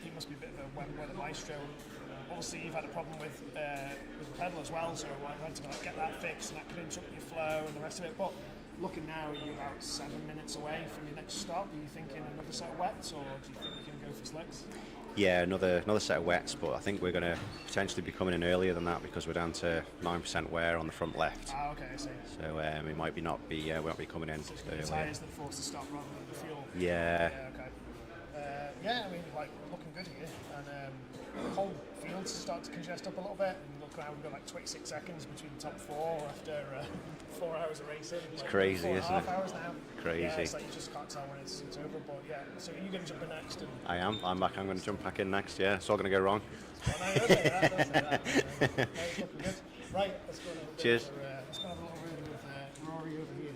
he must be a bit of a wet weather maestro. Obviously, you've had a problem with the pedal as well, so I had to get that fixed, and that could interrupt your flow and the rest of it. But looking now, you're about 7 minutes away from your next stop. Are you thinking another set of wets, or do you think you can go for slicks? yeah, another set of wets, but I think we're going to potentially be coming in earlier than that because we're down to 9% wear on the front left. Ah, okay, I see. So we might be we won't be coming in. So it's the tyres that force the stop rather than the fuel. Yeah. Yeah, okay. Yeah, I mean, like looking good here, and the whole field's starting to congest up a little bit. And look now, we've got like 26 seconds between the top four after 4 hours of racing. It's like crazy, isn't it? 4.5 hours now. Crazy. Yeah, it's like you just can't tell when it's over. But yeah, so are you going to jump in next? And I am. I'm back. I'm going to jump back in next. Yeah, it's all going to go wrong. well, no, don't say that. Don't say that. No, it's looking good. Right, let's go and have a bit Cheers. let's go and have a little word with Rory over here.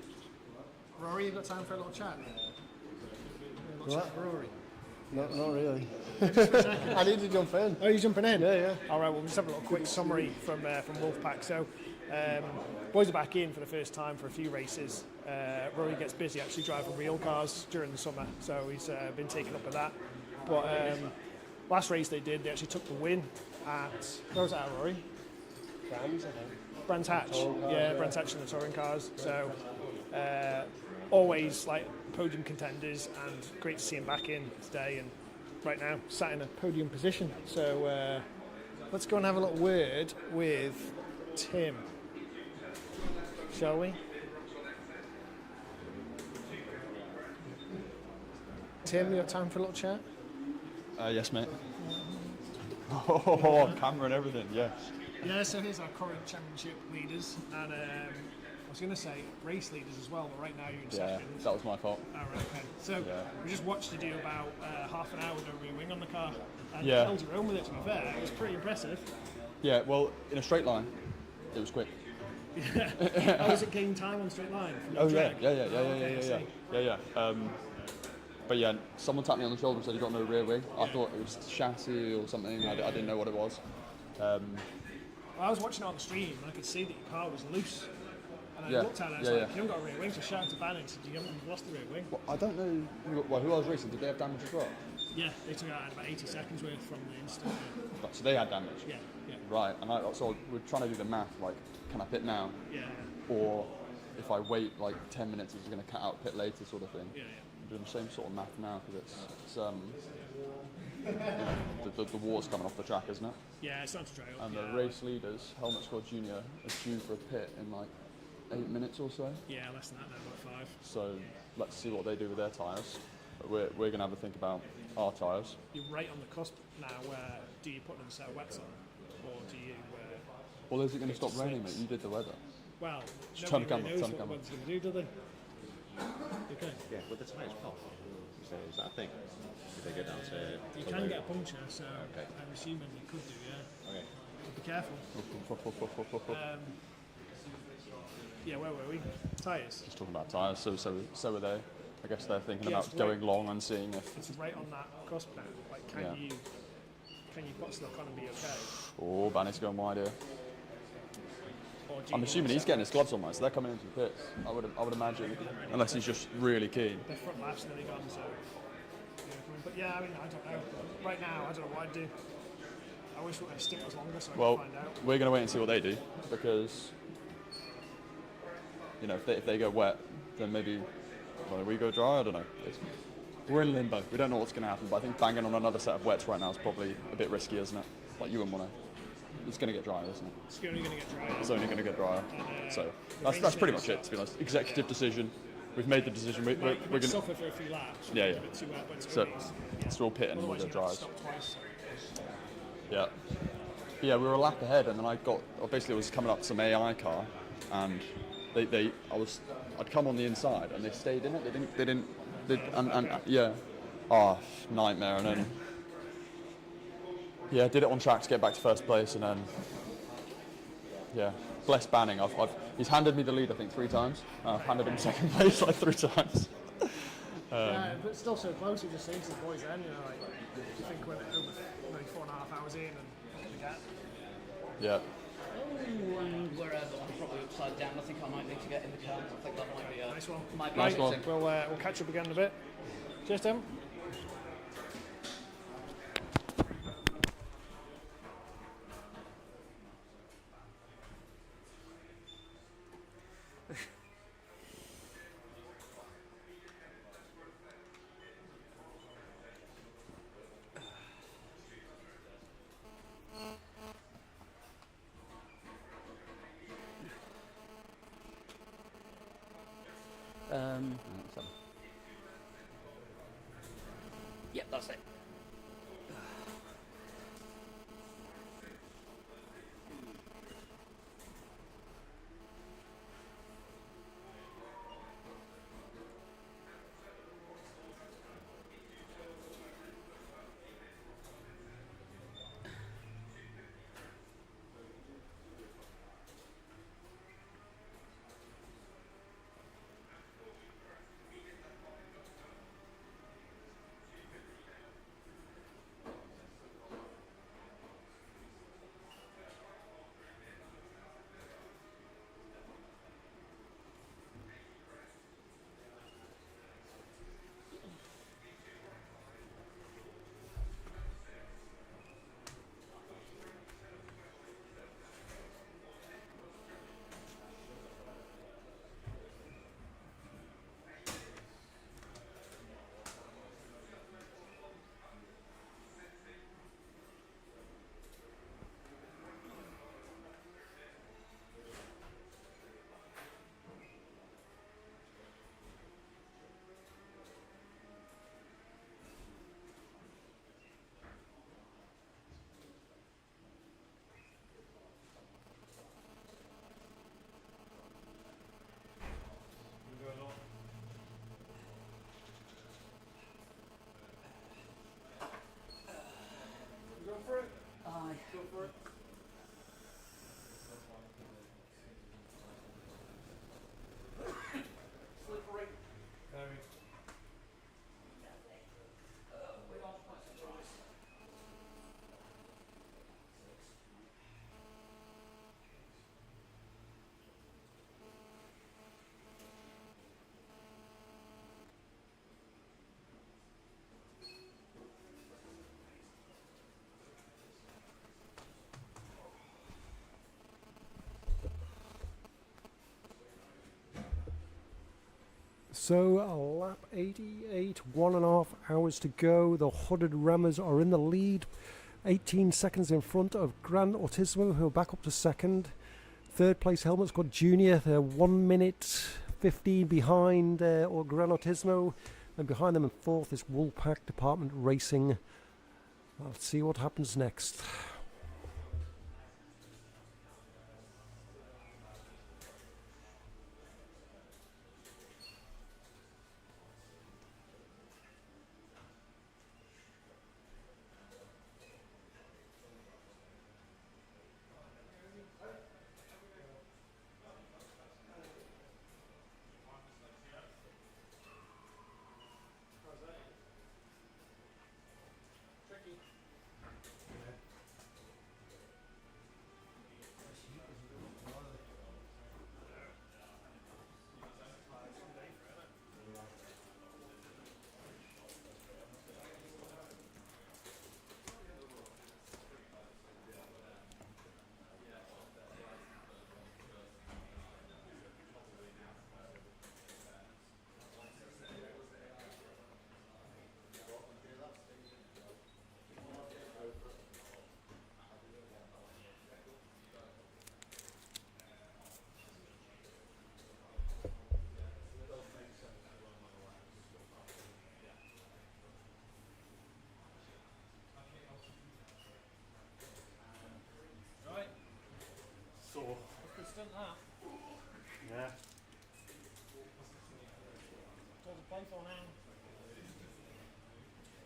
Rory, you got time for a little chat? What? Rory. Not really. Just for a second. I need to jump in. Oh, you're jumping in? Yeah. All right, well, we'll just have a little quick summary from Wolfpack. So, boys are back in for the first time for a few races. Rory gets busy actually driving real cars during the summer, so he's been taken up with that. But last race they actually took the win at, where was that at, Rory? Brands, I think. Brands Hatch. Touring cars, Yeah, Brands Hatch and the touring cars. So, always like podium contenders, and great to see him back in today and right now sat in a podium position. So let's go and have a little word with Tim, shall we? Tim, you got time for a little chat? Yes, mate. Oh, camera and everything, yeah. Yeah, so here's our current championship leaders, and I was going to say race leaders as well, but right now you're in Yeah, second. that was my fault. Oh, right, okay. So we just watched you do about half an hour with no rear wing on the car, and Yeah. you held your own with it, to be fair. It was pretty impressive. Yeah, well, in a straight line, it was quick. Oh, was it gain time on straight line? From Oh, the yeah, drag? yeah. Okay, I see. But yeah, someone tapped me on the shoulder and said you got no rear wing. I thought it was chassis or something. I didn't know what it was. Well, I was watching it on the stream and I could see that your car was loose. And I Yeah, looked at it and I was like, you haven't got a rear wing, so shout out to Bannon and said, you've lost the rear wing. Well, I don't know who I was racing. Did they have damage as well? Yeah, they took out about 80 seconds worth from the incident. So they had damage. Yeah, yeah. Right, and so we're trying to do the math, like, can I pit now? Yeah. Or if I wait like 10 minutes, is it going to cut out pit later, sort of thing? Yeah, I'm doing the same sort of math now because it's you know, the war's coming off the track, isn't it? Yeah, it's starting to dry up. And the race leaders, Helmet Squad Junior, is due for a pit in like 8 minutes or so. Yeah, less than that now, about 5. So let's see what they do with their tyres. But we're going to have a think about our tyres. You're right on the cusp now where do you put another set of wets on or do you... Well, is it going to stop raining, mate? You did the weather. Well, Just turn the nobody camera, really knows turn the what the camera. weather's going to do, do they? Okay. Yeah, with the tyres pop. Is that a thing? If they go down to... You can get a puncture, so Okay. I'm assuming you could do, yeah. Okay. Be careful. Yeah, where were we? Tyres. Just talking about tyres. So are they. I guess they're thinking Yeah, about it's going right. long and seeing if. It's right on that cusp now. Like, can you put stuff on and be okay? Oh, Banny's going wide here. Or do I'm you assuming he's getting his gloves on, mate, so they're coming into the pits. I would imagine, unless he's just really keen. They're front laps and then they're gone, so... But yeah, I mean, I don't know. Right now, I don't know what I'd do. I wish the stick was longer so I Well, could find out. we're going to wait and see what they do because, you know, if they go wet, then maybe we go dry. I don't know. We're in limbo. We don't know what's going to happen. But I think banging on another set of wets right now is probably a bit risky, isn't it? Like you wouldn't want to. It's going to get drier, isn't it? It's only going to get drier. It's only going to get drier. And, So that's pretty much it, to be honest. Executive decision. We've made the decision. We're going to suffer for a few laps. Yeah, A yeah. bit too wet when it's So released. it's all pit and we'll Otherwise, go you're gonna have dryers. to stop twice. Yeah. Yeah, we were a lap ahead, and then basically I was coming up to some AI car, and I'd come on the inside, and they stayed in it. They didn't. Yeah. Oh, nightmare, and then did it on track to get back to first place, and then bless Banning. He's handed me the lead, I think, 3 times. I've handed him second place like 3 times. Yeah, but it's still so close. You're just saying to the boys then, you know, like, you think we're maybe 4.5 hours in and forget. Yeah. Oh, and we're probably upside down. I think I might need to get in the car. I think that might be a Nice one. Might be Nice a one. thing. We'll catch up again in a bit. Cheers, Tim. Yep, that's it. So lap 88, 1.5 hours to go. The Hooded Rammers are in the lead, 18 seconds in front of Gran Autismo, who are back up to second. Third place Helmet Squad Junior, they're 1 minute 15 behind or Gran Autismo, and behind them in fourth is Wolfpack Department Racing. Let's see what happens next. Yeah. What to play for now?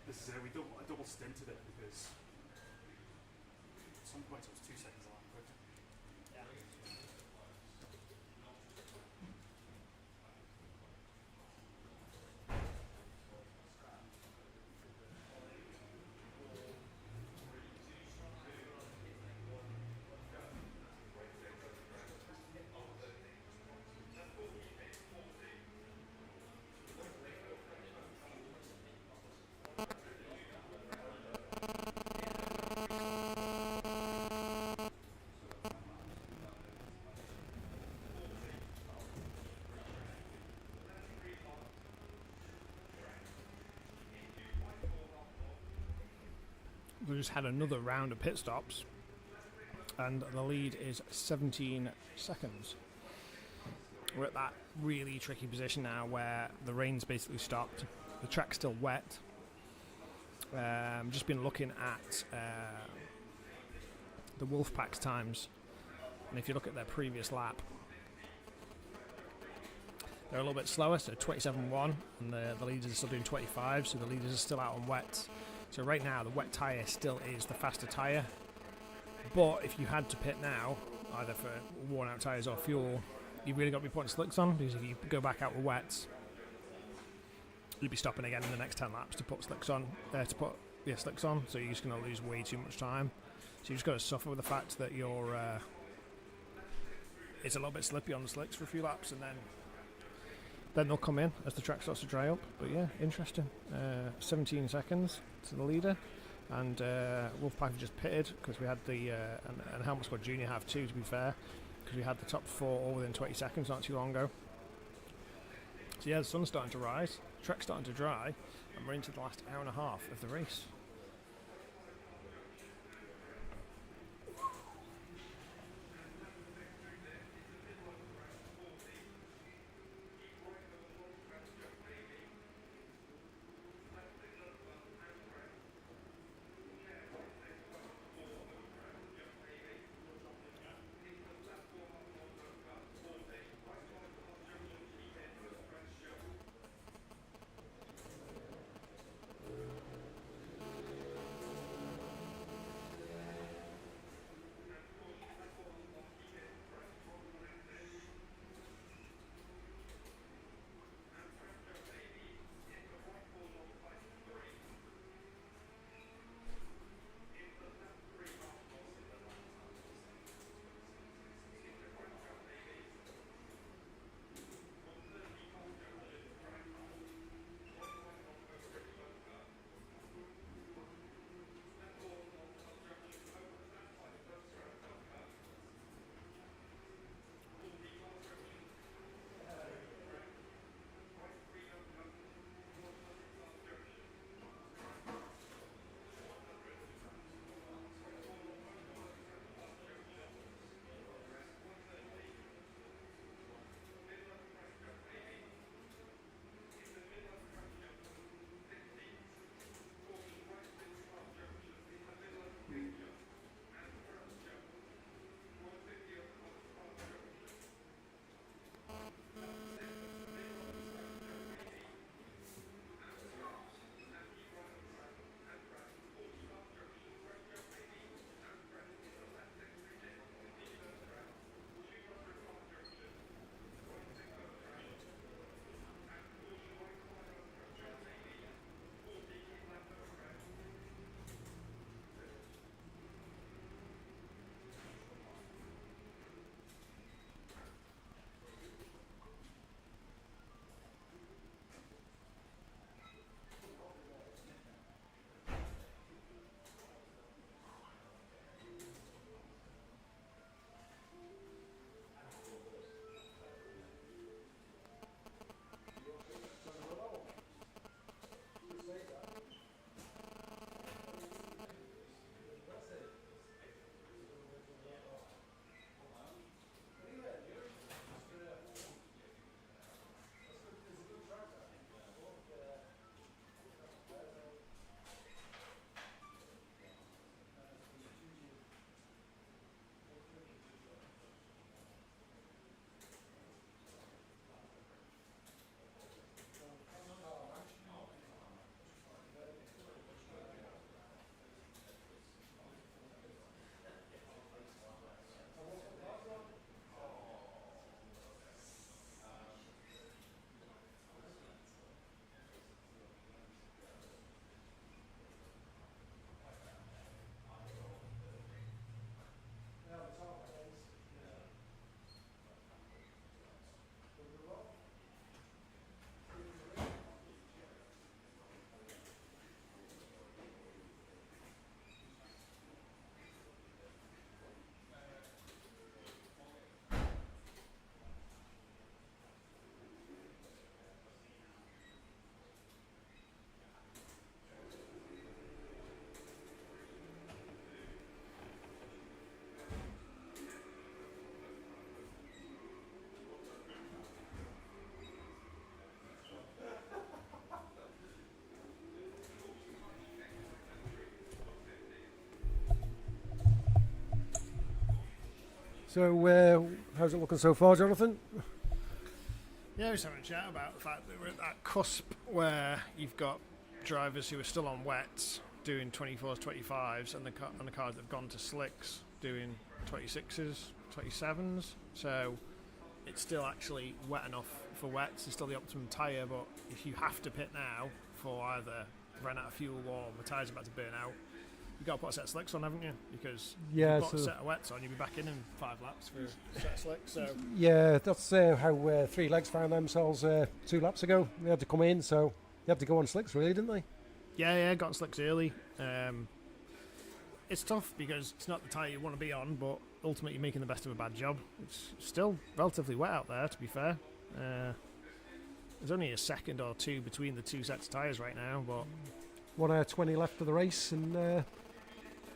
This is it. I double stinted it because at some point it was 2 seconds a lap. Yeah. We just had another round of pit stops, and the lead is 17 seconds. We're at that really tricky position now where the rain's basically stopped, the track's still wet. Just been looking at the Wolfpack's times, and if you look at their previous lap, they're a little bit slower, so 27.1, and the leaders are still doing 25, so the leaders are still out on wets. So right now the wet tyre still is the faster tyre, but if you had to pit now, either for worn out tyres or fuel, you've really got to be putting slicks on, because if you go back out with wets, you'll be stopping again in the next 10 laps to put slicks on, slicks on, so you're just going to lose way too much time. So you just got to suffer with the fact that you're it's a little bit slippy on the slicks for a few laps, and then they'll come in as the track starts to dry up. But yeah, interesting. 17 seconds to the leader, and Wolfpack have just pitted because we had the and Helmet Squad Junior have too, to be fair, because we had the top four all within 20 seconds not too long ago. So yeah, the sun's starting to rise, the track's starting to dry, and we're into the last hour and a half of the race. So, how's it looking so far, Jonathan? Yeah, we was having a chat about the fact that we're at that cusp where you've got drivers who are still on wets doing 24s, 25s, and the cars that have gone to slicks doing 26s, 27s. So it's still actually wet enough for wets. It's still the optimum tyre, but if you have to pit now for either run out of fuel or the tyres are about to burn out, you've got to put a set of slicks on, haven't you? Because Yeah, if you put a so- set of wets on, you'll be back in 5 laps for a set of slicks. So Yeah, that's how Three Legs found themselves 2 laps ago. They had to come in, so they had to go on slicks, really, didn't they? yeah, got on slicks early. It's tough because it's not the tyre you want to be on, but ultimately you're making the best of a bad job. It's still relatively wet out there, to be fair. There's only a second or two between the 2 sets of tyres right now, but 1 hour 20 left of the race, and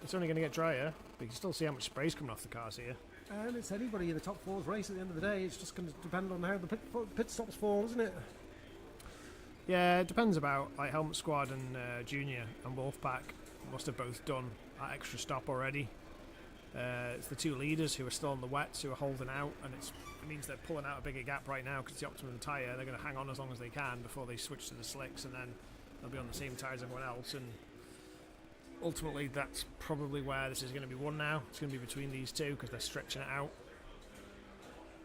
it's only going to get drier. But you can still see how much spray's coming off the cars here. and it's anybody in the top 4's race at the end of the day. It's just going to depend on how the pit stops fall, isn't it? Yeah, it depends about like Helmet Squad and Junior and Wolfpack must have both done that extra stop already. It's the 2 leaders who are still on the wets who are holding out, and it means they're pulling out a bigger gap right now because it's the optimum tyre. They're going to hang on as long as they can before they switch to the slicks, and then they'll be on the same tyre as everyone else. And ultimately, that's probably where this is going to be won now. It's going to be between these two because they're stretching it out.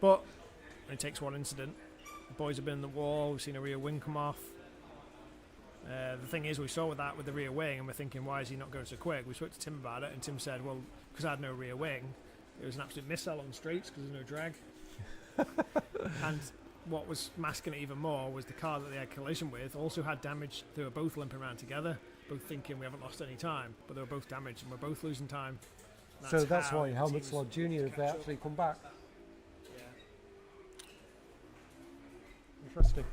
But it takes one incident. The boys have been in the wall. We've seen a rear wing come off. The thing is, we saw with the rear wing, and we're thinking, why is he not going so quick? We spoke to Tim about it, and Tim said, well, because I had no rear wing, it was an absolute missile on the straights because there's no drag. And what was masking it even more was the car that they had collision with also had damage. They were both limping around together, both thinking we haven't lost any time, but they were both damaged and we're both losing time. So that's how why the Helmet teams Slot Junior have catch up. actually come back. Yeah. Interesting.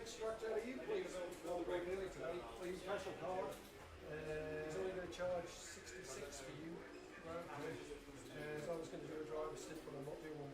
Extract out of you, please, while we're going early today. Please, special card. He's only going to charge 66 for you. Right. So I was going to do a driver stick, but I'm not doing one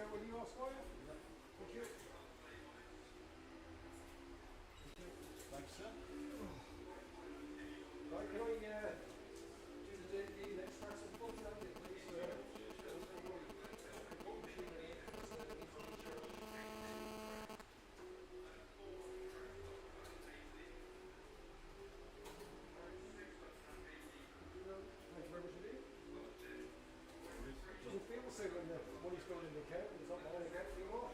go when you are, Squire. Thank you. Thanks, sir. Right, can I do the next round of fun now, please? Thank you very much indeed. Doesn't feel the same when the money's going in the account and it's not my account anymore.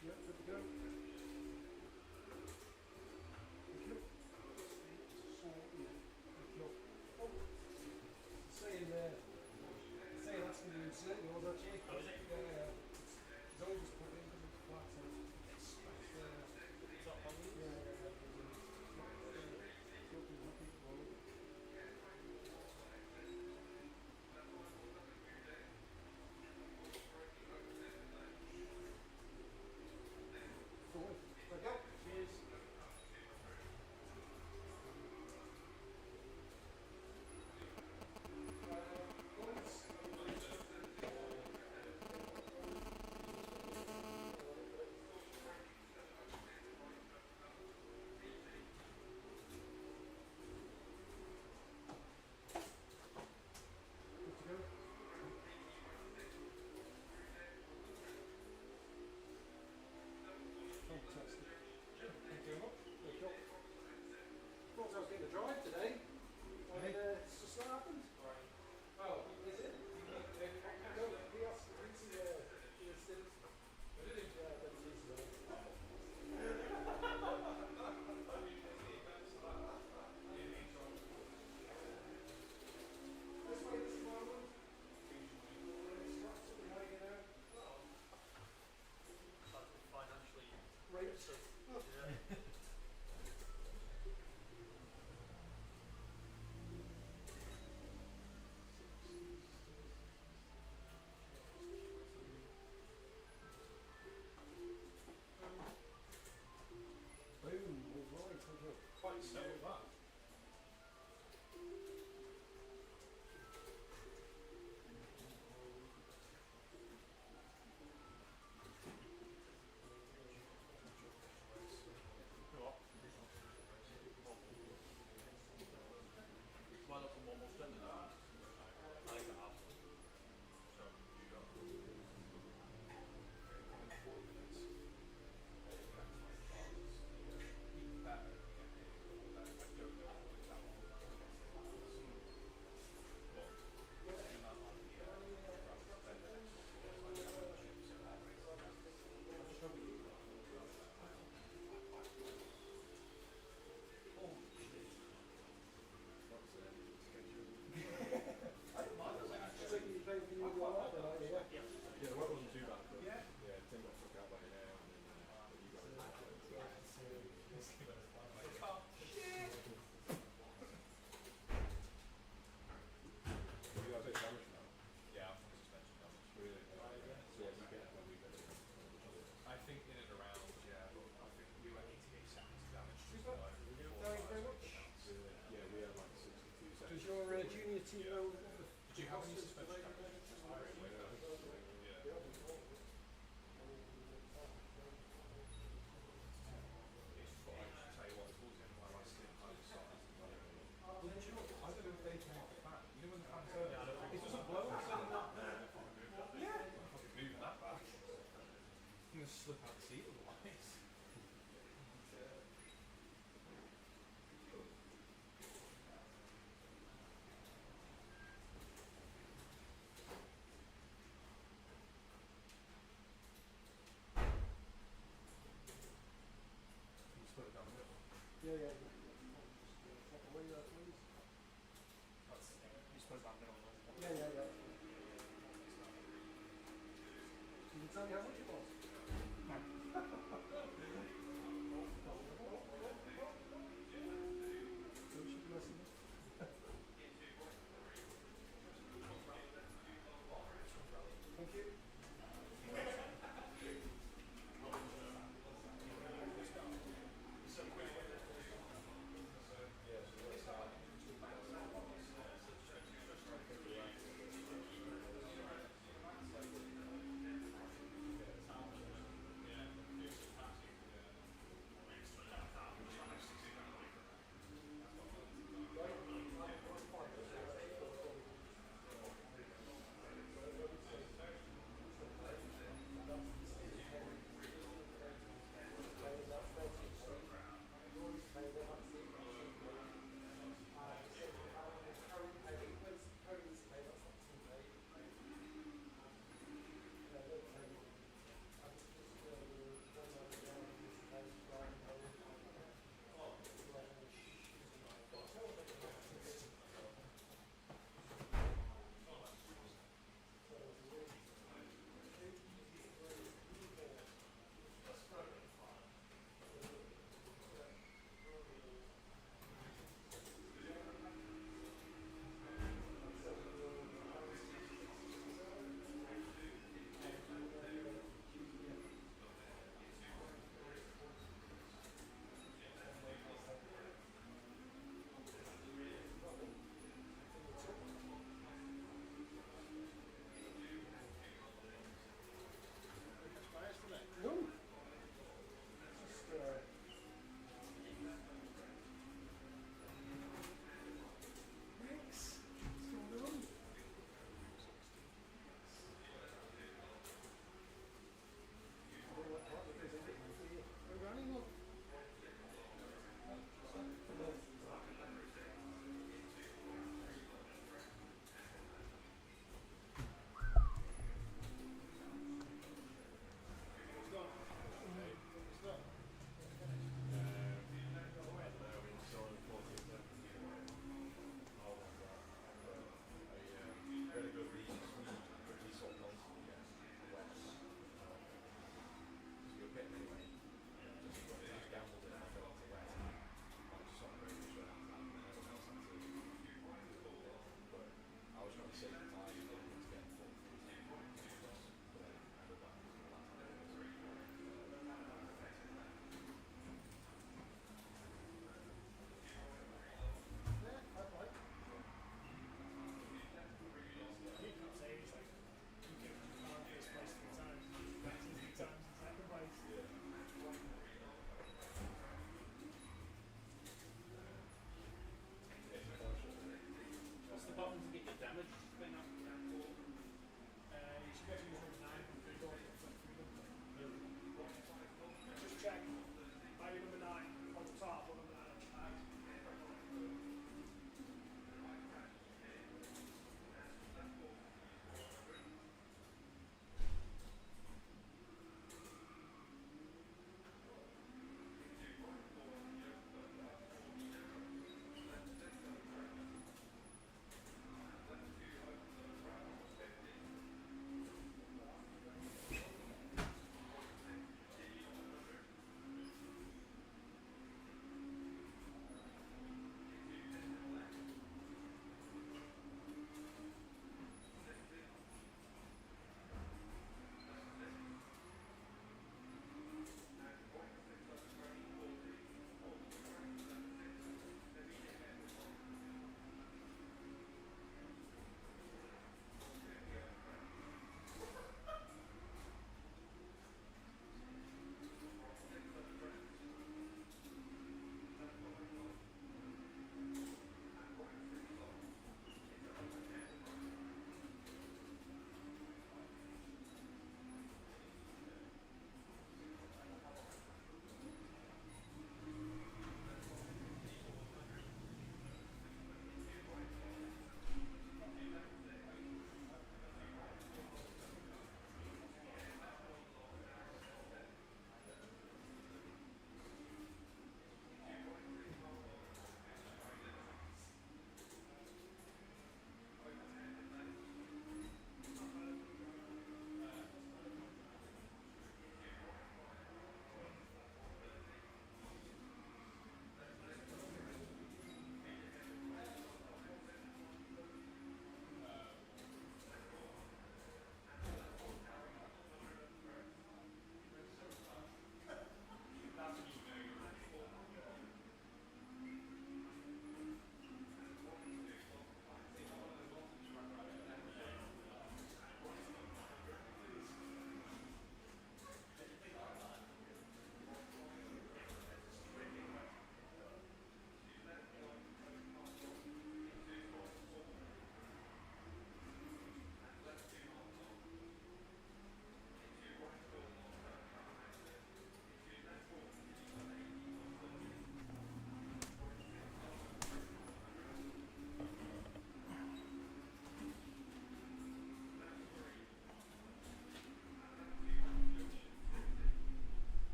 Yep, good to go. Thank you. Oh, saying asking you to insert yours actually. Oh, is it? Yeah. It's always just put in because it's flat, so it's Top on you? yeah. There we go. Cheers. Good to go. Fantastic. Thank you very much. There you go. Thought I was getting a drive today. And it's just not happened. Oh, is it? No, he asked me to still. Yeah, but it is this way this moment. Financially Raped. yeah. Boom, all right, thank you. Quite settled that. Why not from one more spend than that? I think I have. So you go. Yeah, the weather wasn't too bad, but yeah, Tim got took out by an air, and then you got you got a bit of damage now. Yeah, I'm suspension damage. Really? So what do you get when we get it? I think in and around, yeah, but I think we were 88 seconds damage. Super. Thank you very much. Yeah, we had like 62 seconds. Does your junior team know? Did you have any suspension damage? I don't know if they came off the fan. You know when the fan turns? It doesn't blow. Yeah. I'm fucking moving that back. I'm gonna slip out the seat otherwise. suppose that minimum. Yeah, yeah, yeah. Can you tell me how much it was? Thank you.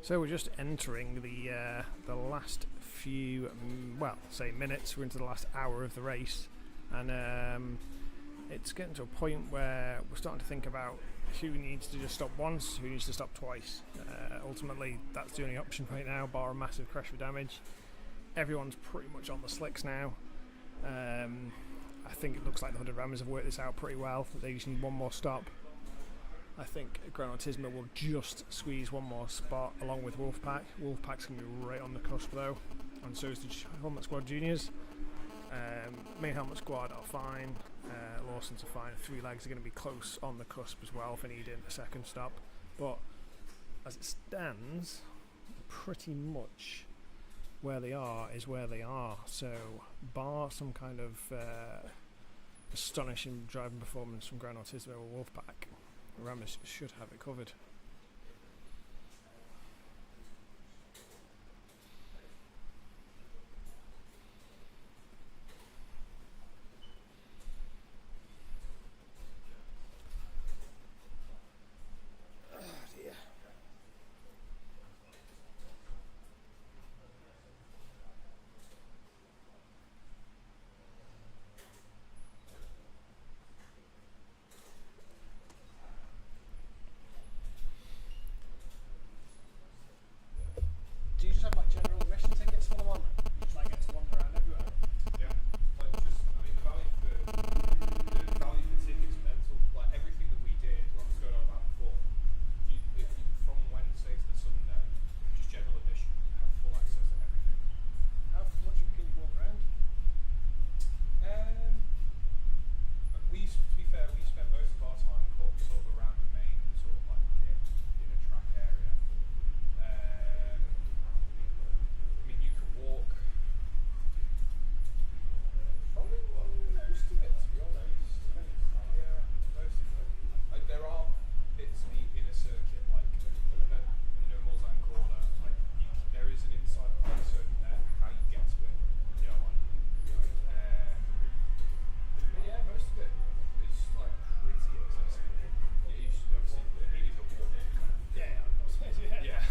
So we're just entering the last few, minutes. We're into the last hour of the race, and it's getting to a point where we're starting to think about who needs to just stop once, who needs to stop twice. Ultimately, that's the only option right now, bar a massive crash for damage. Everyone's pretty much on the slicks now. I think it looks like the 100 Rammers have worked this out pretty well. They just need one more stop. I think Gran Turismo will just squeeze one more spot along with Wolfpack. Wolfpack's going to be right on the cusp though, and so is the Helmet Squad Juniors. Main Helmet Squad are fine, Lawson's are fine. Three Legs are going to be close on the cusp as well for needing a second stop. But as it stands, pretty much where they are is where they are. So bar some kind of astonishing driving performance from Gran Turismo or Wolfpack, Rammers should have it covered. Do you just have like general admission tickets for them on? You just like get to wander around everywhere? Yeah, like just, I mean, the value for tickets mental. Like everything that we did, what I was going on about before, from Wednesday to the Sunday, just general admission, have full access to everything. How much can you walk around? To be fair, we spent most of our time sort of around the main sort of like pit in a track area. I mean, you could walk probably most of it, to be honest. Yeah, most of it. Like, there are bits of the inner circuit, like Mulsanne Corner. Like, there is an inside place over there. How you get to it, you know, but yeah, most of it is like pretty accessible. Yeah, you should obviously it is a walk. Yeah, of course. Yeah.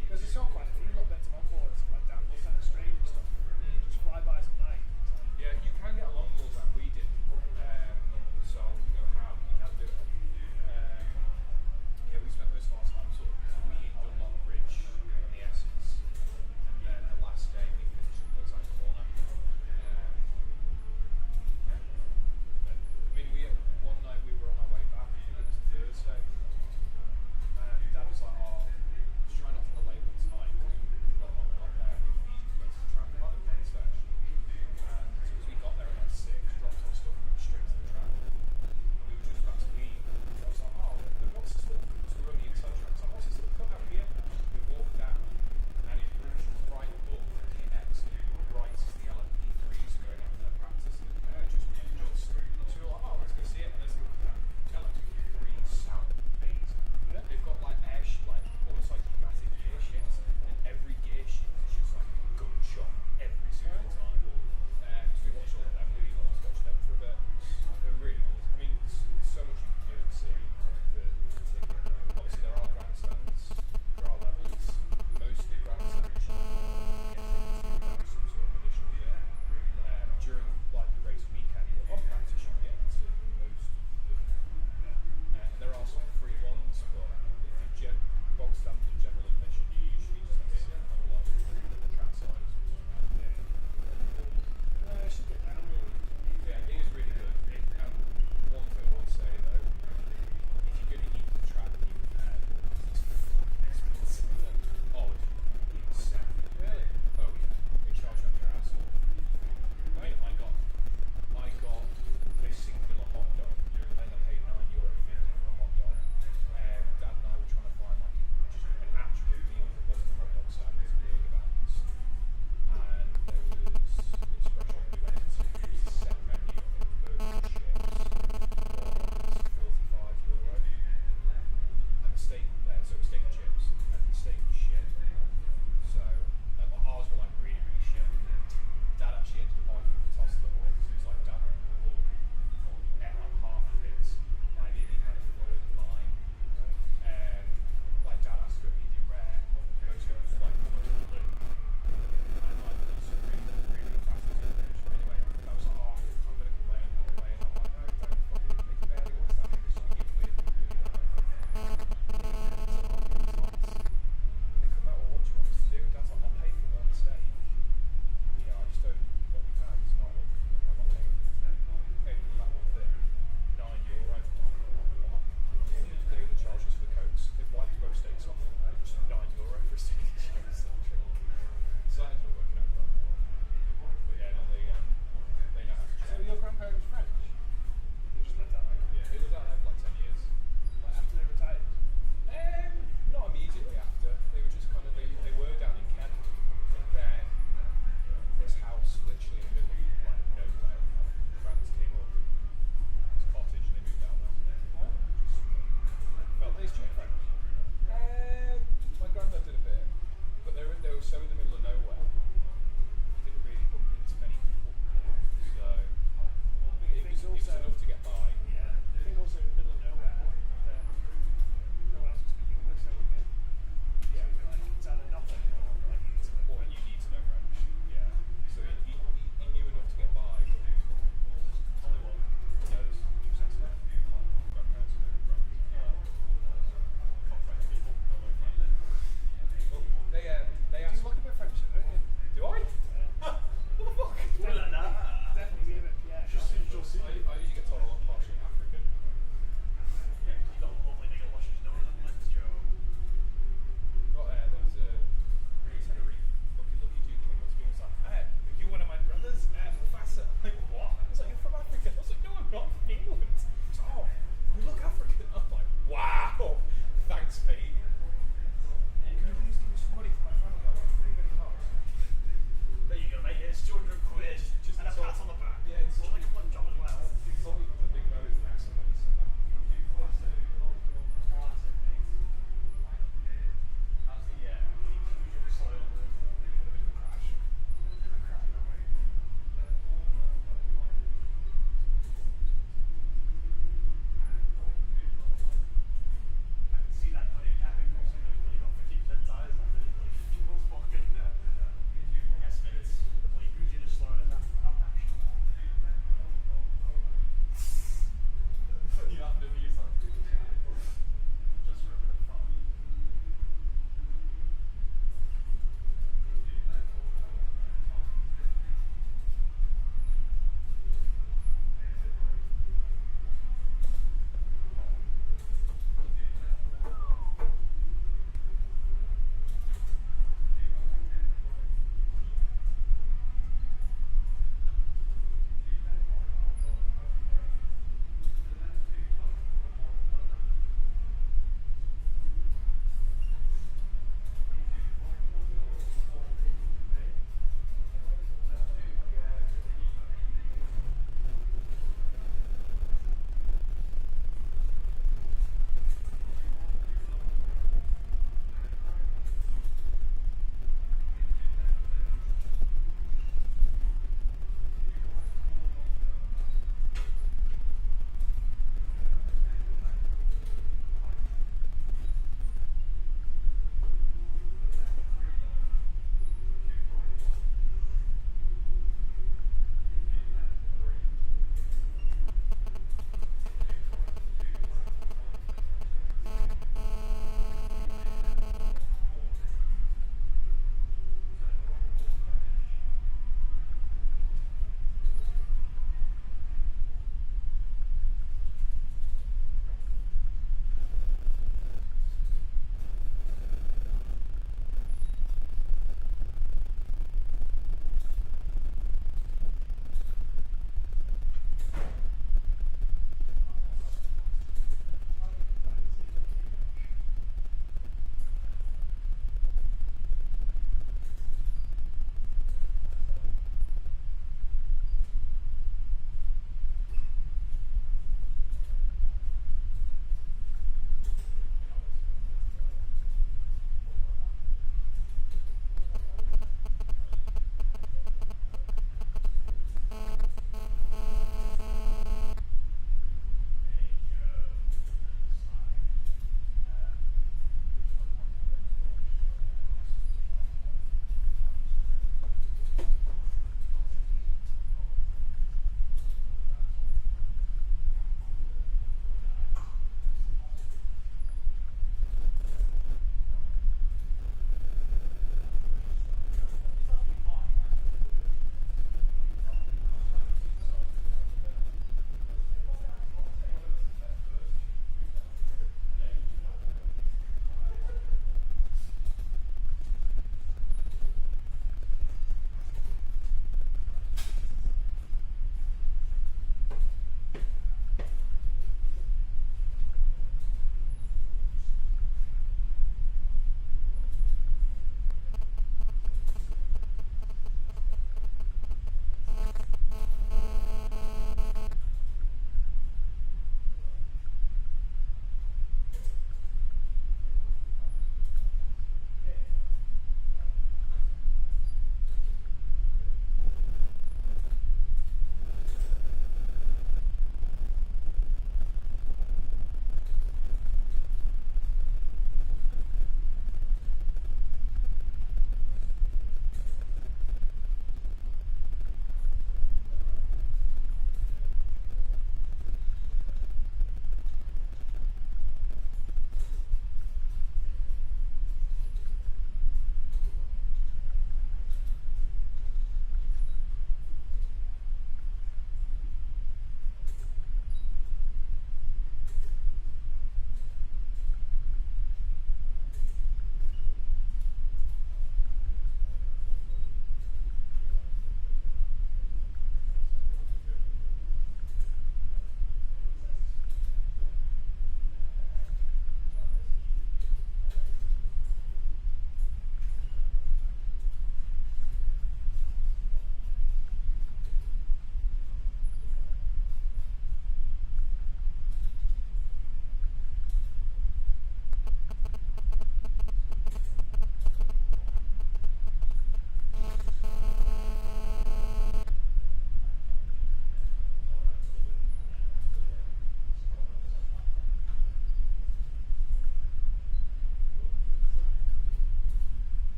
Because it's not quite a few little bits of onboards, like down Mulsanne Straight and stuff. Just flybys at night. Yeah, you can get along walls and we didn't. So I don't know how you can do it. Yeah, we spent most of our time sort of between Dunlop Bridge and the Essence, and then the last day we finished at Mulsanne Corner. I mean, one night we were on our way back. I think it was Thursday, and Dad was like, "Oh, just try not to be late on tonight. We got there. We needed to go to the track. We might have Wednesday actually." And as we got there at like 6, dropped our stuff and went straight to the track. And we were just about to leave. So I was like, "Oh, what's this little?" So we were on the inside track. So I was like, "What's this little cut out here?" We walked down, and it was right above the exit, right as the LMP3s going out for their practice, and just. So we were like, "Oh, let's go see it." And there's a look at that. LMP3s sound amazing. Yeah. They've got like almost like pneumatic gear shifts, and every gear shift is just like a gunshot every single time. So we watched all of them. We almost watched them for a bit. They're really good. I mean, there's so much you can do and see for ticket. Obviously, there are grandstands, there are levels. Most of the grandstands you get into some sort of additional bit. During like the race weekend, on practice you can get into most of them. And there are some free ones, but if you bog standard general admission, you usually just have to sit on like the track side or something like that. It should get down really. Yeah, it is really good. One thing I would say though, if you're going to eat the track, you it's fucking expensive. Oh, it's insane. Really? Oh yeah, they charge you your ass off. I mean, I got a singular hot dog. I think I paid €9.50 for a hot dog. And Dad and I were trying to find like just an actual meal that wasn't a hot dog sandwich and burger buns. And there was this restaurant we went into. It was a set menu. I think burgers and chips was €45. And the steak, so it was steak and chips, and the steak was shit. So ours were like really, really shit. Dad actually ended up arguing with the toss little because he was like, "Dad, ate like half of it. I nearly had a third of mine." Like Dad asked for a medium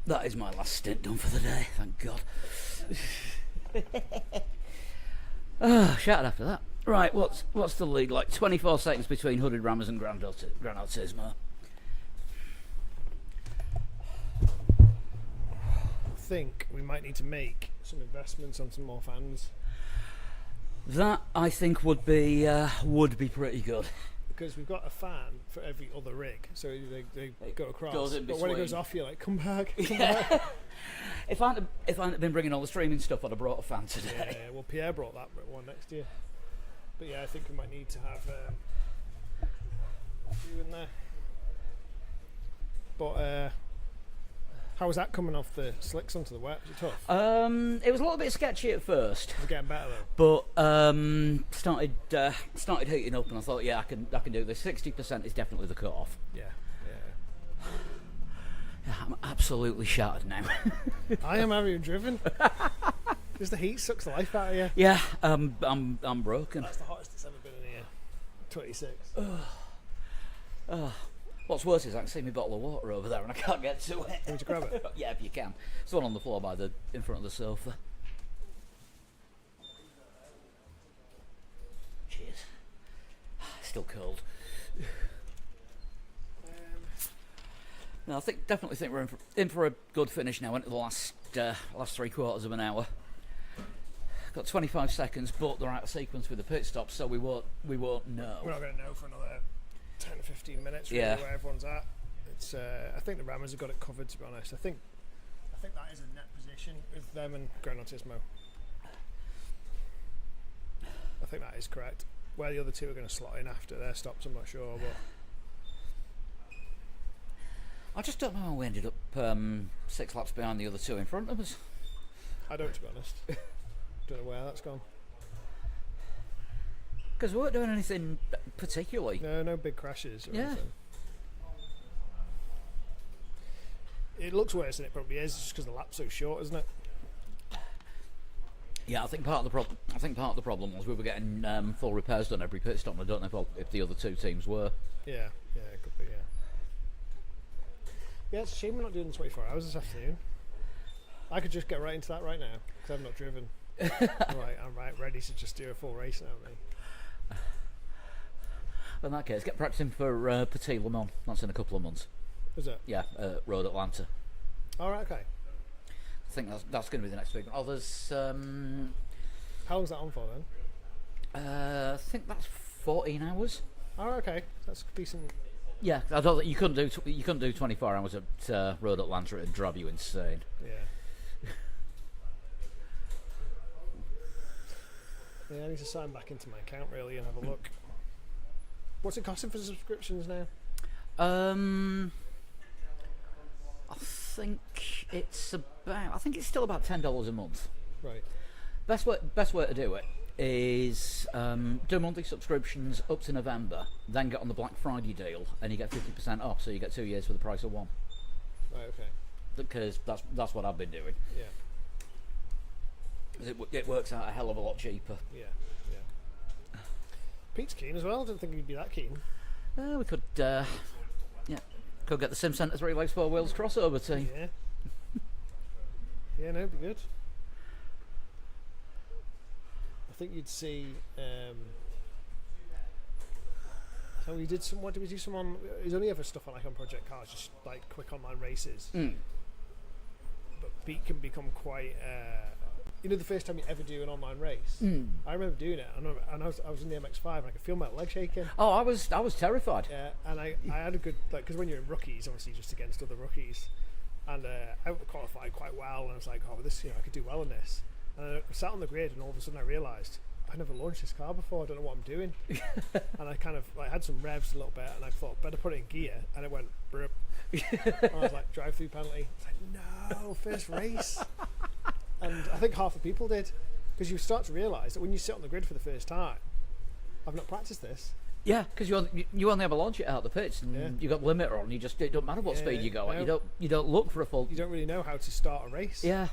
That is my last stint done for the day, thank God. Oh, shouted after that. Right, what's the lead like? 24 seconds between Hooded Rammers and Gran Turismo. I think we might need to make some investments on some more fans. That I think would be pretty good. Because we've got a fan for every other rig, so they go across. Goes in but when it between. goes off, you're like, come back. Come Yeah. back. If I hadn't been bringing all the streaming stuff, I'd have brought a fan today. Yeah, well, Pierre brought that one next year. But yeah, I think we might need to have a few in there. But how was that coming off the slicks onto the wet? Was it tough? It was a little bit sketchy at first. Was it getting better though? But started heating up, and I thought, yeah, I can do this. 60% is definitely the cut-off. Yeah. Yeah, I'm absolutely shattered now. I am having driven. Because the heat sucks the life out of you. Yeah, I'm broken. That's the hottest it's ever been in here. 26. What's worse is I can see my bottle of water over there and I can't get to it. Would you grab it? Yeah, if you can. It's the one on the floor in front of the sofa. Cheers. Still cold. No, definitely think we're in for a good finish now. Into the last 3/4 of an hour. Got 25 seconds, but they're out of sequence with the pit stop, so we won't know. We're not going to know for another 10 or 15 minutes really Yeah. where everyone's at. It's I think the Rammers have got it covered, to be honest. I think that is a net position with them and Gran Turismo. I think that is correct. Where the other two are going to slot in after their stops, I'm not sure, but I just don't know how we ended up 6 laps behind the other two in front of us. I don't, to be honest. Don't know where that's gone. Because we weren't doing anything particularly. No big crashes or Yeah. anything. It looks worse than it probably is, just because the lap's so short, isn't it? Yeah, I think part of the problem was we were getting full repairs done every pit stop, and I don't know if the other two teams were. Yeah, it could be, yeah. Yeah, it's a shame we're not doing 24 hours this afternoon. I could just get right into that right now, because I've not driven. I'm ready to just do a full race now, mate. In that case, get practicing for Petit Le Mans. That's in a couple of months. Is it? Yeah, Road Atlanta. Alright, okay. I think that's going to be the next big one. Oh, there's... How long's that on for then? I think that's 14 hours. Alright, okay. That's decent. Yeah, I don't think you couldn't do 24 hours at Road Atlanta. It'd drive you insane. Yeah. Yeah, I need to sign back into my account really and have a look. What's it costing for subscriptions now? I think it's still about $10 a month. Right. Best way to do it is do monthly subscriptions up to November, then get on the Black Friday deal, and you get 50% off. So you get 2 years for the price of one. Right. Okay. Because that's what I've been doing. Yeah. It works out a hell of a lot cheaper. Yeah. Pete's keen as well. I didn't think he'd be that keen. We could get the Sime Centre 3 legs 4 wheels crossover team. Yeah. Yeah, no, it'd be good. I think you'd see. So we did some. What did we do? Some on. He's only ever stuff on like on Project Cars, just like quick online races. But Pete can become quite. You know, the first time you ever do an online race. I remember doing it, and I was in the MX-5, and I could feel my leg shaking. Oh, I was terrified. Yeah, and I had a good because when you're in rookies, obviously just against other rookies, and I qualified quite well, and I was like, oh, this, I could do well in this. And I sat on the grid, and all of a sudden I realised I never launched this car before. I don't know what I'm doing. And I kind of had some revs a little bit, and I thought better put it in gear, and it went brip. And I was like, drive-through penalty. I was like, no, first race. And I think half the people did, because you start to realise that when you sit on the grid for the first time, I've not practiced this. Yeah, because you only ever launch it out the pits, and you got the limiter on. It don't matter what speed you go at. You don't look for a full. You don't really know how to start a race. Yeah.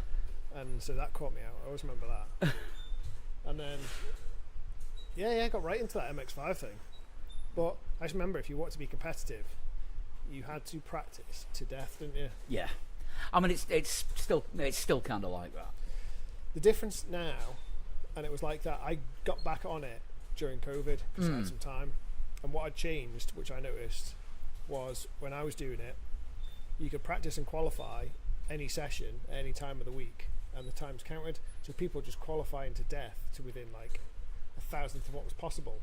And so that caught me out. I always remember that. And then, I got right into that MX-5 thing. But I just remember if you want to be competitive, you had to practice to death, didn't you? Yeah. I mean, it's still kind of like that. The difference now, and it was like that. I got back on it during COVID because I had some time, and what had changed, which I noticed, was when I was doing it, you could practice and qualify any session any time of the week, and the times counted. So people just qualifying to death to within like 1,000th of what was possible.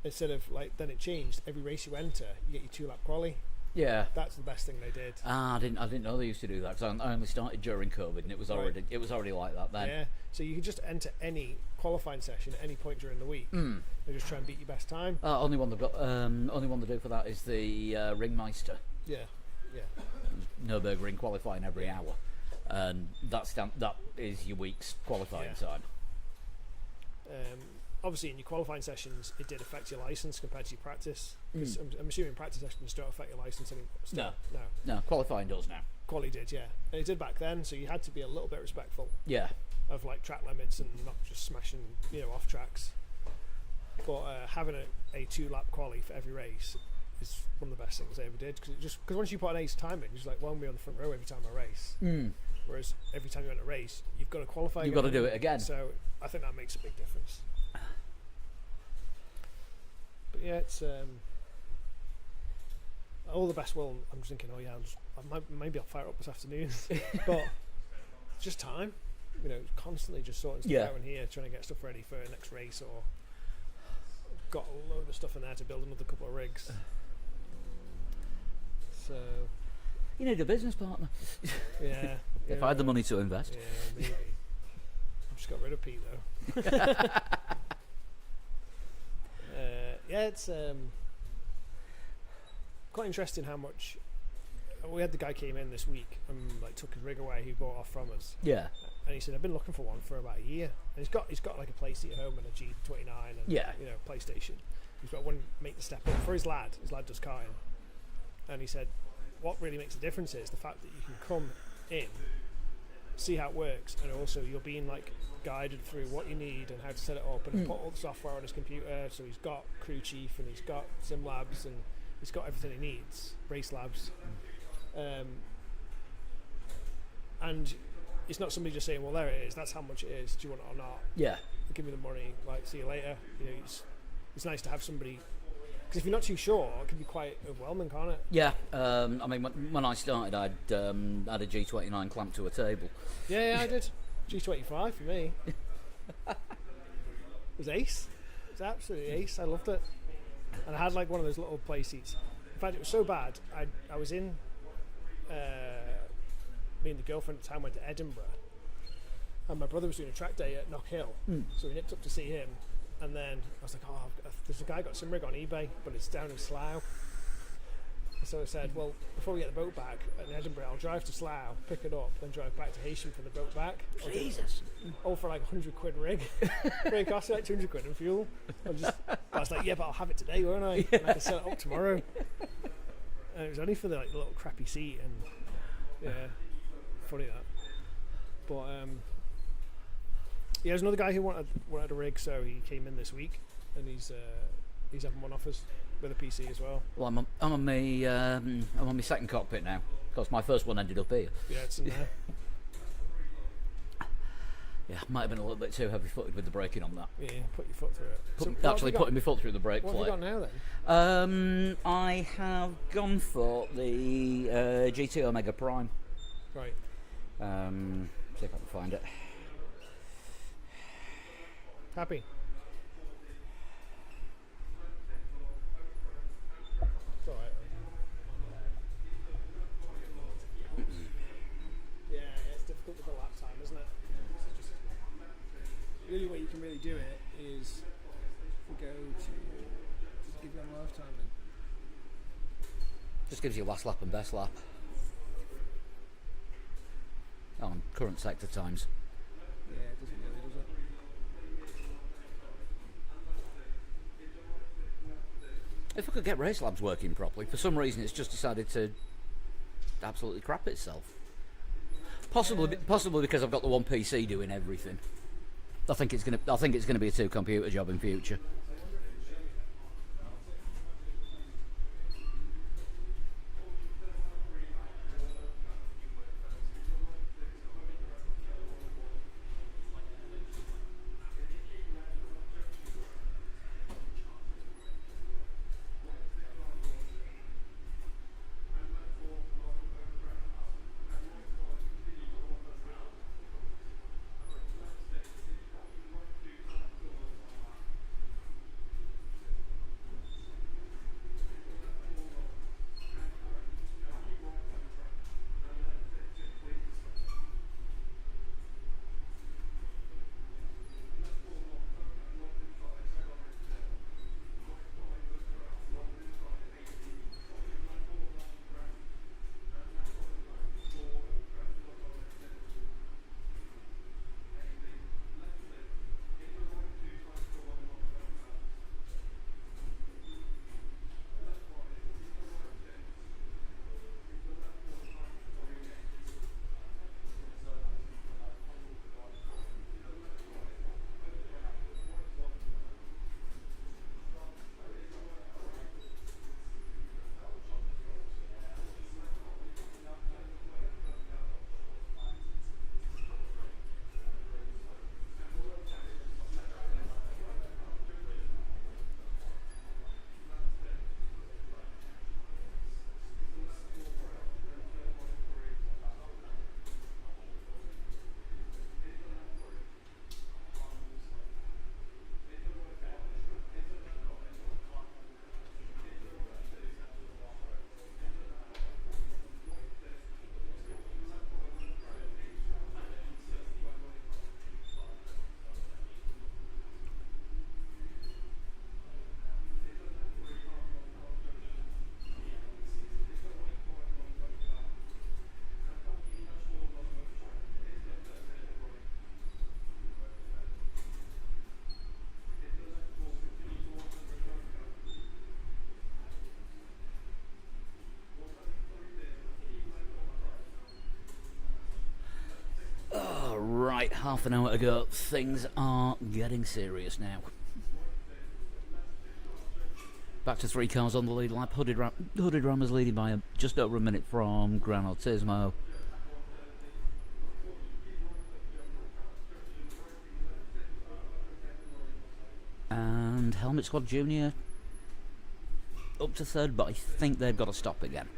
Instead of like, then it changed. Every race you enter, you get your 2-lap quali. Yeah, that's the best thing they did. I didn't know they used to do that, because I only started during COVID, and it was already like that then. Yeah, so you can just enter any qualifying session at any point during the week. And just try and beat your best time. Only one they've got. Only one they do for that is the Ringmeister. Yeah. Nürburgring qualifying every hour, and that is your week's qualifying time. Obviously, in your qualifying sessions, it did affect your license compared to your practice. Because I'm assuming practice sessions don't affect your license anymore. No, qualifying does now. Quali did, yeah, and it did back then. So you had to be a little bit respectful. Yeah. Of like track limits and not just smashing, off tracks. But having a 2-lap quali for every race is one of the best things they ever did, because once you put an ace time in, you're just like, well, I'm be on the front row every time I race. Whereas every time you're in a race, you've got to qualify. You've got to do it again. So I think that makes a big difference. But yeah, it's all the best will. I'm just thinking, maybe I'll fire up this afternoon, but it's just time. Constantly just sorting stuff out in here, trying to get stuff ready for next race, or got a load of stuff in there to build another couple of rigs. So you need a business partner. Yeah. If I had the money to invest. Yeah, maybe. I've just got rid of Pete though. It's quite interesting how much. We had the guy came in this week and took his rig away he bought off from us. Yeah. And he said, I've been looking for one for about a year. And he's got like a PlayStation at home and a G29 and PlayStation. He's got one make the step up for his lad. His lad does karting. And he said, what really makes a difference is the fact that you can come in, see how it works, and also you're being guided through what you need and how to set it up, and put all the software on his computer. So he's got Crew Chief and he's got Sim Labs and he's got everything he needs, Race Labs. And it's not somebody just saying, well, there it is, that's how much it is, do you want it or not? Yeah. Give me the money, see you later. It's nice to have somebody, because if you're not too sure, it can be quite overwhelming, can't it? Yeah. I mean, when I started, I'd had a G29 clamped to a table. Yeah, I did. G25 for me. It was ace. It was absolutely ace. I loved it. And I had one of those little play seats. In fact, it was so bad, I was in, me and the girlfriend at the time went to Edinburgh, and my brother was doing a track day at Knock Hill, so we nipped up to see him, and then I was like, there's a guy got some rig on eBay, but it's down in Slough. So I said, well, before we get the boat back in Edinburgh, I'll drive to Slough, pick it up, then drive back to Heysham for the boat back. Jesus. All for £100 rig. It cost me £200 in fuel. I was like, yeah, but I'll have it today, won't I? And I can set it up tomorrow. And it was only for the little crappy seat, and funny that. But there's another guy who wanted a rig, so he came in this week, and he's having one off us with a PC as well. Well, I'm on my second cockpit now, because my first one ended up here. Yeah, it's in there. Yeah, might have been a little bit too heavy-footed with the braking on that. Yeah, put your foot through it. Putting my foot through the brake plate. What have you got now then? I have gone for the GT Omega Prime. Right. See if I can find it. Happy? It's alright. Yeah, it's difficult with the lap time, isn't it? The only way you can really do it is go to just give them lifetime then. Just gives you last lap and best lap. On current sector times. Yeah, it doesn't really, does it? If I could get Race Labs working properly, for some reason it's just decided to absolutely crap itself. Possibly because I've got the one PC doing everything. I think it's gonna be a 2-computer job in future. Right, half an hour to go. Things are getting serious now. Back to 3 cars on the lead lap. Hooded Ram is leading by just over a minute from Gran Turismo. And Helmet Squad Junior up to third, but I think they've got to stop again.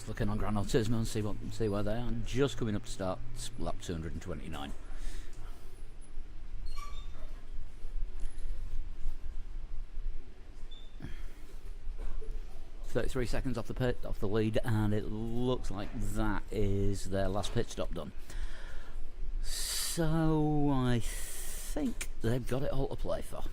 Looking on Gran Turismo and see where they are. Just coming up to start lap 229. .33 seconds off the lead, and it looks like that is their last pit stop done. So I think they've got it all to play for.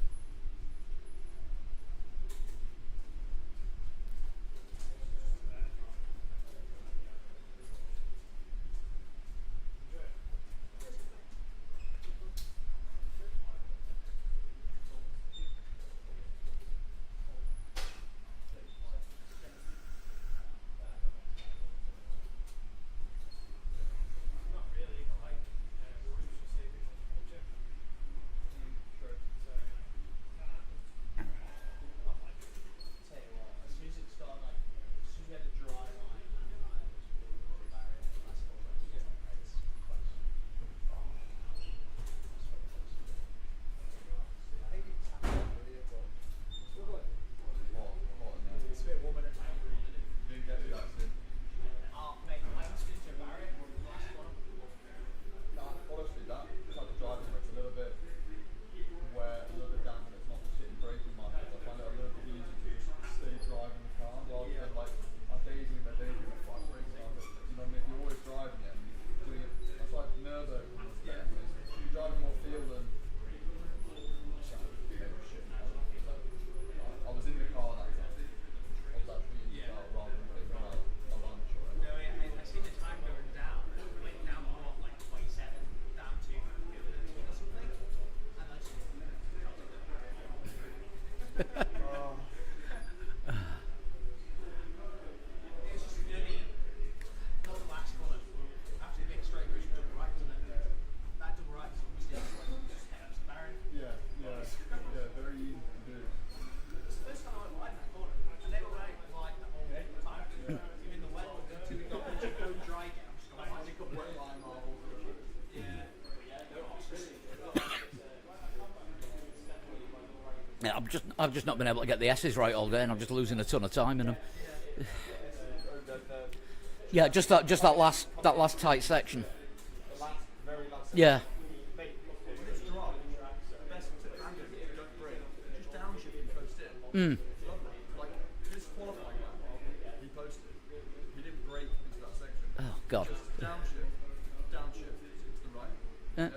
Yeah, I've just not been able to get the S's right all day, and I'm just losing a ton of time in them. Yeah, just that last tight section. Yeah. Mm. Like this qualifying lap, he posted. He didn't break into that section. Oh God. Just downshift into the right. Yeah.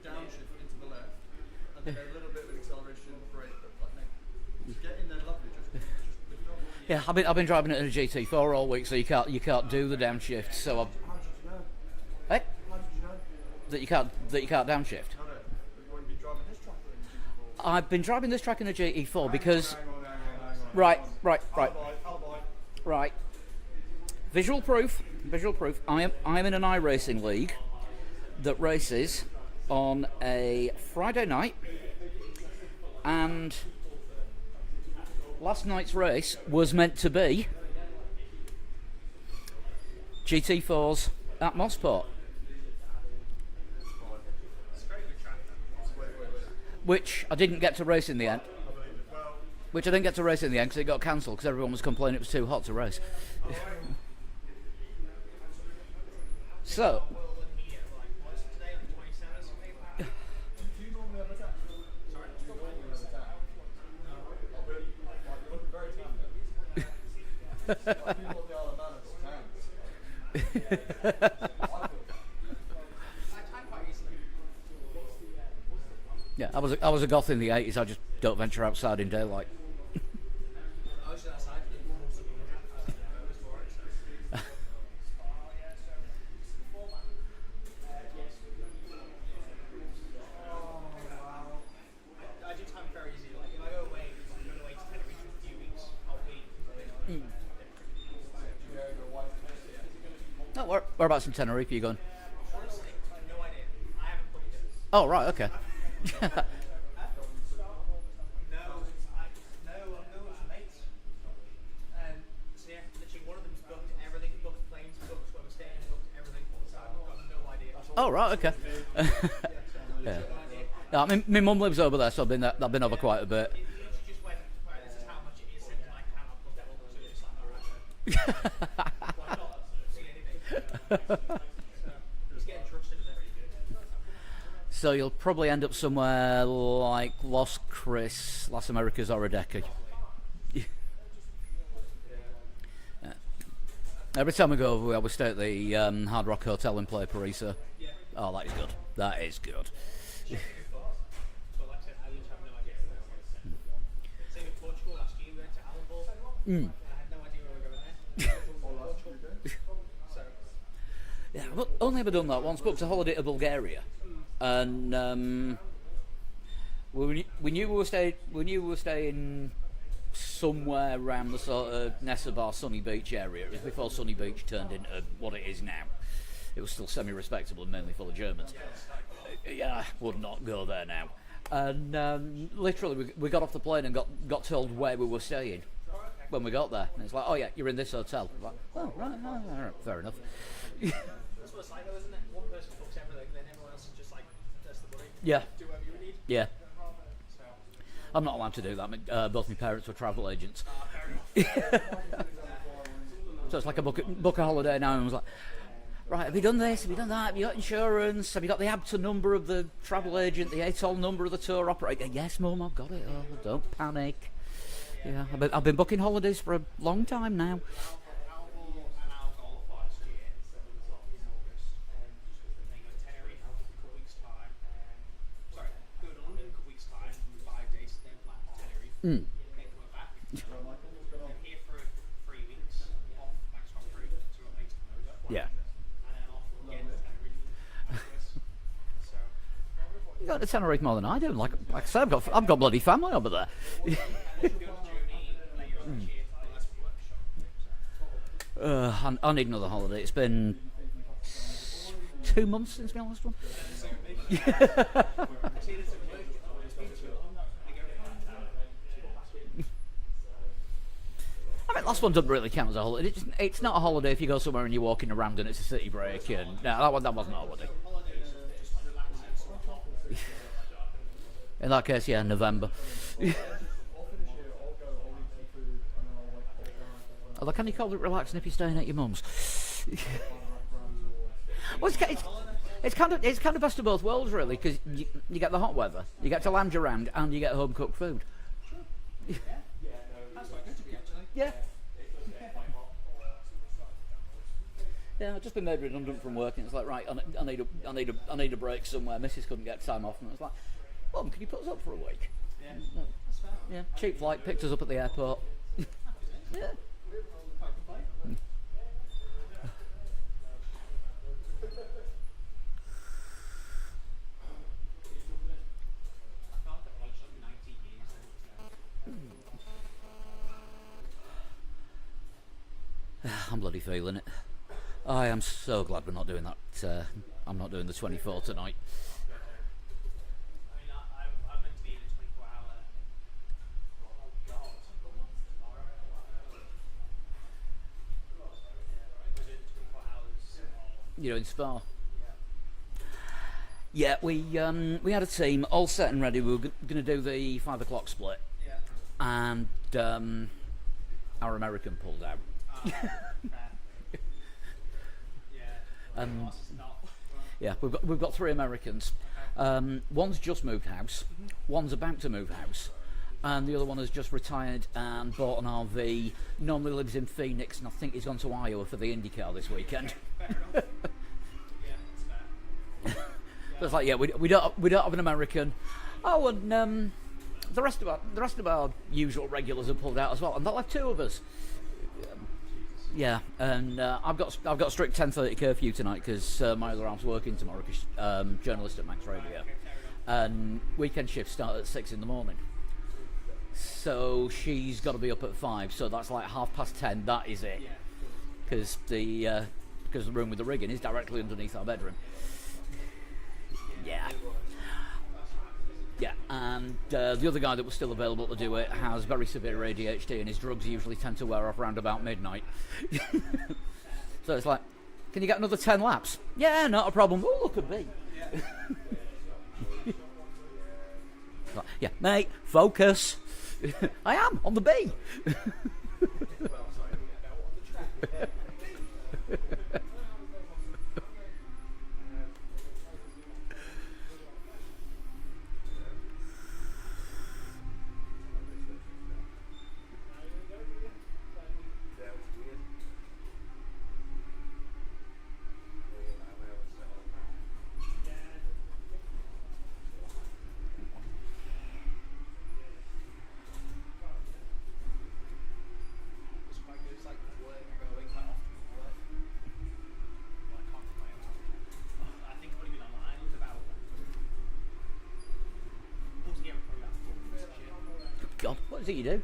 Downshift into the left, and then a little bit of acceleration, brake, but like just get in there lovely. Just lift off. Yeah, I've been driving it in a GT4 all week, so you can't do the downshift. So I've. How did you know? Hey? How did you know? That you can't downshift. No. You've been driving this track in a GT4. I've been driving this track in a GT4 because. Hang on. Right. Visual proof. I am in an iRacing league that races on a Friday night, and last night's race was meant to be GT4s at Mosport, which I didn't get to race in the end. Because it got cancelled because everyone was complaining it was too hot to race. So, yeah, I was a goth in the 80s. I just don't venture outside in daylight. No, whereabouts in Tenerife are you going? Honestly, no idea. I haven't booked it. Oh, right, okay. No, I'm going with some mates. So yeah, literally one of them's booked everything, booked planes, booked where we're staying, booked everything. So I've got no idea. Oh, right, okay. Yeah. Yeah, I mean, my mum lives over there, so I've been over quite a bit. He literally just went, right, this is how much it is, and I cannot book it all. So it's just like, alright. Why not? See anything. He's getting trusted with everything. So you'll probably end up somewhere like Los Cris, Las Americas, or Adeque. Yeah. Every time we go over, we always stay at the Hard Rock Hotel in Playa Parisa. Oh, that is good. That is good. Mm. Yeah, I've only ever done that once. Booked a holiday to Bulgaria, and we knew we were staying somewhere around the sort of Nesebar Sunny Beach area. It was before Sunny Beach turned into what it is now. It was still semi-respectable and mainly full of Germans. Yeah, would not go there now. And literally, we got off the plane and got told where we were staying when we got there. And it's like, oh yeah, you're in this hotel. Like, oh, right, fair enough. That's what it's like, though, isn't it? One person books everything, then everyone else is just like, that's the money. Yeah. Do whatever you need. Yeah. I'm not allowed to do that. Both my parents were travel agents. So it's like a book a holiday now, and I was like, right, have you done this? Have you done that? Have you got insurance? Have you got the ABTA number of the travel agent, the ATOL number of the tour operator? Yes, Mum, I've got it. Oh, don't panic. Yeah, I've been booking holidays for a long time now. Mm. Yeah. You got to Tenerife more than I do. Like I said, I've got bloody family over there. I need another holiday. It's been 2 months since my last one. I mean, last one doesn't really count as a holiday. It's not a holiday if you go somewhere and you're walking around and it's a city break. And no, that wasn't a holiday. In that case, yeah, November. Although, can you call it relaxing if you're staying at your mum's? Well, it's kind of best of both worlds, really, because you get the hot weather, you get to lounge around, and you get home cooked food. Yeah. Yeah, I've just been made redundant from work, and it's like, right, I need a break somewhere. Mrs. couldn't get time off, and it's like, Mum, can you put us up for a week? Yeah, that's fair. Yeah, cheap flight, picked us up at the airport. Yeah. I'm bloody feeling it. I am so glad we're not doing that. I'm not doing the 24 tonight. You're in Spa. Yeah, we had a team all set and ready. We were going to do the 5 o'clock split, and our American pulled out. Yeah, we've got 3 Americans. One's just moved house, one's about to move house, and the other one has just retired and bought an RV. Normally lives in Phoenix, and I think he's gone to Iowa for the IndyCar this weekend. So it's like, yeah, we don't have an American. Oh, and the rest of our usual regulars have pulled out as well, and that left 2 of us. Yeah, and I've got a strict 10:30 curfew tonight because my other half's working tomorrow, because journalist at Max Radio, and weekend shifts start at 6 in the morning. So she's got to be up at 5. So that's like 10:30. That is it, because the room with the rigging is directly underneath our bedroom. Yeah, and the other guy that was still available to do it has very severe ADHD, and his drugs usually tend to wear off around about midnight. So it's like, can you get another 10 laps? Yeah, not a problem. Oh, look at me. Like, yeah, mate, focus. I am on the bee. God, what is it you do?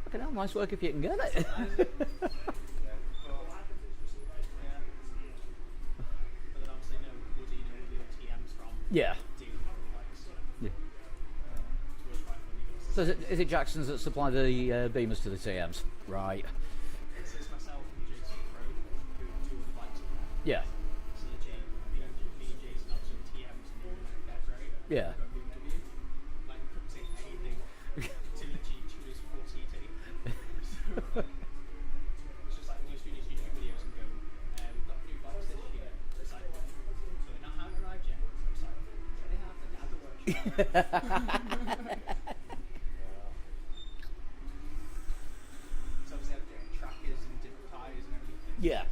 Fucking hell, nice work if you can get it. Yeah. So is it Jackson's that supply the beamers to the TMs? Right. Yeah. Yeah. Yeah.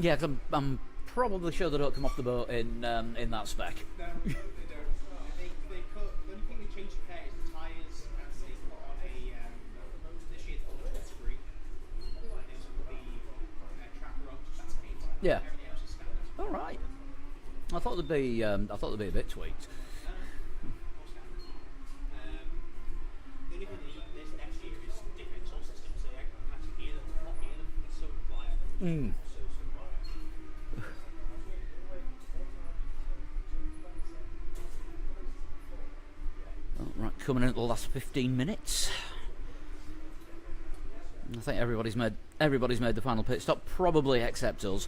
Yeah, cause I'm probably sure they don't come off the boat in that spec. No, they don't. They cut. The only thing they changed to care is the tyres, and they put on a this year on the screen. There's the tracker on. That's painted. Yeah. Everything else is standard. All right. I thought they'd be a bit tweaked. The only thing this next year is different source systems, so I can actually hear them, not hear them. It's so quiet. So quiet. Oh, right, coming in at the last 15 minutes. I think everybody's made the final pit stop, probably except us.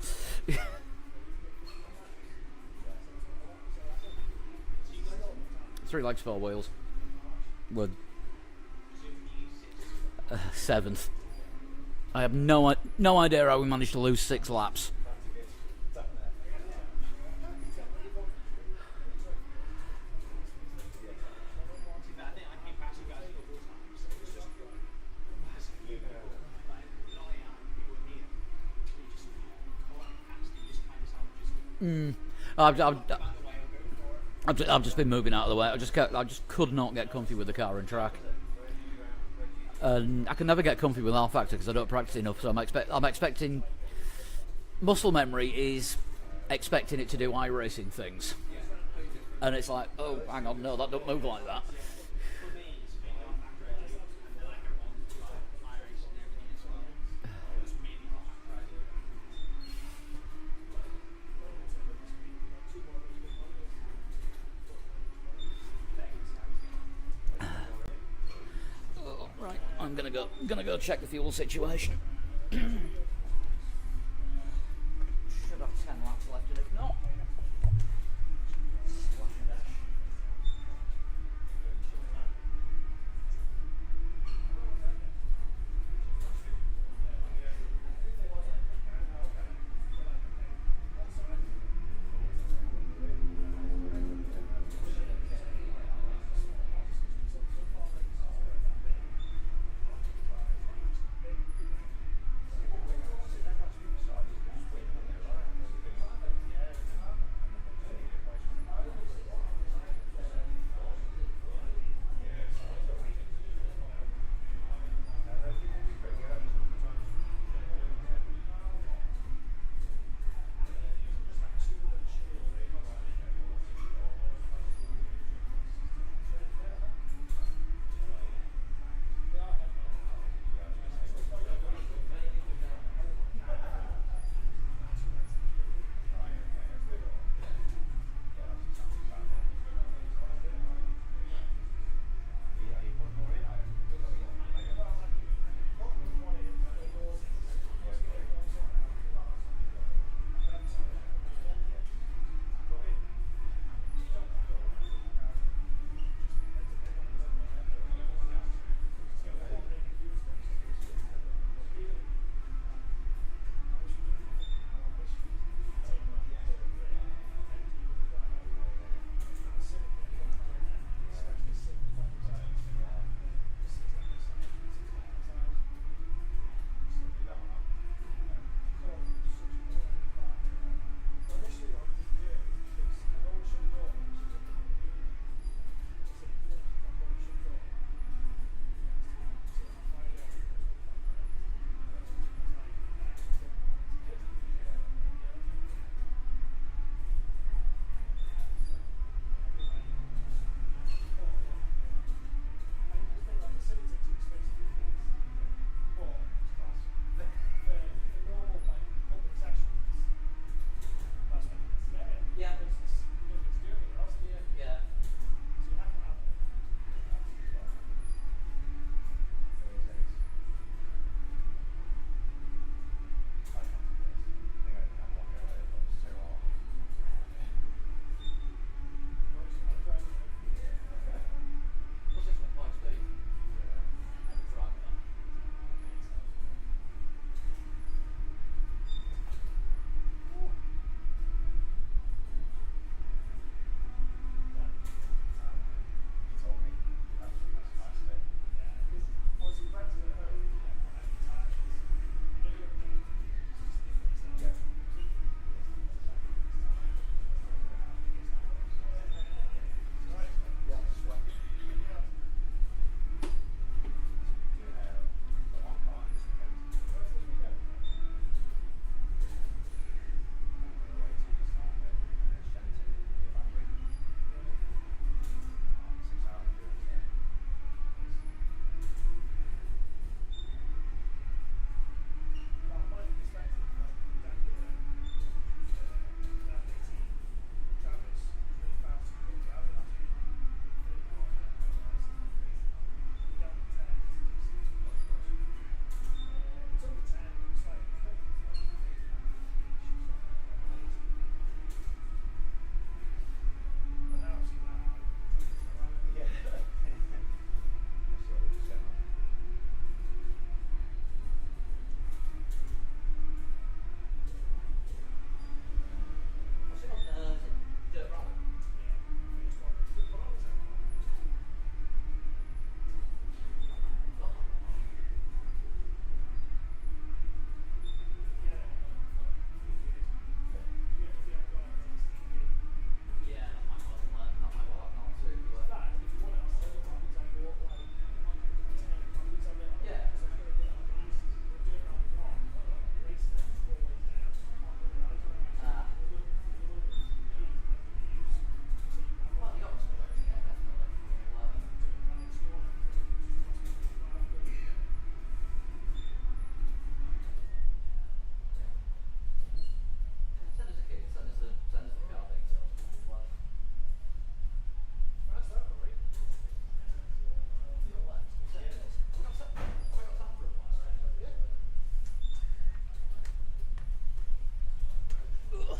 3 legs, 4 wheels. We're 7th. I have no idea how we managed to lose 6 laps. I've just been moving out of the way. I just could not get comfy with the car and track. And I can never get comfy with R Factor because I don't practice enough. So I'm expecting. Muscle memory is expecting it to do iRacing things, and it's like, oh, hang on, no, that don't move like that. gonna go check the fuel situation. Should have 10 laps left, and if not,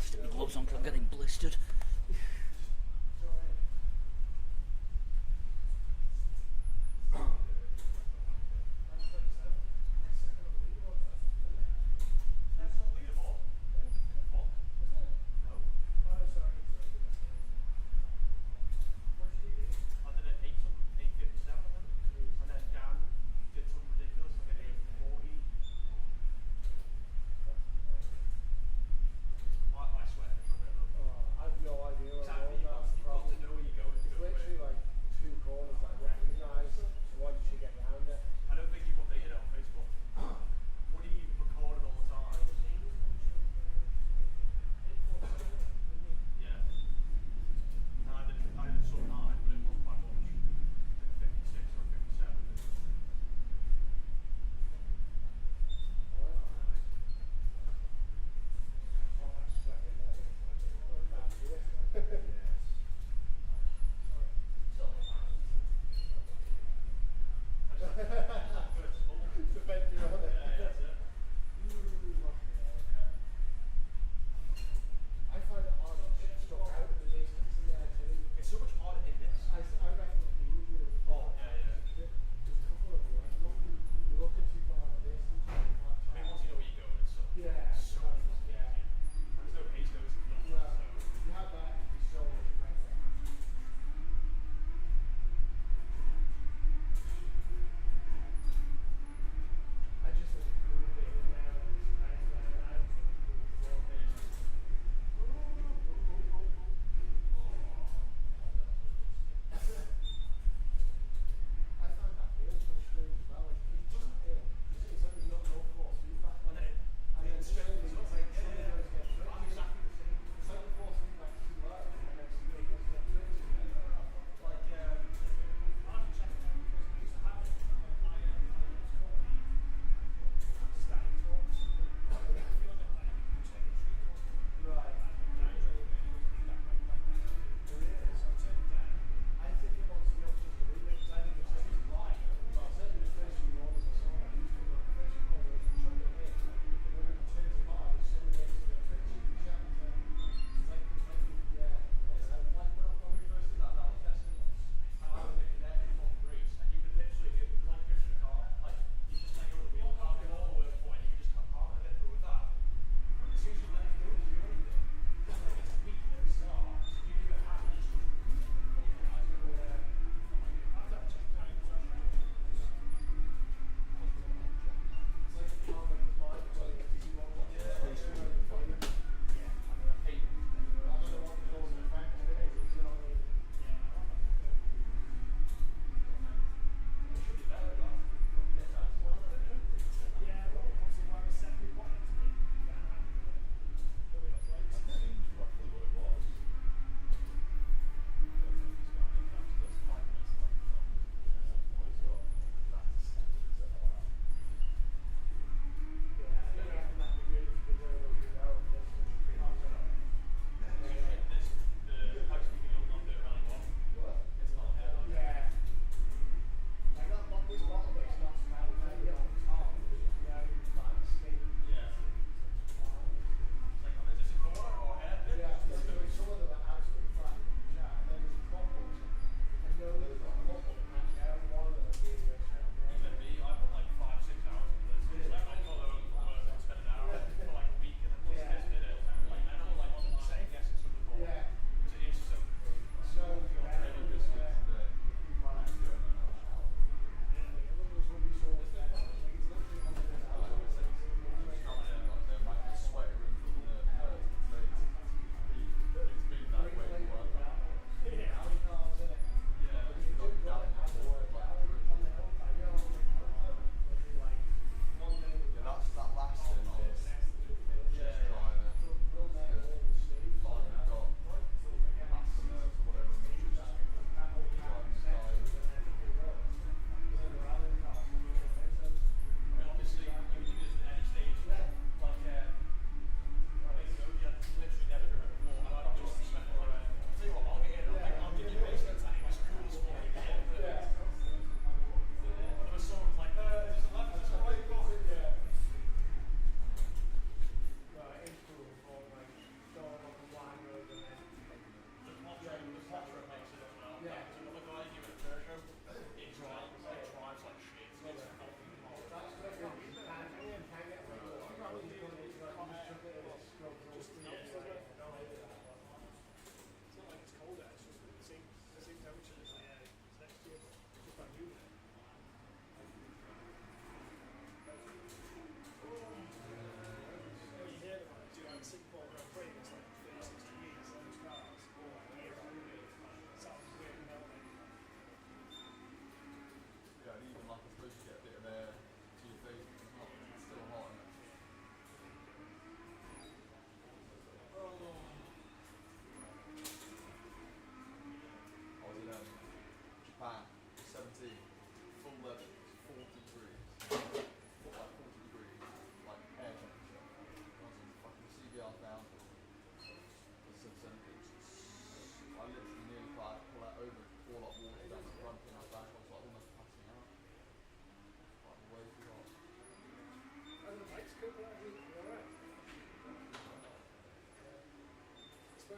stick my gloves on because I'm getting blistered. I did it 857, I think. And then Dan did something ridiculous, like an 840. I swear it's a bit of I've no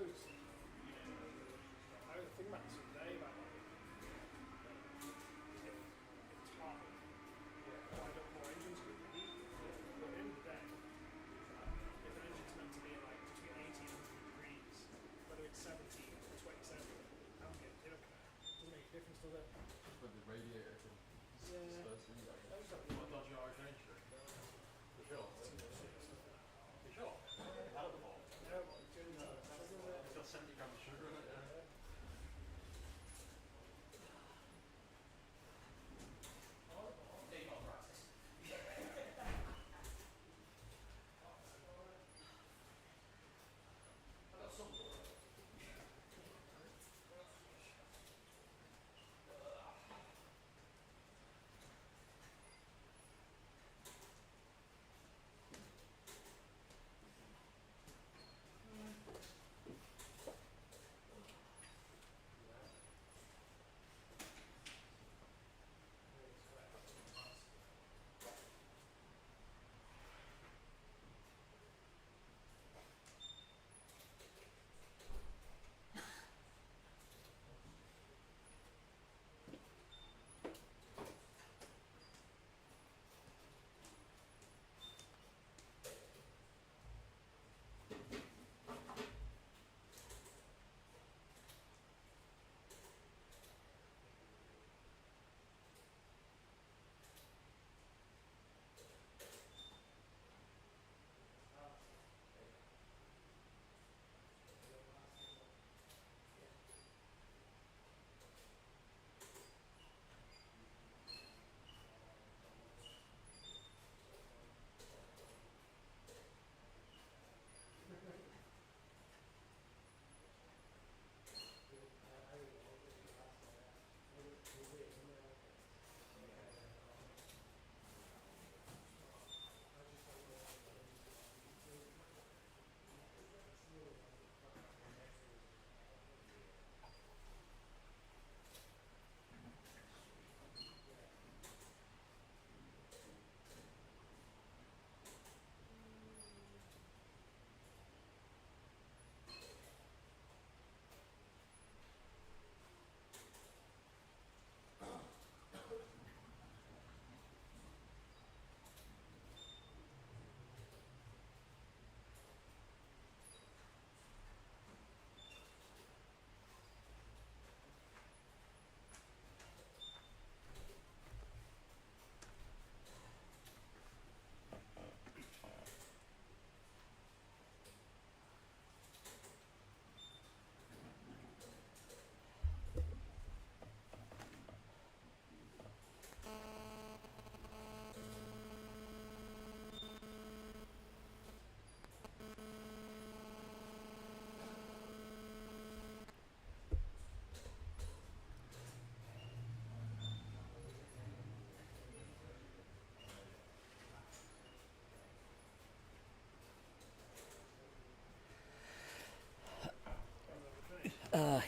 suppose I was thinking about this today about like if it's hot, why don't more engines go for heat? But at the end of the day, if an engine's meant to be like between 80 and 100 degrees, whether it's 17 or 27, ambient, they don't care. Doesn't make a difference, does it? But the radiator can disperse the heat, I guess. What dodgy Irish range? For sure. For sure. Hell of a ball. No, but it's only It's got 70 grams of sugar in it, yeah.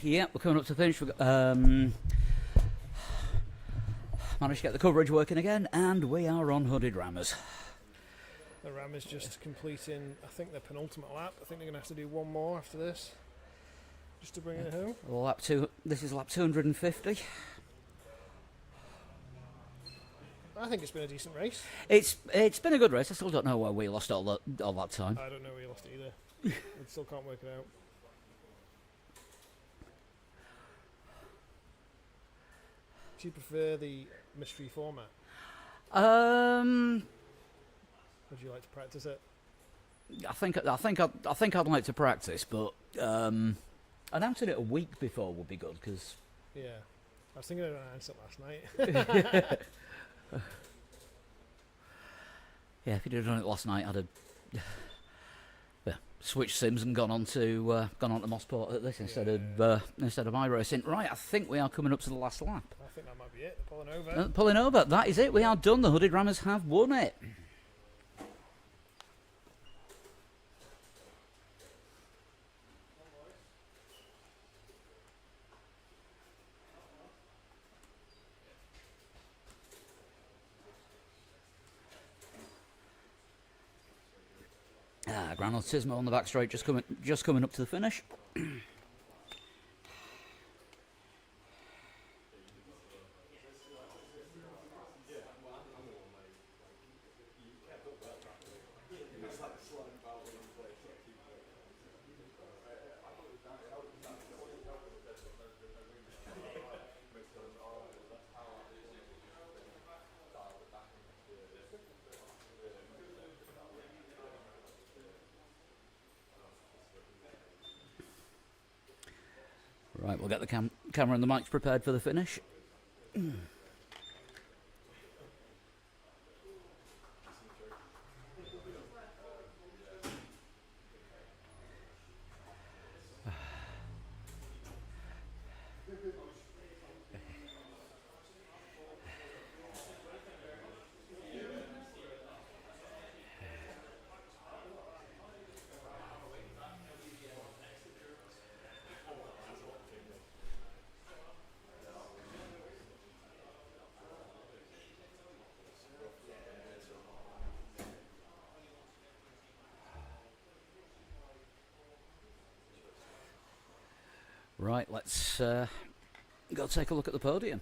Yeah, we're coming up to the finish. Managed to get the coverage working again, and we are on hooded rammers. The ram is just completing, I think, their penultimate lap. I think they're going to have to do one more after this, just to bring it home. This is lap 250. I think it's been a decent race. It's been a good race. I still don't know why we lost all that time. I don't know where you lost it either. I still can't work it out. Do you prefer the mystery format? Would you like to practice it? I think I'd like to practice, but announcing it a week before would be good because. Yeah, I was thinking of announcing it last night. Yeah, if you'd have done it last night, I'd have switched sims and gone on to Mosport at this instead of iRacing. Right, I think we are coming up to the last lap. I think that might be it. They're pulling over. Pulling over. That is it. We are done. The hooded rammers have won it. Gran Turismo on the back straight, just coming up to the finish. Right, we'll get the camera and the mics prepared for the finish. Right, let's go take a look at the podium.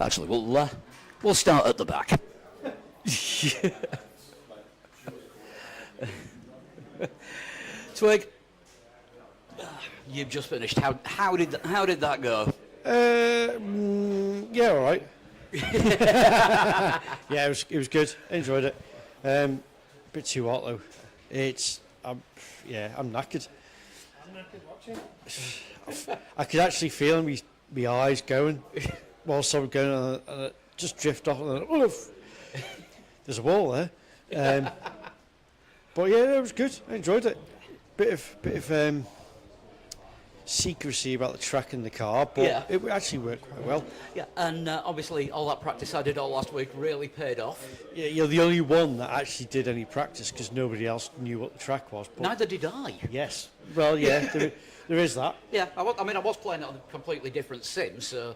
Actually, we'll start at the back. Twig, you've just finished. How did that go? Yeah, all right. Yeah, it was good. I enjoyed it. Bit too hot though. I'm knackered. I'm knackered watching. I could actually feel my eyes going whilst I was going on, and it just drift off. And then, there's a wall there. But yeah, it was good. I enjoyed it. Bit of secrecy about the track and the car, but it actually worked quite well. Yeah, and obviously all that practice I did all last week really paid off. Yeah, you're the only one that actually did any practice because nobody else knew what the track was. But neither did I. Yes. Well, yeah, there is that. Yeah, I was playing it on a completely different sim, so...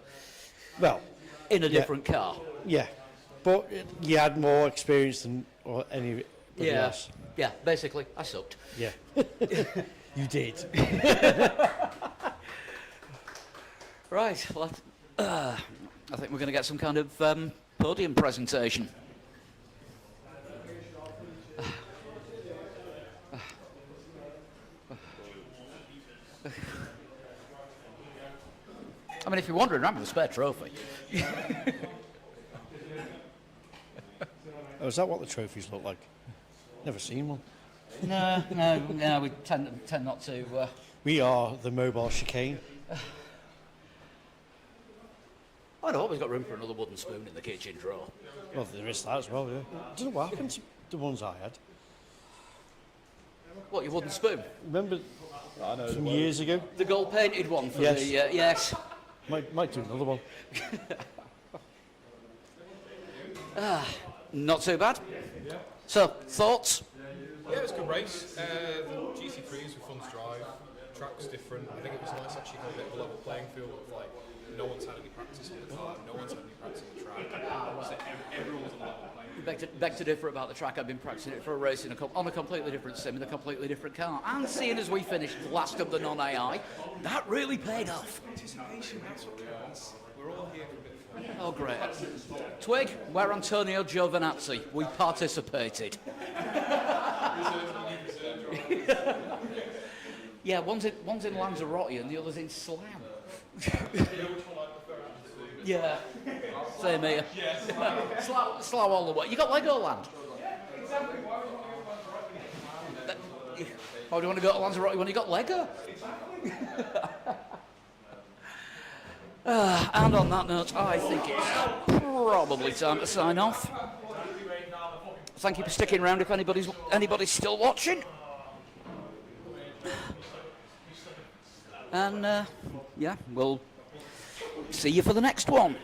Well... In a different car. Yeah, but you had more experience than anybody else. Yeah, basically, I sucked. Yeah. You did. Right, well, I think we're going to get some kind of podium presentation. I mean, if you're wondering, I'm with a spare trophy. Oh, is that what the trophies look like? Never seen one. No, we tend not to. We are the mobile chicane. I know, always got room for another wooden spoon in the kitchen drawer. Well, there is that as well, yeah. I don't know what happened to the ones I had. What, your wooden spoon? Remember some years ago? The gold painted one for yes. the... yes. Might do another one. Not too bad. So, thoughts? Yeah, it was a good race. The GT3s were fun to drive. Track's different. I think it was nice actually got a bit of a level playing field with like no one's had any practice on the car, no one's had any practice on the track. So everyone's on a level playing field. Beg to differ about the track. I've been practicing it for a race on a completely different sim in a completely different car. And seeing as we finished last of the non-AI, that really paid off. Anticipation, that's what counts. We're all here for a bit of fun. Oh, great. Twig, we're Antonio Giovinazzi. We participated. Yeah, one's in Lanzarote and the other's in Slam. Yeah, same here. Slough all the way. You got Legoland? How do you want to go to Lanzarote when you got Lego? And on that note, I think it's probably time to sign off. Thank you for sticking around if anybody's still watching. And yeah, we'll see you for the next one.